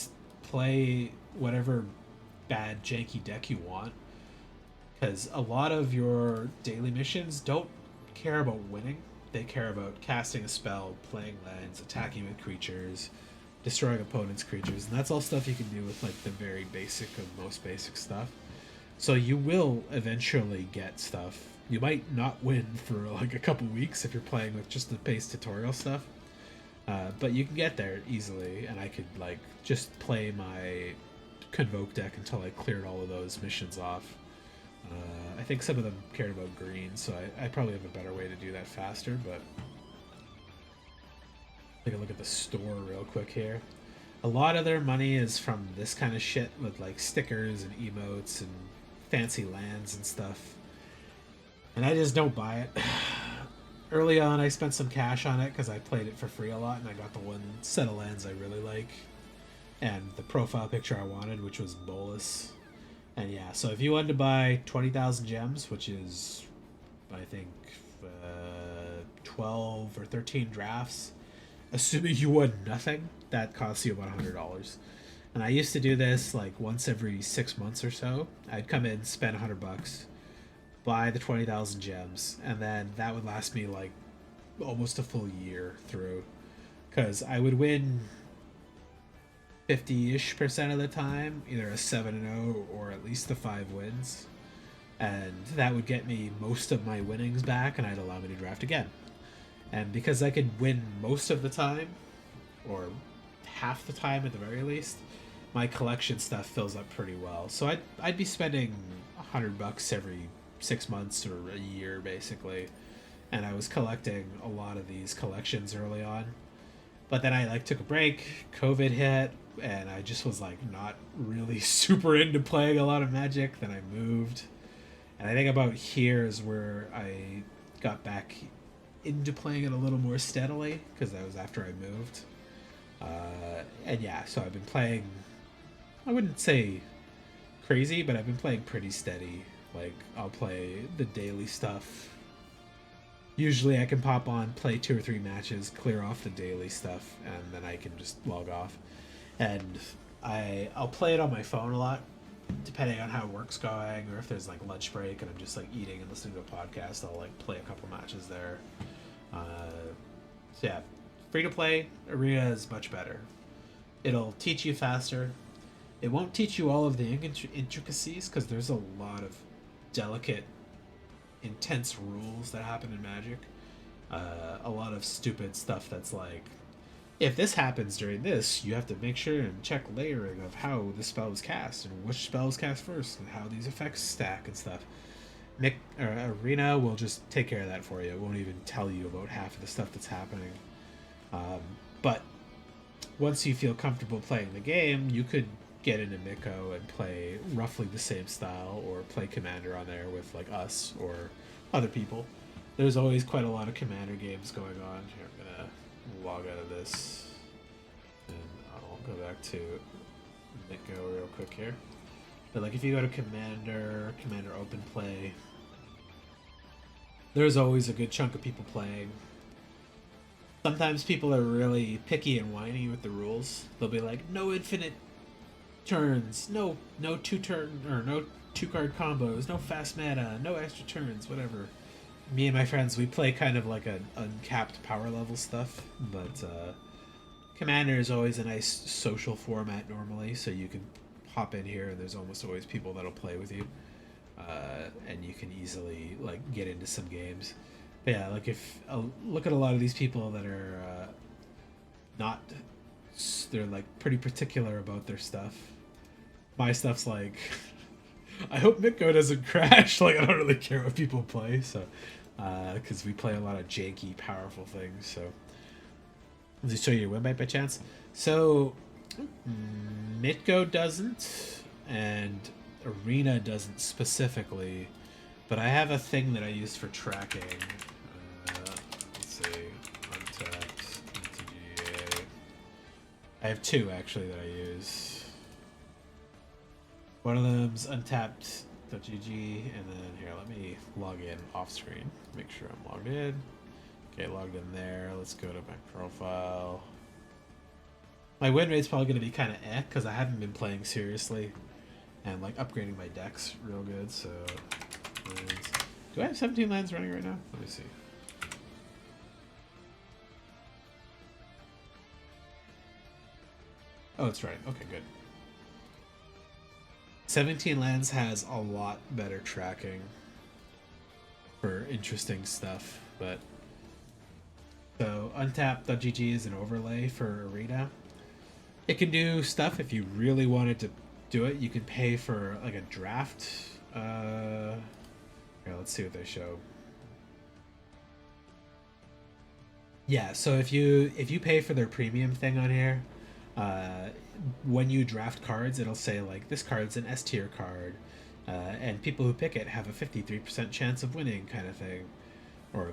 play whatever bad janky deck you want, because a lot of your daily missions don't care about winning. They care about casting a spell, playing lands, attacking with creatures, destroying opponents' creatures, and that's all stuff you can do with like the very basic of most basic stuff. So you will eventually get stuff. You might not win for like a couple weeks if you're playing with just the base tutorial stuff, but you can get there easily. And I could like just play my Convoke deck until I cleared all of those missions off. I think some of them cared about green, so I probably have a better way to do that faster, but take a look at the store real quick here. A lot of their money is from this kind of shit with like stickers and emotes and fancy lands and stuff. And I just don't buy it. Early on, I spent some cash on it because I played it for free a lot, and I got the one set of lands I really like. And the profile picture I wanted, which was Bolus. And yeah, so if you wanted to buy 20,000 gems, which is, I think, 12 or 13 drafts, assuming you won nothing, that costs you about $100. And I used to do this like once every 6 months or so. I'd come in, spend $100, buy the 20,000 gems, and then that would last me like almost a full year through. Because I would win 50-ish% of the time, either a 7-0 or at least the 5 wins. And that would get me most of my winnings back, and I'd allow me to draft again. And because I could win most of the time, or half the time at the very least, my collection stuff fills up pretty well. So I'd be spending $100 every 6 months or a year, basically. And I was collecting a lot of these collections early on. But then I like took a break, COVID hit, and I just was like not really super into playing a lot of Magic. Then I moved. And I think about here is where I got back into playing it a little more steadily, because that was after I moved. And yeah, so I've been playing, I wouldn't say crazy, but I've been playing pretty steady. Like, I'll play the daily stuff. Usually I can pop on, play 2 or 3 matches, clear off the daily stuff, and then I can just log off. And I'll play it on my phone a lot, depending on how work's going, or if there's like lunch break and I'm just like eating and listening to a podcast, I'll like play a couple matches there. So yeah, free to play Arena is much better. It'll teach you faster. It won't teach you all of the intricacies, because there's a lot of delicate, intense rules that happen in Magic. A lot of stupid stuff that's like, if this happens during this, you have to make sure and check layering of how the spell was cast and which spell was cast first and how these effects stack and stuff. Arena will just take care of that for you. It won't even tell you about half of the stuff that's happening. But once you feel comfortable playing the game, you could get into Miko and play roughly the same style, or play Commander on there with like us or other people. There's always quite a lot of Commander games going on. Here, I'm gonna log out of this and I'll go back to Miko real quick here. But like if you go to Commander Open Play, there's always a good chunk of people playing. Sometimes people are really picky and whiny with the rules. They'll be like, no infinite turns, no 2-turn or no 2-card combos, no fast mana, no extra turns, whatever. Me and my friends, we play kind of like an uncapped power level stuff, but Commander is always a nice social format normally, so you can hop in here and there's almost always people that'll play with you, and you can easily like get into some games. But yeah, like if look at a lot of these people that are they're like pretty particular about their stuff. My stuff's like, I hope Miko doesn't crash. Like, I don't really care what people play, so because we play a lot of janky, powerful things. So, does it show you your win by chance? So, Mitgo doesn't, and Arena doesn't specifically, but I have a thing that I use for tracking. Let's see, Untapped, MTGA. I have 2 actually that I use. One of them's untapped.gg, and then here, let me log in off screen, make sure I'm logged in. Okay, logged in there. Let's go to my profile. My win rate's probably going to be kind of because I haven't been playing seriously and like upgrading my decks real good. So, lands. Do I have 17 lands running right now? Let me see. Oh, it's right. Okay, good. 17 lands has a lot better tracking for interesting stuff, but so untap.gg is an overlay for Arena. It can do stuff if you really wanted to do it. You can pay for like a draft. Here, let's see what they show. Yeah, so if you pay for their premium thing on here, when you draft cards, it'll say like this card's an S tier card, and people who pick it have a 53% chance of winning, kind of thing, or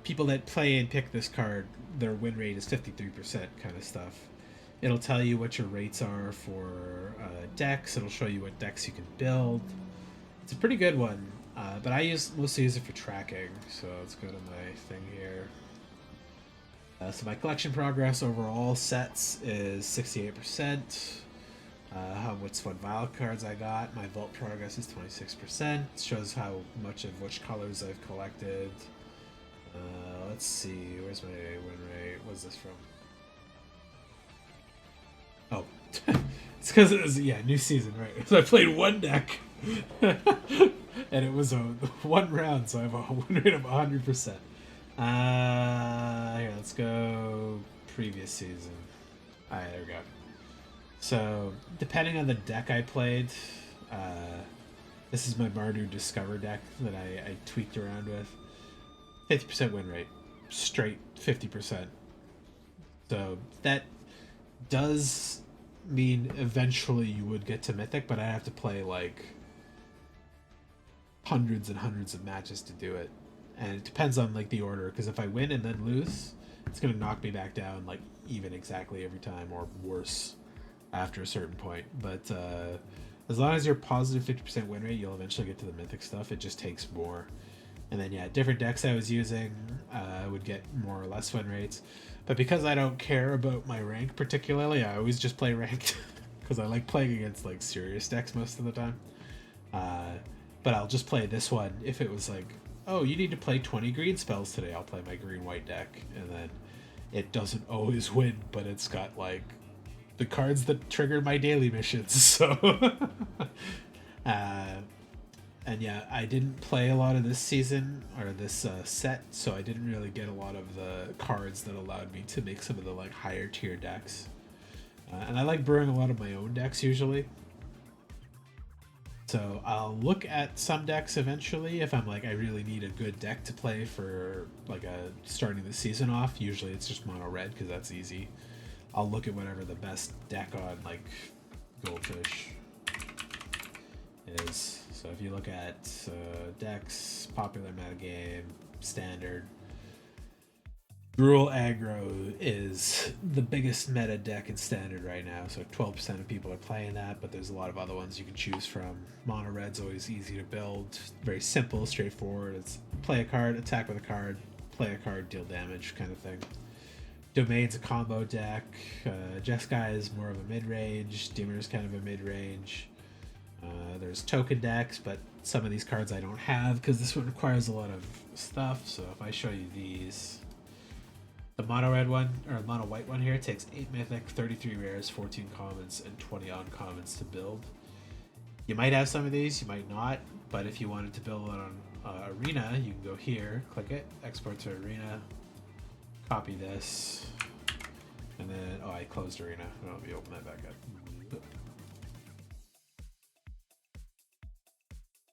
people that play and pick this card, their win rate is 53%, kind of stuff. It'll tell you what your rates are for decks. It'll show you what decks you can build. It's a pretty good one, but I mostly use it for tracking. So let's go to my thing here. So my collection progress overall sets is 68%. What vial cards I got. My vault progress is 26%. It shows how much of which colors I've collected. Let's see. Where's my win rate? What's this from? Oh, it's because it was new season, right? So I played one deck, and it was a one round, so I have a win rate of 100%. Here, let's go previous season. Alright, there we go. So, depending on the deck I played, this is my Mardu Discover deck that I tweaked around with. 50% win rate. Straight 50%. So, that does mean eventually you would get to Mythic, but I have to play like hundreds and hundreds of matches to do it. And it depends on like the order, because if I win and then lose, it's gonna knock me back down like even exactly every time, or worse after a certain point. But as long as you're positive 50% win rate, you'll eventually get to the mythic stuff. It just takes more. And then different decks I was using would get more or less win rates. But because I don't care about my rank particularly, I always just play ranked because I like playing against like serious decks most of the time. But I'll just play this one if it was like, oh, you need to play 20 green spells today. I'll play my green-white deck. And then it doesn't always win, but it's got, like, the cards that trigger my daily missions. So, and yeah, I didn't play a lot of this season, or this set, so I didn't really get a lot of the cards that allowed me to make some of the, like, higher tier decks. And I like brewing a lot of my own decks, usually. So I'll look at some decks eventually if I'm like, I really need a good deck to play for like starting the season off. Usually it's just mono red because that's easy. I'll look at whatever the best deck on like Goldfish is. So if you look at decks, popular metagame, standard, Gruul Aggro is the biggest meta deck in standard right now, so 12% of people are playing that, but there's a lot of other ones you can choose from. Mono red's always easy to build, very simple, straightforward. It's play a card, attack with a card, play a card, deal damage kind of thing. Domain's a combo deck. Jeskai is more of a mid-range. Dimmer's kind of a mid-range. There's token decks, but some of these cards I don't have because this one requires a lot of stuff, so if I show you these... The mono red one, or mono white one here, takes 8 mythic, 33 rares, 14 commons, and 20 uncommons to build. You might have some of these, you might not, but if you wanted to build it on Arena, you can go here, click it, export to Arena, copy this, and then, oh, I closed Arena. Let me open that back up.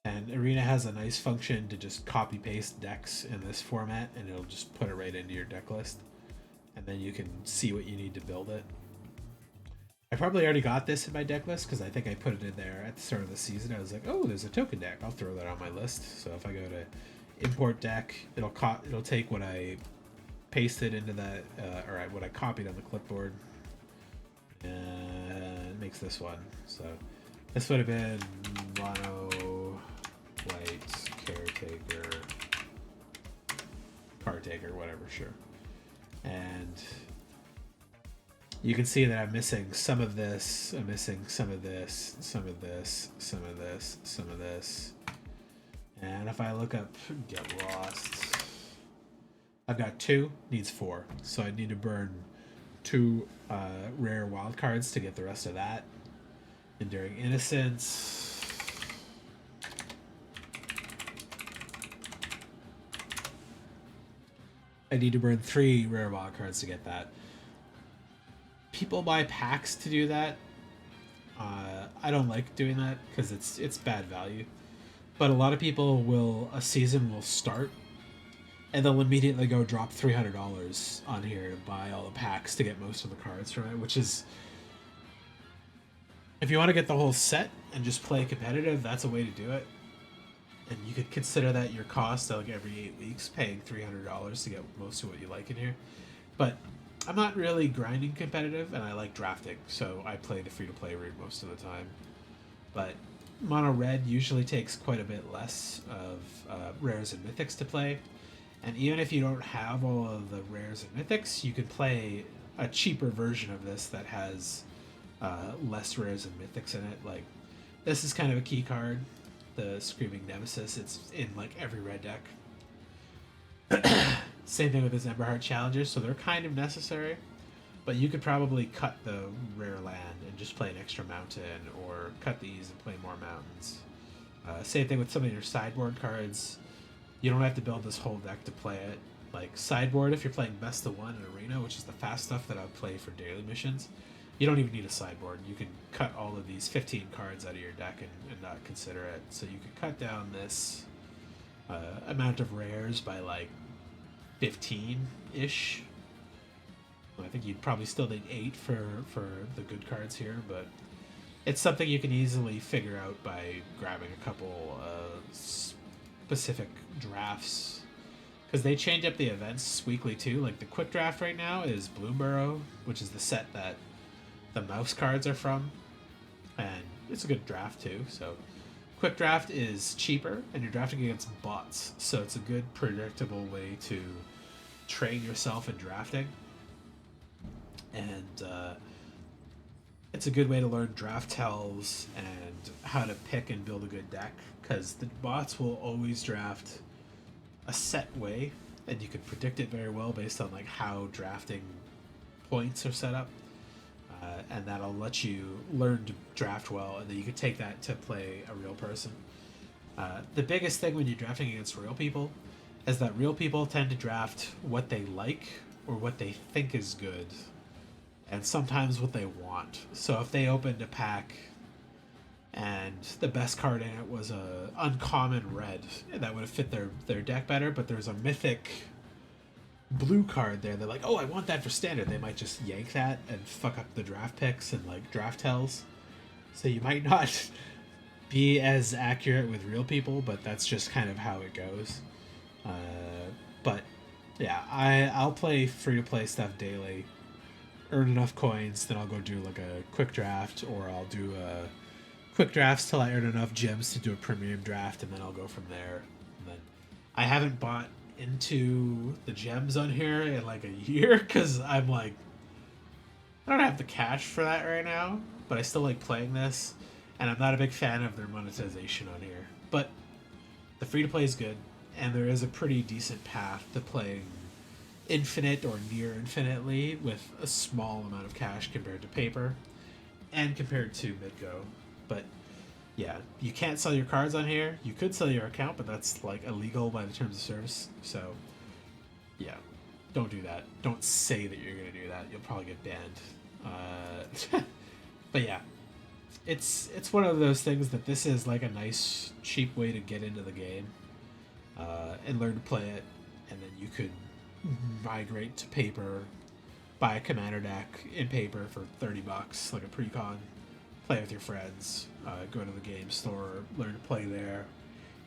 And Arena has a nice function to just copy paste decks in this format, and it'll just put it right into your deck list. And then you can see what you need to build it. I probably already got this in my deck list because I think I put it in there at the start of the season. I was like, oh, there's a token deck. I'll throw that on my list. So if I go to import deck, it'll take what I pasted into that, or what I copied on the clipboard, and it makes this one. So this would have been mono white caretaker card Caretaker, whatever, sure. And you can see that I'm missing some of this, I'm missing some of this, some of this, some of this, some of this. And if I look up Get Lost, I've got 2, needs 4. So I need to burn 2 rare wild cards to get the rest of that. Enduring Innocence. I need to burn 3 rare wild cards to get that. People buy packs to do that. I don't like doing that because it's bad value. But a lot of people a season will start and they'll immediately go drop $300 on here to buy all the packs to get most of the cards from it, which is, if you want to get the whole set and just play competitive, that's a way to do it. And you could consider that your cost, like every 8 weeks, paying $300 to get most of what you like in here. But I'm not really grinding competitive, and I like drafting, so I play the free-to-play route most of the time. But mono red usually takes quite a bit less of rares and mythics to play. And even if you don't have all of the rares and mythics, you can play a cheaper version of this that has less rares and mythics in it. Like, this is kind of a key card, the Screaming Nemesis. It's in like every red deck. Same thing with this Emberheart Challenger, so they're kind of necessary. But you could probably cut the rare land and just play an extra mountain, or cut these and play more mountains. Same thing with some of your sideboard cards. You don't have to build this whole deck to play it. Like sideboard, if you're playing Best of One in Arena, which is the fast stuff that I would play for daily missions, you don't even need a sideboard. You can cut all of these 15 cards out of your deck and not consider it. So you can cut down this amount of rares by like 15-ish. I think you'd probably still need 8 for the good cards here, but it's something you can easily figure out by grabbing a couple specific drafts, because they change up the events weekly too. Like the quick draft right now is Bloomburrow, which is the set that the mouse cards are from, and it's a good draft too. So quick draft is cheaper, and you're drafting against bots, so it's a good predictable way to train yourself in drafting. And it's a good way to learn draft tells and how to pick and build a good deck, because the bots will always draft a set way, and you can predict it very well based on like how drafting points are set up, and that'll let you learn to draft well, and then you can take that to play a real person. The biggest thing when you're drafting against real people is that real people tend to draft what they like or what they think is good, and sometimes what they want. So if they opened a pack and the best card in it was a uncommon red, that would have fit their deck better, but there's a mythic blue card there, they're like, oh, I want that for standard. They might just yank that and fuck up the draft picks and like draft tells. So you might not be as accurate with real people, but that's just kind of how it goes. But yeah, I'll play free-to-play stuff daily, earn enough coins, then I'll go do like a quick draft, or I'll do a quick drafts till I earn enough gems to do a premium draft, and then I'll go from there. And then I haven't bought into the gems on here in like a year, because I'm like, I don't have the cash for that right now, but I still like playing this, and I'm not a big fan of their monetization on here. But the free-to-play is good, and there is a pretty decent path to playing infinite or near infinitely with a small amount of cash compared to paper and compared to Midgo. But yeah, you can't sell your cards on here. You could sell your account, but that's like illegal by the terms of service. So yeah, don't do that. Don't say that you're gonna do that. You'll probably get banned. But yeah, it's one of those things that this is like a nice cheap way to get into the game and learn to play it, and then you could migrate to paper, buy a commander deck in paper for $30, like a pre-con, play with your friends, go to the game store, learn to play there.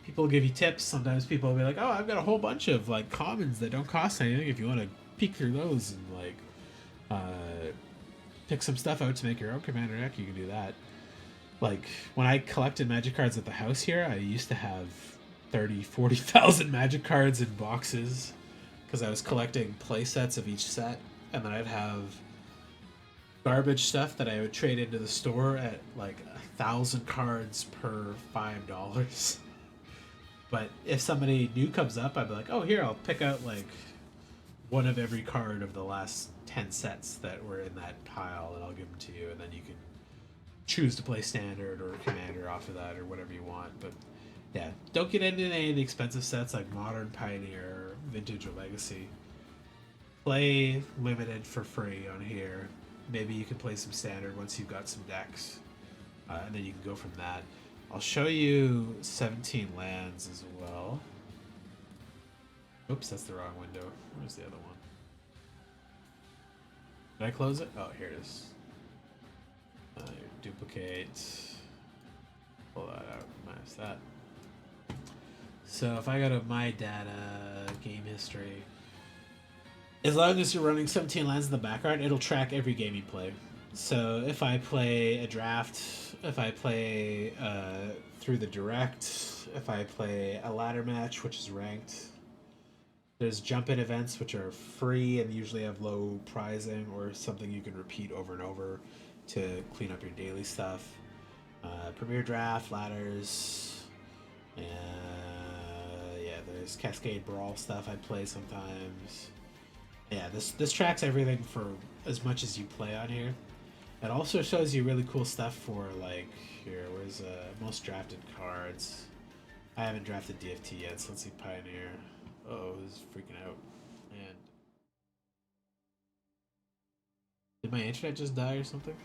People will give you tips. Sometimes people will be like, oh, I've got a whole bunch of like commons that don't cost anything. If you want to peek through those and like pick some stuff out to make your own commander deck, you can do that. Like when I collected magic cards at the house here, I used to have 30,000-40,000 magic cards in boxes, because I was collecting play sets of each set, and then I'd have garbage stuff that I would trade into the store at like 1,000 cards per $5. But if somebody new comes up, I'd be like, oh, here, I'll pick out like one of every card of the last 10 sets that were in that pile, and I'll give them to you, and then you can choose to play standard or commander off of that or whatever you want. But yeah, don't get into any of the expensive sets like Modern, Pioneer, Vintage, or Legacy. Play limited for free on here. Maybe you can play some standard once you've got some decks, and then you can go from that. I'll show you 17 lands as well. Oops, that's the wrong window. Where's the other one? Did I close it? Oh, here it is. Duplicate. Pull that out. Minus that. So if I go to my data, game history, as long as you're running 17 lands in the background, it'll track every game you play. So if I play a draft, if I play through the direct, if I play a ladder match, which is ranked, there's jump-in events, which are free and usually have low pricing or something you can repeat over and over to clean up your daily stuff. Premier draft, ladders, yeah, there's Cascade Brawl stuff I play sometimes. Yeah, this tracks everything for as much as you play on here. It also shows you really cool stuff for, like, here, where's most drafted cards. I haven't drafted DFT yet, so let's see Pioneer. Oh, this is freaking out. Man. Did my internet just die or something?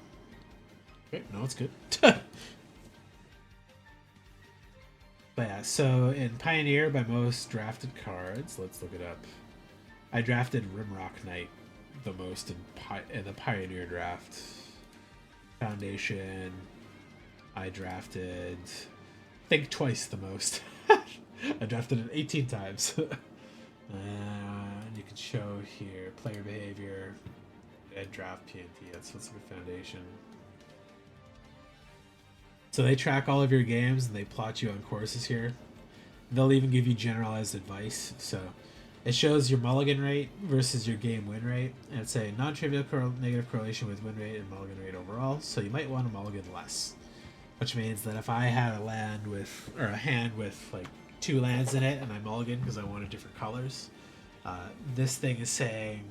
Okay, no, it's good. But yeah, so in Pioneer, by most drafted cards, let's look it up. I drafted Rimrock Knight the most in the Pioneer draft. Foundation, I drafted, I think twice the most. I drafted it 18 times. And you can show here player behavior and draft PNT. Let's look at Foundation. So they track all of your games and they plot you on courses here. They'll even give you generalized advice. So it shows your mulligan rate versus your game win rate, and it's a non-trivial negative correlation with win rate and mulligan rate overall. So you might want to mulligan less, which means that if I had a land with, or a hand with like 2 lands in it, and I mulligan because I wanted different colors, this thing is saying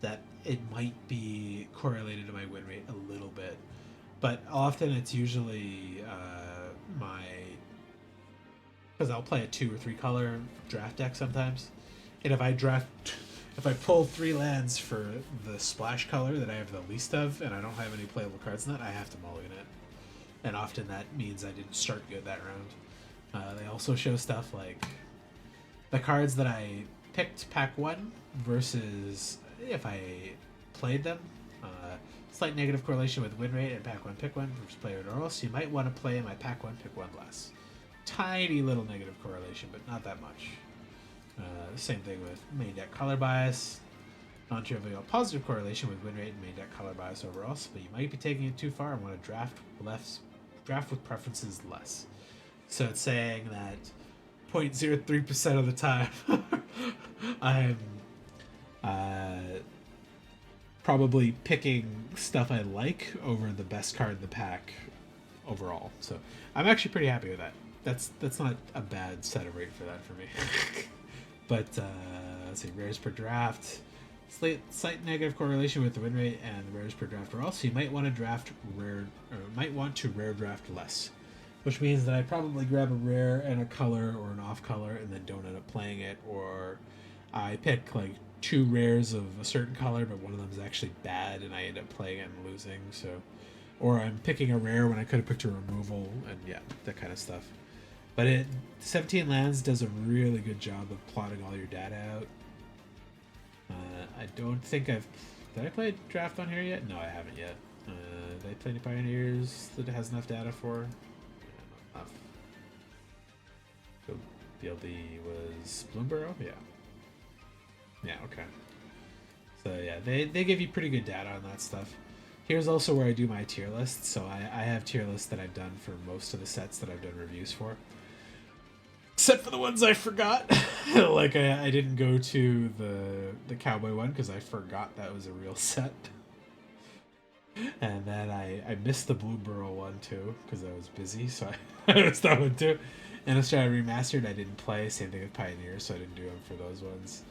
that it might be correlated to my win rate a little bit, but often it's usually because I'll play a 2 or 3 color draft deck sometimes. And if I pull 3 lands for the splash color that I have the least of, and I don't have any playable cards in that, I have to mulligan it. And often that means I didn't start good that round. They also show stuff like the cards that I picked pack 1 versus if I played them. Slight negative correlation with win rate and pack 1 pick 1 versus player normal, so you might want to play my pack 1 pick 1 less. Tiny little negative correlation, but not that much. Same thing with main deck color bias. Non-trivial positive correlation with win rate and main deck color bias overall, but you might be taking it too far and want to draft with preferences less. So it's saying that 0.03% of the time I'm probably picking stuff I like over the best card in the pack overall. So I'm actually pretty happy with that. That's not a bad set of rate for that for me. But let's see, rares per draft, slight negative correlation with the win rate and the rares per draft overall. So you might want to draft rare, or might want to rare draft less, which means that I probably grab a rare and a color or an off color and then don't end up playing it, or I pick like 2 rares of a certain color, but one of them is actually bad and I end up playing it and losing. So, or I'm picking a rare when I could have picked a removal, and yeah, that kind of stuff. But 17 lands does a really good job of plotting all your data out. I don't think did I play draft on here yet? No, I haven't yet. Did I play any Pioneers that it has enough data for? Yeah, not enough. So BLD was Bloomborough? Yeah. Yeah, okay. So yeah, they give you pretty good data on that stuff. Here's also where I do my tier lists. So I have tier lists that I've done for most of the sets that I've done reviews for. Except for the ones I forgot. Like I didn't go to the cowboy one because I forgot that was a real set. And then I missed the Blue Burrow one too because I was busy, so I missed that one too. And Australia Remastered I didn't play. Same thing with Pioneer, so I didn't do them for those ones.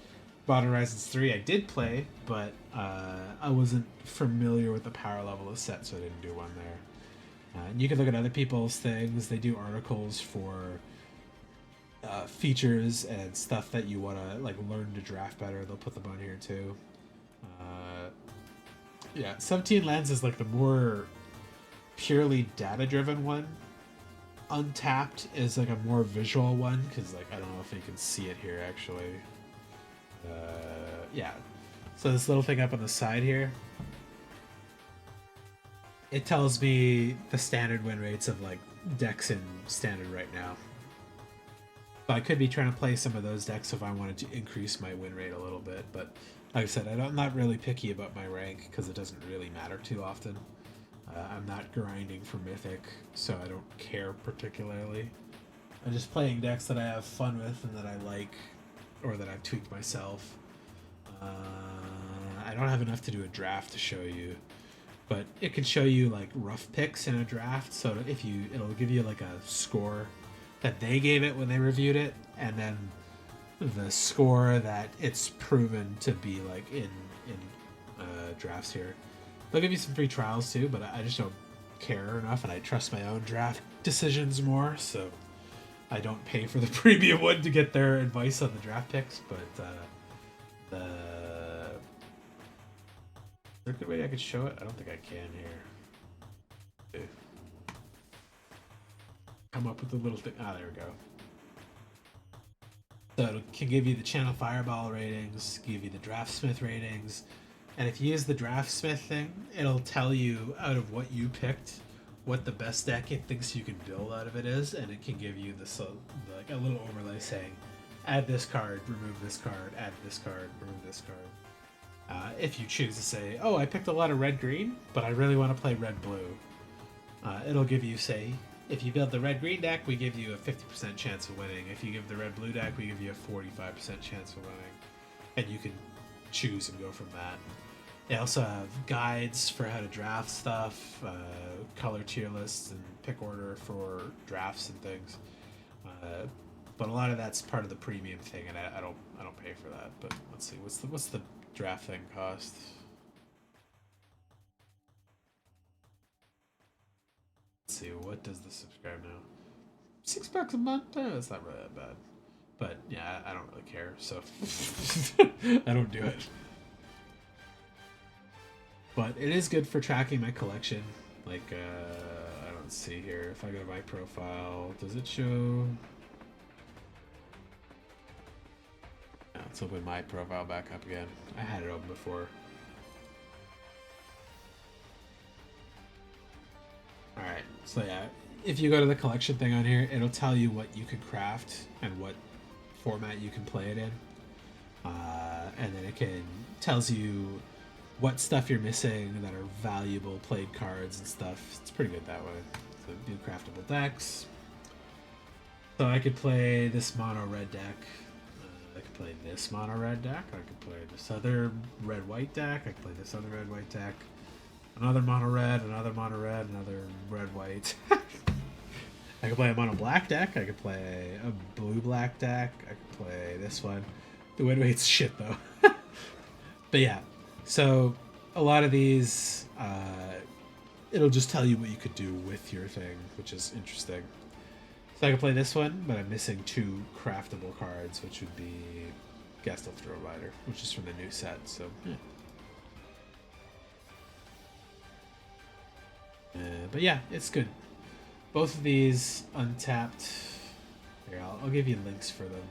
Modern Horizons 3 I did play, but I wasn't familiar with the power level of the set, so I didn't do one there. And you can look at other people's things. They do articles for features and stuff that you want to like learn to draft better. They'll put them on here too. Yeah, 17 Lands is like the more purely data-driven one. Untapped is like a more visual one because like I don't know if you can see it here actually. Yeah, so this little thing up on the side here, it tells me the standard win rates of like decks in standard right now. So I could be trying to play some of those decks if I wanted to increase my win rate a little bit, but like I said, I'm not really picky about my rank because it doesn't really matter too often. I'm not grinding for Mythic, so I don't care particularly. I'm just playing decks that I have fun with and that I like, or that I've tweaked myself. I don't have enough to do a draft to show you, but it can show you like rough picks in a draft. So if you, it'll give you like a score that they gave it when they reviewed it, and then the score that it's proven to be like in drafts here. They'll give you some free trials too, but I just don't care enough, and I trust my own draft decisions more, so I don't pay for the premium one to get their advice on the draft picks. But is there a good way I could show it? I don't think I can here. Okay. Come up with a little thing. Ah, there we go. So it can give you the Channel Fireball ratings, give you the Draftsmith ratings, and if you use the Draftsmith thing, it'll tell you out of what you picked what the best deck it thinks you can build out of it is, and it can give you this like a little overlay saying, add this card, remove this card, add this card, remove this card. If you choose to say, oh, I picked a lot of red-green, but I really want to play red-blue, it'll give you, say, if you build the red-green deck, we give you a 50% chance of winning. If you give the red-blue deck, we give you a 45% chance of winning. And you can choose and go from that. They also have guides for how to draft stuff, color tier lists, and pick order for drafts and things. But a lot of that's part of the premium thing, and I don't pay for that. But let's see, what's the draft thing cost? Let's see, what does the subscribe now? $6 a month? That's not really that bad. But yeah, I don't really care, so I don't do it. But it is good for tracking my collection. Like, I don't see here. If I go to my profile, does it show? No, let's open my profile back up again. I had it open before. Alright, so yeah, if you go to the collection thing on here, it'll tell you what you can craft and what format you can play it in. And then it tells you what stuff you're missing that are valuable played cards and stuff. It's pretty good that way. So do craftable decks. So I could play this mono red deck. I could play this mono red deck. I could play this other red white deck. I could play this other red white deck. Another mono red, another mono red, another red white. I could play a mono black deck. I could play a blue black deck. I could play this one. The win rate's shit though. But yeah, so a lot of these, it'll just tell you what you could do with your thing, which is interesting. So I could play this one, but I'm missing 2 craftable cards, which would be Gastel Throw Rider, which is from the new set. So yeah. But yeah, it's good. Both of these untapped. Here, I'll give you links for them.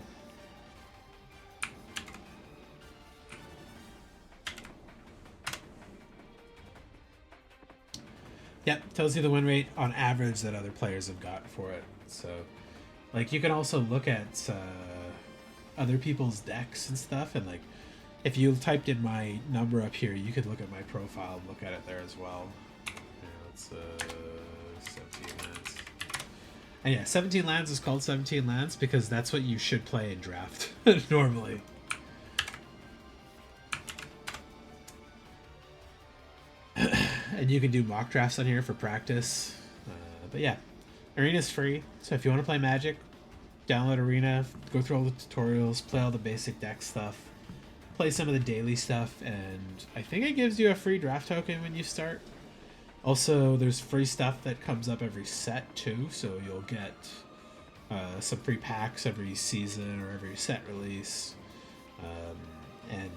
Yep, tells you the win rate on average that other players have got for it. So, like, you can also look at other people's decks and stuff, and like, if you typed in my number up here, you could look at my profile and look at it there as well. Yeah, let's 17 minutes. And yeah, 17 lands is called 17 lands because that's what you should play in draft normally. And you can do mock drafts on here for practice. But yeah, Arena's free, so if you want to play Magic, download Arena, go through all the tutorials, play all the basic deck stuff, play some of the daily stuff, and I think it gives you a free draft token when you start. Also, there's free stuff that comes up every set too, so you'll get some free packs every season or every set release. And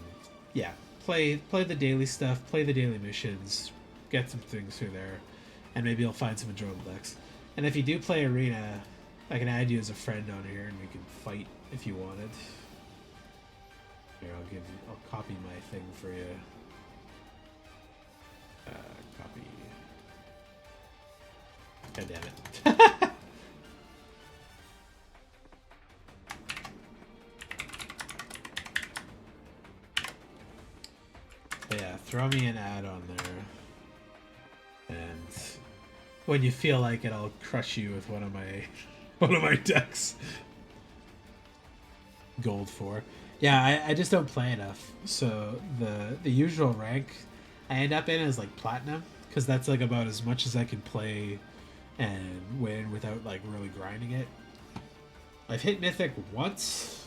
yeah, play the daily stuff, play the daily missions, get some things through there, and maybe you'll find some enjoyable decks. And if you do play Arena, I can add you as a friend on here, and we can fight if you wanted. Here, I'll copy my thing for you. Copy. God damn it. But yeah, throw me an ad on there. And when you feel like it, I'll crush you with one of my decks. Gold 4. Yeah, I just don't play enough. So the usual rank I end up in is like platinum, because that's like about as much as I can play and win without like really grinding it. I've hit mythic once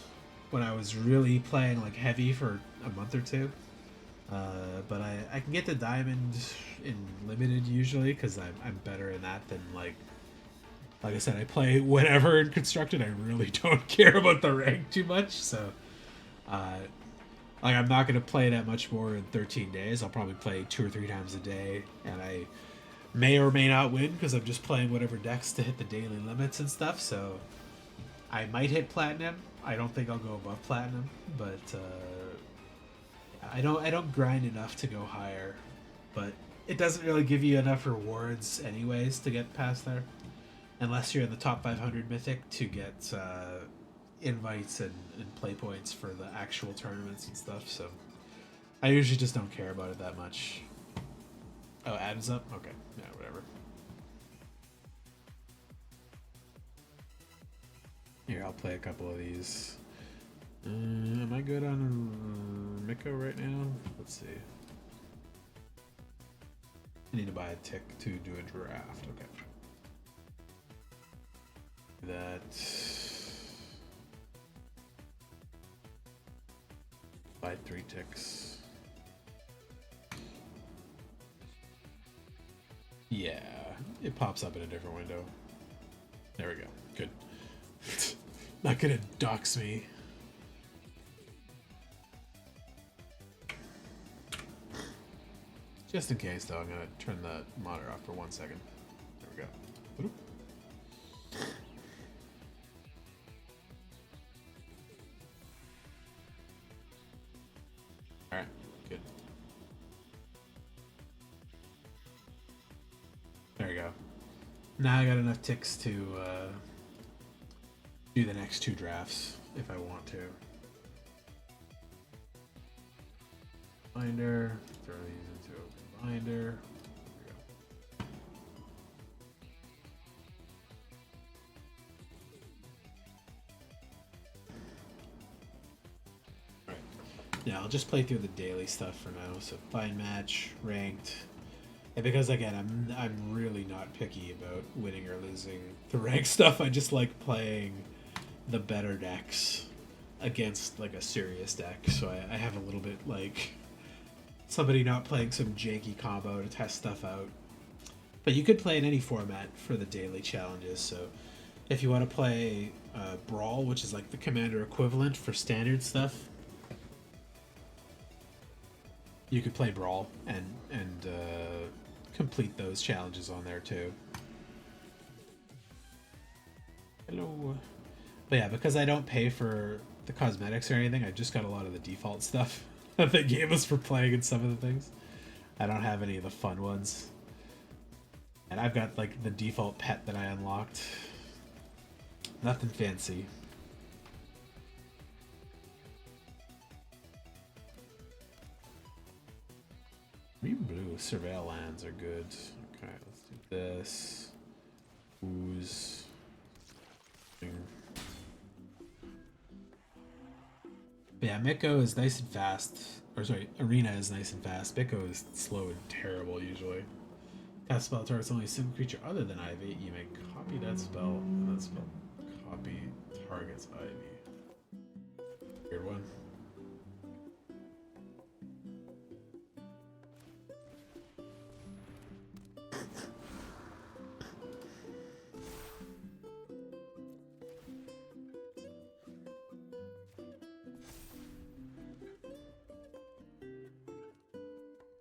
when I was really playing like heavy for a month or two. But I can get to diamond in limited usually because I'm better in that than like I said, I play whenever in constructed. I really don't care about the rank too much, so like I'm not gonna play that much more in 13 days. I'll probably play 2 or 3 times a day, and I may or may not win because I'm just playing whatever decks to hit the daily limits and stuff. So I might hit platinum. I don't think I'll go above platinum, but I don't grind enough to go higher. But it doesn't really give you enough rewards anyways to get past there, unless you're in the top 500 mythic to get invites and play points for the actual tournaments and stuff. So I usually just don't care about it that much. Oh, adds up? Okay, yeah, whatever. Here, I'll play a couple of these. Am I good on Miko right now? Let's see. I need to buy a tick to do a draft. Okay. Buy 3 ticks. Yeah, it pops up in a different window. There we go. Good. Not gonna dox me. Just in case, though, I'm gonna turn the monitor off for 1 second. There we go. Alright, good. There we go. Now I got enough ticks to do the next 2 drafts if I want to. Binder, throw these into a binder. Yeah, I'll just play through the daily stuff for now. So find match, ranked, and because again, I'm really not picky about winning or losing the ranked stuff. I just like playing the better decks against like a serious deck. So I have a little bit like somebody not playing some janky combo to test stuff out. But you could play in any format for the daily challenges. So if you want to play Brawl, which is like the Commander equivalent for standard stuff, you could play Brawl and complete those challenges on there too. Hello. But yeah, because I don't pay for the cosmetics or anything, I just got a lot of the default stuff that they gave us for playing in some of the things. I don't have any of the fun ones. And I've got like the default pet that I unlocked. Nothing fancy. Green blue surveil lands are good. Okay, let's do this. Ooze. But yeah, Miko is nice and fast. Or sorry, Arena is nice and fast. Miko is slow and terrible usually. Cast spell targets only a single creature other than Ivy. You may copy that spell, and that spell copy targets Ivy. Weird one.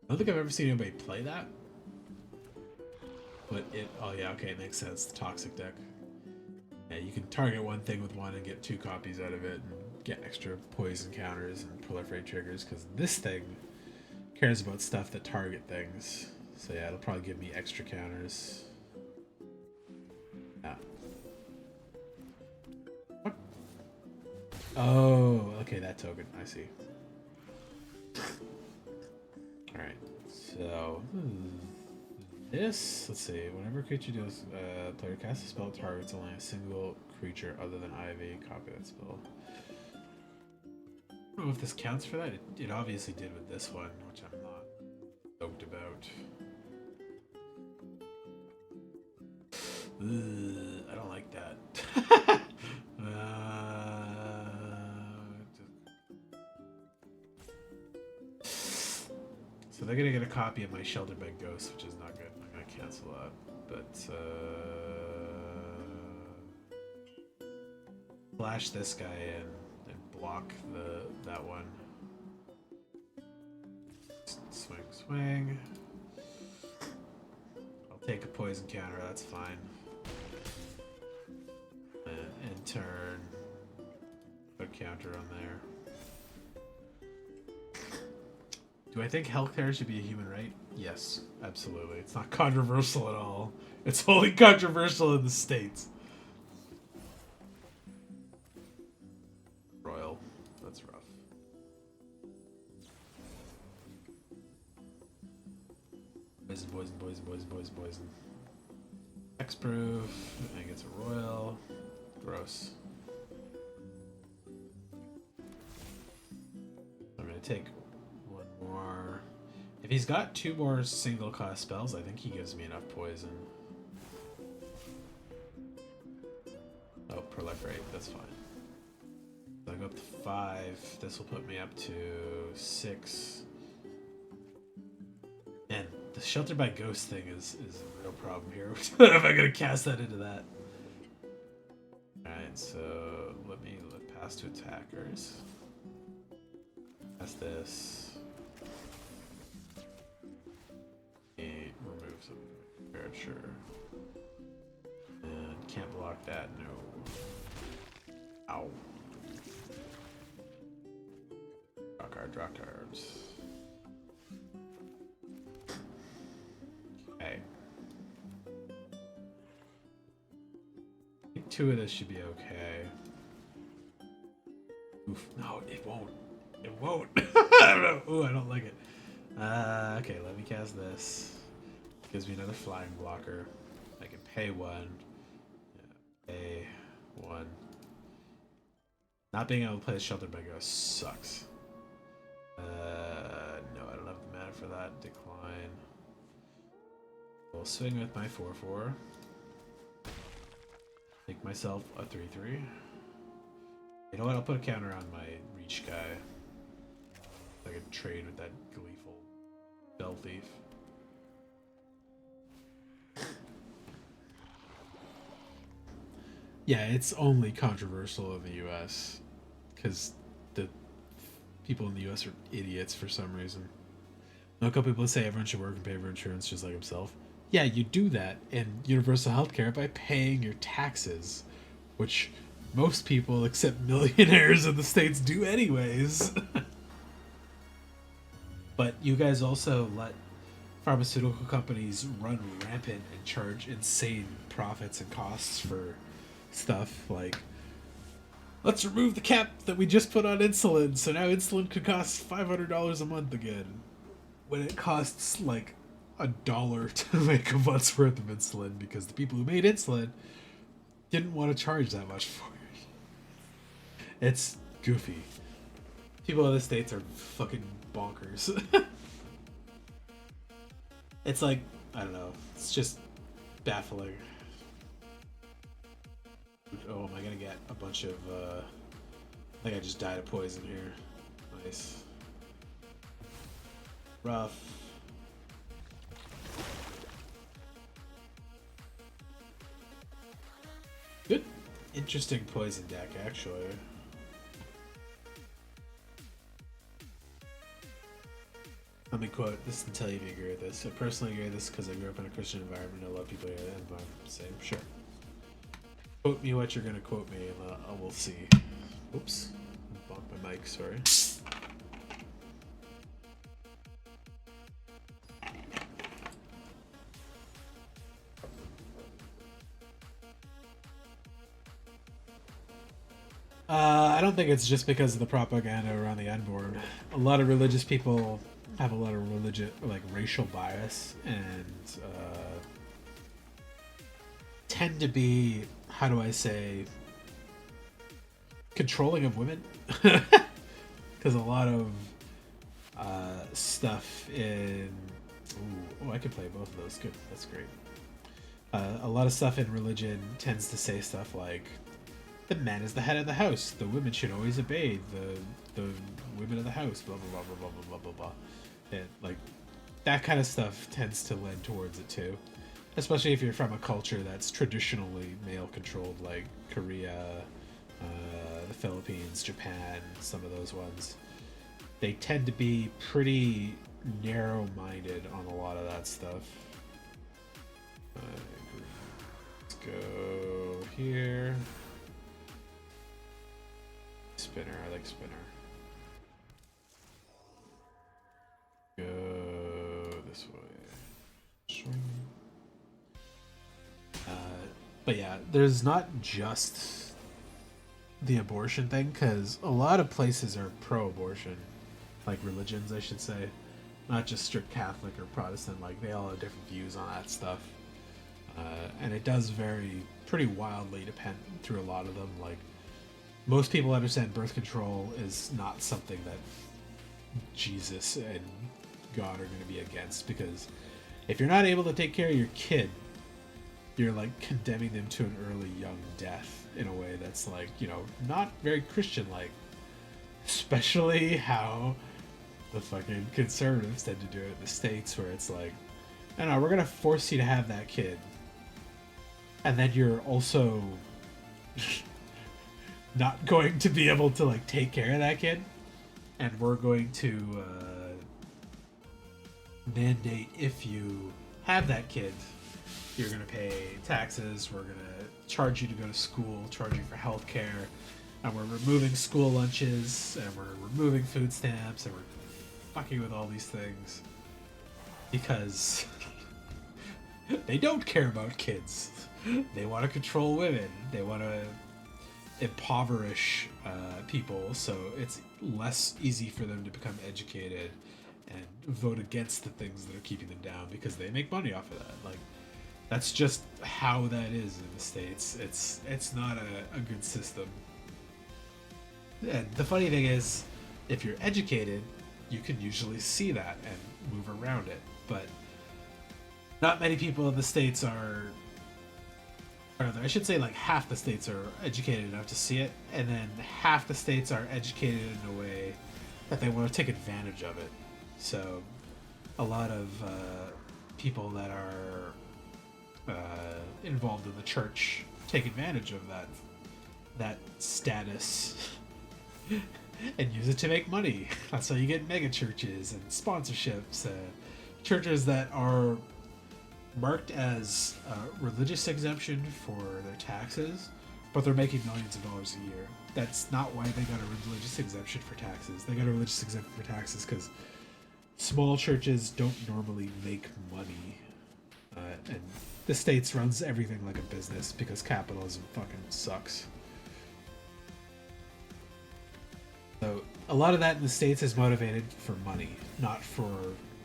I don't think I've ever seen anybody play that. But it, oh yeah, okay, it makes sense. The toxic deck. Yeah, you can target one thing with one and get 2 copies out of it and get extra poison counters and proliferate triggers, because this thing cares about stuff that target things. So yeah, it'll probably give me extra counters. Yeah. What? Oh, okay, that token. I see. Alright, so this, let's see, whenever a creature deals, player casts a spell that targets only a single creature other than Ivy, copy that spell. I don't know if this counts for that. It obviously did with this one, which I'm not stoked about. Ugh, I don't like that. So they're gonna get a copy of my Sheltered by Ghost, which is not good. I'm gonna cancel that. But flash this guy in and block that one. Swing, swing. I'll take a poison counter. That's fine. And turn. Put counter on there. Do I think healthcare should be a human right? Yes, absolutely. It's not controversial at all. It's only controversial in the States. Royal. That's rough. Poison, poison, poison, poison, poison, poison. Hexproof. I gets a royal. Gross. I'm gonna take more. If he's got 2 more single cost spells, I think he gives me enough poison. Oh, proliferate, that's fine. So I go up to 5. This will put me up to 6. And the Shelter by Ghost thing is a real problem here. If I'm gonna cast that into that. Alright, so let me pass to attackers. Pass this. Remove some furniture. And can't block that, no. Ow. Draw cards. Okay. I think 2 of this should be okay. Oof, no, it won't. It won't. I don't know. Ooh, I don't like it. Okay, let me cast this. Gives me another flying blocker. I can pay 1. Yeah, pay 1. Not being able to play Sheltered by Ghost sucks. No, I don't have the mana for that. Decline. I'll swing with my 4/4. Make myself a 3/3. You know what? I'll put a counter on my reach guy. I could trade with that gleeful Bell Thief. Yeah, it's only controversial in the US because the people in the US are idiots for some reason. A couple people say everyone should work and pay for insurance just like himself. Yeah, you do that in universal healthcare by paying your taxes, which most people except millionaires in the States do anyways. But you guys also let pharmaceutical companies run rampant and charge insane profits and costs for stuff like, let's remove the cap that we just put on insulin, so now insulin could cost $500 a month again, when it costs like $1 to make a month's worth of insulin, because the people who made insulin didn't want to charge that much for it. It's goofy. People in the States are fucking bonkers. It's like, I don't know, it's just baffling. Oh, am I gonna get a bunch of, I think I just died of poison here. Nice. Rough. Good. Interesting poison deck, actually. Let me quote this and tell you if you agree with this. I personally agree with this because I grew up in a Christian environment. I love people here and I'm same. Sure. Quote me what you're gonna quote me, and we'll see. Oops. Bonked my mic, sorry. I don't think it's just because of the propaganda around the N-board. A lot of religious people have a lot of racial bias and tend to be, how do I say, controlling of women. Because a lot of stuff in... Ooh, I could play both of those. Good, that's great. A lot of stuff in religion tends to say stuff like, the man is the head of the house. The women should always obey the women of the house. Blah blah blah blah blah blah blah blah. And like that kind of stuff tends to lend towards it too, especially if you're from a culture that's traditionally male controlled, like Korea, the Philippines, Japan. Some of those ones, they tend to be pretty narrow-minded on a lot of that stuff. Let's go here. Spinner, I like spinner. Go this way. Swing. But yeah, there's not just the abortion thing, because a lot of places are pro-abortion, like religions, I should say, not just strict Catholic or Protestant. Like they all have different views on that stuff, and it does vary pretty wildly depend through a lot of them. Like most people understand birth control is not something that Jesus and God are going to be against, because if you're not able to take care of your kid, you're like condemning them to an early young death in a way that's like, you know, not very Christian-like. Especially how the fucking conservatives tend to do it in the States, where it's like, no, we're going to force you to have that kid. And then you're also not going to be able to like take care of that kid. And we're going to mandate if you have that kid, you're going to pay taxes, we're going to charge you to go to school, charge you for health care, and we're removing school lunches, and we're removing food stamps, and we're fucking with all these things because they don't care about kids. They want to control women. They want to impoverish people, so it's less easy for them to become educated and vote against the things that are keeping them down because they make money off of that. Like, that's just how that is in the States. It's not a good system. And the funny thing is, if you're educated, you can usually see that and move around it. But not many people in the States are, or I should say like half the states are educated enough to see it, and then half the states are educated in a way that they want to take advantage of it. So a lot of people that are involved in the church take advantage of that status and use it to make money. That's how you get mega churches and sponsorships, churches that are marked as religious exemption for their taxes, but they're making millions of dollars a year. That's not why they got a religious exemption for taxes. They got a religious exemption for taxes because small churches don't normally make money, and the States runs everything like a business because capitalism fucking sucks. So a lot of that in the States is motivated for money, not for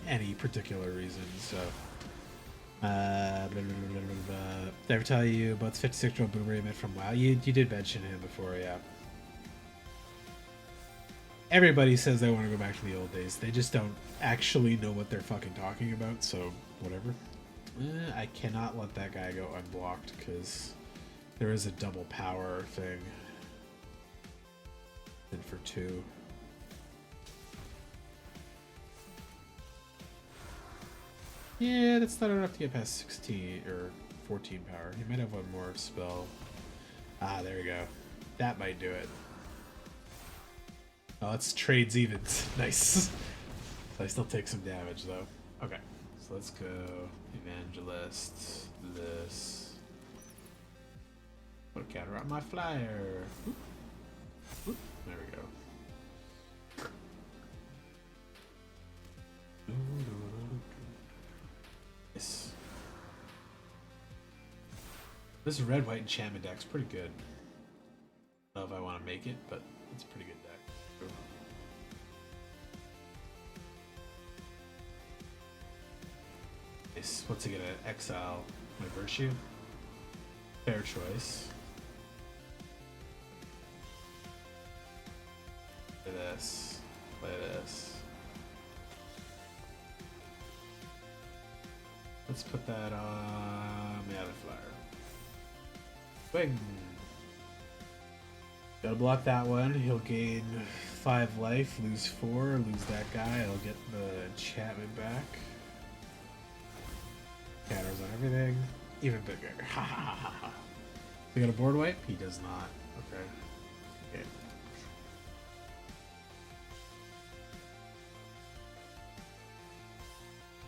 any particular reason. So Blah, blah, blah, blah, blah. Did I ever tell you about the 56-year-old boomer you met from WoW? You did mention him before, yeah. Everybody says they want to go back to the old days. They just don't actually know what they're fucking talking about, so whatever. I cannot let that guy go unblocked because there is a double power thing. And for 2. Yeah, that's not enough to get past 16 or 14 power. He might have one more spell. Ah, there we go. That might do it. Oh, it's trades evens. Nice. So I still take some damage though. Okay, so let's go Evangelist. This. Put a counter on my flyer. Oop. Oop. There we go. Yes. This red-white enchantment deck's pretty good. I don't know if I want to make it, but it's a pretty good deck. Nice. What's he gonna exile? My virtue? Fair choice. Play this. Play this. Let's put that on the other flyer. Bing! Gotta block that one. He'll gain 5 life, lose 4, lose that guy. I'll get the enchantment back. Counters on everything. Even bigger. Ha ha ha ha ha. He got a board wipe? He does not. Okay. Okay.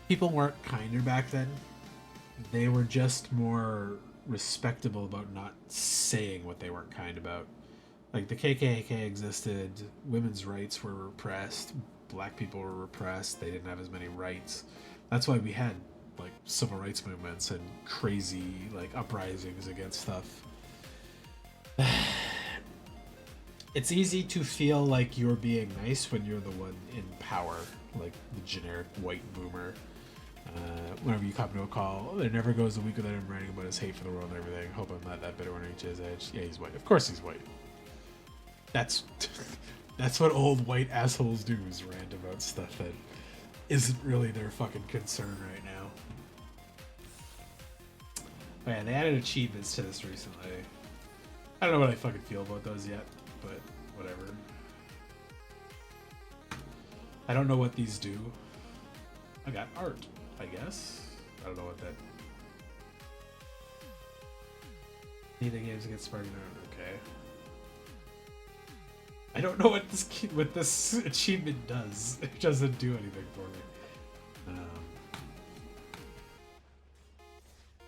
People weren't kinder back then. They were just more respectable about not saying what they weren't kind about. Like, the KKK existed, women's rights were repressed, black people were repressed, they didn't have as many rights. That's why we had, like, civil rights movements and crazy, like, uprisings against stuff. It's easy to feel like you're being nice when you're the one in power, like the generic white boomer. Whenever you come to a call, there never goes a week without him writing about his hate for the world and everything. Hope I'm not that bitter when I reach his age. Yeah, he's white. Of course he's white. That's what old white assholes do, is rant about stuff that isn't really their fucking concern right now. Oh yeah, they added achievements to this recently. I don't know what I fucking feel about those yet, but whatever. I don't know what these do. I got art, I guess. I don't know what that... Neither games against Spartan art, okay. I don't know what this achievement does. It doesn't do anything for me.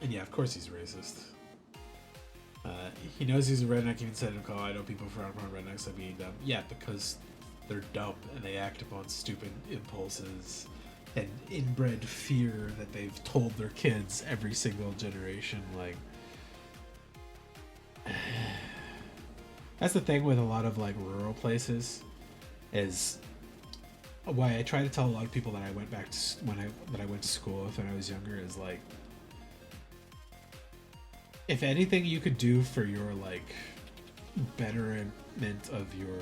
And yeah, of course he's racist. He knows he's a redneck, even said in a call, I know people frown upon rednecks as being dumb. Yeah, because they're dumb and they act upon stupid impulses and inbred fear that they've told their kids every single generation. Like, that's the thing with a lot of like rural places, is why I try to tell a lot of people that I went back to that I went to school with when I was younger, is like, if anything you could do for your like betterment of your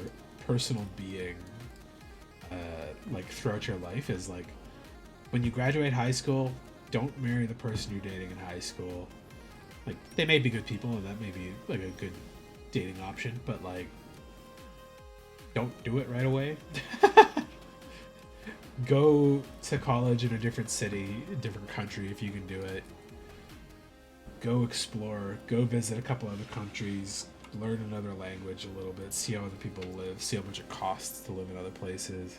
personal being, like throughout your life, is like, when you graduate high school, don't marry the person you're dating in high school. Like, they may be good people and that may be like a good dating option, but like, don't do it right away. Go to college in a different city, a different country if you can do it. Go explore, go visit a couple other countries, learn another language a little bit, see how other people live, see how much it costs to live in other places,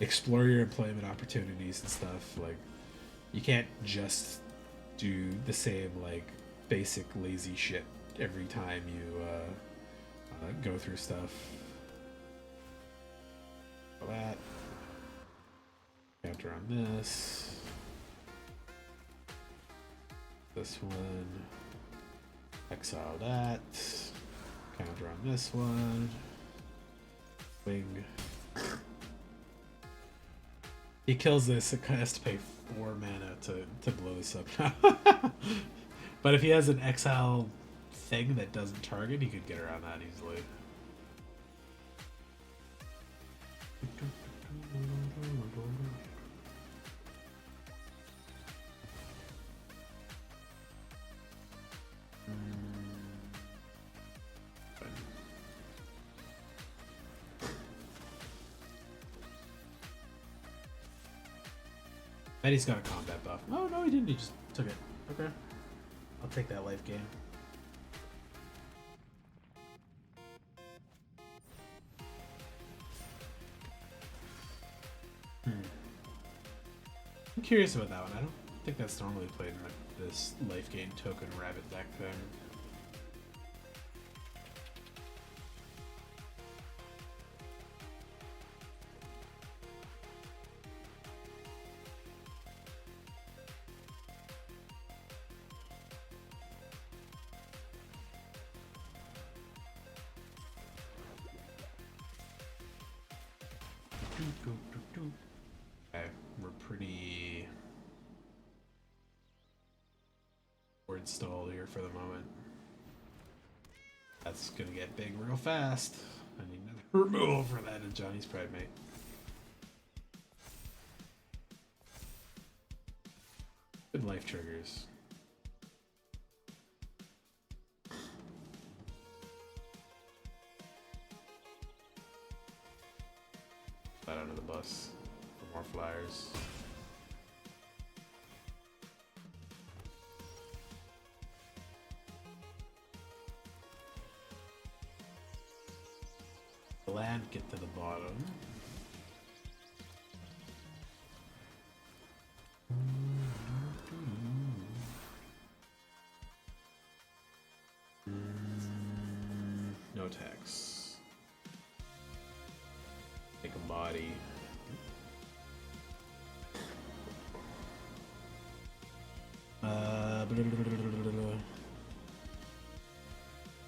explore your employment opportunities and stuff. Like, you can't just do the same like basic lazy shit every time you go through stuff. That counter on this. This one. Exile that. Counter on this one. Wing. He kills this, it has to pay 4 mana to blow this up now. But if he has an exile thing that doesn't target, he could get around that easily. Bet he's got a combat buff. Oh no, he didn't. He just took it. Okay, I'll take that life gain. I'm curious about that one. I don't think that's normally played in like this life gain token rabbit deck thing. Okay, we're pretty installed here for the moment. That's gonna get big real fast. I need another removal for that and Johnny's Pride Mate. Good life triggers. That under the bus for more flyers. Land get to the bottom. No tax. Take a body.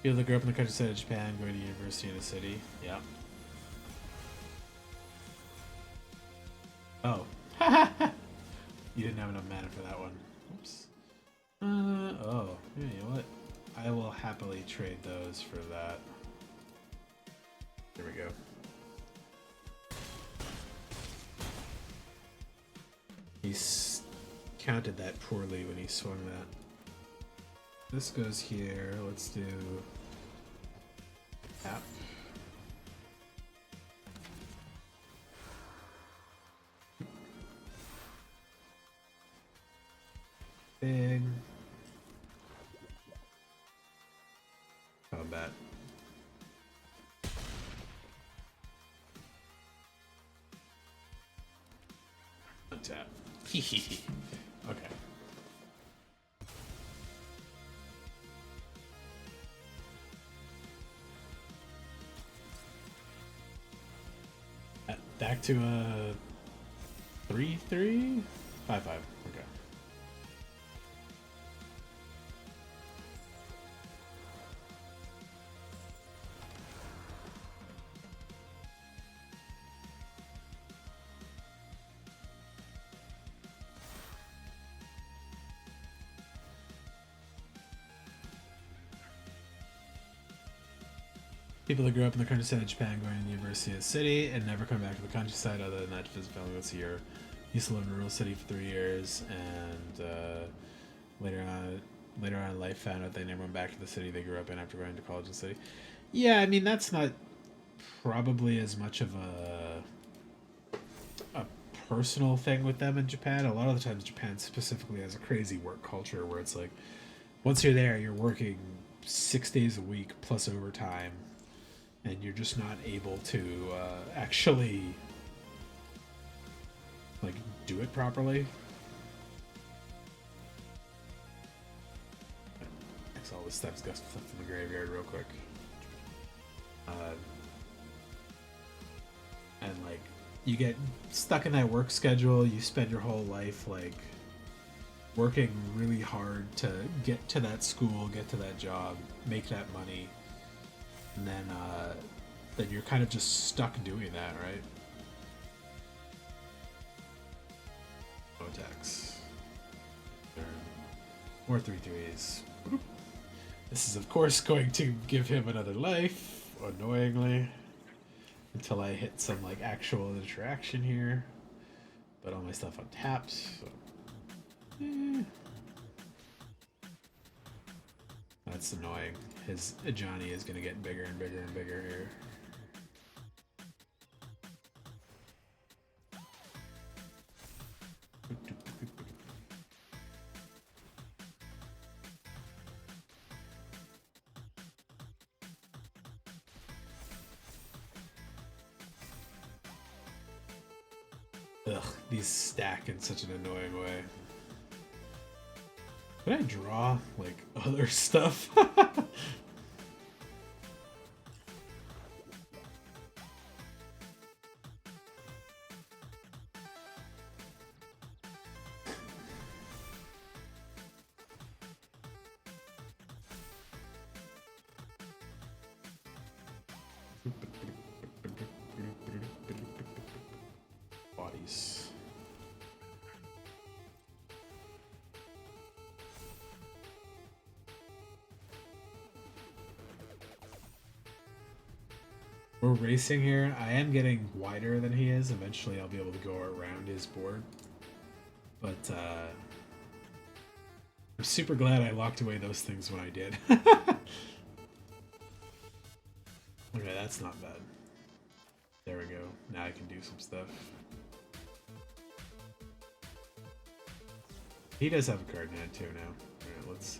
People that grew up in the countryside of Japan, going to university in a city. Yeah. Oh. You didn't have enough mana for that one. Oops. Oh. Yeah, you know what? I will happily trade those for that. There we go. He's counted that poorly when he swung that. This goes here. Let's do tap. Big combat. Untap. Okay. Back to a 3/3? 5/5. Okay. People that grew up in the countryside of Japan going to the university of the city and never come back to the countryside other than that to visit family once a year. Used to live in a rural city for 3 years and later on in life found out they never went back to the city they grew up in after going to college in the city. Yeah, I mean that's not probably as much of a personal thing with them in Japan. A lot of the times Japan specifically has a crazy work culture where it's like once you're there you're working 6 days a week plus overtime. And you're just not able to actually like do it properly. Exile this stuff's got stuff in the graveyard real quick. And like you get stuck in that work schedule. You spend your whole life like working really hard to get to that school, get to that job, make that money. And then you're kind of just stuck doing that, right? No attacks. Turn. More 3/3s. This is, of course, going to give him another life, annoyingly, until I hit some like actual interaction here. But all my stuff untapped. So. That's annoying. His Johnny is going to get bigger and bigger and bigger here. Ugh, these stack in such an annoying way. Could I draw, like, other stuff? Bodies. We're racing here. I am getting wider than he is. Eventually I'll be able to go around his board. But I'm super glad I locked away those things when I did. Okay, that's not bad. There we go. Now I can do some stuff. He does have a card in hand too now. Alright, let's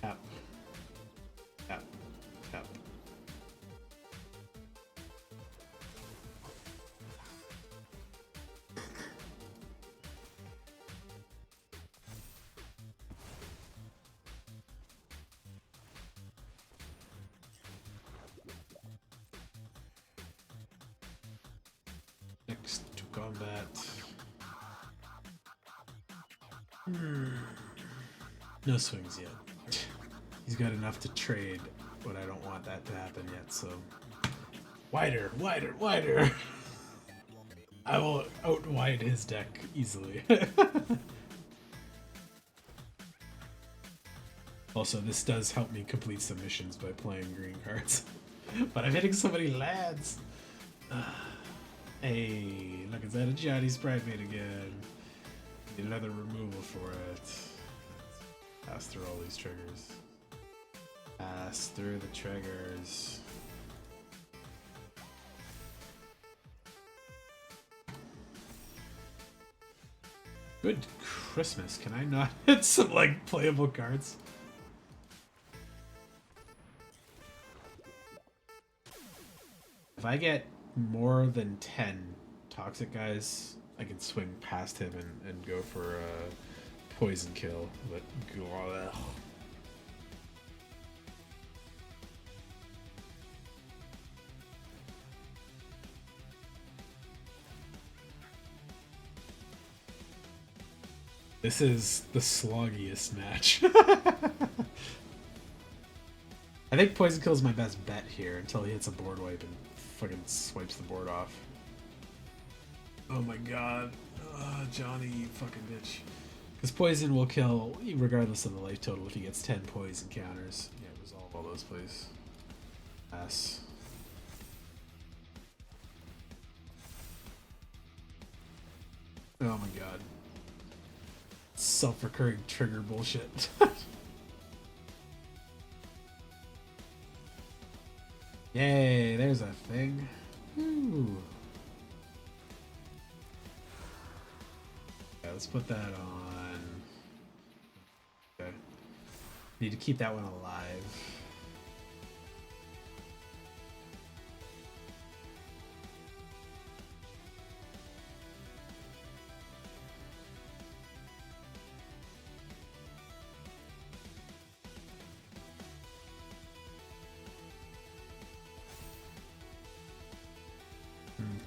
tap. Tap. Tap. Next to combat. No swings yet. He's got enough to trade, but I don't want that to happen yet, so... Wider, wider, wider! I will out-wide his deck easily. Also, this does help me complete some missions by playing green cards. But I'm hitting so many lads! Hey, look, it's that a Johnny's Bridemaid again. Need another removal for it. Pass through all these triggers. Pass through the triggers. Good Christmas. Can I not hit some, like, playable cards? If I get more than 10 toxic guys, I can swing past him and go for a poison kill, but ugh. This is the sloggiest match. I think poison kill is my best bet here until he hits a board wipe and fucking swipes the board off. Oh my god. Johnny, you fucking bitch. Because poison will kill regardless of the life total if he gets 10 poison counters. Yeah, resolve all those, please. Pass. Oh my god. Self-recurring trigger bullshit. Yay, there's a thing. Ooh. Okay, let's put that on. Okay. Need to keep that one alive.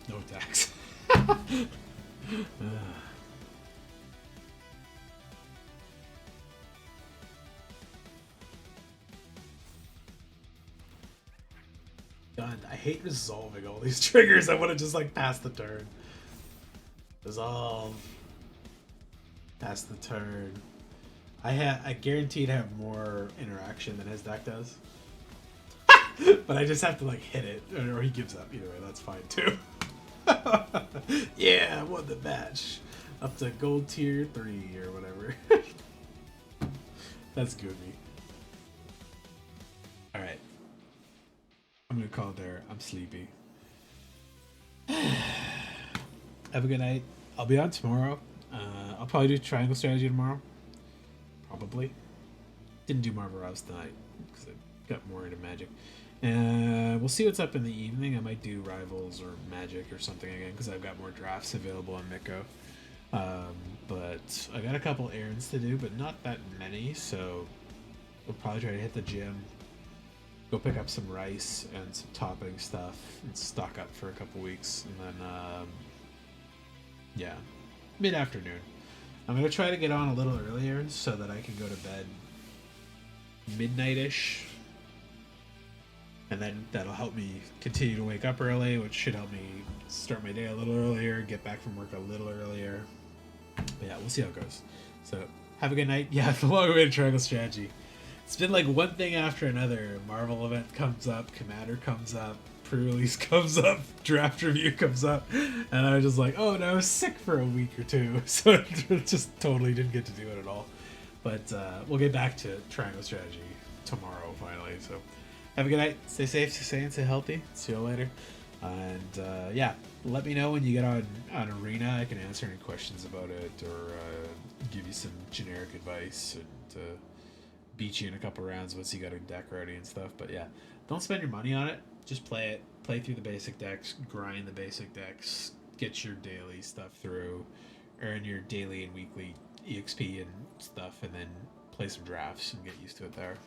No attacks. God, I hate resolving all these triggers. I want to just like pass the turn. Dissolve. Pass the turn. I guaranteed to have more interaction than his deck does. But I just have to like hit it, or he gives up. Either way, that's fine too. Yeah, I won the match. Up to gold tier 3 or whatever. That's goofy. Alright. I'm gonna call it there. I'm sleepy. Have a good night. I'll be on tomorrow. I'll probably do triangle strategy tomorrow. Probably. Didn't do Marvel Rouse tonight because I got more into Magic. We'll see what's up in the evening. I might do Rivals or Magic or something again because I've got more drafts available on Mitgo. But I got a couple errands to do, but not that many, so we'll probably try to hit the gym, go pick up some rice and some topping stuff, and stock up for a couple weeks, and then, yeah, mid-afternoon. I'm going to try to get on a little earlier so that I can go to bed midnight-ish, and then that'll help me continue to wake up early, which should help me start my day a little earlier, get back from work a little earlier. But yeah, we'll see how it goes. So, have a good night. Yeah, the long way to Triangle Strategy. It's been like one thing after another. Marvel event comes up, Commander comes up, pre-release comes up, draft review comes up, and I was just like, oh no, I was sick for a week or two, so just totally didn't get to do it at all. But we'll get back to Triangle Strategy tomorrow, finally. So, have a good night. Stay safe, stay healthy. See you later. And yeah, let me know when you get on Arena. I can answer any questions about it, or give you some generic advice, and beat you in a couple rounds once you got a deck ready and stuff. But yeah, don't spend your money on it. Just play it. Play through the basic decks, grind the basic decks, get your daily stuff through, earn your daily and weekly EXP and stuff, and then play some drafts and get used to it there.